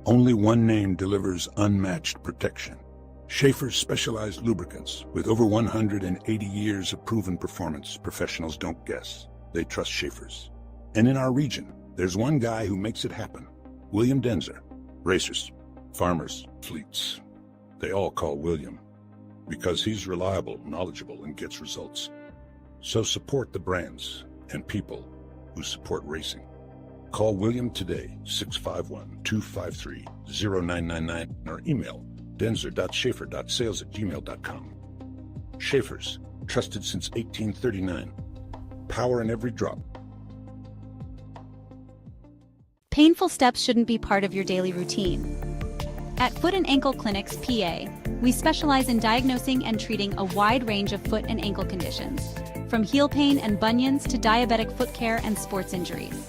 only one name delivers unmatched protection. Schaefer's specialized lubricants. With over 180 years of proven performance, professionals don't guess. They trust Schaefer's. And in our region, there's one guy who makes it happen. William Denzer. Racers, farmers, fleets. They all call William because he's reliable, knowledgeable, and gets results. So support the brands and people who support racing. Call William today, 651-253-0999, or email denzer.schaefer.sales@gmail.com. Schaefer's, trusted since 1839. Power in every drop. Painful steps shouldn't be part of your daily routine. At Foot and Ankle Clinics, PA, we specialize in diagnosing and treating a wide range of foot and ankle conditions, from heel pain and bunions to diabetic foot care and sports injuries.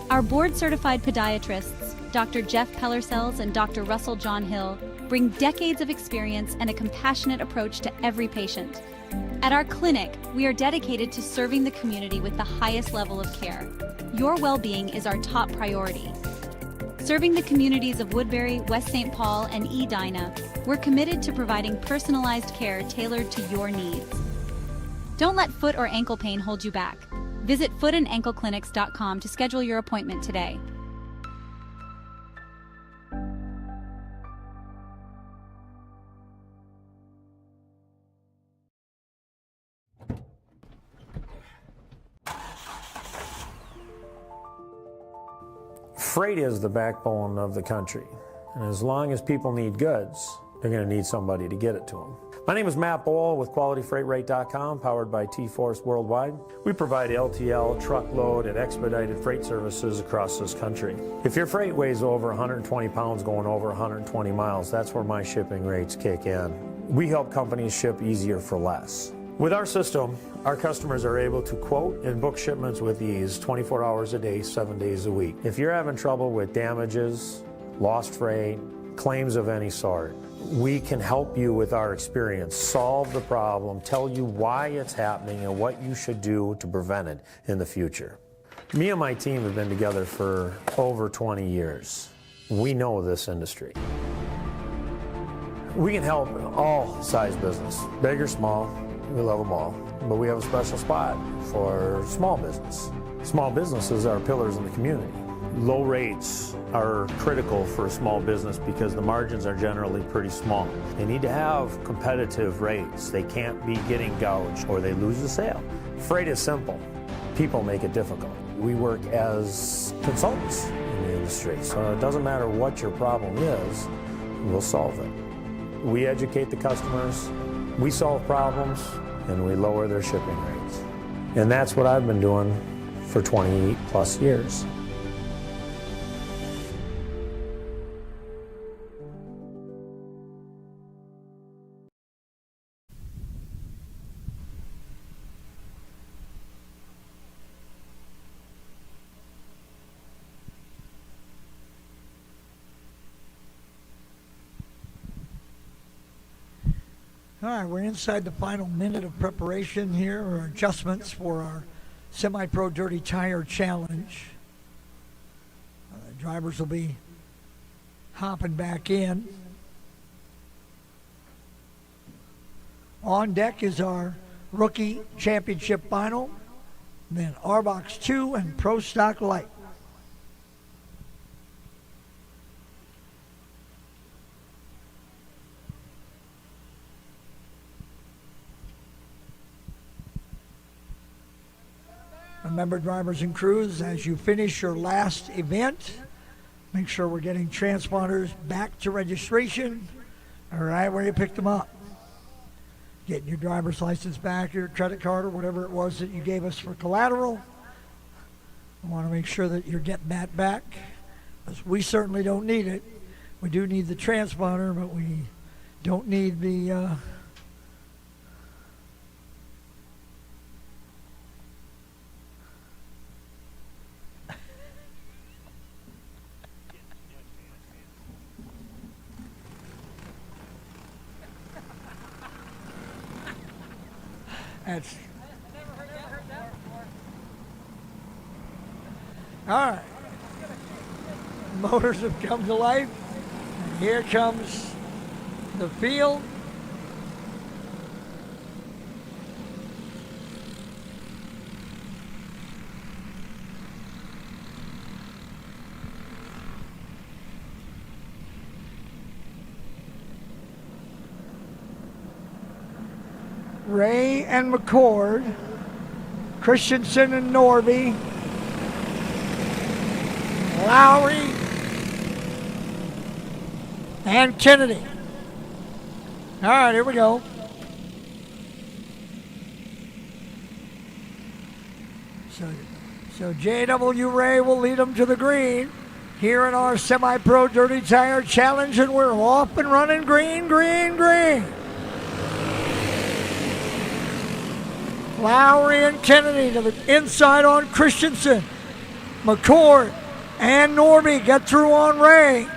Our board-certified podiatrists, Dr. Jeff Pellercells and Dr. Russell John Hill, bring decades of experience and a compassionate approach to every patient. At our clinic, we are dedicated to serving the community with the highest level of care. Your well-being is our top priority. Serving the communities of Woodbury, West St. Paul, and Edina, we're committed to providing personalized care tailored to your needs. Don't let foot or ankle pain hold you back. Visit footandankleclinics.com to schedule your appointment today. Freight is the backbone of the country, and as long as people need goods, they're going to need somebody to get it to them. My name is Matt Bohl with QualityFreightRate.com, powered by T-Force Worldwide. We provide LTL, truckload, and expedited freight services across this country. If your freight weighs over 120 pounds going over 120 miles, that's where my shipping rates kick in. We help companies ship easier for less. With our system, our customers are able to quote and book shipments with ease 24 hours a day, 7 days a week. If you're having trouble with damages, lost freight, claims of any sort, we can help you with our experience, solve the problem, tell you why it's happening and what you should do to prevent it in the future. Me and my team have been together for over 20 years. We know this industry. We can help all size business, big or small. We love them all, but we have a special spot for small business. Small businesses are pillars in the community. Low rates are critical for a small business because the margins are generally pretty small. They need to have competitive rates. They can't be getting gouged or they lose the sale. Freight is simple. People make it difficult. We work as consultants in the industry, so it doesn't matter what your problem is, we'll solve it. We educate the customers, we solve problems, and we lower their shipping rates. And that's what I've been doing for 20 plus years. All right, we're inside the final minute of preparation here, or adjustments for our Semi-Pro Dirty Tire Challenge. Drivers will be hopping back in. On deck is our Rookie Championship Final, then Arbox 2 and Pro Stock Light. Remember, drivers and crews, as you finish your last event, make sure we're getting transponders back to registration, all right, where you picked them up. Getting your driver's license back, your credit card, or whatever it was that you gave us for collateral. I want to make sure that you're getting that back. We certainly don't need it. We do need the transponder, but we don't need the that's all right. Motors have come to life. And here comes the field. Ray and McCord, Christensen and Norby, Lowry and Kennedy. All right, here we go. So J.W. Ray will lead them to the green here in our semi-pro Dirty Tire Challenge, and we're off and running. Green, green, green. Lowry and Kennedy to the inside on Christensen. McCord and Norby get through on Ray.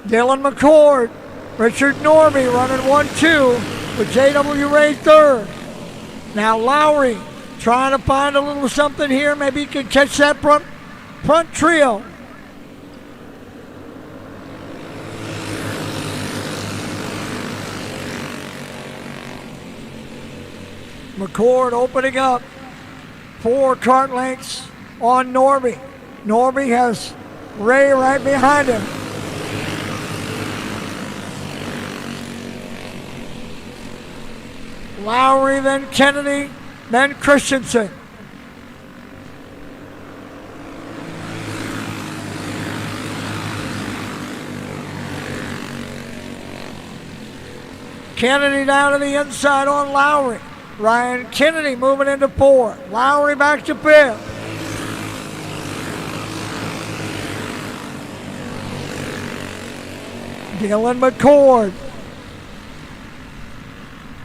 Dylan McCord, Richard Norby running 1-2 with J.W. Ray third. Now Lowry trying to find a little something here. Maybe he can catch that front trio. McCord opening up 4 kart lengths on Norby. Norby has Ray right behind him. Lowry, then Kennedy, then Christensen. Kennedy down to the inside on Lowry. Ryan Kennedy moving into 4. Lowry back to 5th. Dylan McCord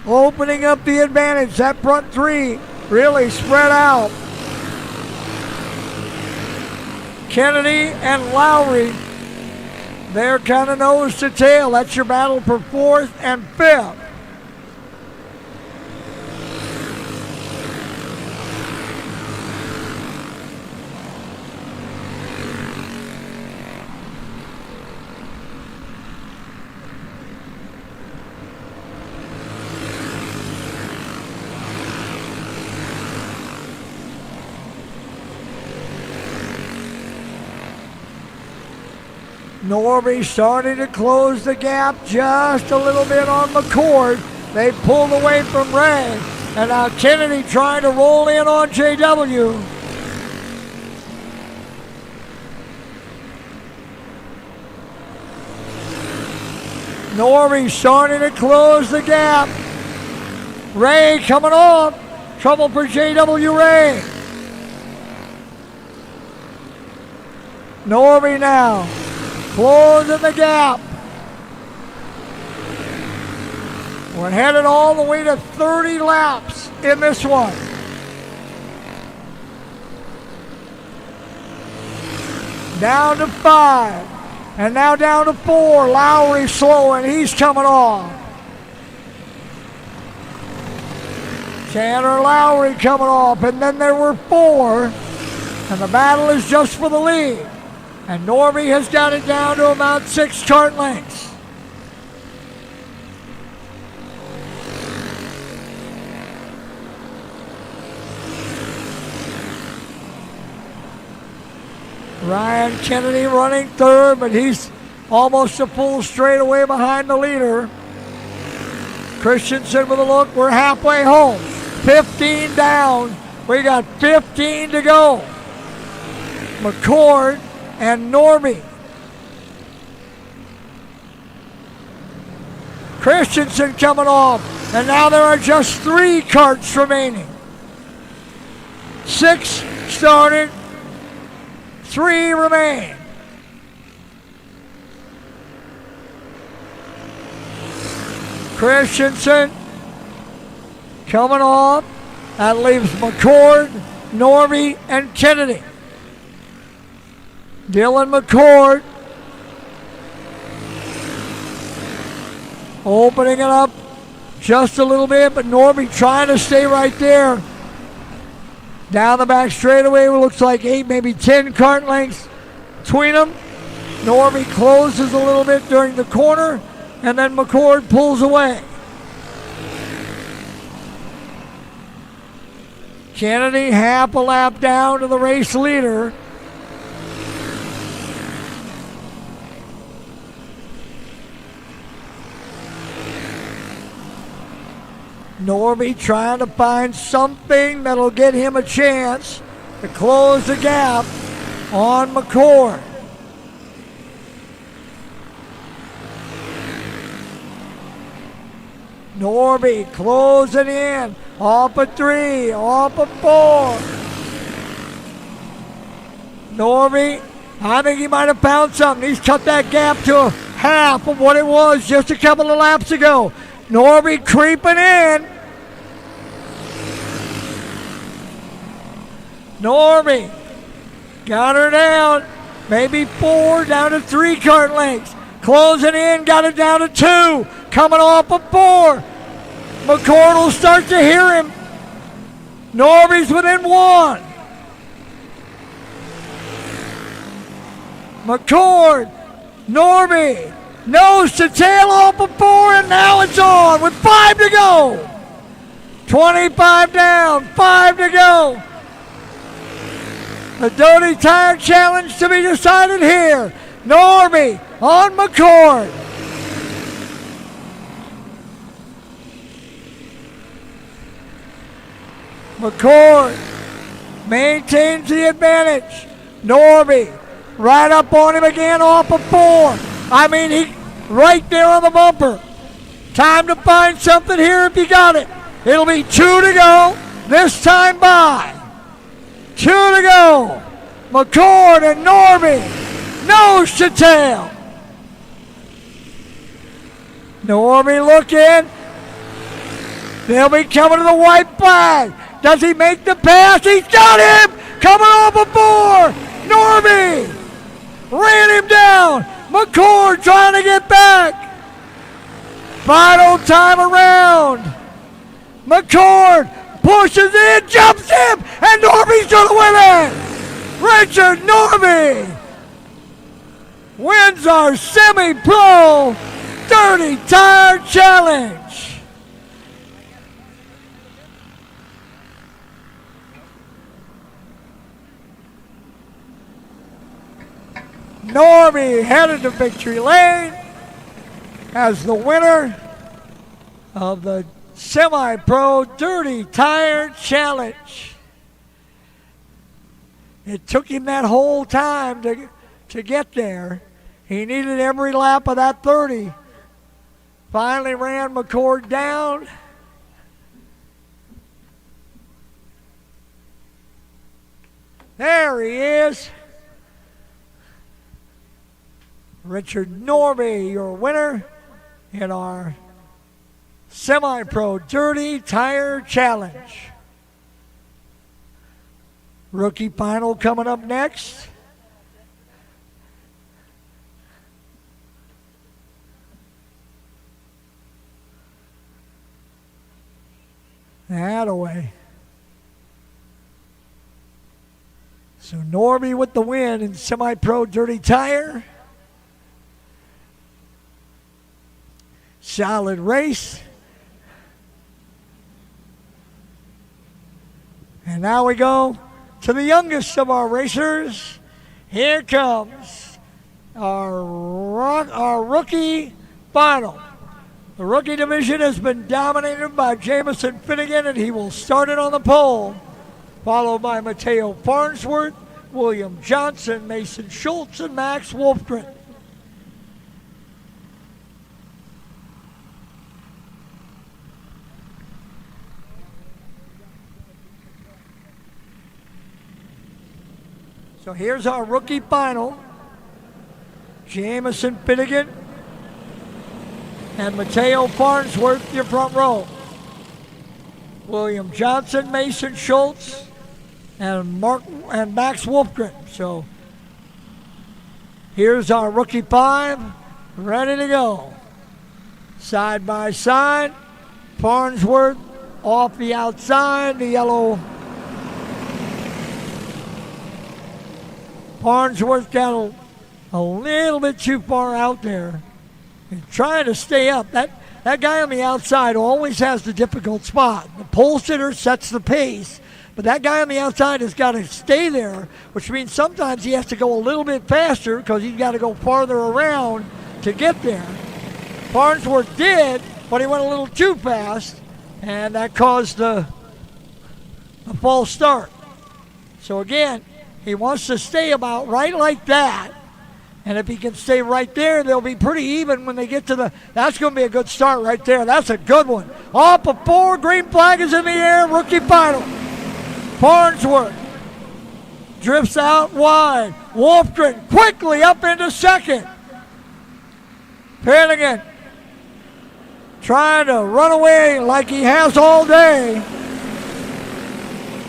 opening up the advantage. That front 3 really spread out. Kennedy and Lowry, they're kind of nose to tail. That's your battle for 4th and 5th. Norby starting to close the gap just a little bit on McCord. They pulled away from Ray. And now Kennedy trying to roll in on JW. Norby starting to close the gap. Ray coming off. Trouble for JW Ray. Norby now closing the gap. We're headed all the way to 30 laps in this one. Down to 5. And now down to 4. Lowry slowing. He's coming off. Tanner Lowry coming off. And then there were 4. And the battle is just for the lead. And Norby has got it down to about 6 kart lengths. Ryan Kennedy running 3rd, but he's almost a full straightaway behind the leader. Christensen with a look. We're halfway home. 15 down. We got 15 to go. McCord and Norby. Christensen coming off. And now there are just 3 karts remaining. 6 started. 3 remain. Christensen coming off. That leaves McCord, Norby, and Kennedy. Dylan McCord opening it up just a little bit, but Norby trying to stay right there. Down the back straightaway, it looks like 8, maybe 10 kart lengths between them. Norby closes a little bit during the corner, and then McCord pulls away. Kennedy half a lap down to the race leader. Norby trying to find something that'll get him a chance to close the gap on McCord. Norby closing in, off of 3, off of 4. Norby, I think he might have found something. He's cut that gap to half of what it was just a couple of laps ago. Norby creeping in. Norby got her down, maybe 4, down to 3 kart lengths. Closing in, got it down to 2, coming off of 4. McCord will start to hear him. Norby's within 1. McCord, Norby, nose to tail off of 4, and now it's on with 5 to go. 25 down, 5 to go. The Dirty Tire Challenge to be decided here. Norby on McCord. McCord maintains the advantage. Norby right up on him again off of 4. I mean, he right there on the bumper. Time to find something here if you got it. It'll be 2 to go. This time by. 2 to go. McCord and Norby. Nose to tail. Norby looking. They'll be coming to the white flag. Does he make the pass? He's got him! Coming off a 4! Norby! Ran him down! McCord trying to get back! Final time around! McCord pushes in, jumps him, and Norby's gonna win it! Richard Norby wins our semi-pro Dirty Tire Challenge! Norby headed to victory lane as the winner of the Semi-Pro Dirty Tire Challenge. It took him that whole time to get there. He needed every lap of that 30. Finally ran McCord down. There he is. Richard Norby, your winner in our Semi-Pro Dirty Tire Challenge. Rookie final coming up next. Attaway. So Norby with the win in Semi-Pro Dirty Tire. Solid race. And now we go to the youngest of our racers. Here comes our rookie final. The rookie division has been dominated by Jamison Finnegan, and he will start it on the pole, followed by Mateo Farnsworth, William Johnson, Mason Schultz, and Max Wolfgren. So here's our rookie final. Jamison Finnegan, and Mateo Farnsworth, your front row. William Johnson, Mason Schultz, and Max Wolfgren. So here's our rookie 5, ready to go. Side by side, Farnsworth off the outside, the yellow. Farnsworth got a little bit too far out there. He's trying to stay up. That guy on the outside always has the difficult spot. The pole sitter sets the pace, but that guy on the outside has got to stay there, which means sometimes he has to go a little bit faster because he's got to go farther around to get there. Farnsworth did, but he went a little too fast, and that caused a false start. So again, he wants to stay about right like that. And if he can stay right there, they'll be pretty even when they get to the... That's going to be a good start right there. That's a good one. Off of 4, green flag is in the air, rookie final. Farnsworth drifts out wide. Wolfgren quickly up into second. Finnegan trying to run away like he has all day.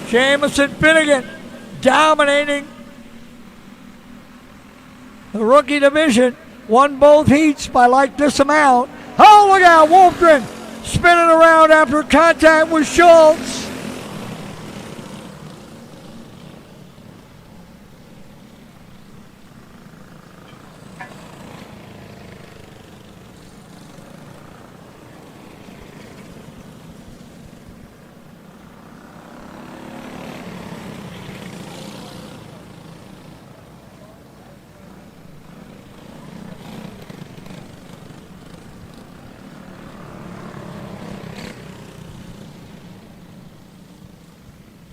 Jamison Finnegan dominating the rookie division. Won both heats by like this amount. Oh, look out, Wolfgren spinning around after contact with Schultz.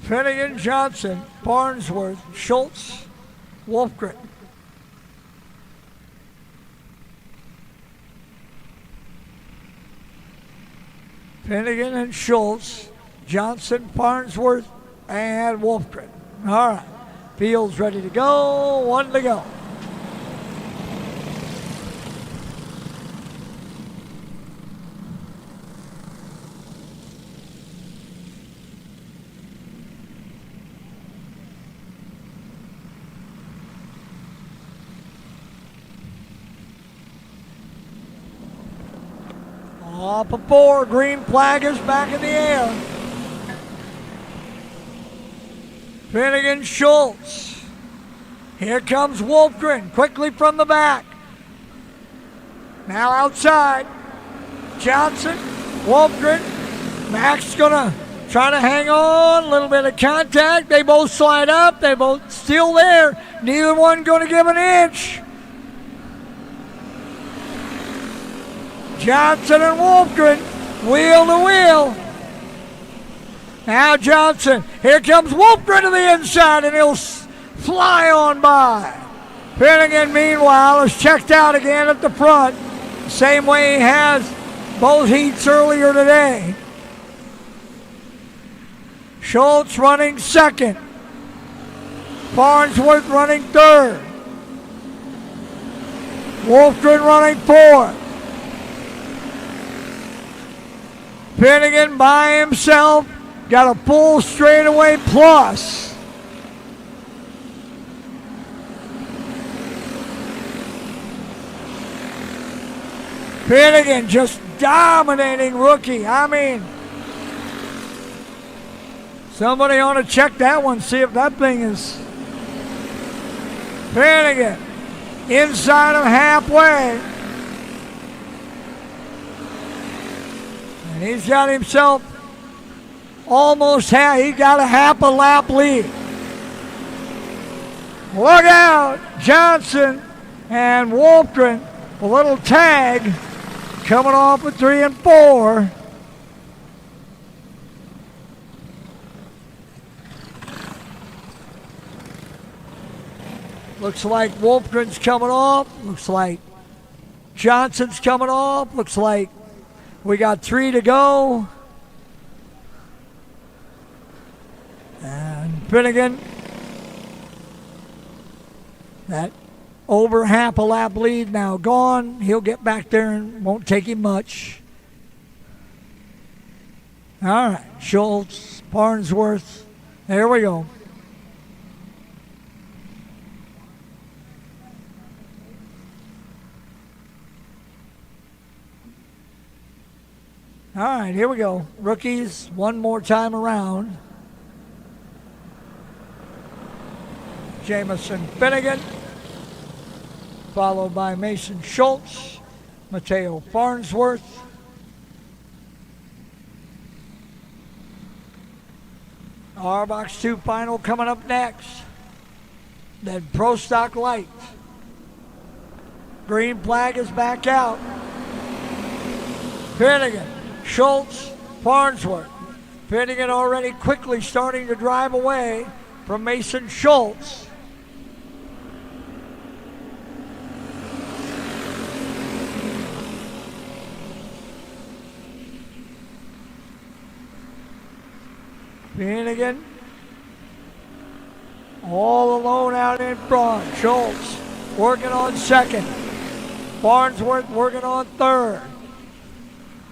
Finnegan, Johnson, Farnsworth, Schultz, Wolfgren. Finnegan and Schultz, Johnson, Farnsworth, and Wolfgren. All right. Field's ready to go. 1 to go. Off of 4, green flag is back in the air. Finnegan, Schultz. Here comes Wolfgren quickly from the back. Now outside. Johnson, Wolfgren. Max gonna try to hang on. A little bit of contact. They both slide up. They both still there. Neither one gonna give an inch. Johnson and Wolfgren, wheel to wheel. Now Johnson, here comes Wolfgren to the inside, and he'll fly on by. Finnegan, meanwhile, is checked out again at the front, same way he has both heats earlier today. Schultz running second. Farnsworth running third. Wolfgren running fourth. Finnegan by himself got a full straightaway plus. Finnegan just dominating rookie. I mean, somebody ought to check that one, see if that thing is. Finnegan inside of halfway. And he's got himself almost he got a half a lap lead. Look out, Johnson and Wolfgren, a little tag coming off of 3 and 4. Looks like Wolfgren's coming off. Looks like Johnson's coming off. Looks like we got 3 to go. And Finnegan. That over half a lap lead now gone. He'll get back there and won't take him much. All right, Schultz, Farnsworth. There we go. All right, here we go. Rookies, one more time around. Jamison Finnegan, followed by Mason Schultz, Mateo Farnsworth. Arbox 2 final coming up next. Then Pro Stock Light. Green flag is back out. Finnegan, Schultz, Farnsworth. Finnegan already quickly starting to drive away from Mason Schultz. Finnegan all alone out in front. Schultz working on second. Farnsworth working on third.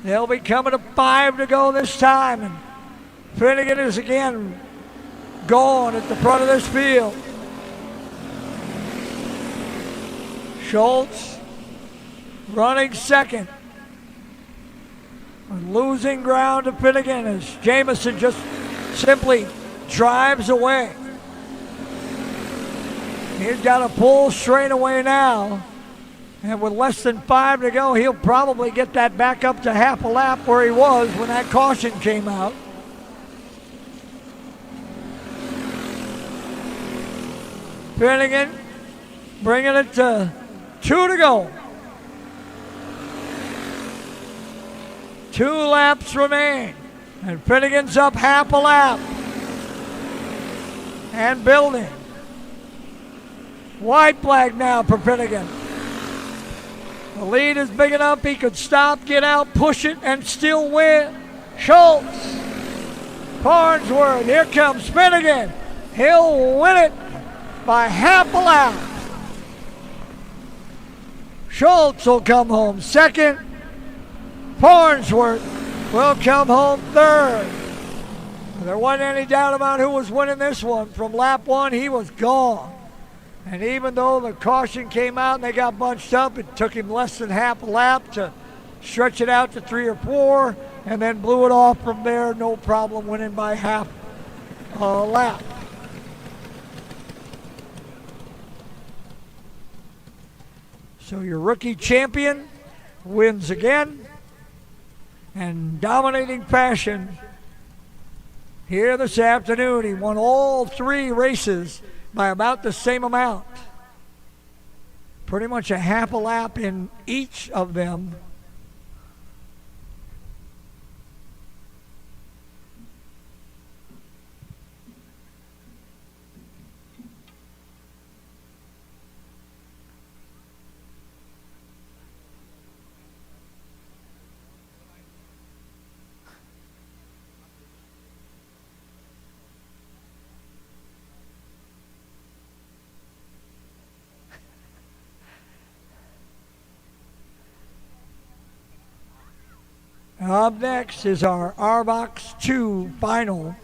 They'll be coming to 5 to go this time. And Finnegan is again gone at the front of this field. Schultz running second. Losing ground to Finnegan as Jamison just simply drives away. He's got to pull straight away now. And with less than 5 to go, he'll probably get that back up to half a lap where he was when that caution came out. Finnegan bringing it to 2 to go. 2 laps remain. And Finnegan's up half a lap. And building. White flag now for Finnegan. The lead is big enough he could stop, get out, push it, and still win. Schultz. Farnsworth. Here comes Finnegan. He'll win it by half a lap. Schultz will come home second. Farnsworth will come home third. There wasn't any doubt about who was winning this one. From lap 1, he was gone. And even though the caution came out and they got bunched up, it took him less than half a lap to stretch it out to 3 or 4, and then blew it off from there. No problem, winning by half a lap. So your rookie champion wins again. And dominating fashion here this afternoon. He won all 3 races by about the same amount. Pretty much a half a lap in each of them. Up next is our Arbox 2 final.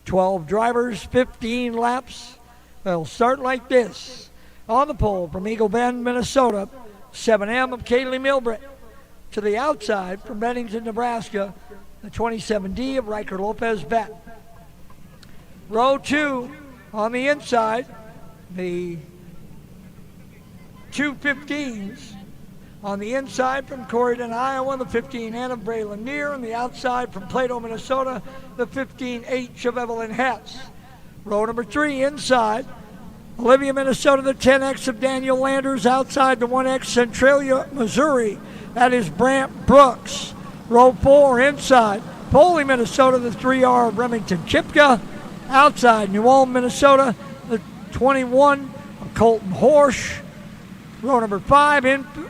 12 drivers, 15 laps. They'll start like this. On the pole from Eagle Bend, Minnesota, 7M of Kaylee Milbrett. To the outside from Bennington, Nebraska, the 27D of Riker Lopez Vet. Row 2 on the inside, the 215s. On the inside from Corydon, Iowa, the 15N of Braylon Neer. On the outside from Plato, Minnesota, the 15H of Evelyn Hetz. Row number 3 inside, Olivia, Minnesota, the 10X of Daniel Landers. Outside the 1X, Centralia, Missouri. That is Brant Brooks. Row 4 inside, Foley, Minnesota, the 3R of Remington Chipka. Outside New Ulm, Minnesota, the 21 of Colton Horsch. Row number 5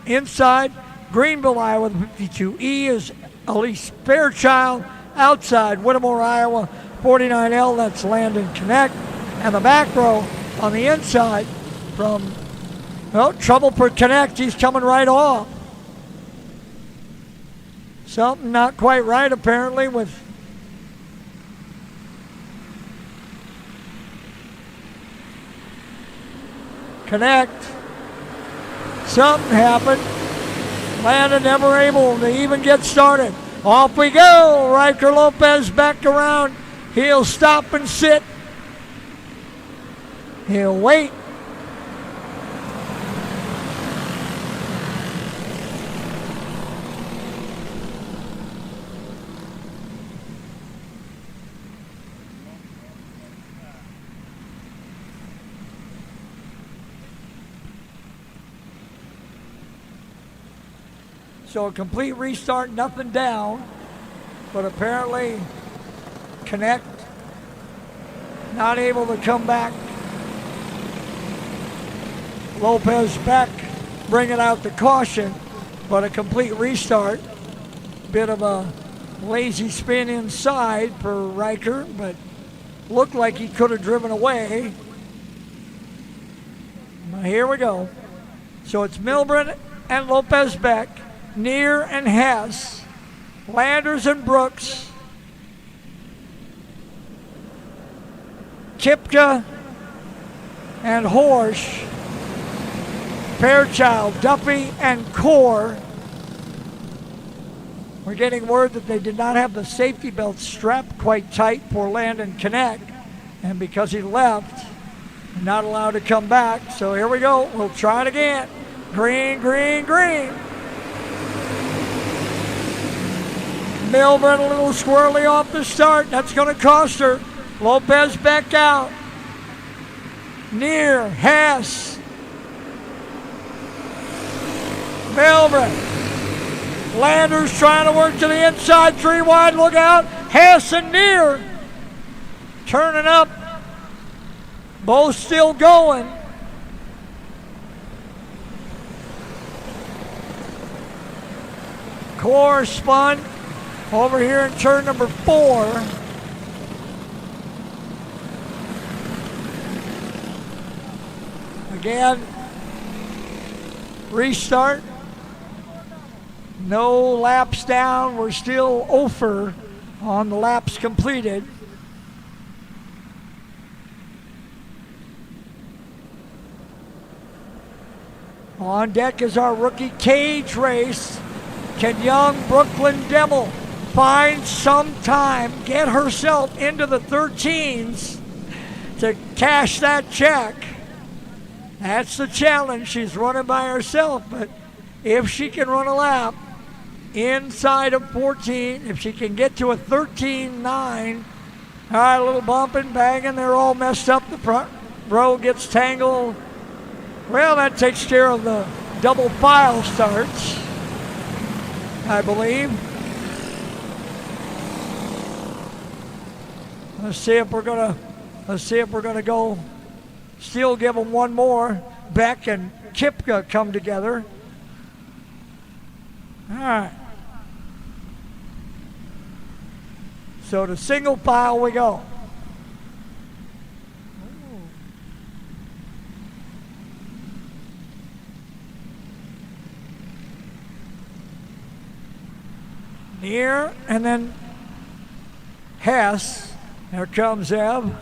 inside Greenville, Iowa, the 52E is Elise Fairchild. Outside Whittemore, Iowa, 49L, that's Landon Connect. And the back row on the inside from Oh, trouble for Connect. He's coming right off. Something not quite right, apparently, with Connect. Something happened. Landon never able to even get started. Off we go. Riker Lopez back around. He'll stop and sit. He'll wait. So a complete restart, nothing down, but apparently Connect not able to come back. Lopez back, bringing out the caution, but a complete restart. Bit of a lazy spin inside for Riker, but looked like he could have driven away. Here we go. So it's Milburn and Lopez back. Neer and Hess, Landers and Brooks, Kipka and Horsch, Fairchild, Duffy and Core. We're getting word that they did not have the safety belt strapped quite tight for Landon Connect, and because he left, not allowed to come back. So here we go. We'll try it again. Green, green, green. Milburn a little squirrely off the start. That's going to cost her. Lopez back out. Neer, Hess. Milburn. Landers trying to work to the inside. 3 wide. Look out. Hess and Neer turning up. Both still going. Core spun. Over here in turn number 4. Again, restart. No laps down. We're still over on the laps completed. On deck is our rookie cage race. Can young Brooklyn Devil find some time, get herself into the 13s to cash that check? That's the challenge. She's running by herself, but if she can run a lap inside of 14, if she can get to a 13.9, all right, a little bumping, banging, they're all messed up. The front row gets tangled. Well, that takes care of the double file starts, I believe. Let's see if we're gonna go. Still give them one more. Beck and Kipka come together. All right. So to single file we go. Neer and then Hess. Here comes Ev.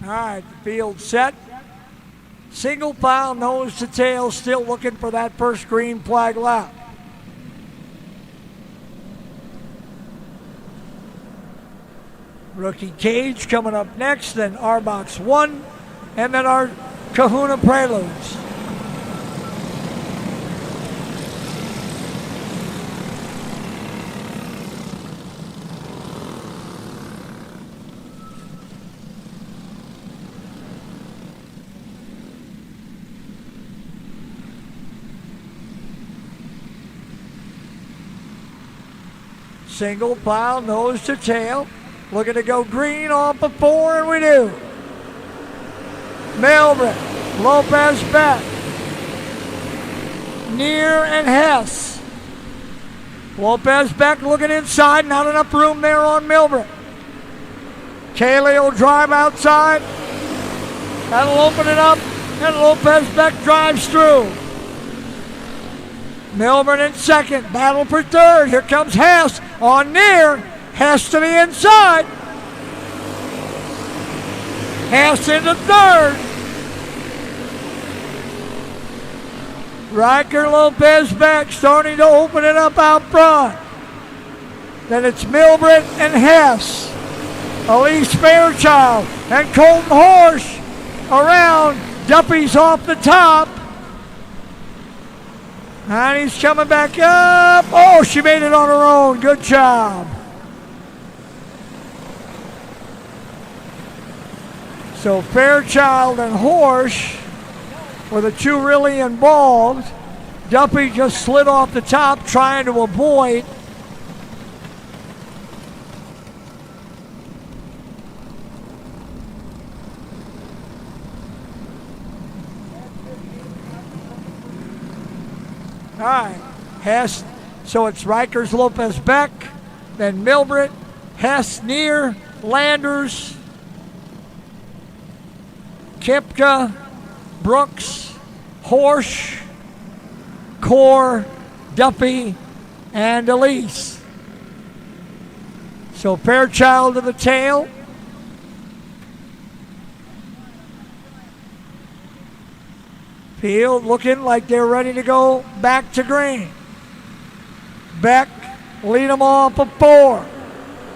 All right, the field set. Single file, nose to tail, still looking for that first green flag lap. Rookie Cage coming up next, then Arbox 1, and then our Kahuna Preludes. Single file, nose to tail. Looking to go green off of 4, and we do. Milbert, Lopez Beck, Neer and Hess. Lopez Beck looking inside, not enough room there on Milbert. Kaylee will drive outside. That'll open it up, and Lopez Beck drives through. Milbert in second, battle for third. Here comes Hess on Neer. Hess to the inside. Hess into third. Riker, Lopez Beck starting to open it up out front. Then it's Milbert and Hess. Elise Fairchild and Colton Horsch around. Duffy's off the top. And he's coming back up. Oh, she made it on her own. Good job. So Fairchild and Horsch were the two really involved. Duffy just slid off the top trying to avoid. All right, Hess. So it's Rikers, Lopez Beck, then Milbert, Hess, Neer, Landers, Kipka, Brooks, Horsch, Core, Duffy, and Elise. So Fairchild to the tail. Field looking like they're ready to go back to green. Beck lead them off of 4.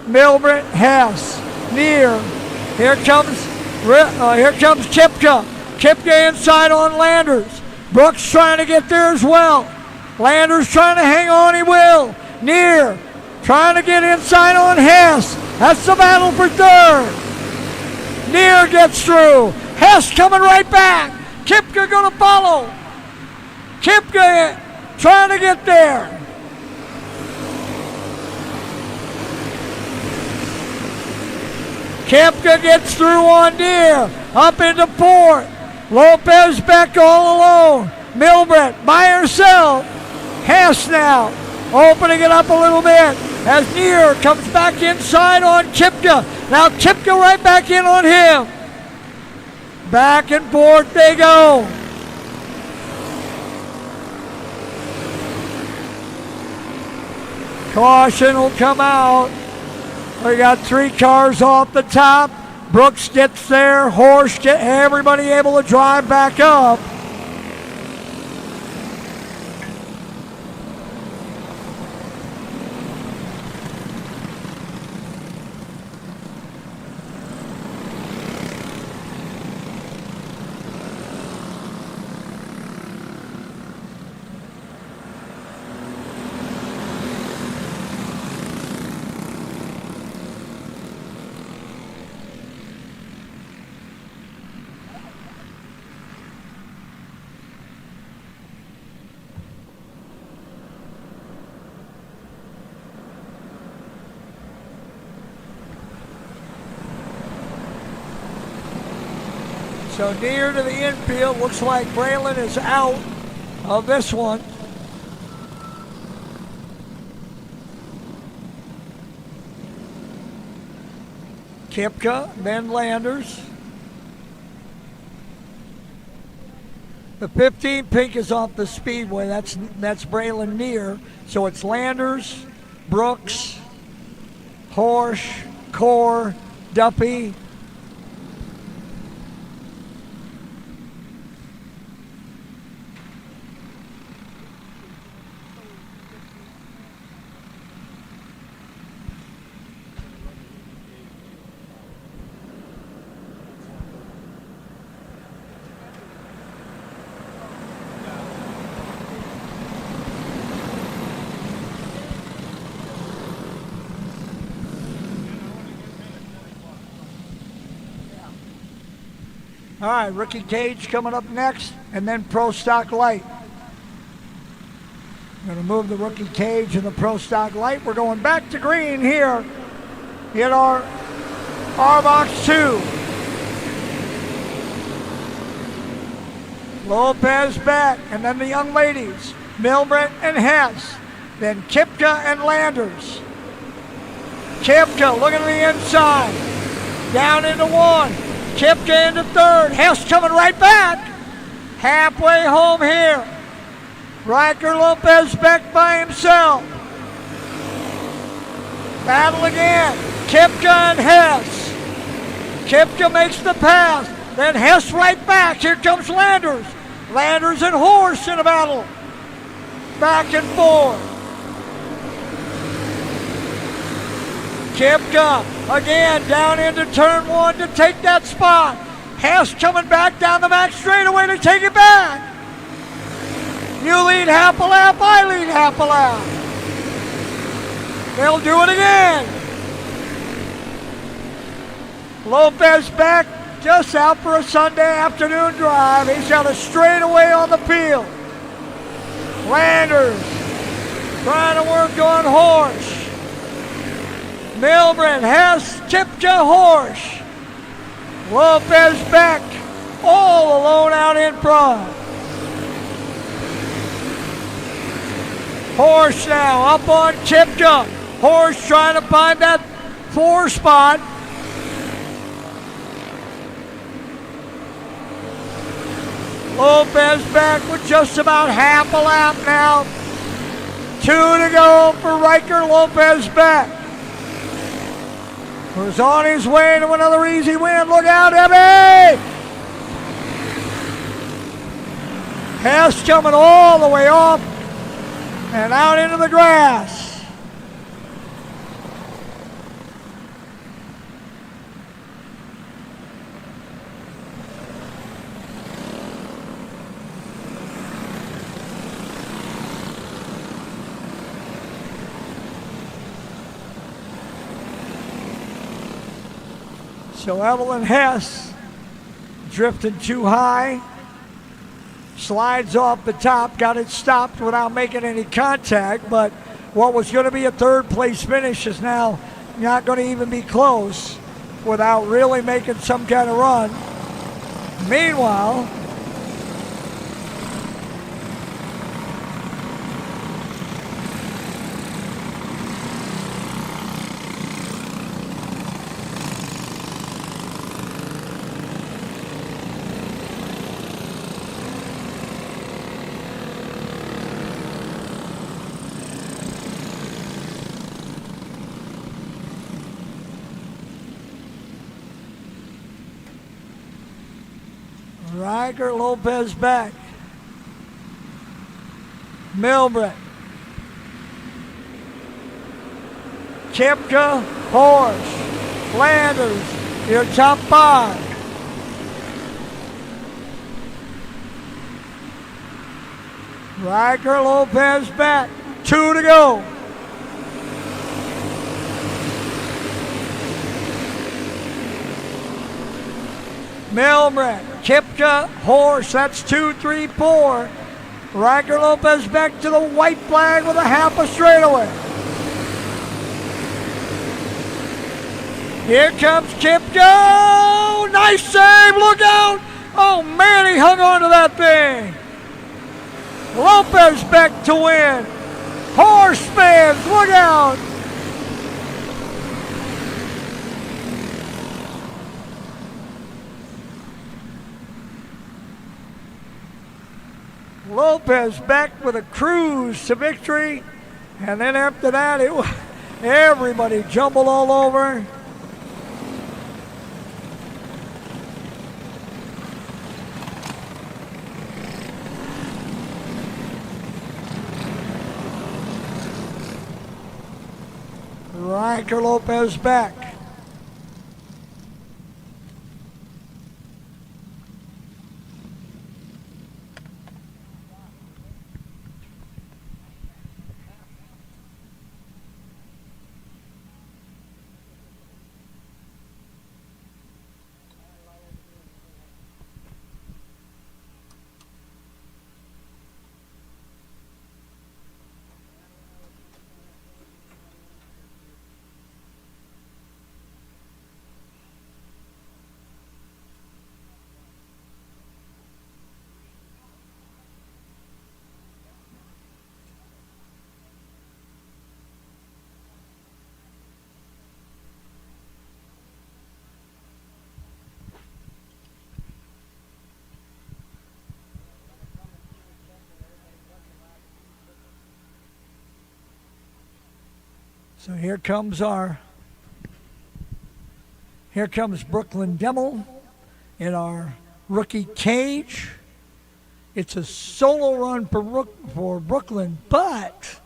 Milbert, Hess, Neer. Here comes Kipka. Kipka inside on Landers. Brooks trying to get there as well. Landers trying to hang on, he will. Neer trying to get inside on Hess. That's the battle for third. Neer gets through. Hess coming right back. Kipka gonna follow. Kipka trying to get there. Kipka gets through on Neer. Up into 4th. Lopez Beck all alone. Milbert by herself. Hess now opening it up a little bit as Neer comes back inside on Kipka. Now Kipka right back in on him. Back and forth they go. Caution will come out. We got 3 cars off the top. Brooks gets there. Horsch get everybody able to drive back up. So near to the infield, looks like Braylon is out of this one. Kipka, then Landers. The 15 pink is off the speedway. That's Braylon Neer. So it's Landers, Brooks, Horsch, Core, Duffy. All right, Rookie Cage coming up next, and then Pro Stock Light. Going to move the Rookie Cage and the Pro Stock Light. We're going back to green here in our Arbox 2. Lopez back, and then the young ladies, Milbrent and Hess. Then Kipka and Landers. Kipka looking to the inside. Down into one. Kipka into third. Hess coming right back. Halfway home here. Riker Lopez back by himself. Battle again. Kipka and Hess. Kipka makes the pass. Then Hess right back. Here comes Landers. Landers and Horse in a battle. Back and forth. Kipka again down into turn one to take that spot. Hess coming back down the back straightaway to take it back. You lead half a lap, I lead half a lap. They'll do it again. Lopez back just out for a Sunday afternoon drive. He's got a straightaway on the field. Landers trying to work on Horse. Milbrent, Hess, Kipka, Horse. Lopez back, all alone out in front. Horse now up on Kipka. Horse trying to find that 4 spot. Lopez back with just about half a lap now. 2 to go for Riker Lopez back. Who's on his way to another easy win. Look out, Ebby! Hess coming all the way off and out into the grass. So Evelyn Hess drifting too high, slides off the top, got it stopped without making any contact, but what was going to be a third place finish is now not going to even be close without really making some kind of run. Meanwhile, Riker Lopez back. Milbrent. Kipka, Horse, Landers, your top 5. Riker Lopez back. 2 to go. Milbrent, Kipka, Horse, that's 2, 3, 4. Riker Lopez back to the white flag with a half a straightaway. Here comes Kipka. Nice save, look out. Oh man, he hung on to that thing. Lopez back to win. Horse fans, look out. Lopez back with a cruise to victory, and then after that, everybody jumbled all over. Riker Lopez back. So here comes Brooklyn Demmel in our rookie cage. It's a solo run for Brooklyn, but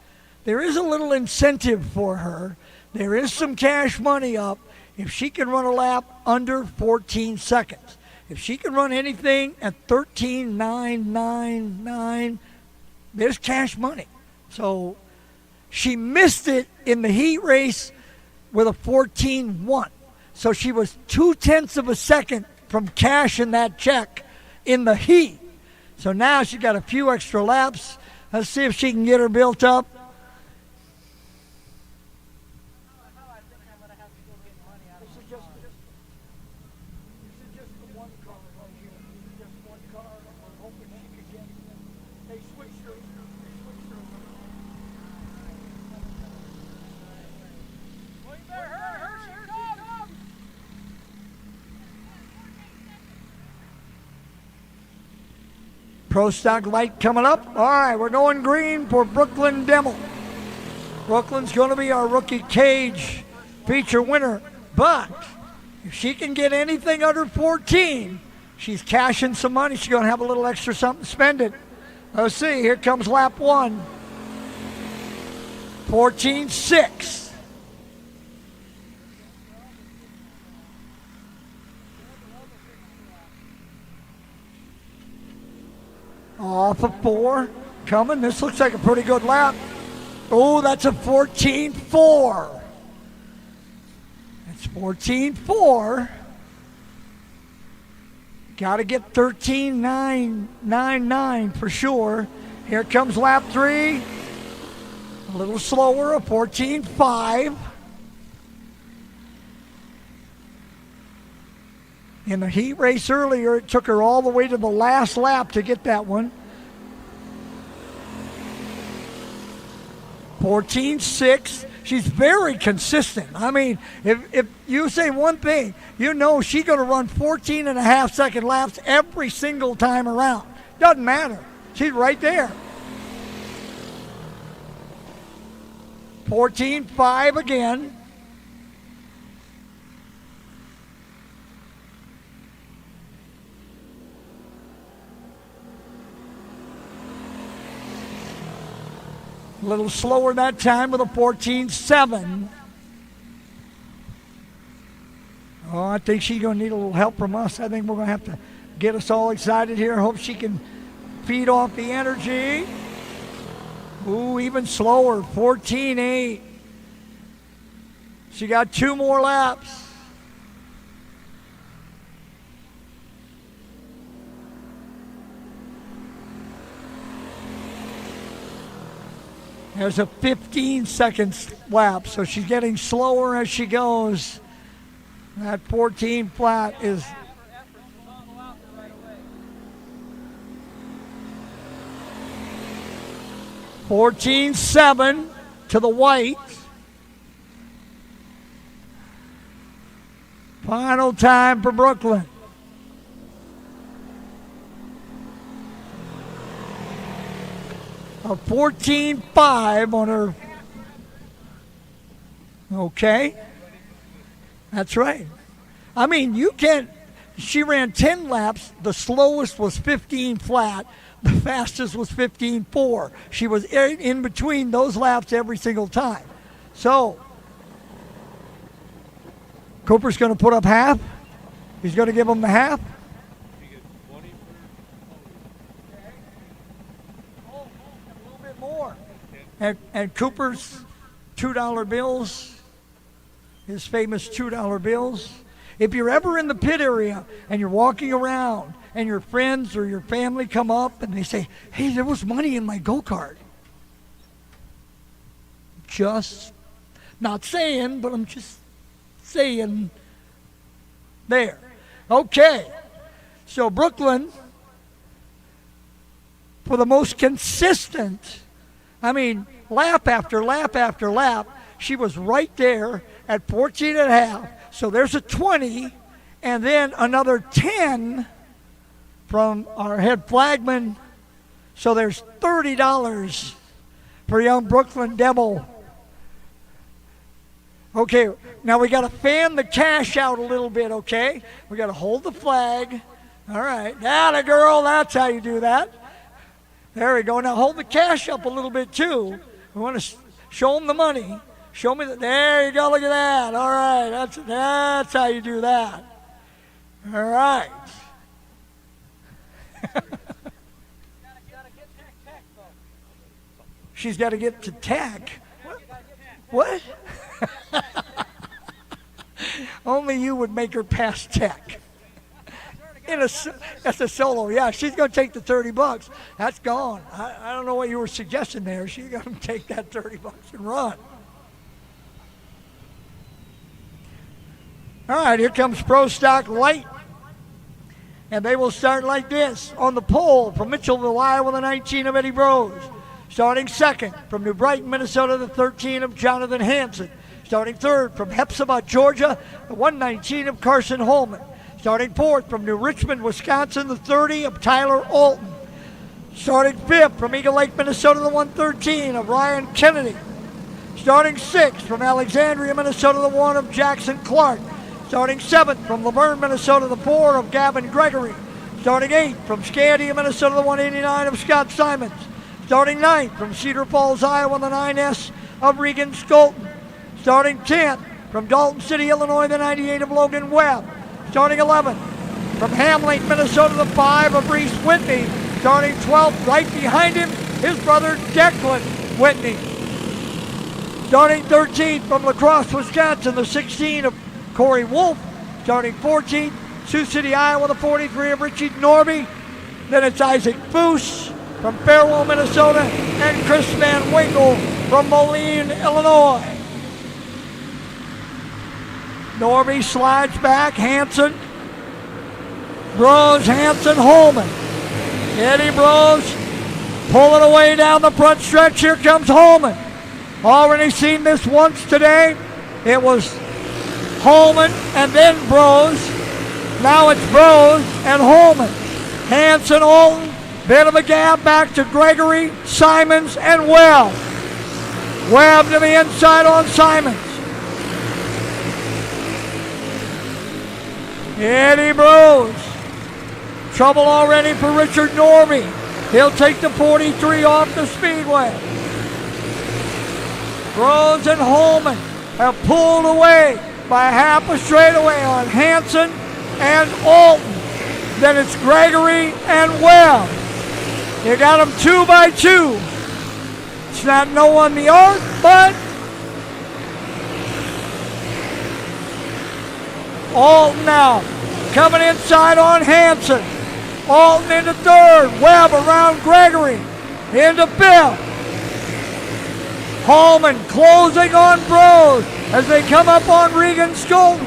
there is a little incentive for her. There is some cash money up if she can run a lap under 14 seconds. If she can run anything at 13.999, there's cash money. So she missed it in the heat race with a 14.1. So she was 0.2 of a second from cashing that check in the heat. So now she got a few extra laps. Let's see if she can get her built up. Pro stock light coming up. All right, we're going green for Brooklyn Demmel. Brooklyn's going to be our rookie cage feature winner. But if she can get anything under 14, she's cashing some money. She's going to have a little extra something to spend it. Let's see. Here comes lap 1. 14.6. Off of 4, coming. This looks like a pretty good lap. Oh, that's a 14.4. It's 14.4. Got to get 13.999 for sure. Here comes lap 3. A little slower, a 14.5. In the heat race earlier, it took her all the way to the last lap to get that one. 14.6. She's very consistent. I mean, if you say one thing, you know she's going to run 14.5-second laps every single time around. Doesn't matter. She's right there. 14.5 again. A little slower that time with a 14.7. Oh, I think she's going to need a little help from us. I think we're going to have to get us all excited here. Hope she can feed off the energy. Ooh, even slower, 14.8. She got 2 more laps. There's a 15-second lap, so she's getting slower as she goes. That 14 flat is 14.7 to the white. Final time for Brooklyn. A 14.5 on her. Okay. That's right. I mean, you can't. She ran 10 laps. The slowest was 15 flat. The fastest was 15.4. She was in between those laps every single time. So, Cooper's going to put up half. He's going to give them the half. And Cooper's $2 bills, his famous $2 bills. If you're ever in the pit area and you're walking around and your friends or your family come up and they say, hey, there was money in my go-kart. Just not saying, but I'm just saying there. Okay. So Brooklyn, for the most consistent, I mean, lap after lap after lap, she was right there at 14.5. So there's a 20, and then another 10 from our head flagman. So there's $30 for young Brooklyn Demmel Okay, now we got to fan the cash out a little bit, okay? We got to hold the flag. All right, atta girl, that's how you do that. There we go. Now hold the cash up a little bit too. We want to show them the money. Show me that. There you go. Look at that. All right, that's how you do that. All right. She's got to get to tech. What? Only you would make her pass tech. That's a solo. Yeah, she's going to take the $30. That's gone. I don't know what you were suggesting there. She's going to take that $30 and run. All right, here comes Pro Stock Light. And they will start like this. On the pole from Mitchellville, Iowa, the 19 of Eddie Brose. Starting second from New Brighton, Minnesota, the 13 of Jonathan Hansen. Starting third from Hepzibah, Georgia, the 119 of Carson Holman. Starting fourth from New Richmond, Wisconsin, the 30 of Tyler Alton. Starting fifth from Eagle Lake, Minnesota, the 113 of Ryan Kennedy. Starting sixth from Alexandria, Minnesota, the 1 of Jackson Clark. Starting seventh from Laverne, Minnesota, the 4 of Gavin Gregory. Starting eighth from Scandia, Minnesota, the 189 of Scott Simons. Starting ninth from Cedar Falls, Iowa, the 9S of Regan Skolton. Starting 10th from Dalton City, Illinois, the 98 of Logan Webb. Starting 11th from Hamlin, Minnesota, the 5 of Reese Whitney. Starting 12th, right behind him, his brother Declan Whitney. Starting 13th from La Crosse, Wisconsin, the 16 of Corey Wolf. Starting 14th, Sioux City, Iowa, the 43 of Richie Norby. Then it's Isaac Foose from Fairwell, Minnesota, and Chris Van Winkle from Moline, Illinois. Norby slides back, Hansen, Brose, Hansen, Holman. Eddie Brose pulling away down the front stretch. Here comes Holman. Already seen this once today. It was Holman and then Brose. Now it's Brose and Holman. Hansen, Alton, bit of a gap back to Gregory, Simons, and Webb. Webb to the inside on Simons. Eddie Brose. Trouble already for Richard Norby. He'll take the 43 off the speedway. Brose and Holman have pulled away by half a straightaway on Hansen and Alton. Then it's Gregory and Webb. You got them 2 by 2. It's not no on the arc, but Alton now coming inside on Hansen. Alton into third. Webb around Gregory. Into fifth. Holman closing on Brose as they come up on Regan Skolton.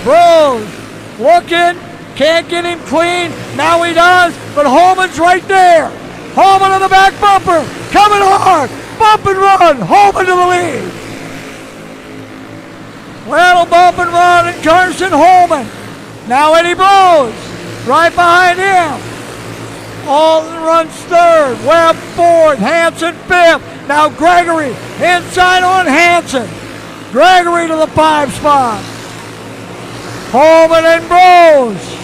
Brose looking. Can't get him clean. Now he does, but Holman's right there. Holman on the back bumper. Coming hard. Bump and run. Holman to the lead. Little bump and run and Carson Holman. Now Eddie Brose right behind him. Alton runs third. Webb fourth. Hansen fifth. Now Gregory inside on Hansen. Gregory to the 5 spot. Holman and Brose.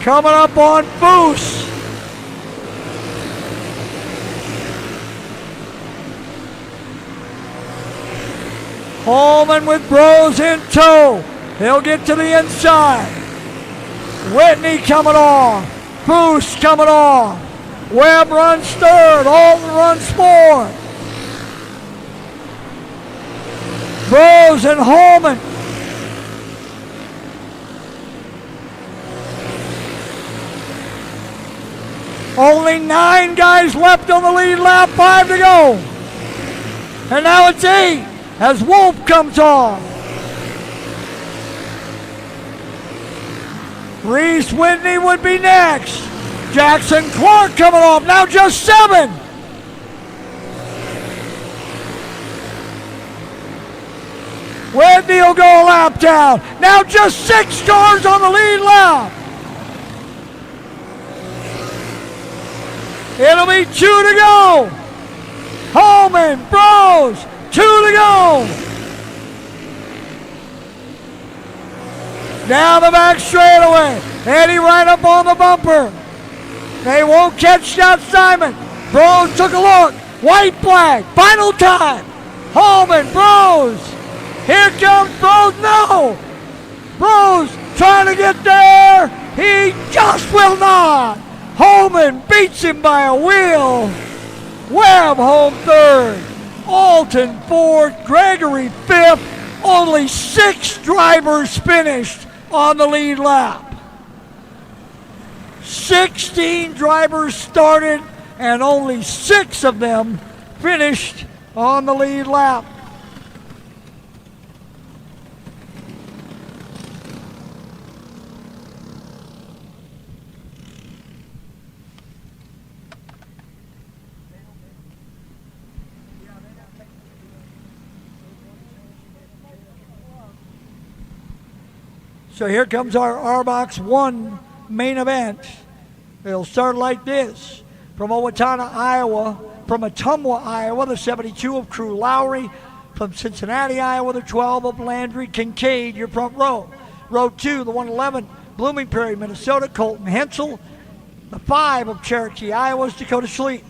Coming up on Foose. Holman with Brose in tow. He'll get to the inside. Whitney coming on. Foose coming on. Webb runs third. Alton runs fourth. Brose and Holman. Only 9 guys left on the lead lap, 5 to go. And now it's 8 as Wolf comes on. Reese Whitney would be next. Jackson Clark coming off, now just 7. Whitney will go a lap down. Now just 6 cars on the lead lap. It'll be 2 to go. Holman, Bros, 2 to go. Down the back straightaway. Eddie right up on the bumper. They won't catch Scott Simon. Bros took a look. White flag. Final time. Holman, Bros. Here comes Bros. No. Bros trying to get there. He just will not. Holman beats him by a wheel. Webb home third. Alton fourth. Gregory fifth. Only 6 drivers finished on the lead lap. 16 drivers started and only 6 of them finished on the lead lap. So here comes our RBox 1 main event. It'll start like this. From Owatonna, Iowa, from Ottumwa, Iowa, the 72 of Crew Lowry. From Cincinnati, Iowa, the 12 of Landry Kincaid, your front row. Row 2, the 111, Blooming Prairie, Minnesota, Colton Hensel. The 5 of Cherokee, Iowa's Dakota Schleet.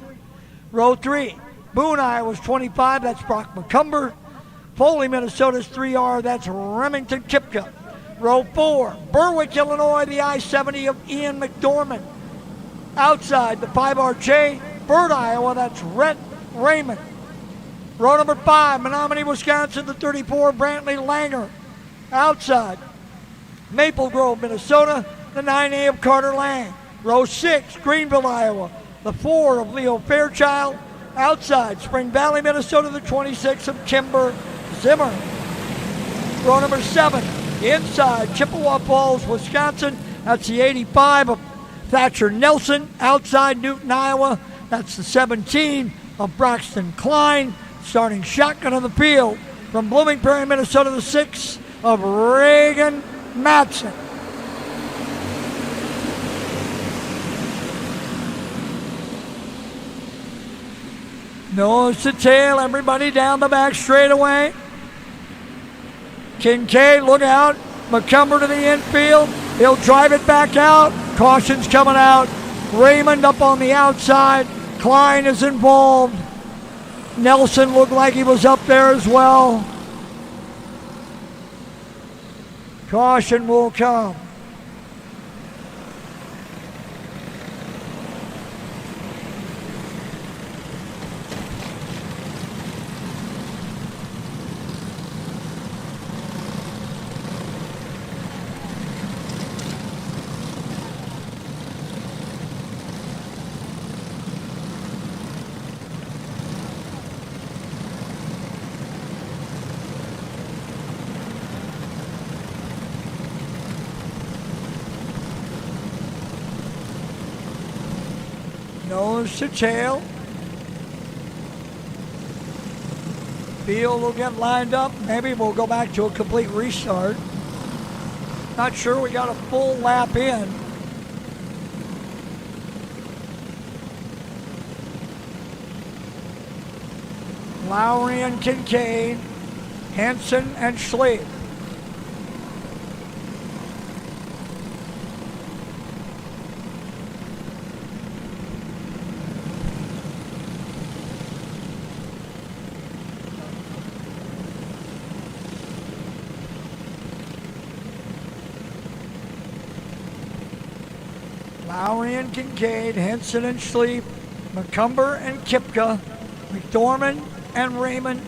Row 3, Boone, Iowa's 25, that's Brock McCumber. Foley, Minnesota's 3R, that's Remington Kipka. Row 4, Berwick, Illinois, the I-70 of Ian McDormand. Outside, the 5RJ, Bird, Iowa, that's Rhett Raymond. Row number 5, Menominee, Wisconsin, the 34, Brantley Langer. Outside, Maple Grove, Minnesota, the 9A of Carter Lang. Row 6, Greenville, Iowa, the 4 of Leo Fairchild. Outside, Spring Valley, Minnesota, the 26 of Kimber Zimmer. Row number 7, inside, Chippewa Falls, Wisconsin, that's the 85 of Thatcher Nelson. Outside, Newton, Iowa, that's the 17 of Braxton Klein. Starting shotgun on the field from Blooming Prairie, Minnesota, the 6 of Reagan Madsen. Nose to tail, everybody down the back straightaway. Kincaid, look out. McCumber to the infield. He'll drive it back out. Caution's coming out. Raymond up on the outside. Klein is involved. Nelson looked like he was up there as well. Caution will come. Nose to tail. Field will get lined up. Maybe we'll go back to a complete restart. Not sure we got a full lap in. Lowry and Kincaid, Hansen and Schleet. Lowry and Kincaid, Henson and Schleep, McCumber and Kipka, McDormand and Raymond,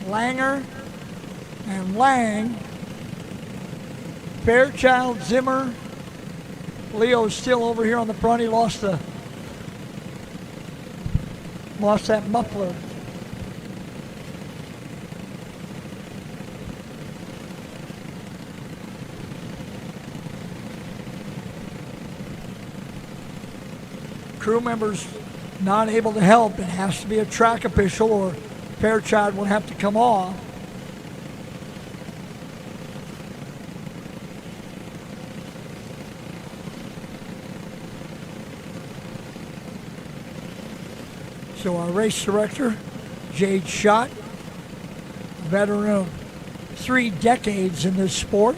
Langer and Lang, Fairchild, Zimmer. Leo's still over here on the front. He lost that muffler. Crew members not able to help. It has to be a track official or Fairchild will have to come off. So our race director, Jade Schott, veteran of 3 decades in this sport,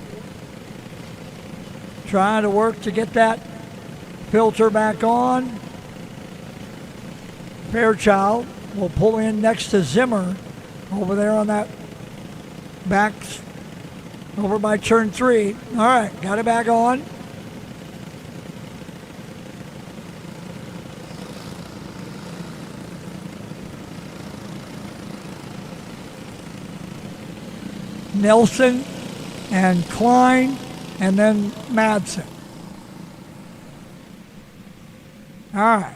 trying to work to get that filter back on. Fairchild will pull in next to Zimmer over there on that back, over by turn 3. All right, got it back on. Nelson and Klein, and then Madsen. All right.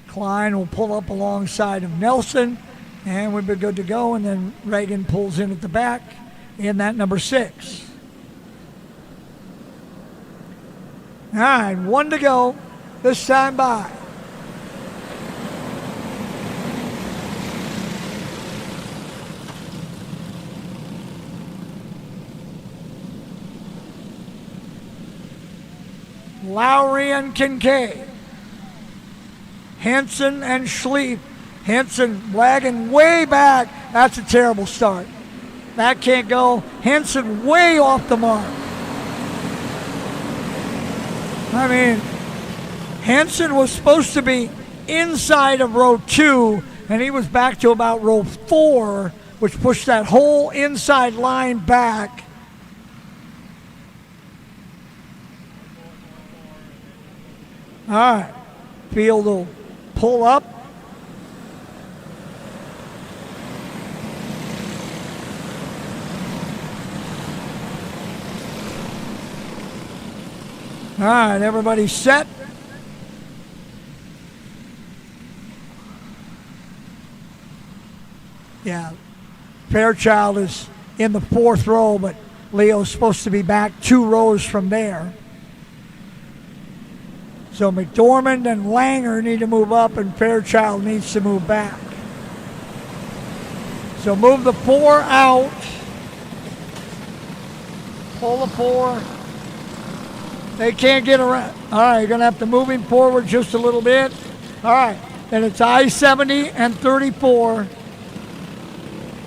Klein will pull up alongside of Nelson, and we've been good to go, and then Reagan pulls in at the back in that number 6. All right, 1 to go this time by. Lowry and Kincaid. Henson and Schlief. Henson lagging way back. That's a terrible start. That can't go. Henson way off the mark. I mean, Henson was supposed to be inside of row 2, and he was back to about row 4, which pushed that whole inside line back. All right, field will pull up. All right, everybody set. Yeah, Fairchild is in the 4th row, but Leo's supposed to be back 2 rows from there. So McDormand and Langer need to move up, and Fairchild needs to move back. So move the 4 out. Pull the 4. They can't get around. All right, you're going to have to move him forward just a little bit. All right, then it's I-70 and 34.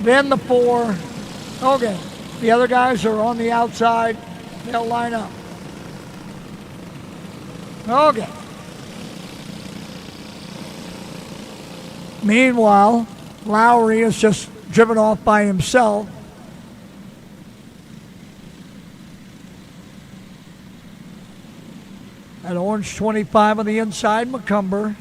Then the 4. Okay, the other guys are on the outside. They'll line up. Okay. Meanwhile, Lowry is just driven off by himself. At orange 25 on the inside, McCumber.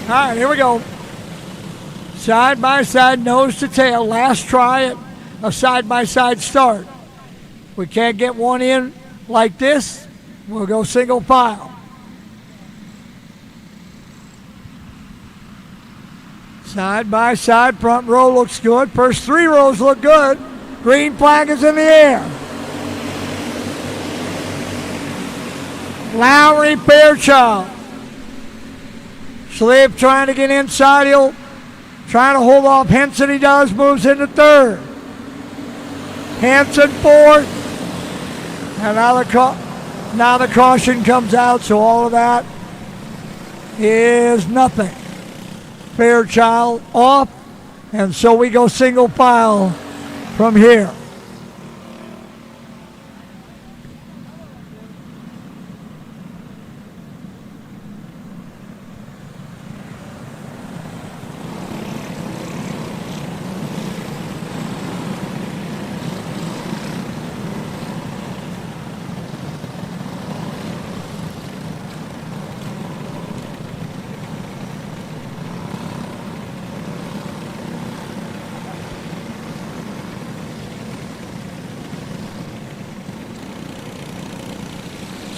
All right, here we go. Side by side, nose to tail. Last try at a side by side start. We can't get one in like this. We'll go single file. Side by side, front row looks good. First 3 rows look good. Green flag is in the air. Lowry, Fairchild. Schlief trying to get inside. He'll trying to hold off Henson. He does. Moves into 3rd. Henson 4th. And now the caution comes out, so all of that is nothing. Fairchild off. And so we go single file from here.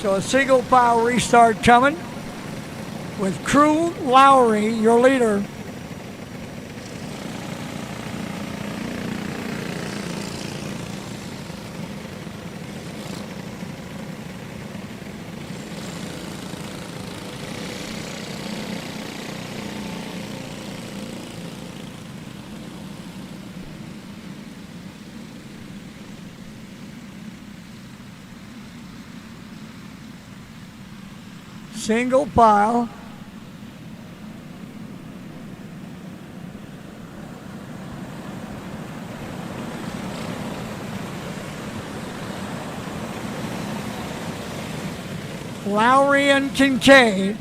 So a single file restart coming with Crew Lowry, your leader. Single file. Lowry and Kincaid.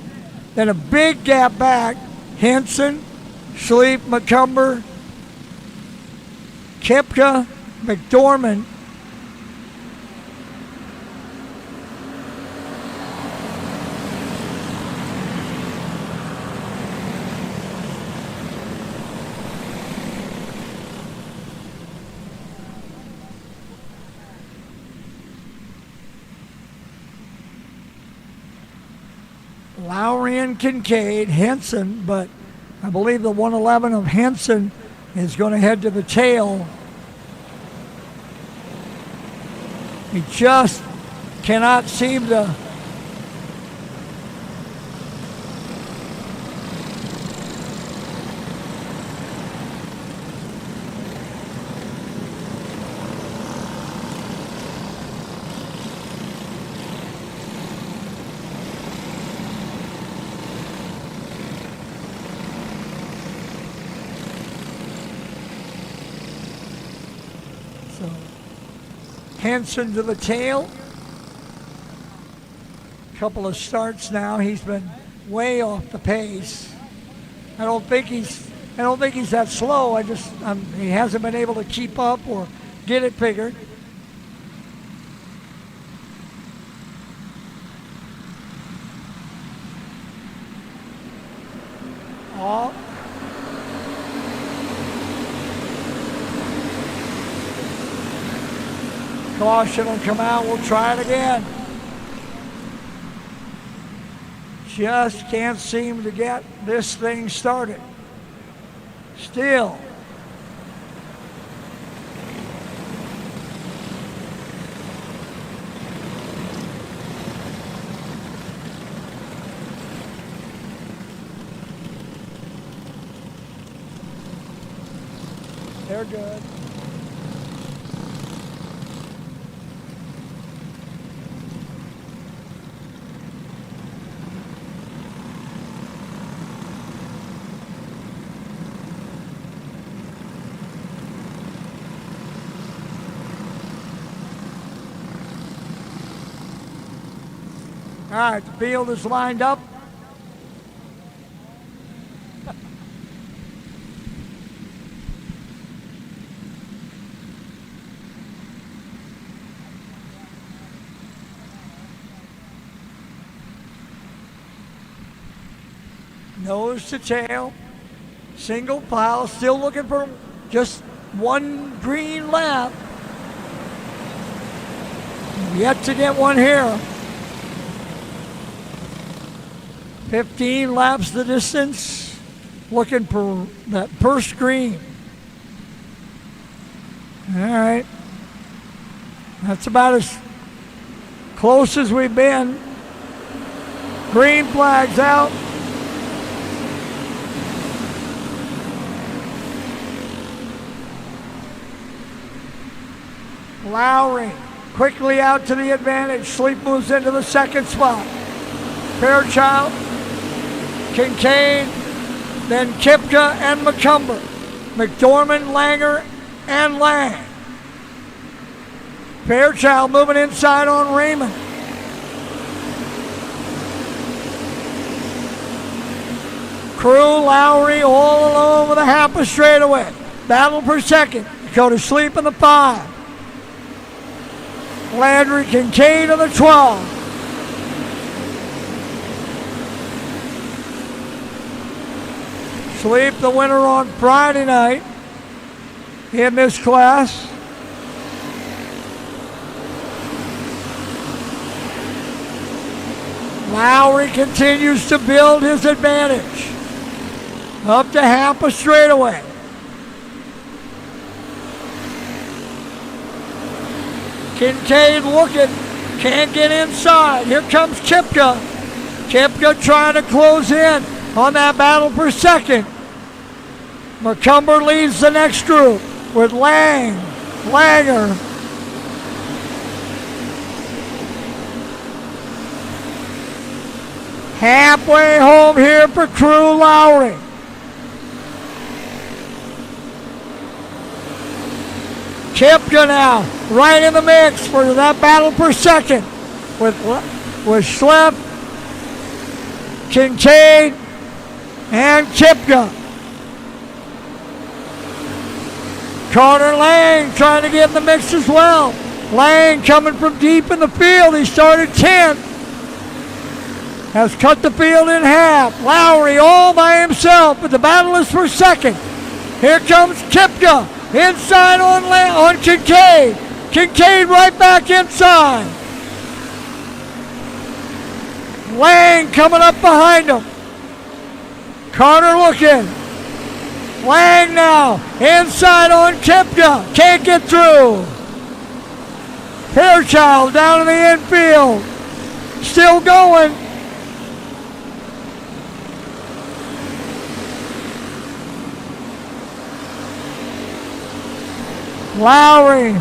Then a big gap back. Henson, Sleep, McCumber, Kipka, McDormand. Lowry and Kincaid, Henson, but I believe the 111 of Henson is going to head to the tail. He just cannot seem to Henson to the tail. Couple of starts now. He's been way off the pace. I don't think he's that slow. He hasn't been able to keep up or get it figured. Off. Caution will come out. We'll try it again. Just can't seem to get this thing started. Still. They're good. All right, the field is lined up. Nose to tail, single file, still looking for just one green lap. Yet to get one here. 15 laps the distance, looking for that first green. All right. That's about as close as we've been. Green flag's out. Lowry quickly out to the advantage. Sleep moves into the second spot. Fairchild, Kincaid, then Kipka and McCumber. McDormand, Langer, and Lang. Fairchild moving inside on Raymond. Crew, Lowry all alone with a half a straightaway. Battle for second. Go to Sleep in the 5. Landry, Kincaid in the 12. Sleep, the winner on Friday night in this class. Lowry continues to build his advantage. Up to half a straightaway. Kincaid looking, can't get inside. Here comes Kipka. Kipka trying to close in on that battle for second. McCumber leads the next group with Langer. Halfway home here for Crew Lowry. Kipka now right in the mix for that battle for second with Schlepp, Kincaid, and Kipka. Carter Lang trying to get in the mix as well. Lang coming from deep in the field. He started 10th. Has cut the field in half. Lowry all by himself, but the battle is for second. Here comes Kipka. Inside on Kincaid. Kincaid right back inside. Lang coming up behind him. Carter looking. Lang now inside on Kipka. Can't get through. Fairchild down in the infield. Still going. Lowry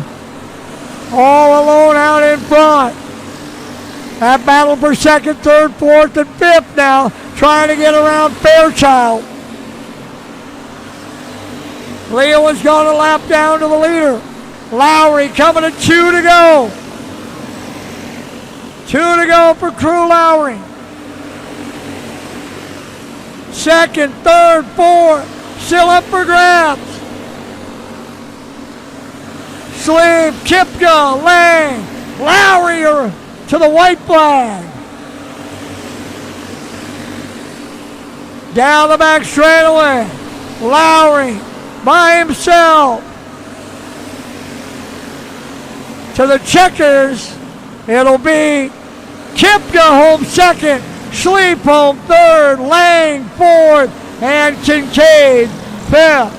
all alone out in front. That battle for second, third, fourth, and fifth now, trying to get around Fairchild. Leo has gone a lap down to the leader. Lowry coming to 2 to go. 2 to go for Crew Lowry. Second, third, fourth, still up for grabs. Sleeve, Kipka, Lang, Lowry are to the white flag. Down the back straightaway. Lowry by himself. To the checkers, it'll be Kipka home second, Sleeve home third, Lang fourth, and Kincaid fifth.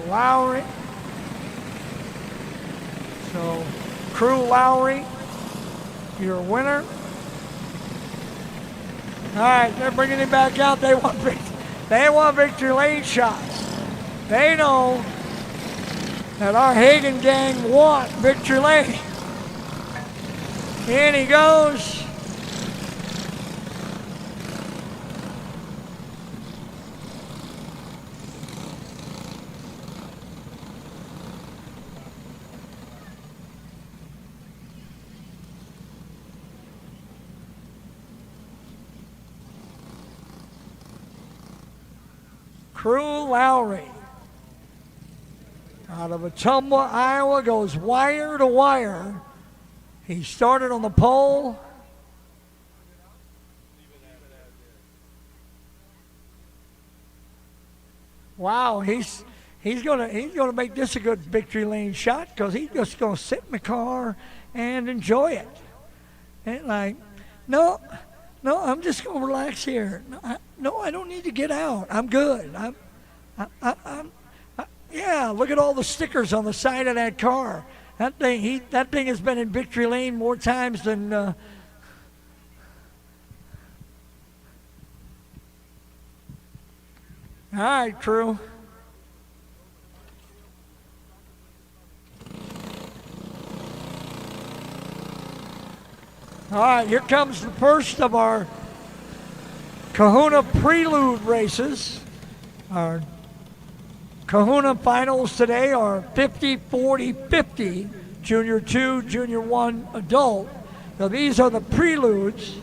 Lowry. So, Crew Lowry, your winner. All right, they're bringing him back out. They want victory lane shots. They know that our Hagen gang want victory lane. In he goes. Crew Lowry out of Ottumwa, Iowa, goes wire to wire. He started on the pole. Wow, he's gonna make this a good victory lane shot because he's just gonna sit in the car and enjoy it. And like, no, I'm just gonna relax here. No, I don't need to get out. I'm good. Yeah, look at all the stickers on the side of that car. That thing has been in victory lane more times than. All right, crew. All right, here comes the first of our Kahuna prelude races. Our Kahuna finals today are 50, 40, 50, Junior 2, Junior 1 adult. Now these are the preludes.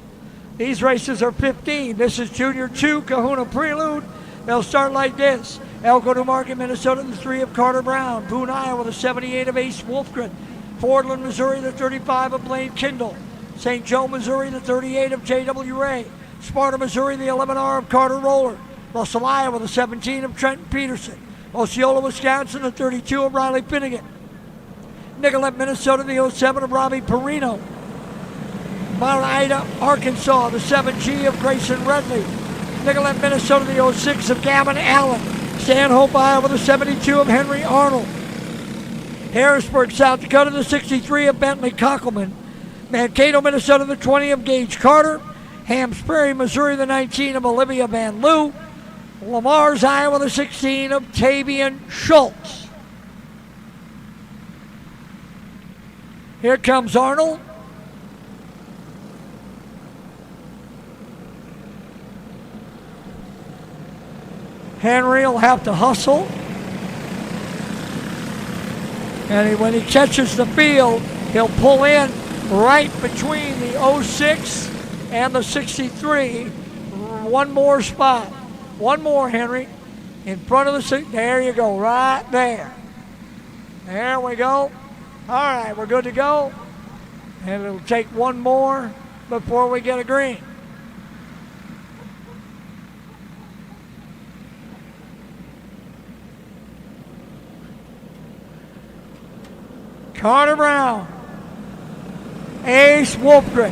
These races are 15. This is Junior 2 Kahuna prelude. They'll start like this. Elko, New Market, Minnesota, the 3 of Carter Brown. Boone, Iowa, the 78 of Ace Wolfgren. Fordland, Missouri, the 35 of Blaine Kindle. St. Joe, Missouri, the 38 of J.W. Ray. Sparta, Missouri, the 11R of Carter Roller. Russell, Iowa, the 17 of Trenton Peterson. Osceola, Wisconsin, the 32 of Riley Finnegan. Nicollet, Minnesota, the 07 of Robbie Perino. Mount Ida, Arkansas, the 7G of Grayson Redley. Nicollet, Minnesota, the 06 of Gavin Allen. Stanhope, Iowa, the 72 of Henry Arnold. Harrisburg, South Dakota, the 63 of Bentley Cockelman. Mankato, Minnesota, the 20 of Gage Carter. Hams Prairie, Missouri, the 19 of Olivia Van Loo. Lamar's, Iowa, the 16 of Tavian Schultz. Here comes Arnold. Henry will have to hustle. And when he catches the field, he'll pull in right between the 06 and the 63. One more spot. One more, Henry. In front of the seat. There you go, right there. There we go. All right, we're good to go. And it'll take one more before we get a green. Carter Brown, Ace Wolfgren,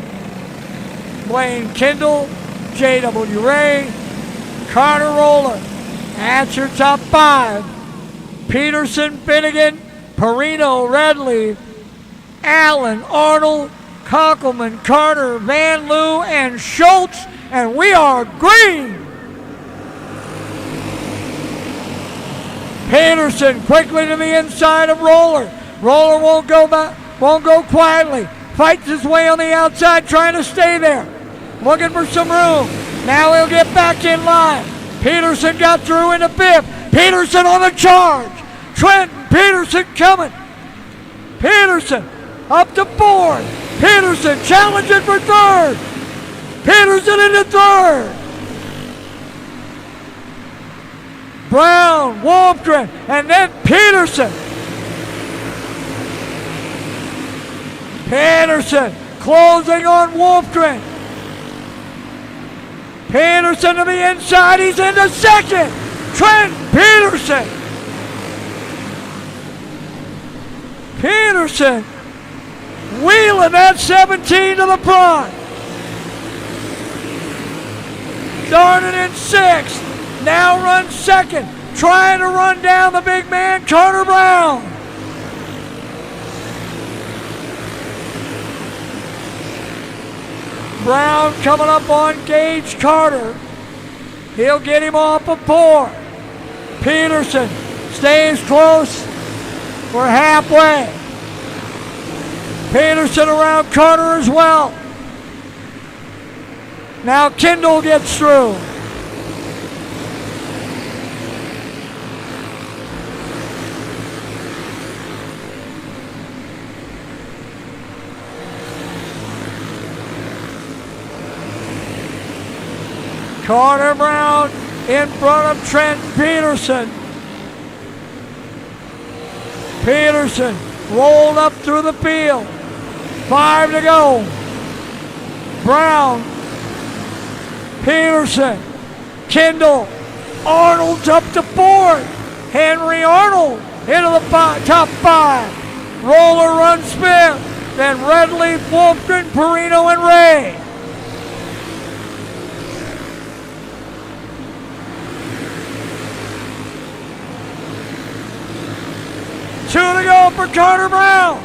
Blaine Kendall, J.W. Ray, Carter Roller. That's your top five. Peterson, Finnegan, Perino, Redleaf, Allen, Arnold, Cockelman, Carter, Van Loo, and Schultz. And we are green. Peterson quickly to the inside of Roller. Roller won't go quietly. Fights his way on the outside, trying to stay there. Looking for some room. Now he'll get back in line. Peterson got through into fifth. Peterson on the charge. Trenton Peterson coming. Peterson up to fourth. Peterson challenging for third. Peterson into third. Brown, Wolfgren, and then Peterson. Peterson closing on Wolfgren. Peterson to the inside. He's into second. Trent Peterson. Peterson wheeling that 17 to the front. Started in sixth. Now runs second. Trying to run down the big man, Carter Brown. Brown coming up on Gage Carter. He'll get him off of four. Peterson stays close. We're halfway. Peterson around Carter as well. Now Kendall gets through. Carter Brown in front of Trent Peterson. Peterson rolled up through the field. 5 to go. Brown, Peterson, Kendall, Arnold's up to fourth. Henry Arnold into the top five. Roller runs fifth. Then Redleaf, Wolfgren, Perino, and Ray. Two to go for Carter Brown.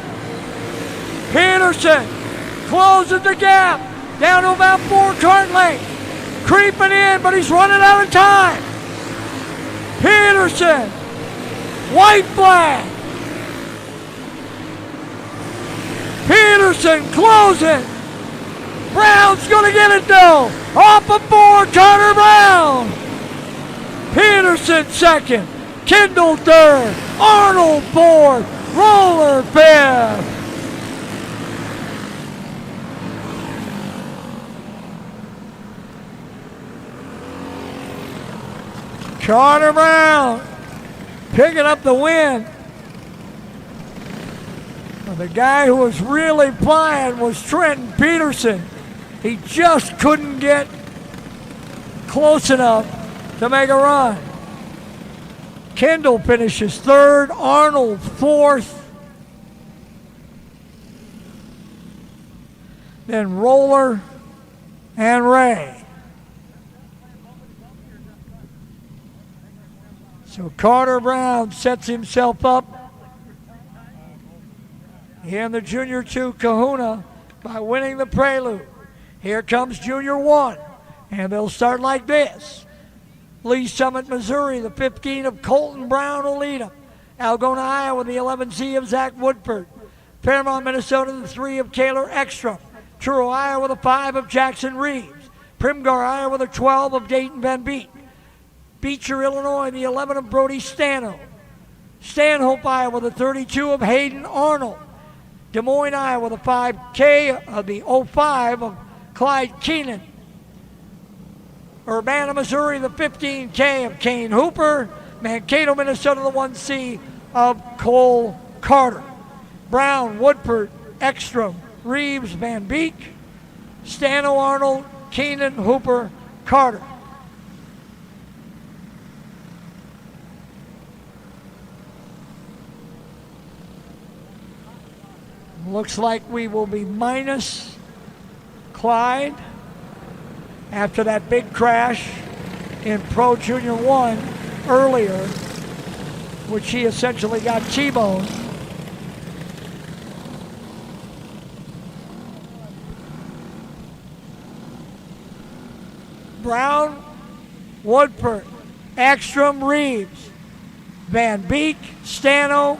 Peterson closes the gap down to about 4 kart lengths. Creeping in, but he's running out of time. Peterson, white flag. Peterson closing. Brown's going to get it though. Off of 4, Carter Brown. Peterson second. Kendall third. Arnold fourth. Roller fifth. Carter Brown picking up the win. Well, the guy who was really flying was Trenton Peterson. He just couldn't get close enough to make a run. Kendall finishes third, Arnold fourth. Then Roller and Ray. So Carter Brown sets himself up in the Junior 2 Kahuna by winning the prelude. Here comes Junior 1, and they'll start like this. Lee Summit, Missouri, the 15 of Colton Brown will lead them. Algona, Iowa, the 11C of Zach Woodford. Fairmont, Minnesota, the 3 of Kaylor Ekstrom. Truro, Iowa, the 5 of Jackson Reeves. Primgar, Iowa, the 12 of Dayton Van Beek. Beecher, Illinois, the 11 of Brody Stanhope. Stanhope, Iowa, the 32 of Hayden Arnold. Des Moines, Iowa, the 5K of the 05 of Clyde Keenan. Urbana, Missouri, the 15K of Kane Hooper. Mankato, Minnesota, the 1C of Cole Carter. Brown, Woodford, Ekstrom, Reeves, Van Beek, Stano, Arnold, Keenan, Hooper, Carter. Looks like we will be minus Clyde after that big crash in Pro Junior 1 earlier, which he essentially got T-boned. Brown, Woodford, Ekstrom, Reeves, Van Beek, Stano,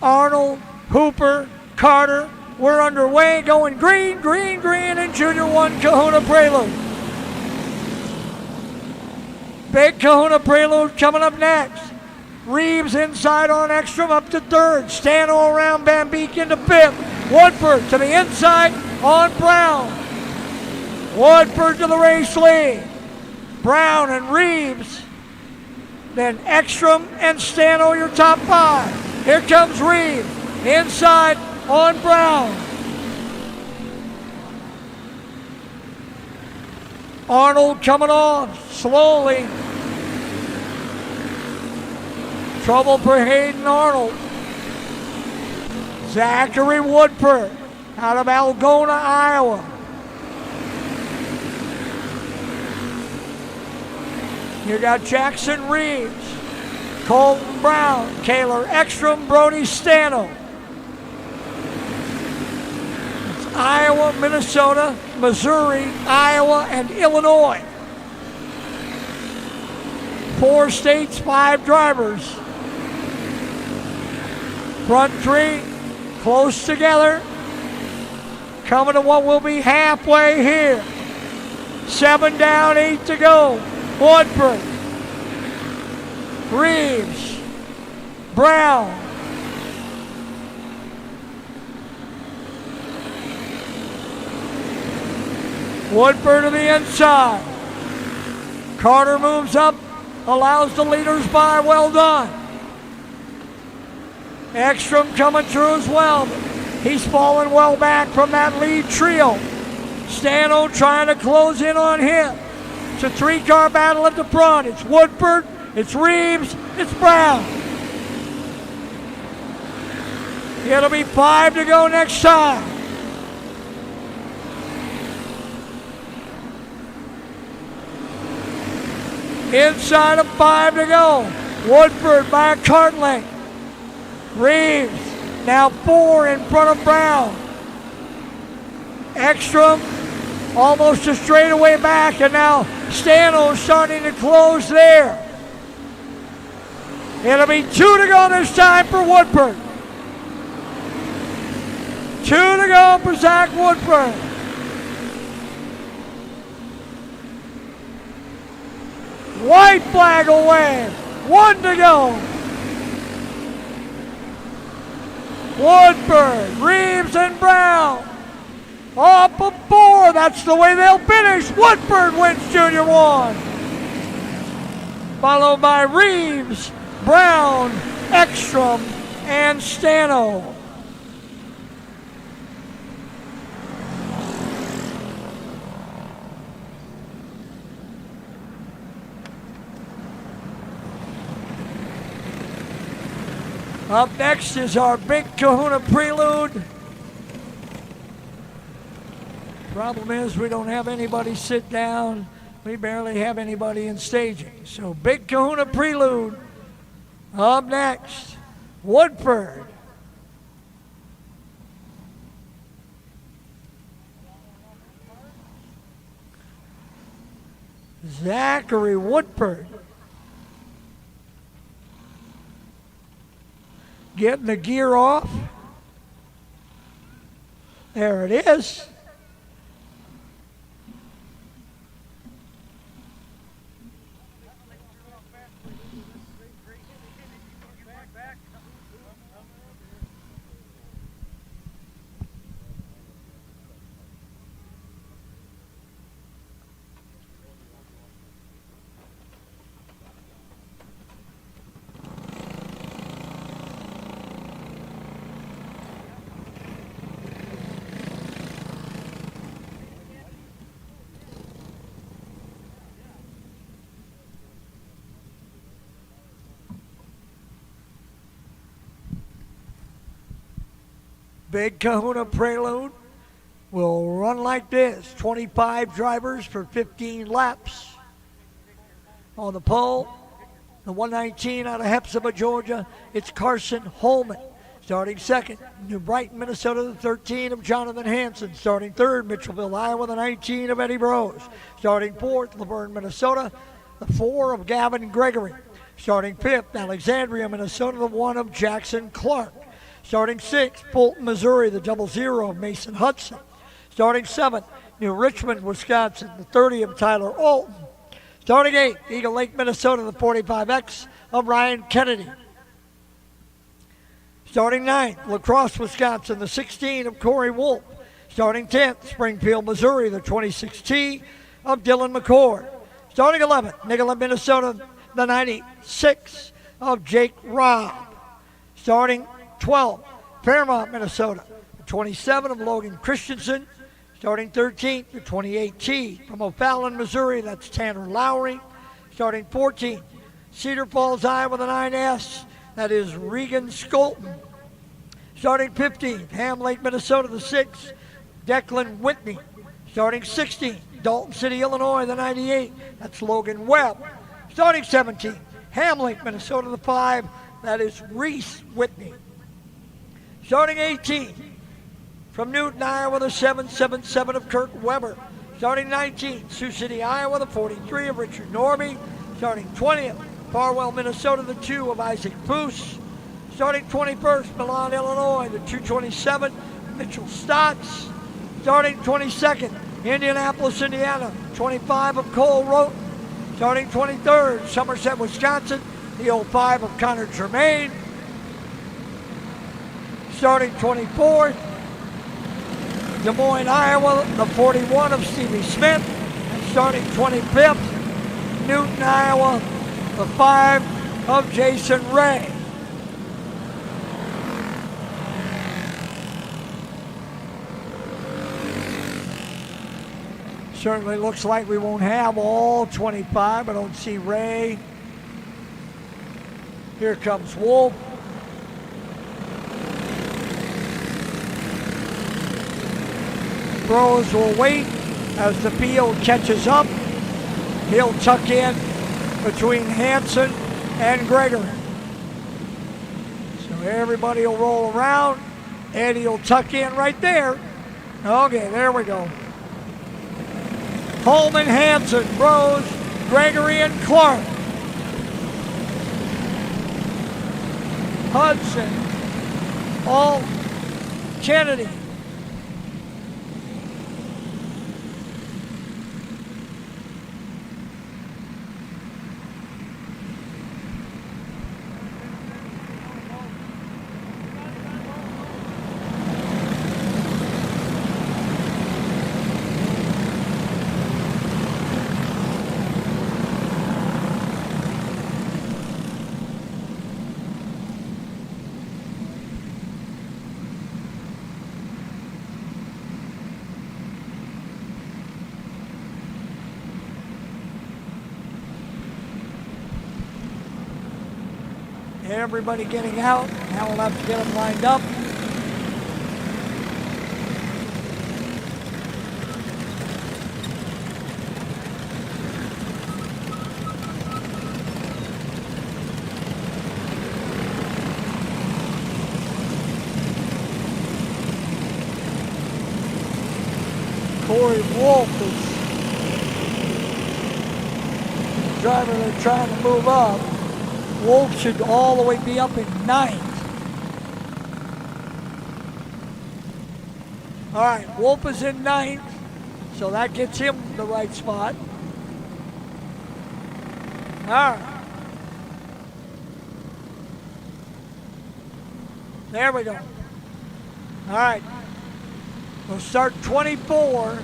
Arnold, Hooper, Carter. We're underway, going green, green, green in Junior 1 Kahuna Prelude. Big Kahuna Prelude coming up next. Reeves inside on Ekstrom up to third. Stano around Van Beek into fifth. Woodford to the inside on Brown. Woodford to the race lead. Brown and Reeves. Then Ekstrom and Stano, your top 5. Here comes Reeves. Inside on Brown. Arnold coming off slowly. Trouble for Hayden Arnold. Zachary Woodford out of Algona, Iowa. You got Jackson Reeves, Colton Brown, Kaylor Ekstrom, Brody Stano. It's Iowa, Minnesota, Missouri, Iowa, and Illinois. 4 states, 5 drivers. Front 3 close together. Coming to what will be halfway here. 7 down, 8 to go. Woodford, Reeves, Brown, Woodford to the inside. Carter moves up, allows the leaders by. Well done. Ekstrom coming through as well. He's fallen well back from that lead trio. Stano trying to close in on him. It's a 3-car battle at the front. It's Woodford, it's Reeves, it's Brown. It'll be 5 to go next time. Inside of 5 to go. Woodford by a kart length. Reeves now 4 in front of Brown. Ekstrom almost a straightaway back, and now Stano starting to close there. It'll be 2 to go this time for Woodford. 2 to go for Zach Woodford. White flag away. 1 to go. Woodford, Reeves, and Brown. Off of 4. That's the way they'll finish. Woodford wins Junior 1. Followed by Reeves, Brown, Ekstrom, and Stano. Up next is our Big Kahuna Prelude. Problem is we don't have anybody sit down. We barely have anybody in staging. So Big Kahuna Prelude. Up next, Woodford. Zachary Woodford. Getting the gear off. There it is. Big Kahuna Prelude will run like this. 25 drivers for 15 laps. On the pole, the 119 out of Hepzibah, Georgia, it's Carson Holman. Starting second, New Brighton, Minnesota, the 13 of Jonathan Hansen. Starting third, Mitchellville, Iowa, the 19 of Eddie Brose. Starting fourth, Laverne, Minnesota, the 4 of Gavin Gregory. Starting fifth, Alexandria, Minnesota, the 1 of Jackson Clark. Starting sixth, Fulton, Missouri, the 00 of Mason Hudson. Starting seventh, New Richmond, Wisconsin, the 30 of Tyler Alton. Starting eighth, Eagle Lake, Minnesota, the 45X of Ryan Kennedy. Starting ninth, La Crosse, Wisconsin, the 16 of Corey Wolf. Starting 10th, Springfield, Missouri, the 26T of Dylan McCord. Starting 11th, Nicolet, Minnesota, the 96 of Jake Robb. Starting 12th, Fairmont, Minnesota, the 27 of Logan Christensen. Starting 13th, the 28T from O'Fallon, Missouri, that's Tanner Lowry. Starting 14th, Cedar Falls, Iowa, the 9S, that is Regan Skolton. Starting 15th, Ham Lake, Minnesota, the 6, Declan Whitney. Starting 16th, Dalton City, Illinois, the 98, that's Logan Webb. Starting 17th, Ham Lake, Minnesota, the 5, that is Reese Whitney. Starting 18, from Newton, Iowa, the 777 of Kirk Weber. Starting 19, Sioux City, Iowa, the 43 of Richard Norby. Starting 20th, Farwell, Minnesota, the 2 of Isaac Foose. Starting 21st, Milan, Illinois, the 227, Mitchell Stotts. Starting 22nd, Indianapolis, Indiana, 25 of Cole Roten. Starting 23rd, Somerset, Wisconsin, the 05 of Connor Germain. Starting 24th, Des Moines, Iowa, the 41 of Stevie Smith. And starting 25th, Newton, Iowa, the 5 of Jason Ray. Certainly looks like we won't have all 25. I don't see Ray. Here comes Wolf. Brose will wait as the field catches up. He'll tuck in between Hansen and Gregory. So everybody will roll around. Eddie will tuck in right there. Okay, there we go. Holman, Hansen, Brose, Gregory, and Clark. Hudson, Alt, Kennedy. Everybody getting out. Now we'll have to get them lined up. Corey Wolf is the driver they're trying to move up. Wolf should all the way be up in 9th. All right, Wolf is in 9th, so that gets him the right spot. All right. There we go. All right. We'll start 24,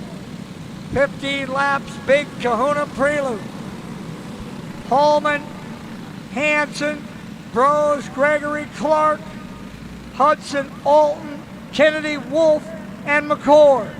15 laps, Big Kahuna Prelude. Hallman, Hanson, Bros, Gregory, Clark, Hudson, Alton, Kennedy, Wolf, and McCord.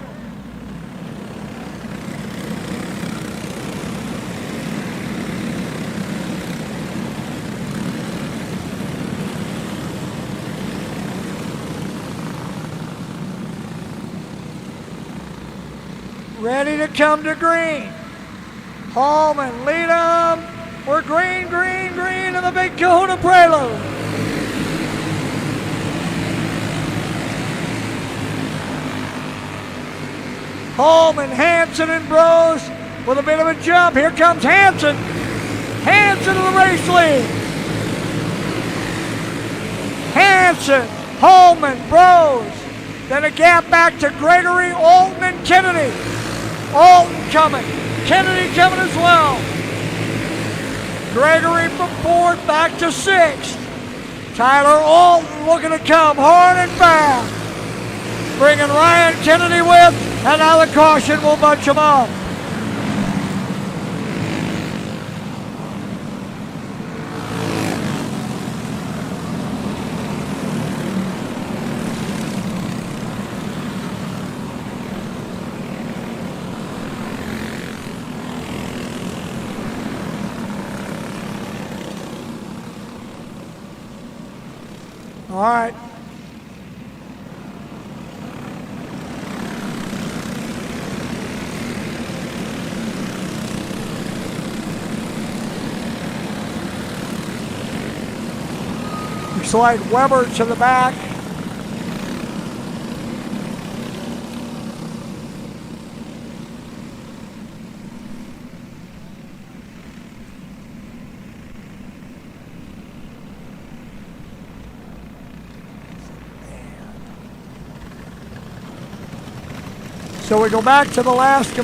Ready to come to green. Hallman, lead 'em. We're green, green, green in the Big Kahuna Prelude. Hallman, Hanson, and Bros with a bit of a jump. Here comes Hanson. Hanson to the race lead. Hanson, Hallman, Bros. Then a gap back to Gregory, Alton, and Kennedy. Alton coming. Kennedy coming as well. Gregory from 4th back to 6th. Tyler Alton looking to come hard and fast. Bringing Ryan Kennedy with, and now the caution will bunch him up. All right. We slide Weber to the back. So we go back to the last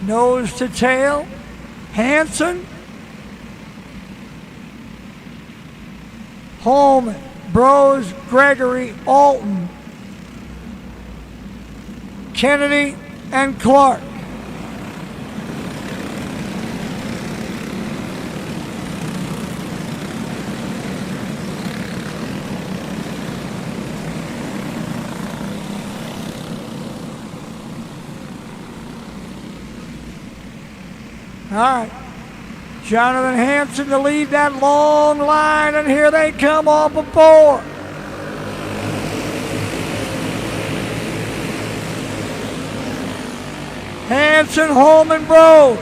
nose to tail, Hanson, Hallman, Bros, Gregory, Alton, Kennedy, and Clark. All right, Jonathan Hanson to lead that long line, and here they come off of 4. Hanson, Hallman, Bros.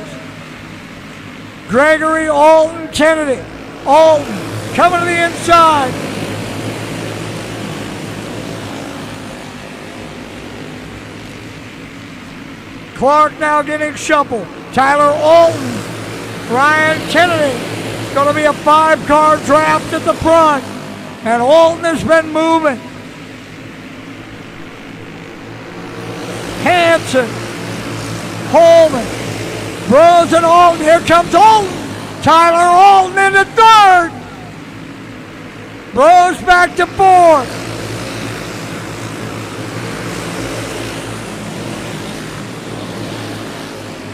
Gregory, Alton, Kennedy. Alton coming to the inside. Clark now getting shuffled. Tyler Alton, Ryan Kennedy. It's going to be a 5-car draft at the front. And Alton has been moving. Hanson, Holman, Bros and Alton. Here comes Alton. Tyler Alton into third. Bros back to fourth.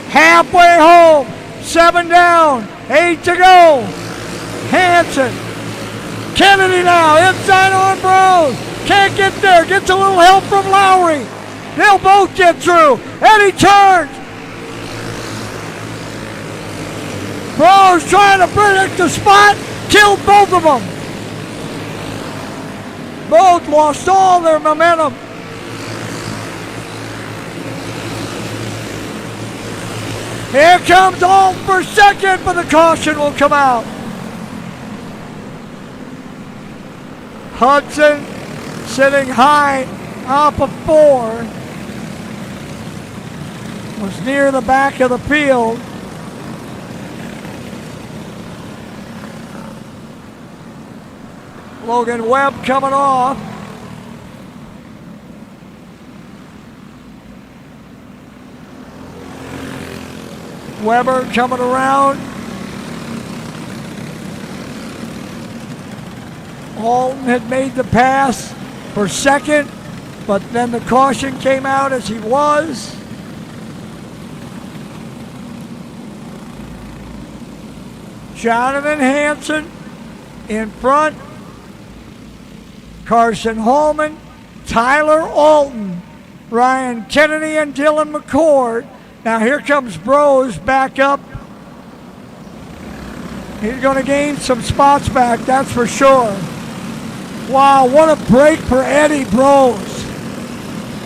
Halfway home, 7 down, 8 to go. Hanson, Kennedy now, inside on Bros. Can't get there, gets a little help from Lowry. They'll both get through. Eddie turns. Bros trying to predict the spot, killed both of them. Both lost all their momentum. Here comes Alton for second, but the caution will come out. Hudson sitting high off of 4. Was near the back of the field. Logan Webb coming off. Weber coming around. Alton had made the pass for second, but then the caution came out as he was. Jonathan Hanson in front. Carson Holman, Tyler Alton, Ryan Kennedy, and Dylan McCord. Now here comes Bros back up. He's going to gain some spots back, that's for sure. Wow, what a break for Eddie Bros.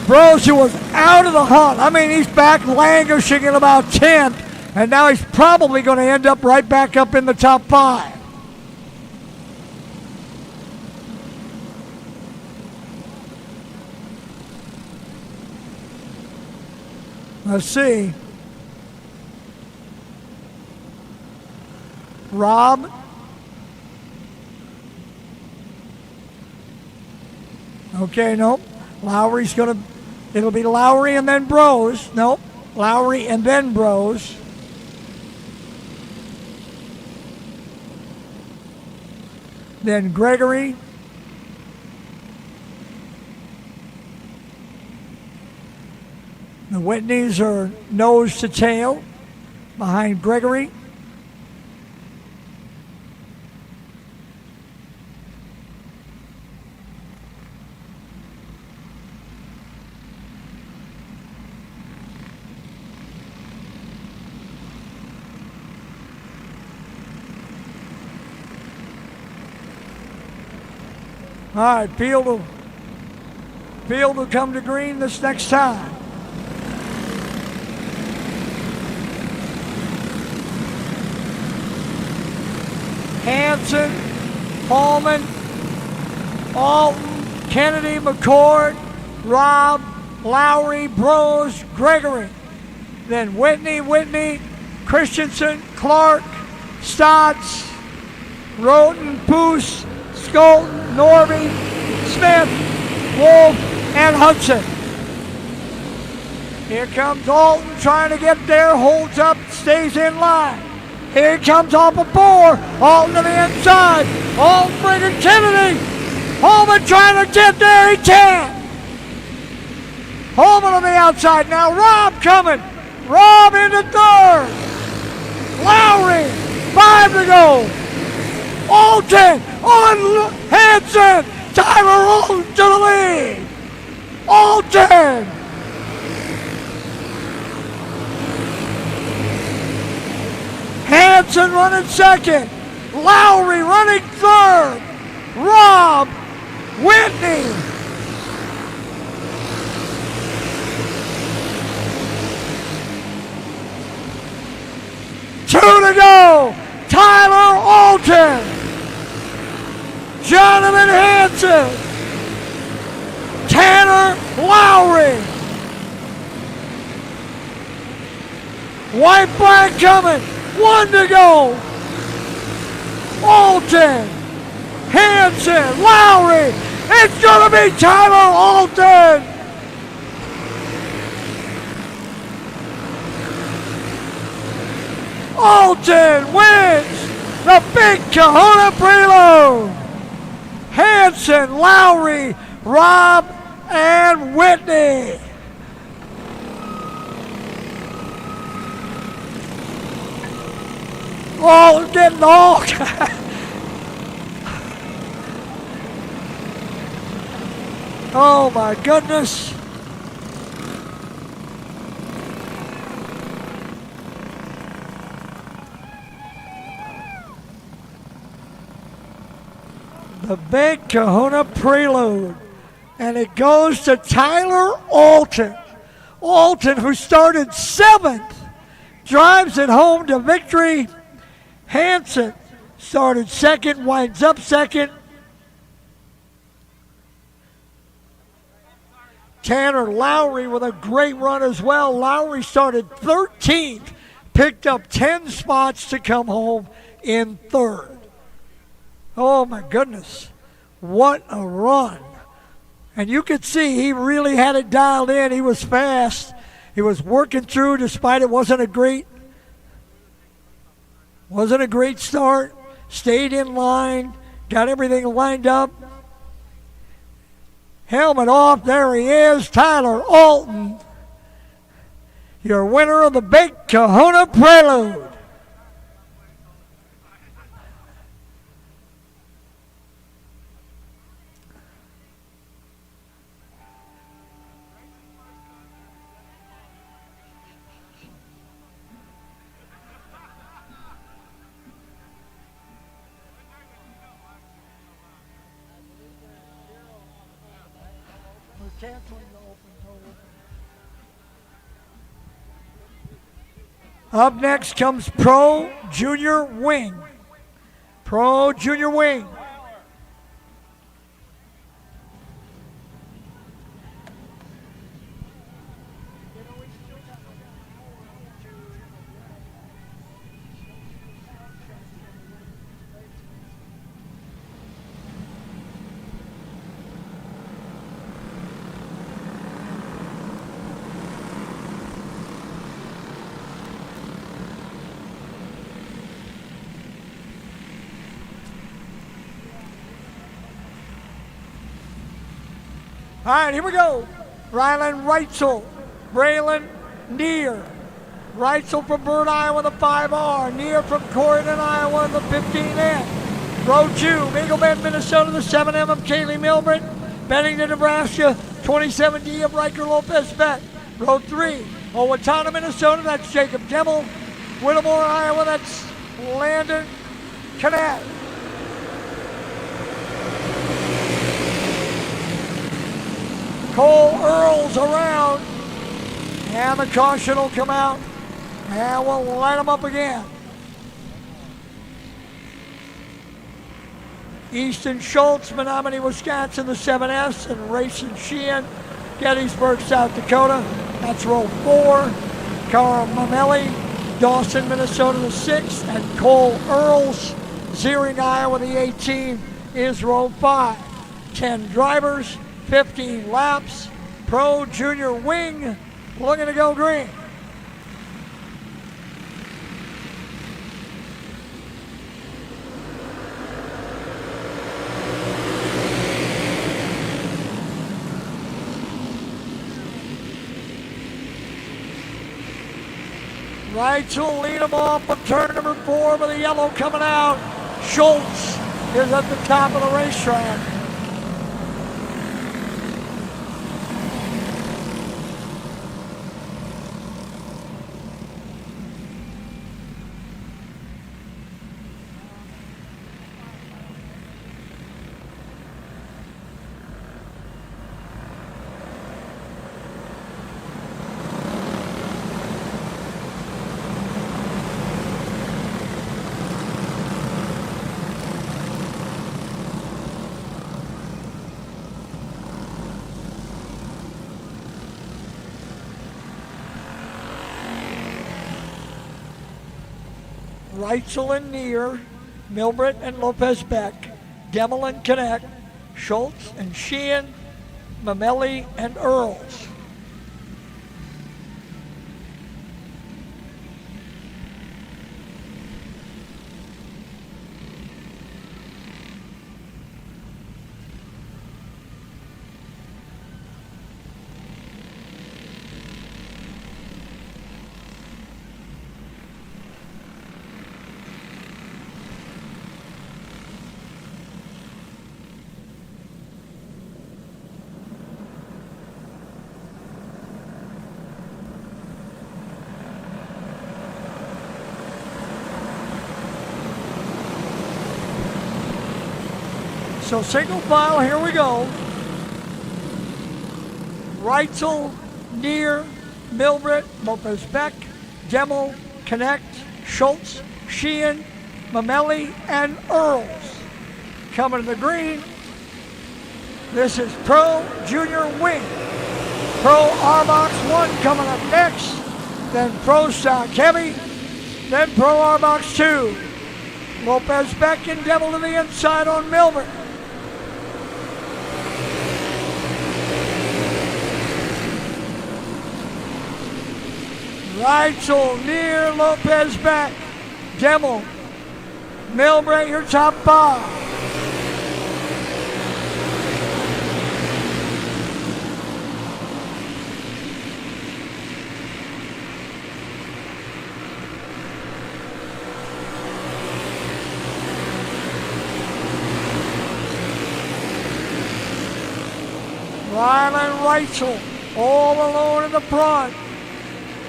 Bros, who was out of the hunt. I mean, he's back languishing at about 10th, and now he's probably going to end up right back up in the top 5. Let's see. Rob. Okay, nope. Lowry's going to, it'll be Lowry and then Bros. Nope. Lowry and then Bros. Then Gregory. The Whitneys are nose to tail behind Gregory. All right, field will come to green this next time. Hanson, Holman, Alton, Kennedy, McCord, Rob, Lowry, Bros, Gregory. Then Whitney, Christensen, Clark, Stotts, Roten, Poose, Skolten, Norby, Smith, Wolf, and Hudson. Here comes Alton trying to get there, holds up, stays in line. Here comes off of 4, Alton to the inside. Alton bringing Kennedy. Holman trying to get there, he can't. Holman on the outside now, Rob coming. Rob into third. Lowry, 5 to go. Alton on Hanson. Tyler Alton to the lead. Alton. Hanson running second. Lowry running third. Rob, Whitney. Two to go. Tyler Alton. Jonathan Hanson. Tanner Lowry. White flag coming. 1 to go. Alton, Hanson, Lowry. It's going to be Tyler Alton. Alton wins the Big Kahuna Prelude. Hanson, Lowry, Rob, and Whitney. Oh, getting all. Oh my goodness. The Big Kahuna Prelude. And it goes to Tyler Alton. Alton, who started 7th, drives it home to victory. Hanson started 2nd, winds up 2nd. Tanner Lowry with a great run as well. Lowry started 13th, picked up 10 spots to come home in 3rd. Oh my goodness, what a run. And you could see he really had it dialed in. He was fast. He was working through despite it wasn't a great start. Stayed in line, got everything lined up. Helmet off, there he is, Tyler Alton, your winner of the Big Kahuna Prelude. Up next comes Pro Junior Wing. Pro Junior Wing. All right, here we go. Rylan Reitzel, Braylon Neer. Reitzel from Byrd, Iowa, the 5R. Neer from Corydon, Iowa, the 15N. Row 2, Eagle Bend, Minnesota, the 7M of Kaylee Milbert. Bennington, Nebraska, 27D of Riker Lopez Bet. Row 3, Owatonna, Minnesota, that's Jacob Gemmel. Whittemore, Iowa, that's Landon Canet. Cole Earls around, and the caution will come out, and we'll light them up again. Easton Schultz, Menominee, Wisconsin, the 7S, and Rayson Sheehan, Gettysburg, South Dakota. That's row 4. Cara Mamelli, Dawson, Minnesota, the 6th, and Cole Earls, Zeering, Iowa, the 18, is row 5. 10 drivers. 15 laps. Pro Junior Wing looking to go green. Reitzel lead them off with turn number 4 with the yellow coming out. Schultz is at the top of the racetrack. Reitzel and Neer, Milbert and Lopez Beck, Demel and Connect, Schultz and Sheehan, Mamelli and Earls. So single file, here we go. Reitzel, Neer, Milbert, Lopez Beck, Demel, Connect, Schultz, Sheehan, Mamelli, and Earls. Coming to the green, this is Pro Junior Wing. Pro Arbox 1 coming up next, then Pro Stock Heavy, then Pro Arbox 2. Lopez Beck and Demel to the inside on Milbert. Reitzel, Neer, Lopez Beck, Demel, Milbert, your top five. Rylan Reitzel, all alone in the front.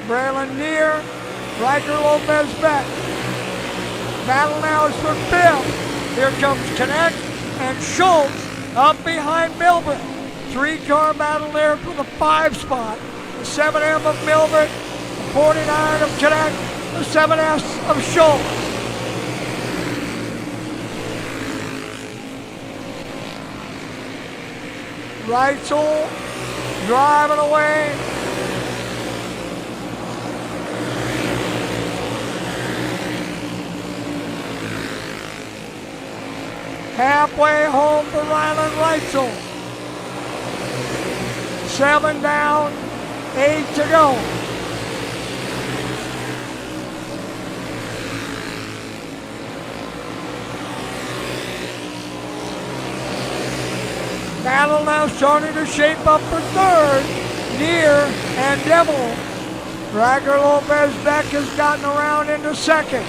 Braylon Neer, Riker Lopez Beck. Battle now is for fifth. Here comes Connect and Schultz up behind Milbert. 3-car battle there for the 5 spot. The 7M of Milbert, the 49 of Connect, the 7S of Schultz. Reitzel driving away. Halfway home for Rylan Reitzel. 7 down, 8 to go. Battle now starting to shape up for third. Neer and Demel. Rager Lopez Beck has gotten around into second.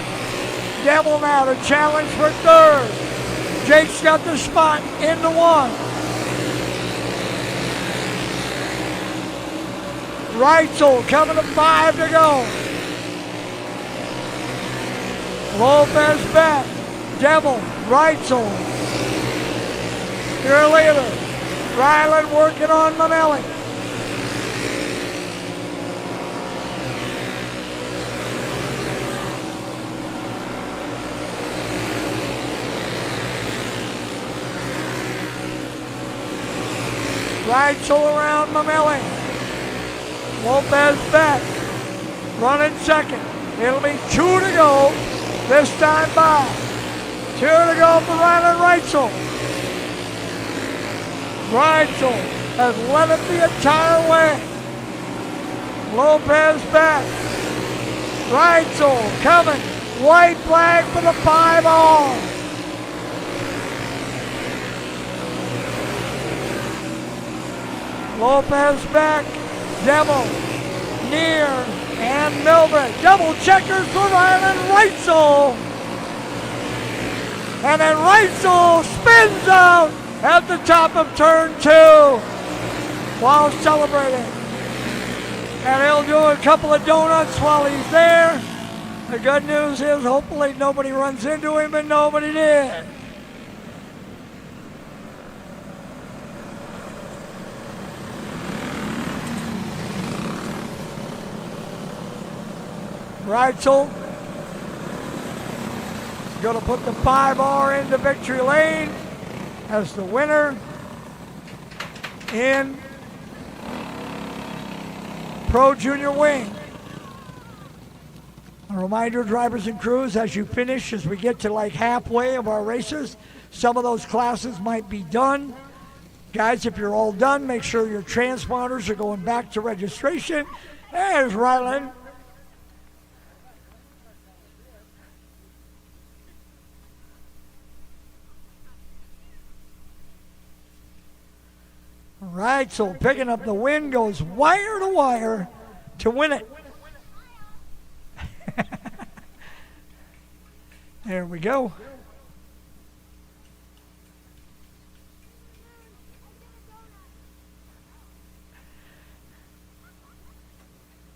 Demel now to challenge for third. Jake's got the spot into 1. Reitzel coming to 5 to go. Lopez Beck, Demel, Reitzel. Your leader. Rylan working on Mamelli. Reitzel around Mamelli. Lopez Beck running second. It'll be 2 to go. This time by. 2 to go for Rylan Reitzel. Reitzel has led it the entire way. Lopez Beck. Reitzel coming. White flag for the 5-all. Lopez Beck, Demel, Neer, and Milbert. Double checkers for Rylan Reitzel. And then Reitzel spins out at the top of turn 2 while celebrating. And he'll do a couple of donuts while he's there. The good news is hopefully nobody runs into him, and nobody did. Reitzel is going to put the 5R into victory lane as the winner in Pro Junior Wing. A reminder, drivers and crews, as you finish, as we get to like halfway of our races, some of those classes might be done. Guys, if you're all done, make sure your transponders are going back to registration. There's Ryland. All right, so picking up the win, goes wire to wire to win it. There we go.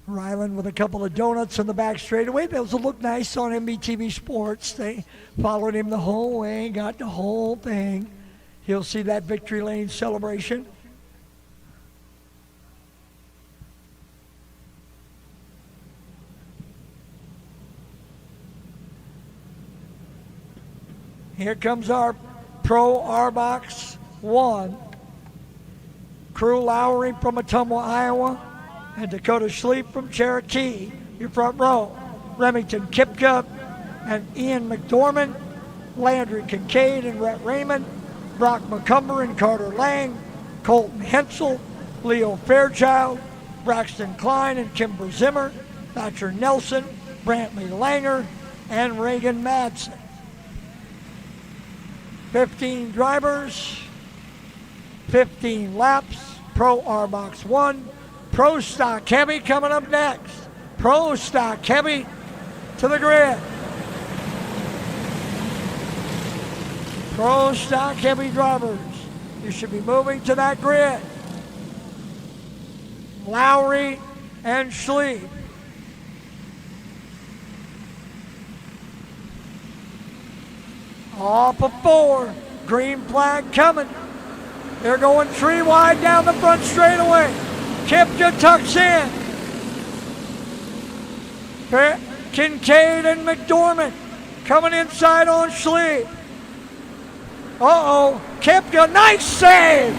Ryland with a couple of donuts in the back straightaway. Those will look nice on MBTV Sports. They followed him the whole way, got the whole thing. He'll see that victory lane celebration. Here comes our Pro Arbox 1. Crew Lowry from Ottumwa, Iowa, and Dakota Schleep from Cherokee. Your front row, Remington Kipka and Ian McDormand, Landry Kincaid and Rhett Raymond, Brock McCumber and Carter Lang, Colton Hensel, Leo Fairchild, Braxton Klein and Kimber Zimmer, Thatcher Nelson, Brantley Langer, and Reagan Madsen. 15 drivers, 15 laps, Pro Arbox 1, Pro Stock Heavy coming up next. Pro Stock Heavy to the grid. Pro Stock Heavy drivers, you should be moving to that grid. Lowry and Schleep. Off of 4, green flag coming. They're going 3 wide down the front straightaway. Kipka tucks in. Kincaid and McDormand coming inside on Schleep. Uh-oh, Kipka, nice save.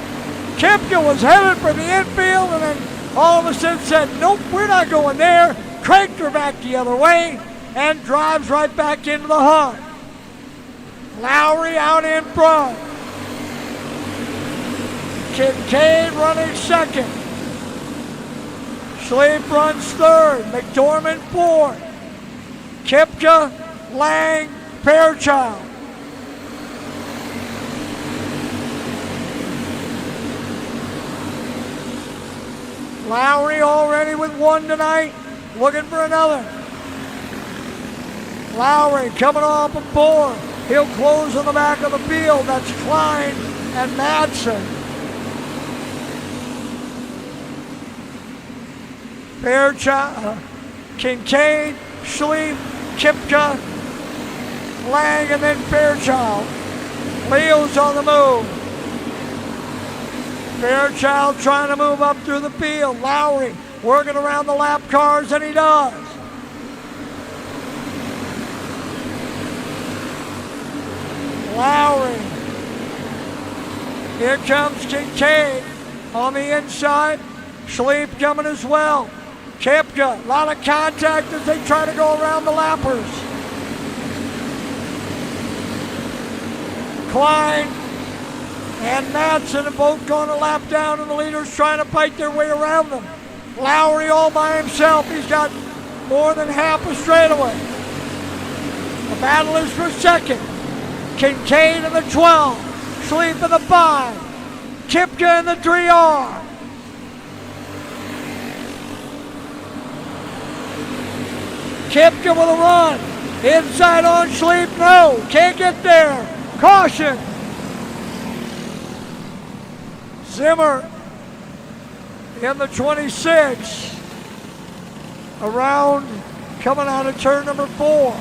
Kipka was headed for the infield and then all of a sudden said, nope, we're not going there. Cranked her back the other way and drives right back into the hunt. Lowry out in front. Kincaid running second. Schleep runs third. McDormand fourth. Kipka, Lang, Fairchild. Lowry already with 1 tonight. Looking for another. Lowry coming off of 4. He'll close on the back of the field. That's Klein and Madsen. Fairchild, Kincaid, Schleep, Kipka, Lang, and then Fairchild. Leo's on the move. Fairchild trying to move up through the field. Lowry working around the lap cars, and he does. Lowry. Here comes Kincaid on the inside. Schleep coming as well. Kipka, a lot of contact as they try to go around the lappers. Klein and Madsen are both going to lap down, and the leaders trying to fight their way around them. Lowry all by himself. He's got more than half a straightaway. The battle is for second. Kincaid in the 12, Schleep in the 5, Kipka in the 3R. Kipka with a run, inside on Schleep, no, can't get there, caution. Zimmer in the 26, around, coming out of turn number 4.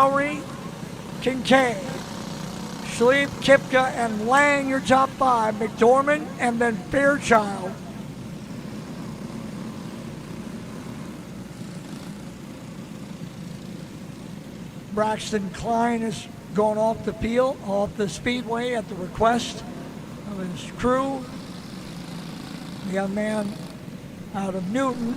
Lowry, Kincaid, Schlieb, Kipka, and Lang, your top 5. McDormand, and then Fairchild. Braxton Klein is going off the speedway at the request of his crew. The young man out of Newton.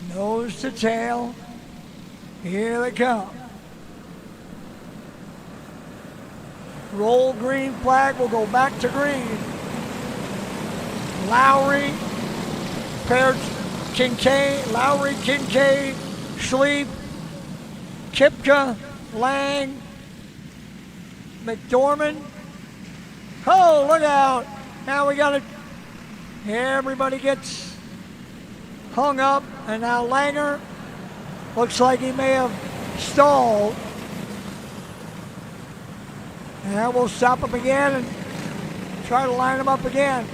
Nose to tail. Here they come. Roll green flag will go back to green. Lowry, Kincaid, Schlieb, Kipka, Lang, McDormand. Oh, look out. Now we got it. Everybody gets hung up, and now Langer looks like he may have stalled. And we'll stop him again and try to line him up again.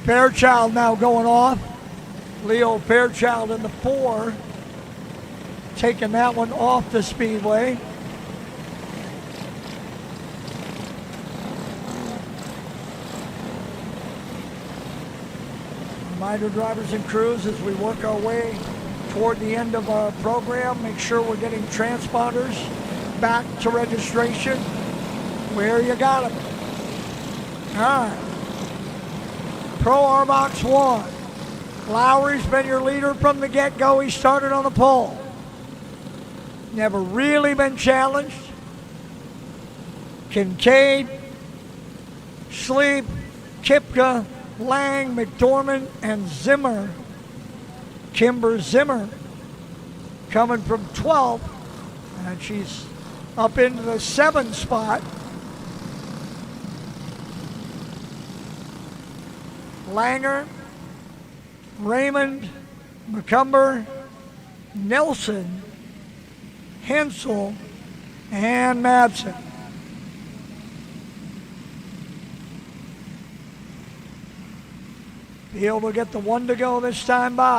Fairchild now going off. Leo Fairchild in the 4, taking that one off the speedway. Reminder, drivers and crews, as we work our way toward the end of our program, make sure we're getting transponders back to registration where you got them. All right. Pro Arbox 1. Lowry's been your leader from the get-go. He started on the pole. Never really been challenged. Kincaid, Schlieb, Kipka, Lang, McDormand, and Zimmer. Kimber Zimmer coming from 12th, and she's up into the 7th spot. Langer, Raymond, McCumber, Nelson, Hensel, and Madsen. Be able to get the one to go this time by.